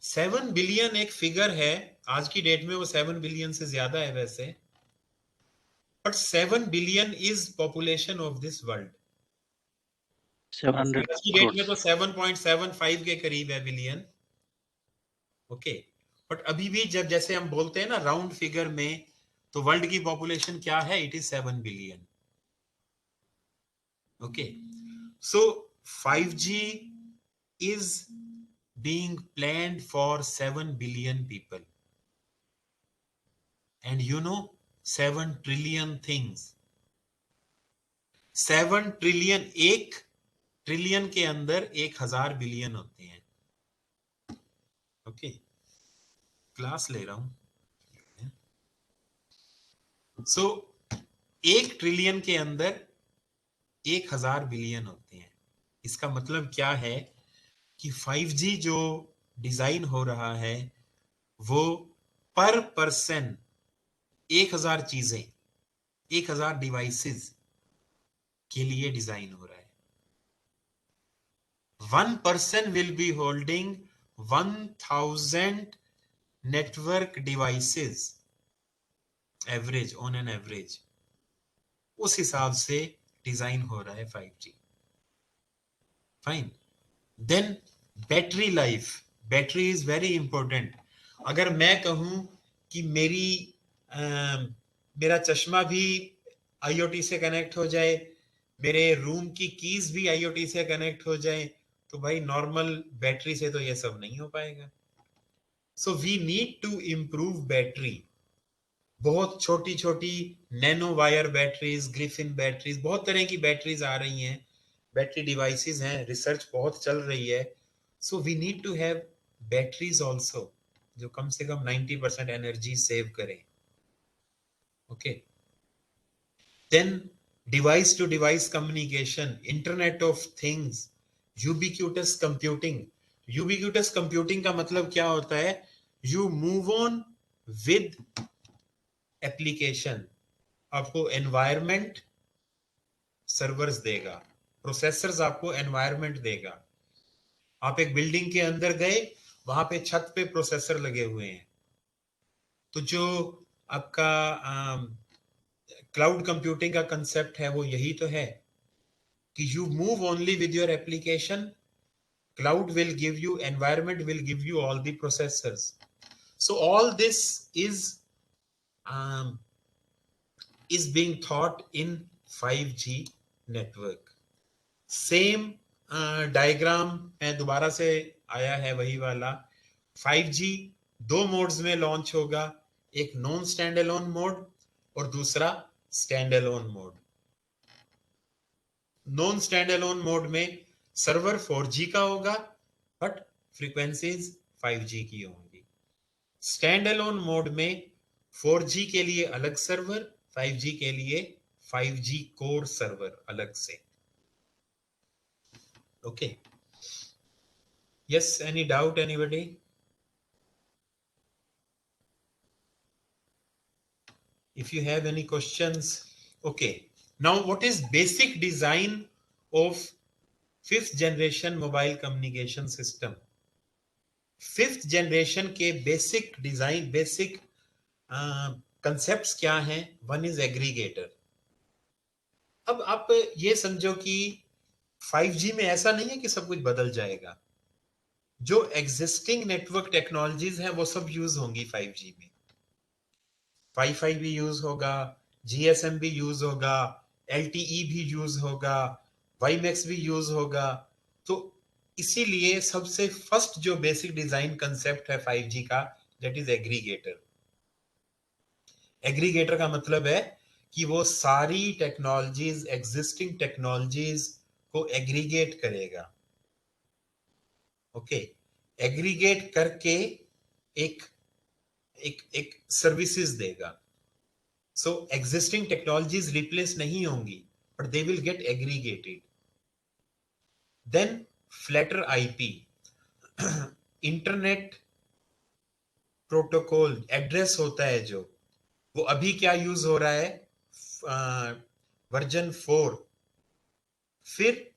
Seven billion एक figure है, आज की date में वो 7 billion से ज्यादा है वैसे, but 7 billion is population of this world. 700 आज की डेट में तो 7.75 के करीब है बिलियन। ओके, बट अभी भी जब जैसे हम बोलते हैं ना राउंड फिगर में, तो वर्ल्ड की पॉपुलेशन क्या है? It is 7 billion. Okay, so 5G is being planned for 7 billion people. And you know 7 trillion things. 7 trillion, एक ट्रिलियन के अंदर 1000 बिलियन होते हैं। ओके, क्लास ले रहा हूं। सो 1 ट्रिलियन के अंदर 1000 बिलियन होते हैं। इसका मतलब क्या है कि 5G जो डिजाइन हो रहा है वो पर पर्सन 1000 चीजें, 1000 डिवाइसेस के लिए डिजाइन हो रहा है। 1 person will be holding 1000 network devices average, on an average। उस हिसाब से डिजाइन हो रहा है 5G। Fine. Then battery life, battery is very important. अगर मैं कहूं कि मेरा चश्मा भी IoT से कनेक्ट हो जाए, मेरे रूम की कीज भी IoT से कनेक्ट हो जाए, तो भाई नॉर्मल बैटरी से तो ये सब नहीं हो पाएगा। So we need to improve battery. बहुत छोटी छोटी nano wire batteries, graphene batteries, बहुत तरह की बैटरीज आ रही हैं, बैटरी डिवाइसेस हैं, रिसर्च बहुत चल रही है। So we need to have batteries also जो कम से कम 90% एनर्जी सेव करें। Okay, then device to device communication, internet of things, ubiquitous computing. Ubiquitous computing का मतलब क्या होता है? You move on with application. आपको एनवायरमेंट सर्वर्स देगा, प्रोसेसर्स आपको एनवायरमेंट देगा। आप एक बिल्डिंग के अंदर गए, वहां पे छत पे प्रोसेसर लगे हुए हैं, तो जो आपका क्लाउड कंप्यूटिंग का कंसेप्ट है वो यही तो है कि you move only with your application, cloud will give you, environment will give you all the processors. So all this is being thought in 5G network. Same diagram में दोबारा से आया है वही वाला। 5G 2 मोड्स में लॉन्च होगा, एक नॉन स्टैंड अलोन मोड और दूसरा stand alone mode. Non stand alone mode में सर्वर 4G का होगा बट फ्रीक्वेंसीज 5G की होंगी। स्टैंड अलोन मोड में 4G के लिए अलग सर्वर, 5G के लिए 5G कोर सर्वर अलग से। Okay, yes, any doubt anybody? If you have any questions, okay. Now, what is basic design of 5th generation mobile communication system? 5th generation के basic design, basic concepts क्या हैं? One is aggregator. अब आप ये समझो कि 5G में ऐसा नहीं है कि सब कुछ बदल जाएगा। जो एग्जिस्टिंग नेटवर्क टेक्नोलॉजीज हैं वो सब यूज होंगी 5G में। वाईफाई भी यूज होगा, जीएसएम भी यूज होगा, एलटीई भी यूज होगा, वाईमैक्स भी यूज होगा। तो इसीलिए सबसे फर्स्ट जो बेसिक डिजाइन कंसेप्ट है 5G का, दैट इज एग्रीगेटर। एग्रीगेटर का मतलब है कि वो सारी टेक्नोलॉजीज, एग्जिस्टिंग टेक्नोलॉजीज को एग्रीगेट करेगा। ओके, एग्रीगेट करके एक एक एक सर्विसेज देगा। सो एग्जिस्टिंग टेक्नोलॉजीज रिप्लेस नहीं होंगी, but they will get aggregated. Then flatter IP, internet protocol address होता है जो, वो अभी क्या यूज हो रहा है, वर्जन 4। फिर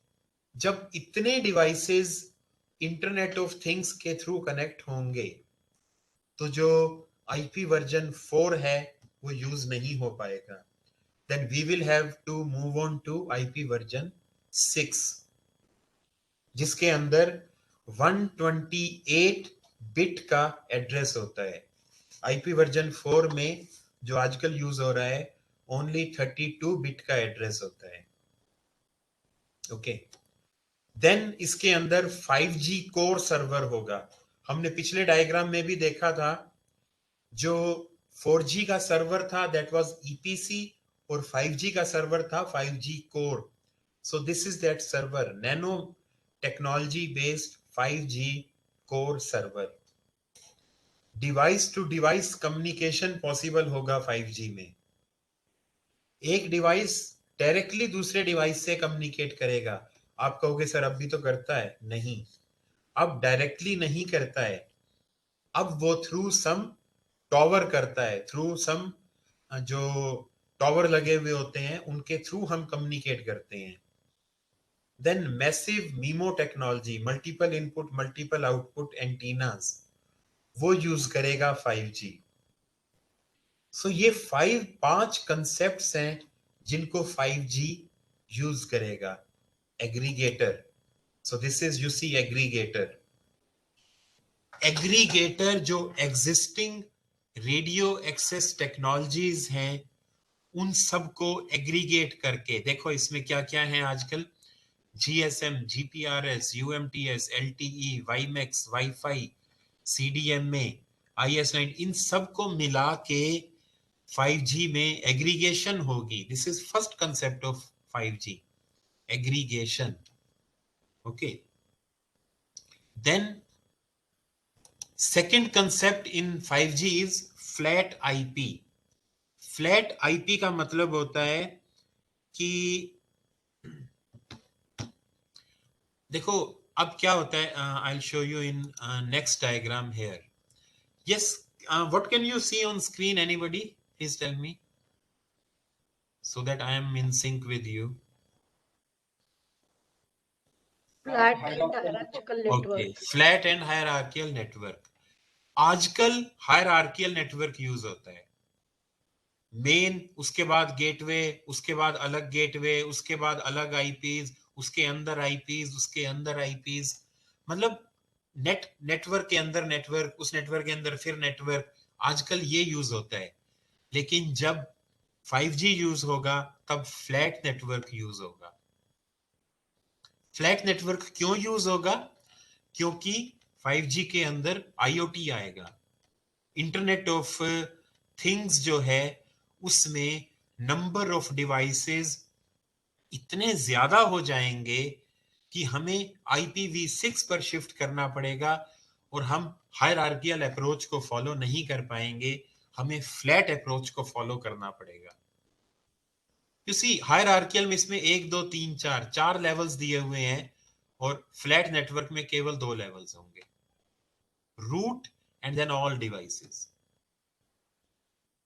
जब इतने डिवाइसेस इंटरनेट ऑफ थिंग्स के थ्रू कनेक्ट होंगे तो जो आईपी वर्जन 4 है वो यूज नहीं हो पाएगा। Then we will have to move on to IP version 6, जिसके अंदर 128 बिट का एड्रेस होता है। आईपी वर्जन 4 में जो आजकल यूज हो रहा है ओनली 32 बिट का एड्रेस होता है। ओके, देन इसके अंदर 5G कोर सर्वर होगा। हमने पिछले डायग्राम में भी देखा था, जो 4G का सर्वर था दैट वाज ईपीसी, और 5G का सर्वर था 5G core. So this is that server, nano technology based 5G core server. Device to device communication possible होगा 5G में। एक डिवाइस डायरेक्टली दूसरे डिवाइस से कम्युनिकेट करेगा। आप कहोगे सर अब भी तो करता है। नहीं, अब डायरेक्टली नहीं करता है, अब वो थ्रू सम टॉवर करता है, थ्रू सम जो टॉवर लगे हुए होते हैं उनके थ्रू हम कम्युनिकेट करते हैं। Then massive MIMO technology, multiple input multiple output antennas, वो यूज करेगा 5G। सो ये 5 कंसेप्ट्स हैं जिनको 5G यूज करेगा। Aggregator, so this is you see aggregator. Aggregator जो एग्जिस्टिंग रेडियो एक्सेस टेक्नोलॉजीज हैं उन सबको एग्रीगेट करके, देखो इसमें क्या क्या है आजकल, GSM, GPRS, UMTS, LTE, WiMAX, WiFi, CDMA, IS9, इन सबको मिला के 5G में एग्रीगेशन होगी। This is first concept of 5G, aggregation. Okay, then second concept in 5G is flat IP. Flat IP का मतलब होता है कि देखो अब क्या होता है, I will show you in next diagram here. Yes, what can you see on screen, anybody please tell me so that I am in sync with you. Flat and hierarchical network. Okay, flat and hierarchical network. आजकल hierarchical network use होता है। Main, उसके बाद gateway, उसके बाद अलग gateway, उसके बाद अलग आईपीज, उसके अंदर आईपीज, उसके अंदर आईपीज, मतलब नेटवर्क के अंदर नेटवर्क, उस नेटवर्क के अंदर फिर नेटवर्क। आजकल ये यूज होता है, लेकिन जब 5G यूज होगा तब फ्लैट नेटवर्क यूज होगा। फ्लैट नेटवर्क क्यों यूज होगा? क्योंकि 5G के अंदर IoT आएगा, इंटरनेट ऑफ थिंग्स जो है उसमें नंबर ऑफ डिवाइसेस इतने ज्यादा हो जाएंगे कि हमें IPv6 पर शिफ्ट करना पड़ेगा और हम हायरार्कियल अप्रोच को फॉलो नहीं कर पाएंगे, हमें फ्लैट अप्रोच को फॉलो करना पड़ेगा। किसी हायरार्कियल में इसमें 1 2 3 4 लेवल्स दिए हुए हैं और फ्लैट नेटवर्क में केवल 2 लेवल्स होंगे, root and then all devices.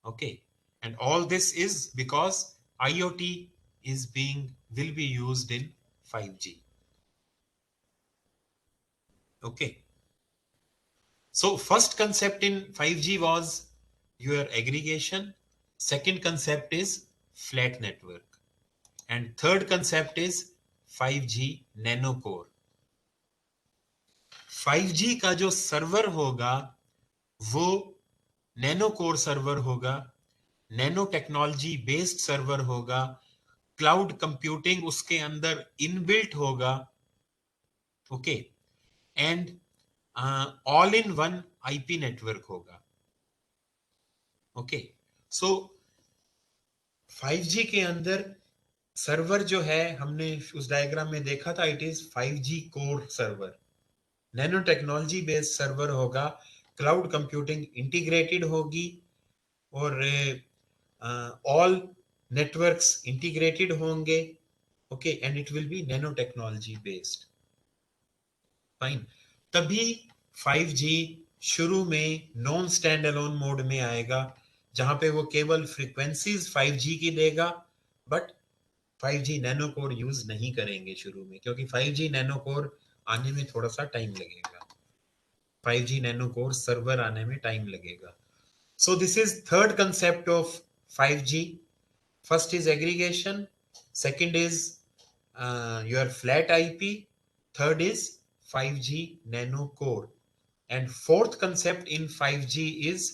Okay, and all this is because IoT will be used in 5G. Okay, so first concept in 5G was your aggregation, second concept is flat network, and third concept is 5G nano core. 5G का जो server होगा वो nano core server होगा, nano technology based server होगा, cloud computing उसके अंदर inbuilt होगा, okay, and all in one IP network होगा, ओके। सो 5G के अंदर सर्वर जो है हमने उस डायग्राम में देखा था, it is 5G core server, nano technology based server होगा, क्लाउड कंप्यूटिंग इंटीग्रेटेड होगी और ऑल नेटवर्क्स इंटीग्रेटेड होंगे, okay, and it will be nano technology based, fine. तभी 5G शुरू में नॉन स्टैंड अलोन मोड में आएगा, जहां पे वो केवल फ्रीक्वेंसीज 5G की देगा, but 5G nano core use नहीं करेंगे शुरू में, क्योंकि 5G नैनो कोर आने में थोड़ा सा टाइम लगेगा, 5G नैनो कोर सर्वर आने में टाइम लगेगा। So this is third concept of 5G. First is aggregation, second is your flat IP, third is 5G nano core, and fourth concept in 5G is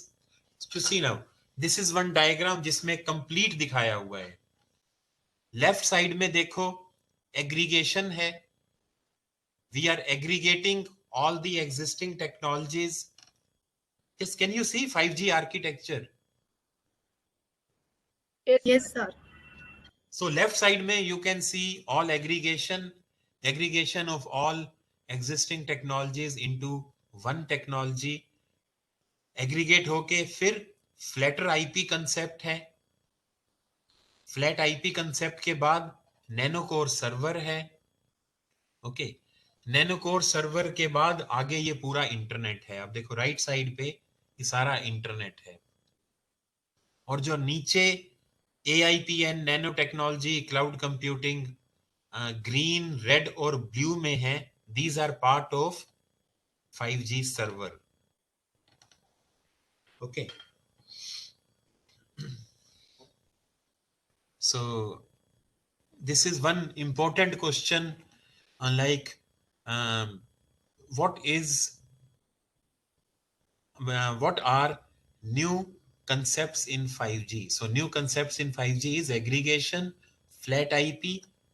to see now. This is one diagram जिसमें complete दिखाया हुआ है। Left side में देखो aggregation है, we are aggregating all the existing technologies. Yes, can you see 5G architecture? Yes, sir. So left side में you can see all aggregation of all existing technologies into one technology. Aggregate होके फिर flatter IP concept है, flat IP concept के बाद nano core server है, okay, nano core server के बाद आगे ये पूरा इंटरनेट है। अब देखो राइट साइड पे ये सारा इंटरनेट है, और जो नीचे AIPN nano technology cloud computing green red और ब्लू में है, these are part of 5G server, okay. So this is one important question, like what are new concepts in 5G? So new concepts in 5G is aggregation, flat IP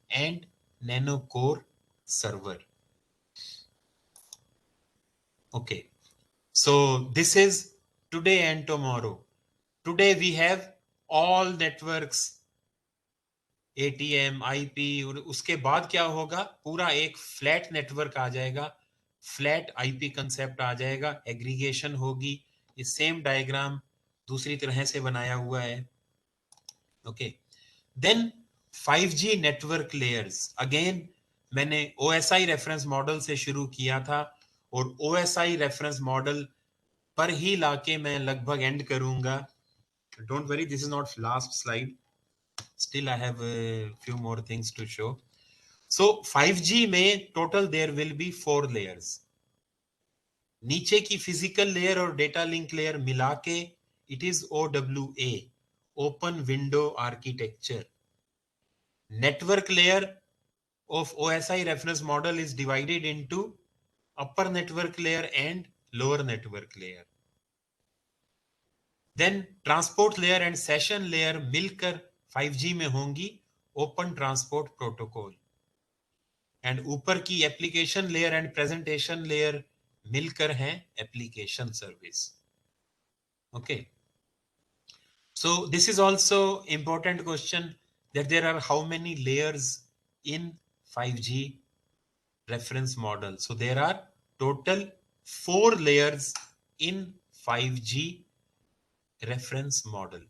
and nano core server, okay. So this is today and tomorrow. Today we have all networks, ATM, IP, और उसके बाद क्या होगा, पूरा एक flat network आ जाएगा, flat IP concept आ जाएगा, aggregation होगी। ये सेम डायग्राम दूसरी तरह से बनाया हुआ है, okay. Then 5G network layers, again मैंने OSI रेफरेंस मॉडल से शुरू किया था, और OSI रेफरेंस मॉडल पर ही लाके मैं लगभग एंड करूंगा। Don't worry, this is not last slide, still I have a few more things to show. So 5G में total there will be 4 layers. नीचे की फिजिकल लेयर और डेटा लिंक लेयर मिला के it is OWA, open window architecture. Network layer of OSI reference model is divided into upper network layer and lower network layer. Then transport layer and session layer मिलकर 5G में होंगी open transport protocol, and ऊपर की application layer and presentation layer मिलकर हैं application service, okay. So this is also important question that there are how many layers in 5G reference model. So there are total 4 layers in 5G reference model,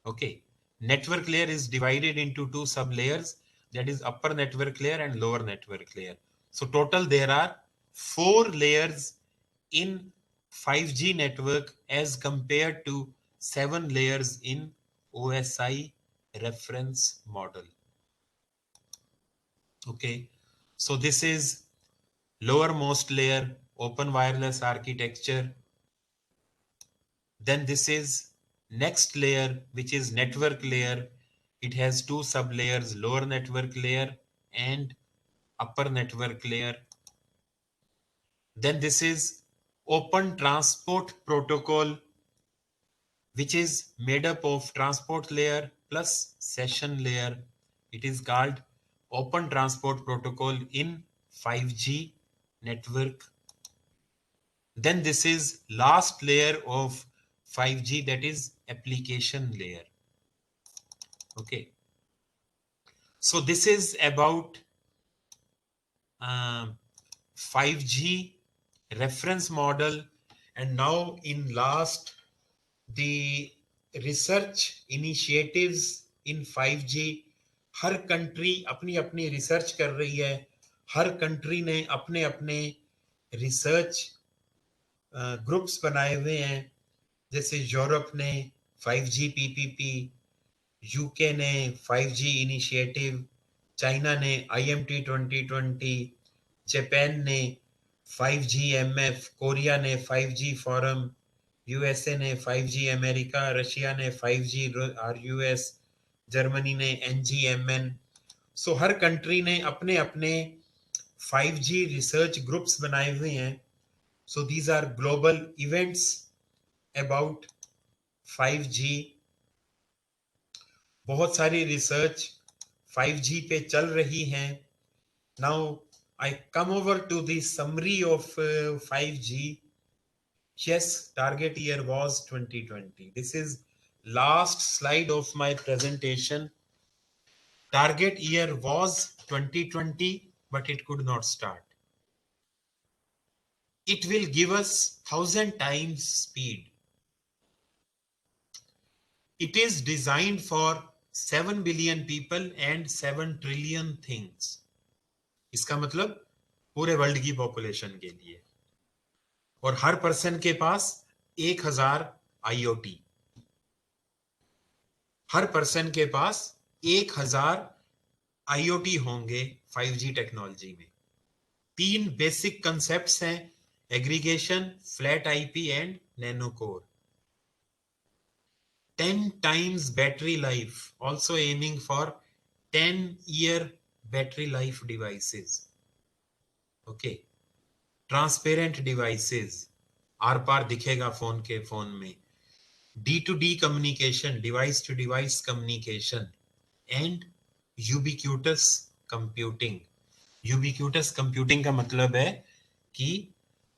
okay. Network layer is divided into 2 sub layers, that is upper network layer and lower network layer. So total there are 4 layers in 5G network as compared to 7 layers in OSI reference model, okay. So this is lowermost layer, open wireless architecture. Then this is next layer, which is network layer. It has 2 sub layers, lower network layer and upper network layer. Then this is Open Transport Protocol, which is made up of transport layer plus session layer. It is called Open Transport Protocol in 5G network. Then this is last layer of 5G, that is application layer. Okay. So this is about 5G reference model. And now in last, the research initiatives in 5G. Her country अपनी अपनी research कर रही है. हर country ने अपने अपने research groups बनाए हुए हैं. जैसे यूरोप ने 5G PPP, यूके ने 5G इनिशिएटिव, चाइना ने IMT 2020, जापान ने 5G MF, कोरिया ने 5G फोरम, USA ने 5G अमेरिका, रशिया ने 5G RUS, जर्मनी ने NGMN. सो हर कंट्री ने अपने अपने 5G रिसर्च ग्रुप्स बनाए हुए हैं. So these are global events about 5G. बहुत सारी रिसर्च 5G पे चल रही हैं. Now I come over to the summary of 5G. Yes, target year was 2020. This is last slide of my presentation. Target year was 2020, but it could not start. It will give us 1,000 times speed. It is designed for 7 billion people and 7 trillion things. इसका मतलब पूरे world की population के लिए. और हर person के पास 1000 IoT. हर person के पास 1000 IoT होंगे 5G टेक्नोलॉजी में. 3 बेसिक कंसेप्ट्स हैं: aggregation, flat IP and nano core. 10 times battery life, also aiming for 10-year battery life devices. Okay. Transparent devices, आर पार दिखेगा फोन में. D2D communication, device to device communication, and ubiquitous computing. Ubiquitous computing का मतलब है कि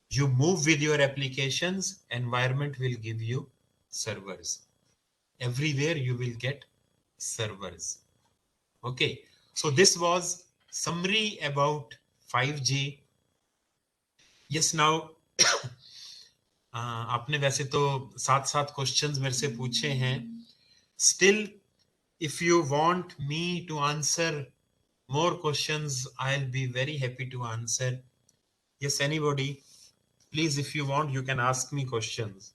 you move with your applications, environment will give you servers. Everywhere you will get servers. Okay, so this was summary about 5G. Yes, now आपने वैसे तो 7 questions मेरे से पूछे हैं. Still, if you want me to answer more questions, I'll be very happy to answer. Yes, anybody, please, if you want, you can ask me questions.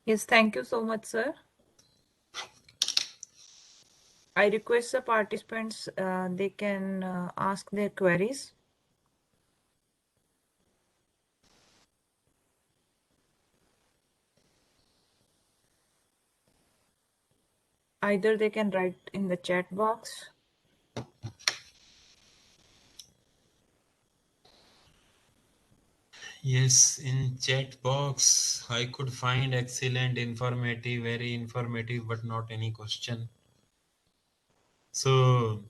Yes, thank you so much, sir. I request the participants, they can ask their queries. Either they can write in the chat box. Yes, in chat box I could find excellent, informative, very informative, but not any question. So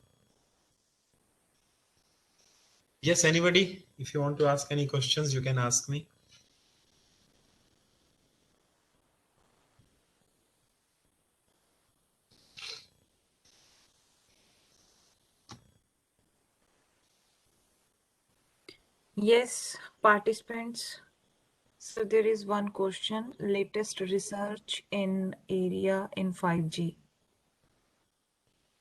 yes, anybody, if you want to ask any questions, you can ask me. Yes, participants. So there is one question: latest research in area in 5G.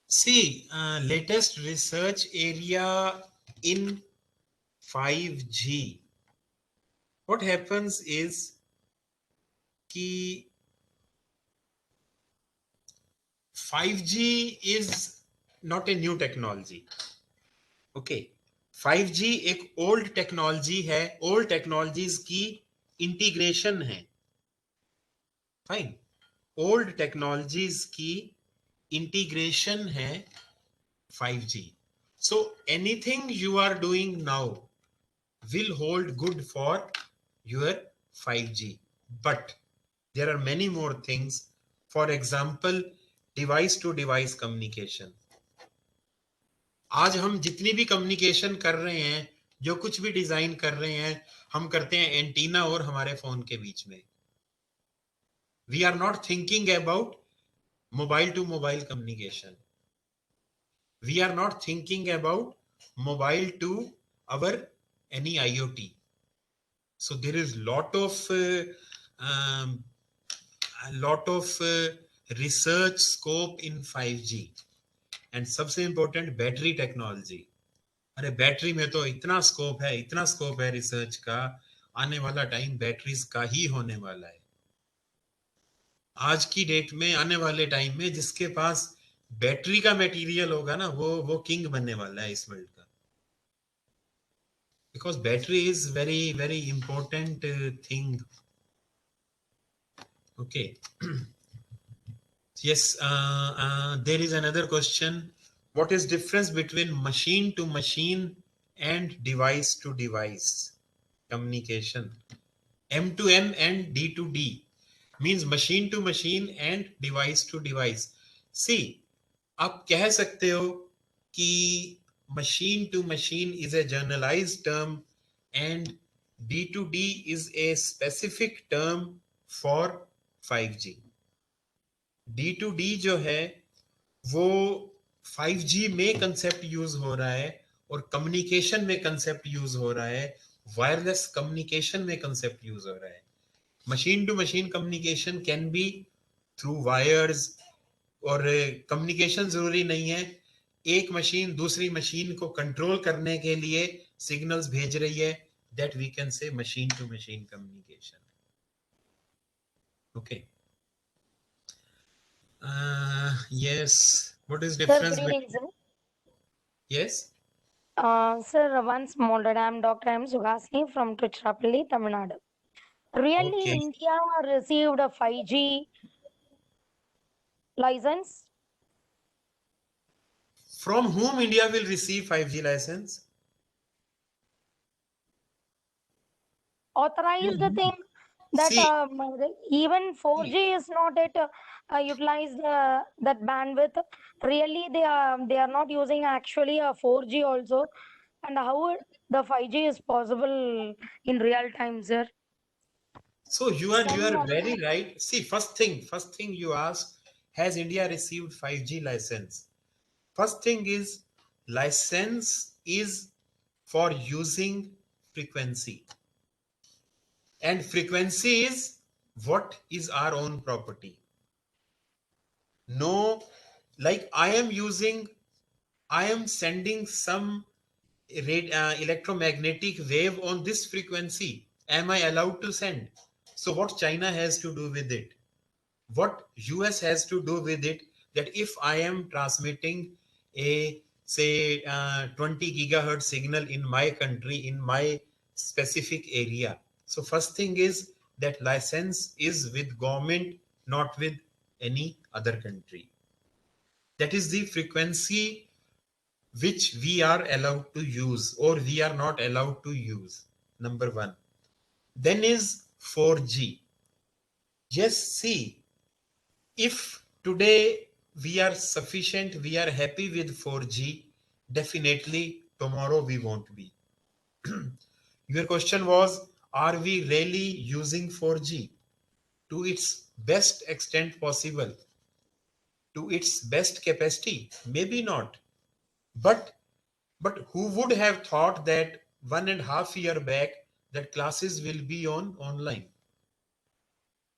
See, latest research area in 5G. What happens is कि 5G is not a new technology. Okay, 5G एक old technology है. Old technologies की integration है. Fine, old technologies की integration है 5G. So anything you are doing now will hold good for your 5G. But there are many more things. For example, device to device communication. आज हम जितनी भी communication कर रहे हैं, जो कुछ भी डिजाइन कर रहे हैं, हम करते हैं एंटीना और हमारे फोन के बीच में. We are not thinking about mobile to mobile communication. We are not thinking about mobile to our any IoT. So there is lot of research scope in 5G. And सबसे important battery technology. अरे battery में तो इतना scope है research का. आने वाला time batteries का ही होने वाला है. आज की डेट में आने वाले टाइम में जिसके पास बैटरी का मटेरियल होगा ना, वो किंग बनने वाला है इस वर्ल्ड का. Because battery is very very important thing. Okay. Yes, there is another question. What is difference between machine to machine and device to device communication? M to M and D to D means machine to machine and device to device. See, आप कह सकते हो कि machine to machine is a generalized term and D to D is a specific term for 5G. D2D जो है वो 5G में concept use हो रहा है और कम्युनिकेशन में कंसेप्ट यूज हो रहा है, वायरलेस कम्युनिकेशन में कंसेप्ट यूज हो रहा है. Machine to machine communication can be through wires और कम्युनिकेशन जरूरी नहीं है. एक मशीन दूसरी मशीन को कंट्रोल करने के लिए सिग्नल्स भेज रही है, that we can say machine to machine communication. Okay. Yes. What is Sir, difference good evening, between? sir. Yes. Sir, one small that I'm Dr. M. Sugasi from Tiruchirappalli, Tamil Nadu. Really, Okay. India received a 5G license? From whom India will receive 5G license? Authorized thing that See, even 4G is not yet utilized that bandwidth. Really, they are not using actually a 4G also. And how the 5G is possible in real time, sir? so you are very right. See, first thing you ask, has India received 5G license? First thing is, license is for using frequency. And frequency is what is our own property. No, like I am sending some electromagnetic wave on this frequency. Am I allowed to send? So what China has to do with it? What US has to do with it? That if I am transmitting a say 20 gigahertz signal in my country, in my specific area. So first thing is that license is with government, not with any other country. That is the frequency which we are allowed to use or we are not allowed to use. Number one. Then is 4G. Yes, see, if today we are sufficient, we are happy with 4G, definitely tomorrow we won't be. Your question was, are we really using 4G to its best extent possible, to its best capacity? Maybe not. But who would have thought that 1.5 years back that classes will be online?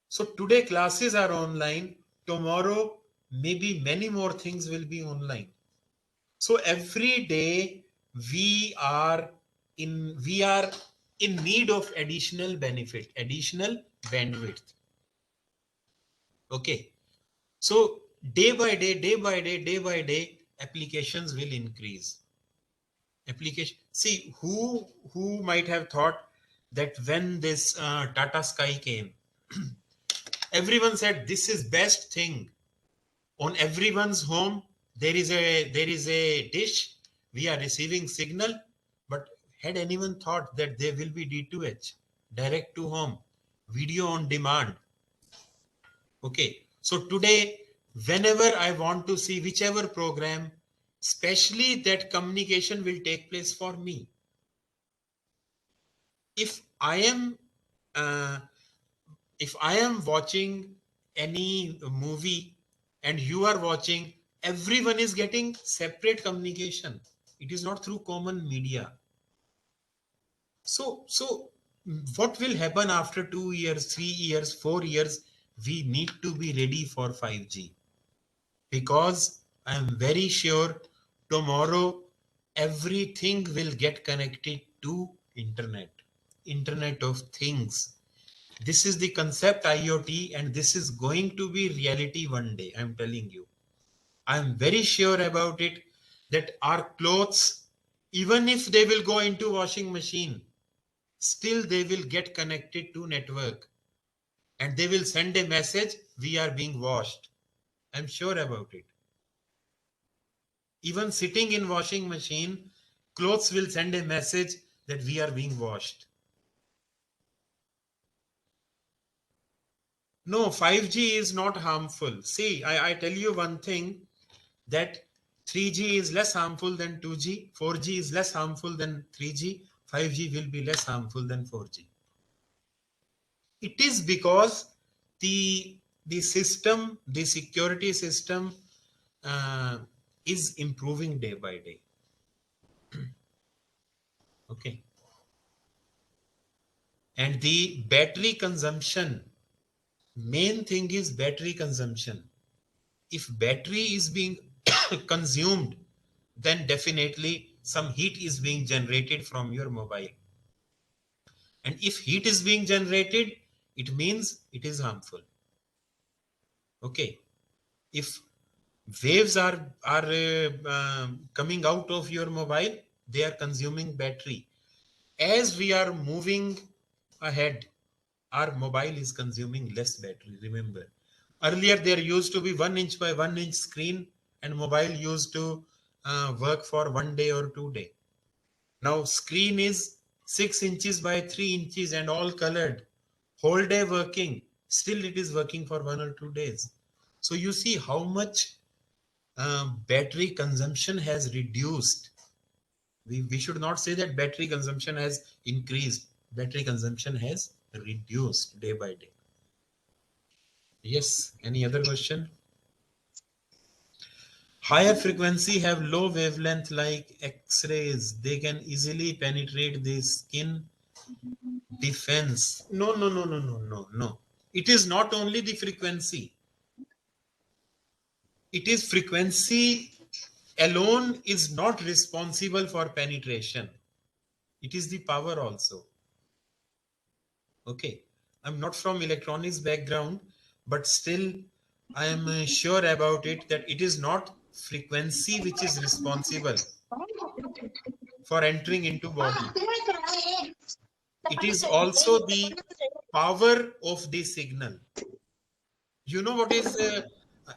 So today classes are online, tomorrow maybe many more things will be online. So every day we are in need of additional benefit, additional bandwidth. Okay. So day by day, applications will increase. Application. See, who might have thought that when this Tata Sky came, everyone said this is best thing. On everyone's home, there is a dish. We are receiving signal, but had anyone thought that there will be D2H, direct to home, video on demand? Okay, so today, whenever I want to see whichever program, especially that communication will take place for me. If I am watching any movie and you are watching, everyone is getting separate communication. It is not through common media. So what will happen after 2 years, 3 years, 4 years? We need to be ready for 5G, because I am very sure tomorrow everything will get connected to Internet of Things. This is the concept IoT, and this is going to be reality one day. I'm telling you. I'm very sure about it, that our clothes, even if they will go into washing machine, still they will get connected to network and they will send a message, we are being washed. I'm sure about it. Even sitting in washing machine, clothes will send a message that we are being washed. No, 5G is not harmful. See, I tell you one thing, that 3G is less harmful than 2G, 4G is less harmful than 3G, 5G will be less harmful than 4G. It is because the system, the security system is improving day by day. Okay. And the battery consumption, main thing is battery consumption. If battery is being consumed, then definitely some heat is being generated from your mobile. And if heat is being generated, it means it is harmful. Okay. If waves are coming out of your mobile, they are consuming battery. As we are moving ahead, our mobile is consuming less battery. Remember, earlier there used to be 1 inch by 1 inch screen, and mobile used to work for 1 day or 2 days. Now screen is 6 inches by 3 inches and all colored, whole day working, still it is working for 1 or 2 days. So you see how much battery consumption has reduced. We should not say that battery consumption has increased. Battery consumption has reduced day by day. Yes, any other question? Higher frequency have low wavelength like X-rays. They can easily penetrate the skin. Defense. No. It is not only the frequency. It is frequency alone is not responsible for penetration. It is the power also. Okay. I'm not from electronics background, but still I am sure about it that it is not frequency which is responsible for entering into body. It is also the power of the signal. You know what is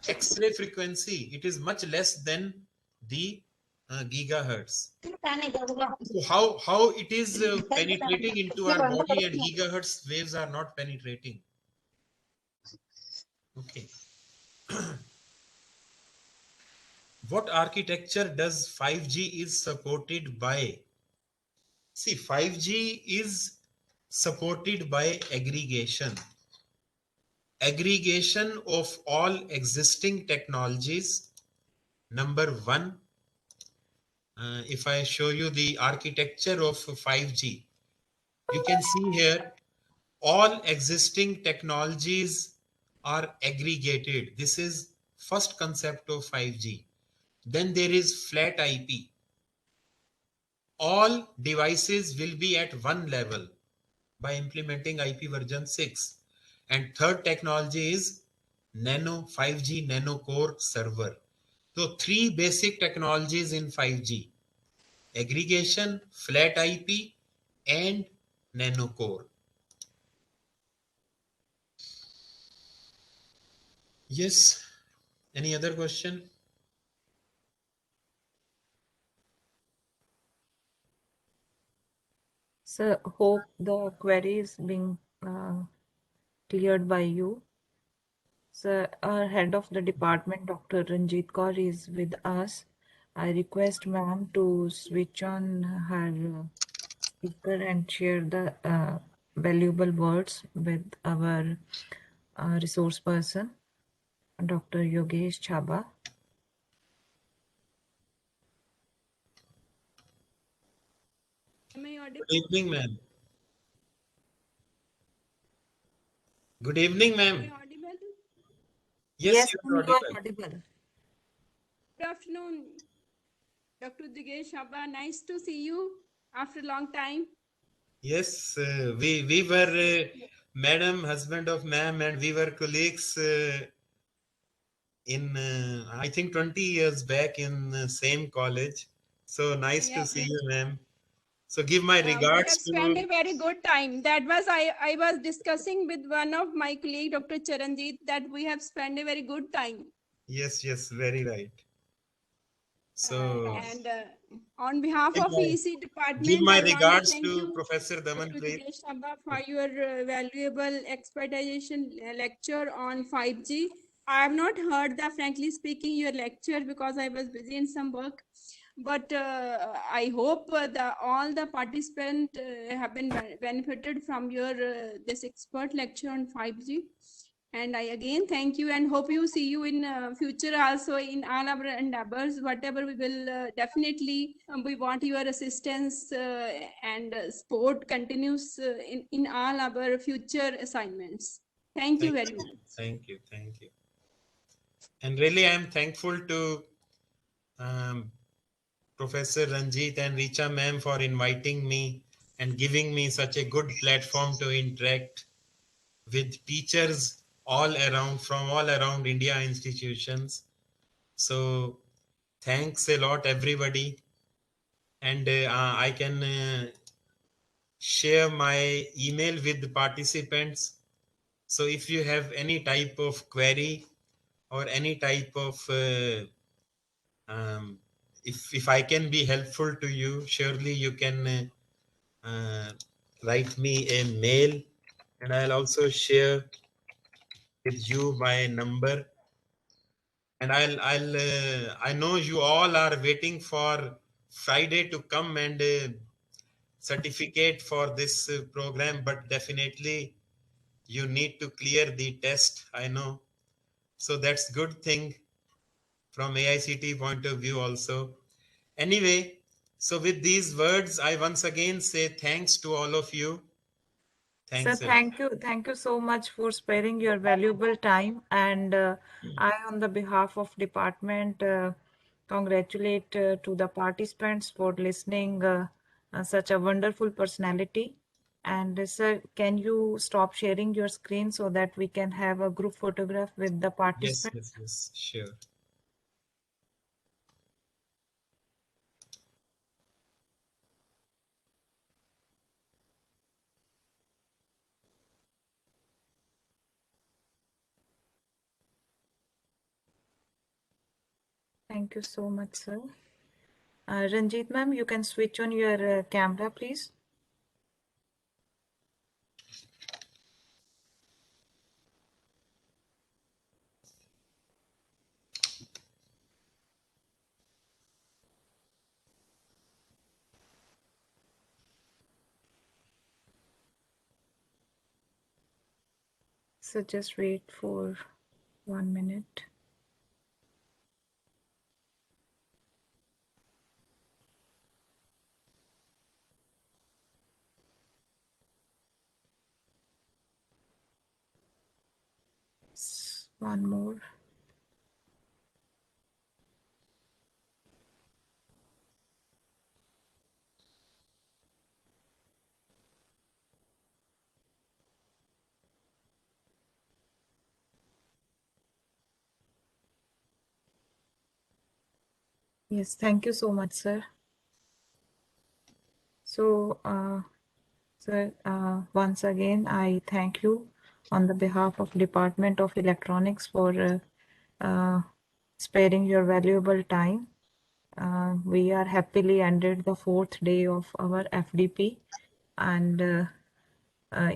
X-ray frequency? It is much less than the gigahertz. So how it is penetrating into our body, and gigahertz waves are not penetrating. Okay. What architecture does 5G is supported by? See, 5G is supported by aggregation. Aggregation of all existing technologies. Number one, if I show you the architecture of 5G, you can see here all existing technologies are aggregated. This is first concept of 5G. Then there is flat IP. All devices will be at one level by implementing IP version 6. And third technology is 5G nano core server. So three basic technologies in 5G: aggregation, flat IP, and nano core. Yes, Any other question? So hope the query is being cleared by you. So our head of the department, Dr. Ranjit Kaur, is with us. I request ma'am to switch on her speaker and share the valuable words with our resource person, Dr. Yogesh Chhabra. Am I audible? Good evening, ma'am. Good evening, Am ma'am. I audible? Yes, you are You are audible. audible. Good afternoon, Dr. Jigesh Shabba. Nice to see you after a long time. Yes, we were madam, husband of ma'am, and we were colleagues in I think 20 years back in the same college. So nice to Yeah, see you, ma'am. So give my we regards have spent to. a very good time. That was I was discussing with one of my colleague, Dr. Charanjit, that we have spent a very good time. Yes, yes, very right. So And on behalf give of my, EC give department, my I want to regards thank to you, Professor Daman, Dr. please. Jigesh Shabba, for your valuable expertization lecture on 5G. I have not heard the frankly speaking your lecture because I was busy in some work. But I hope all the participants have been benefited from your this expert lecture on 5G. And I again thank you and hope you see you in future also in all our endeavors. Whatever we will definitely we want your assistance and support continues in all our future assignments. Thank you very much. Thank you, thank you. And really, I am thankful to Professor Ranjit and Richa ma'am for inviting me and giving me such a good platform to interact with teachers all around from all around India institutions. So thanks a lot, everybody. And I can share my email with the participants. So if you have any type of query or any type of if I can be helpful to you, surely you can write me a mail, and I'll also share with you my number. And I know you all are waiting for Friday to come and certificate for this program, but definitely you need to clear the test. I know, so that's good thing from AICT point of view also. Anyway, so with these words, I once again say thanks to all of you. So Thanks a lot. thank you so much for sparing your valuable time. And I, on the behalf of department, congratulate to the participants for listening such a wonderful personality. And sir, can you stop sharing your screen so that we can have a group photograph with the Yes, participants? yes, yes, sure. Thank you so much, sir. Ranjit ma'am, you can switch on your camera, please. So just wait for 1 minute. One more. Yes, thank you so much, sir. So, sir, once again, I thank you on the behalf of Department of Electronics for sparing your valuable time. We are happily ended the 4th day of our FDP, and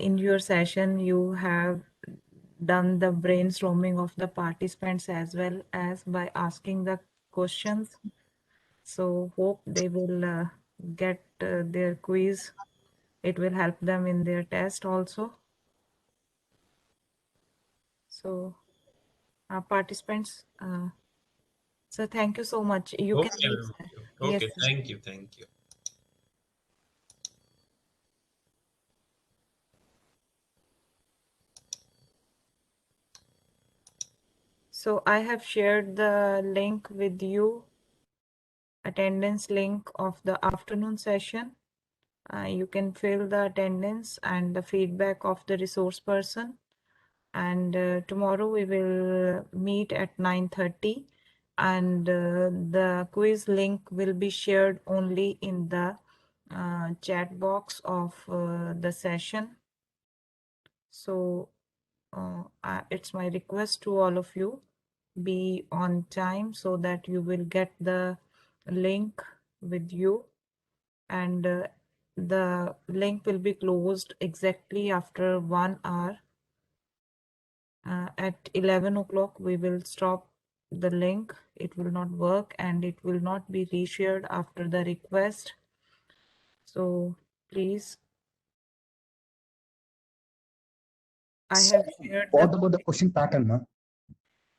in your session you have done the brainstorming of the participants as well as by asking the questions. So hope they will get their quiz. It will help them in their test also. So participants, so thank you so much. You can Okay, use ma'am. yes. Okay, thank you, thank you. So I have shared the link with you, attendance link of the afternoon session. You can fill the attendance and the feedback of the resource person. And tomorrow we will meet at 9:30, and the quiz link will be shared only in the chat box of the session. So it's my request to all of you, be on time so that you will get the link with you, and the link will be closed exactly after 1 hour. At 11 o'clock we will stop the link. It will not work and it will not be reshared after the request. So please, I have shared What about the question pattern, ma'am?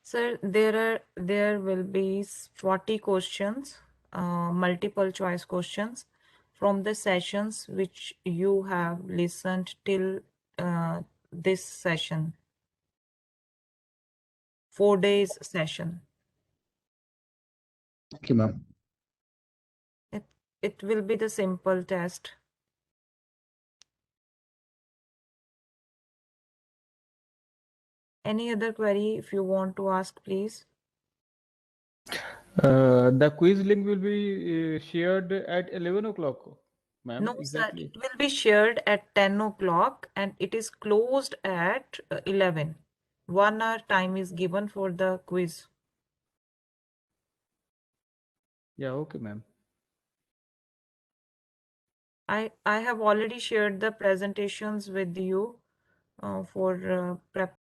Sir, there will be 40 questions, multiple choice questions from the sessions which you have listened till this session, 4 days session. Thank you, ma'am. It will be the simple test. Any other query if you want to ask, please? The quiz link will be shared at 11 o'clock, ma'am. No, Exactly. sir, it will be shared at 10 o'clock and it is closed at 11. 1 hour time is given for the quiz. Yeah, okay, ma'am. I have already shared the presentations with you for prep.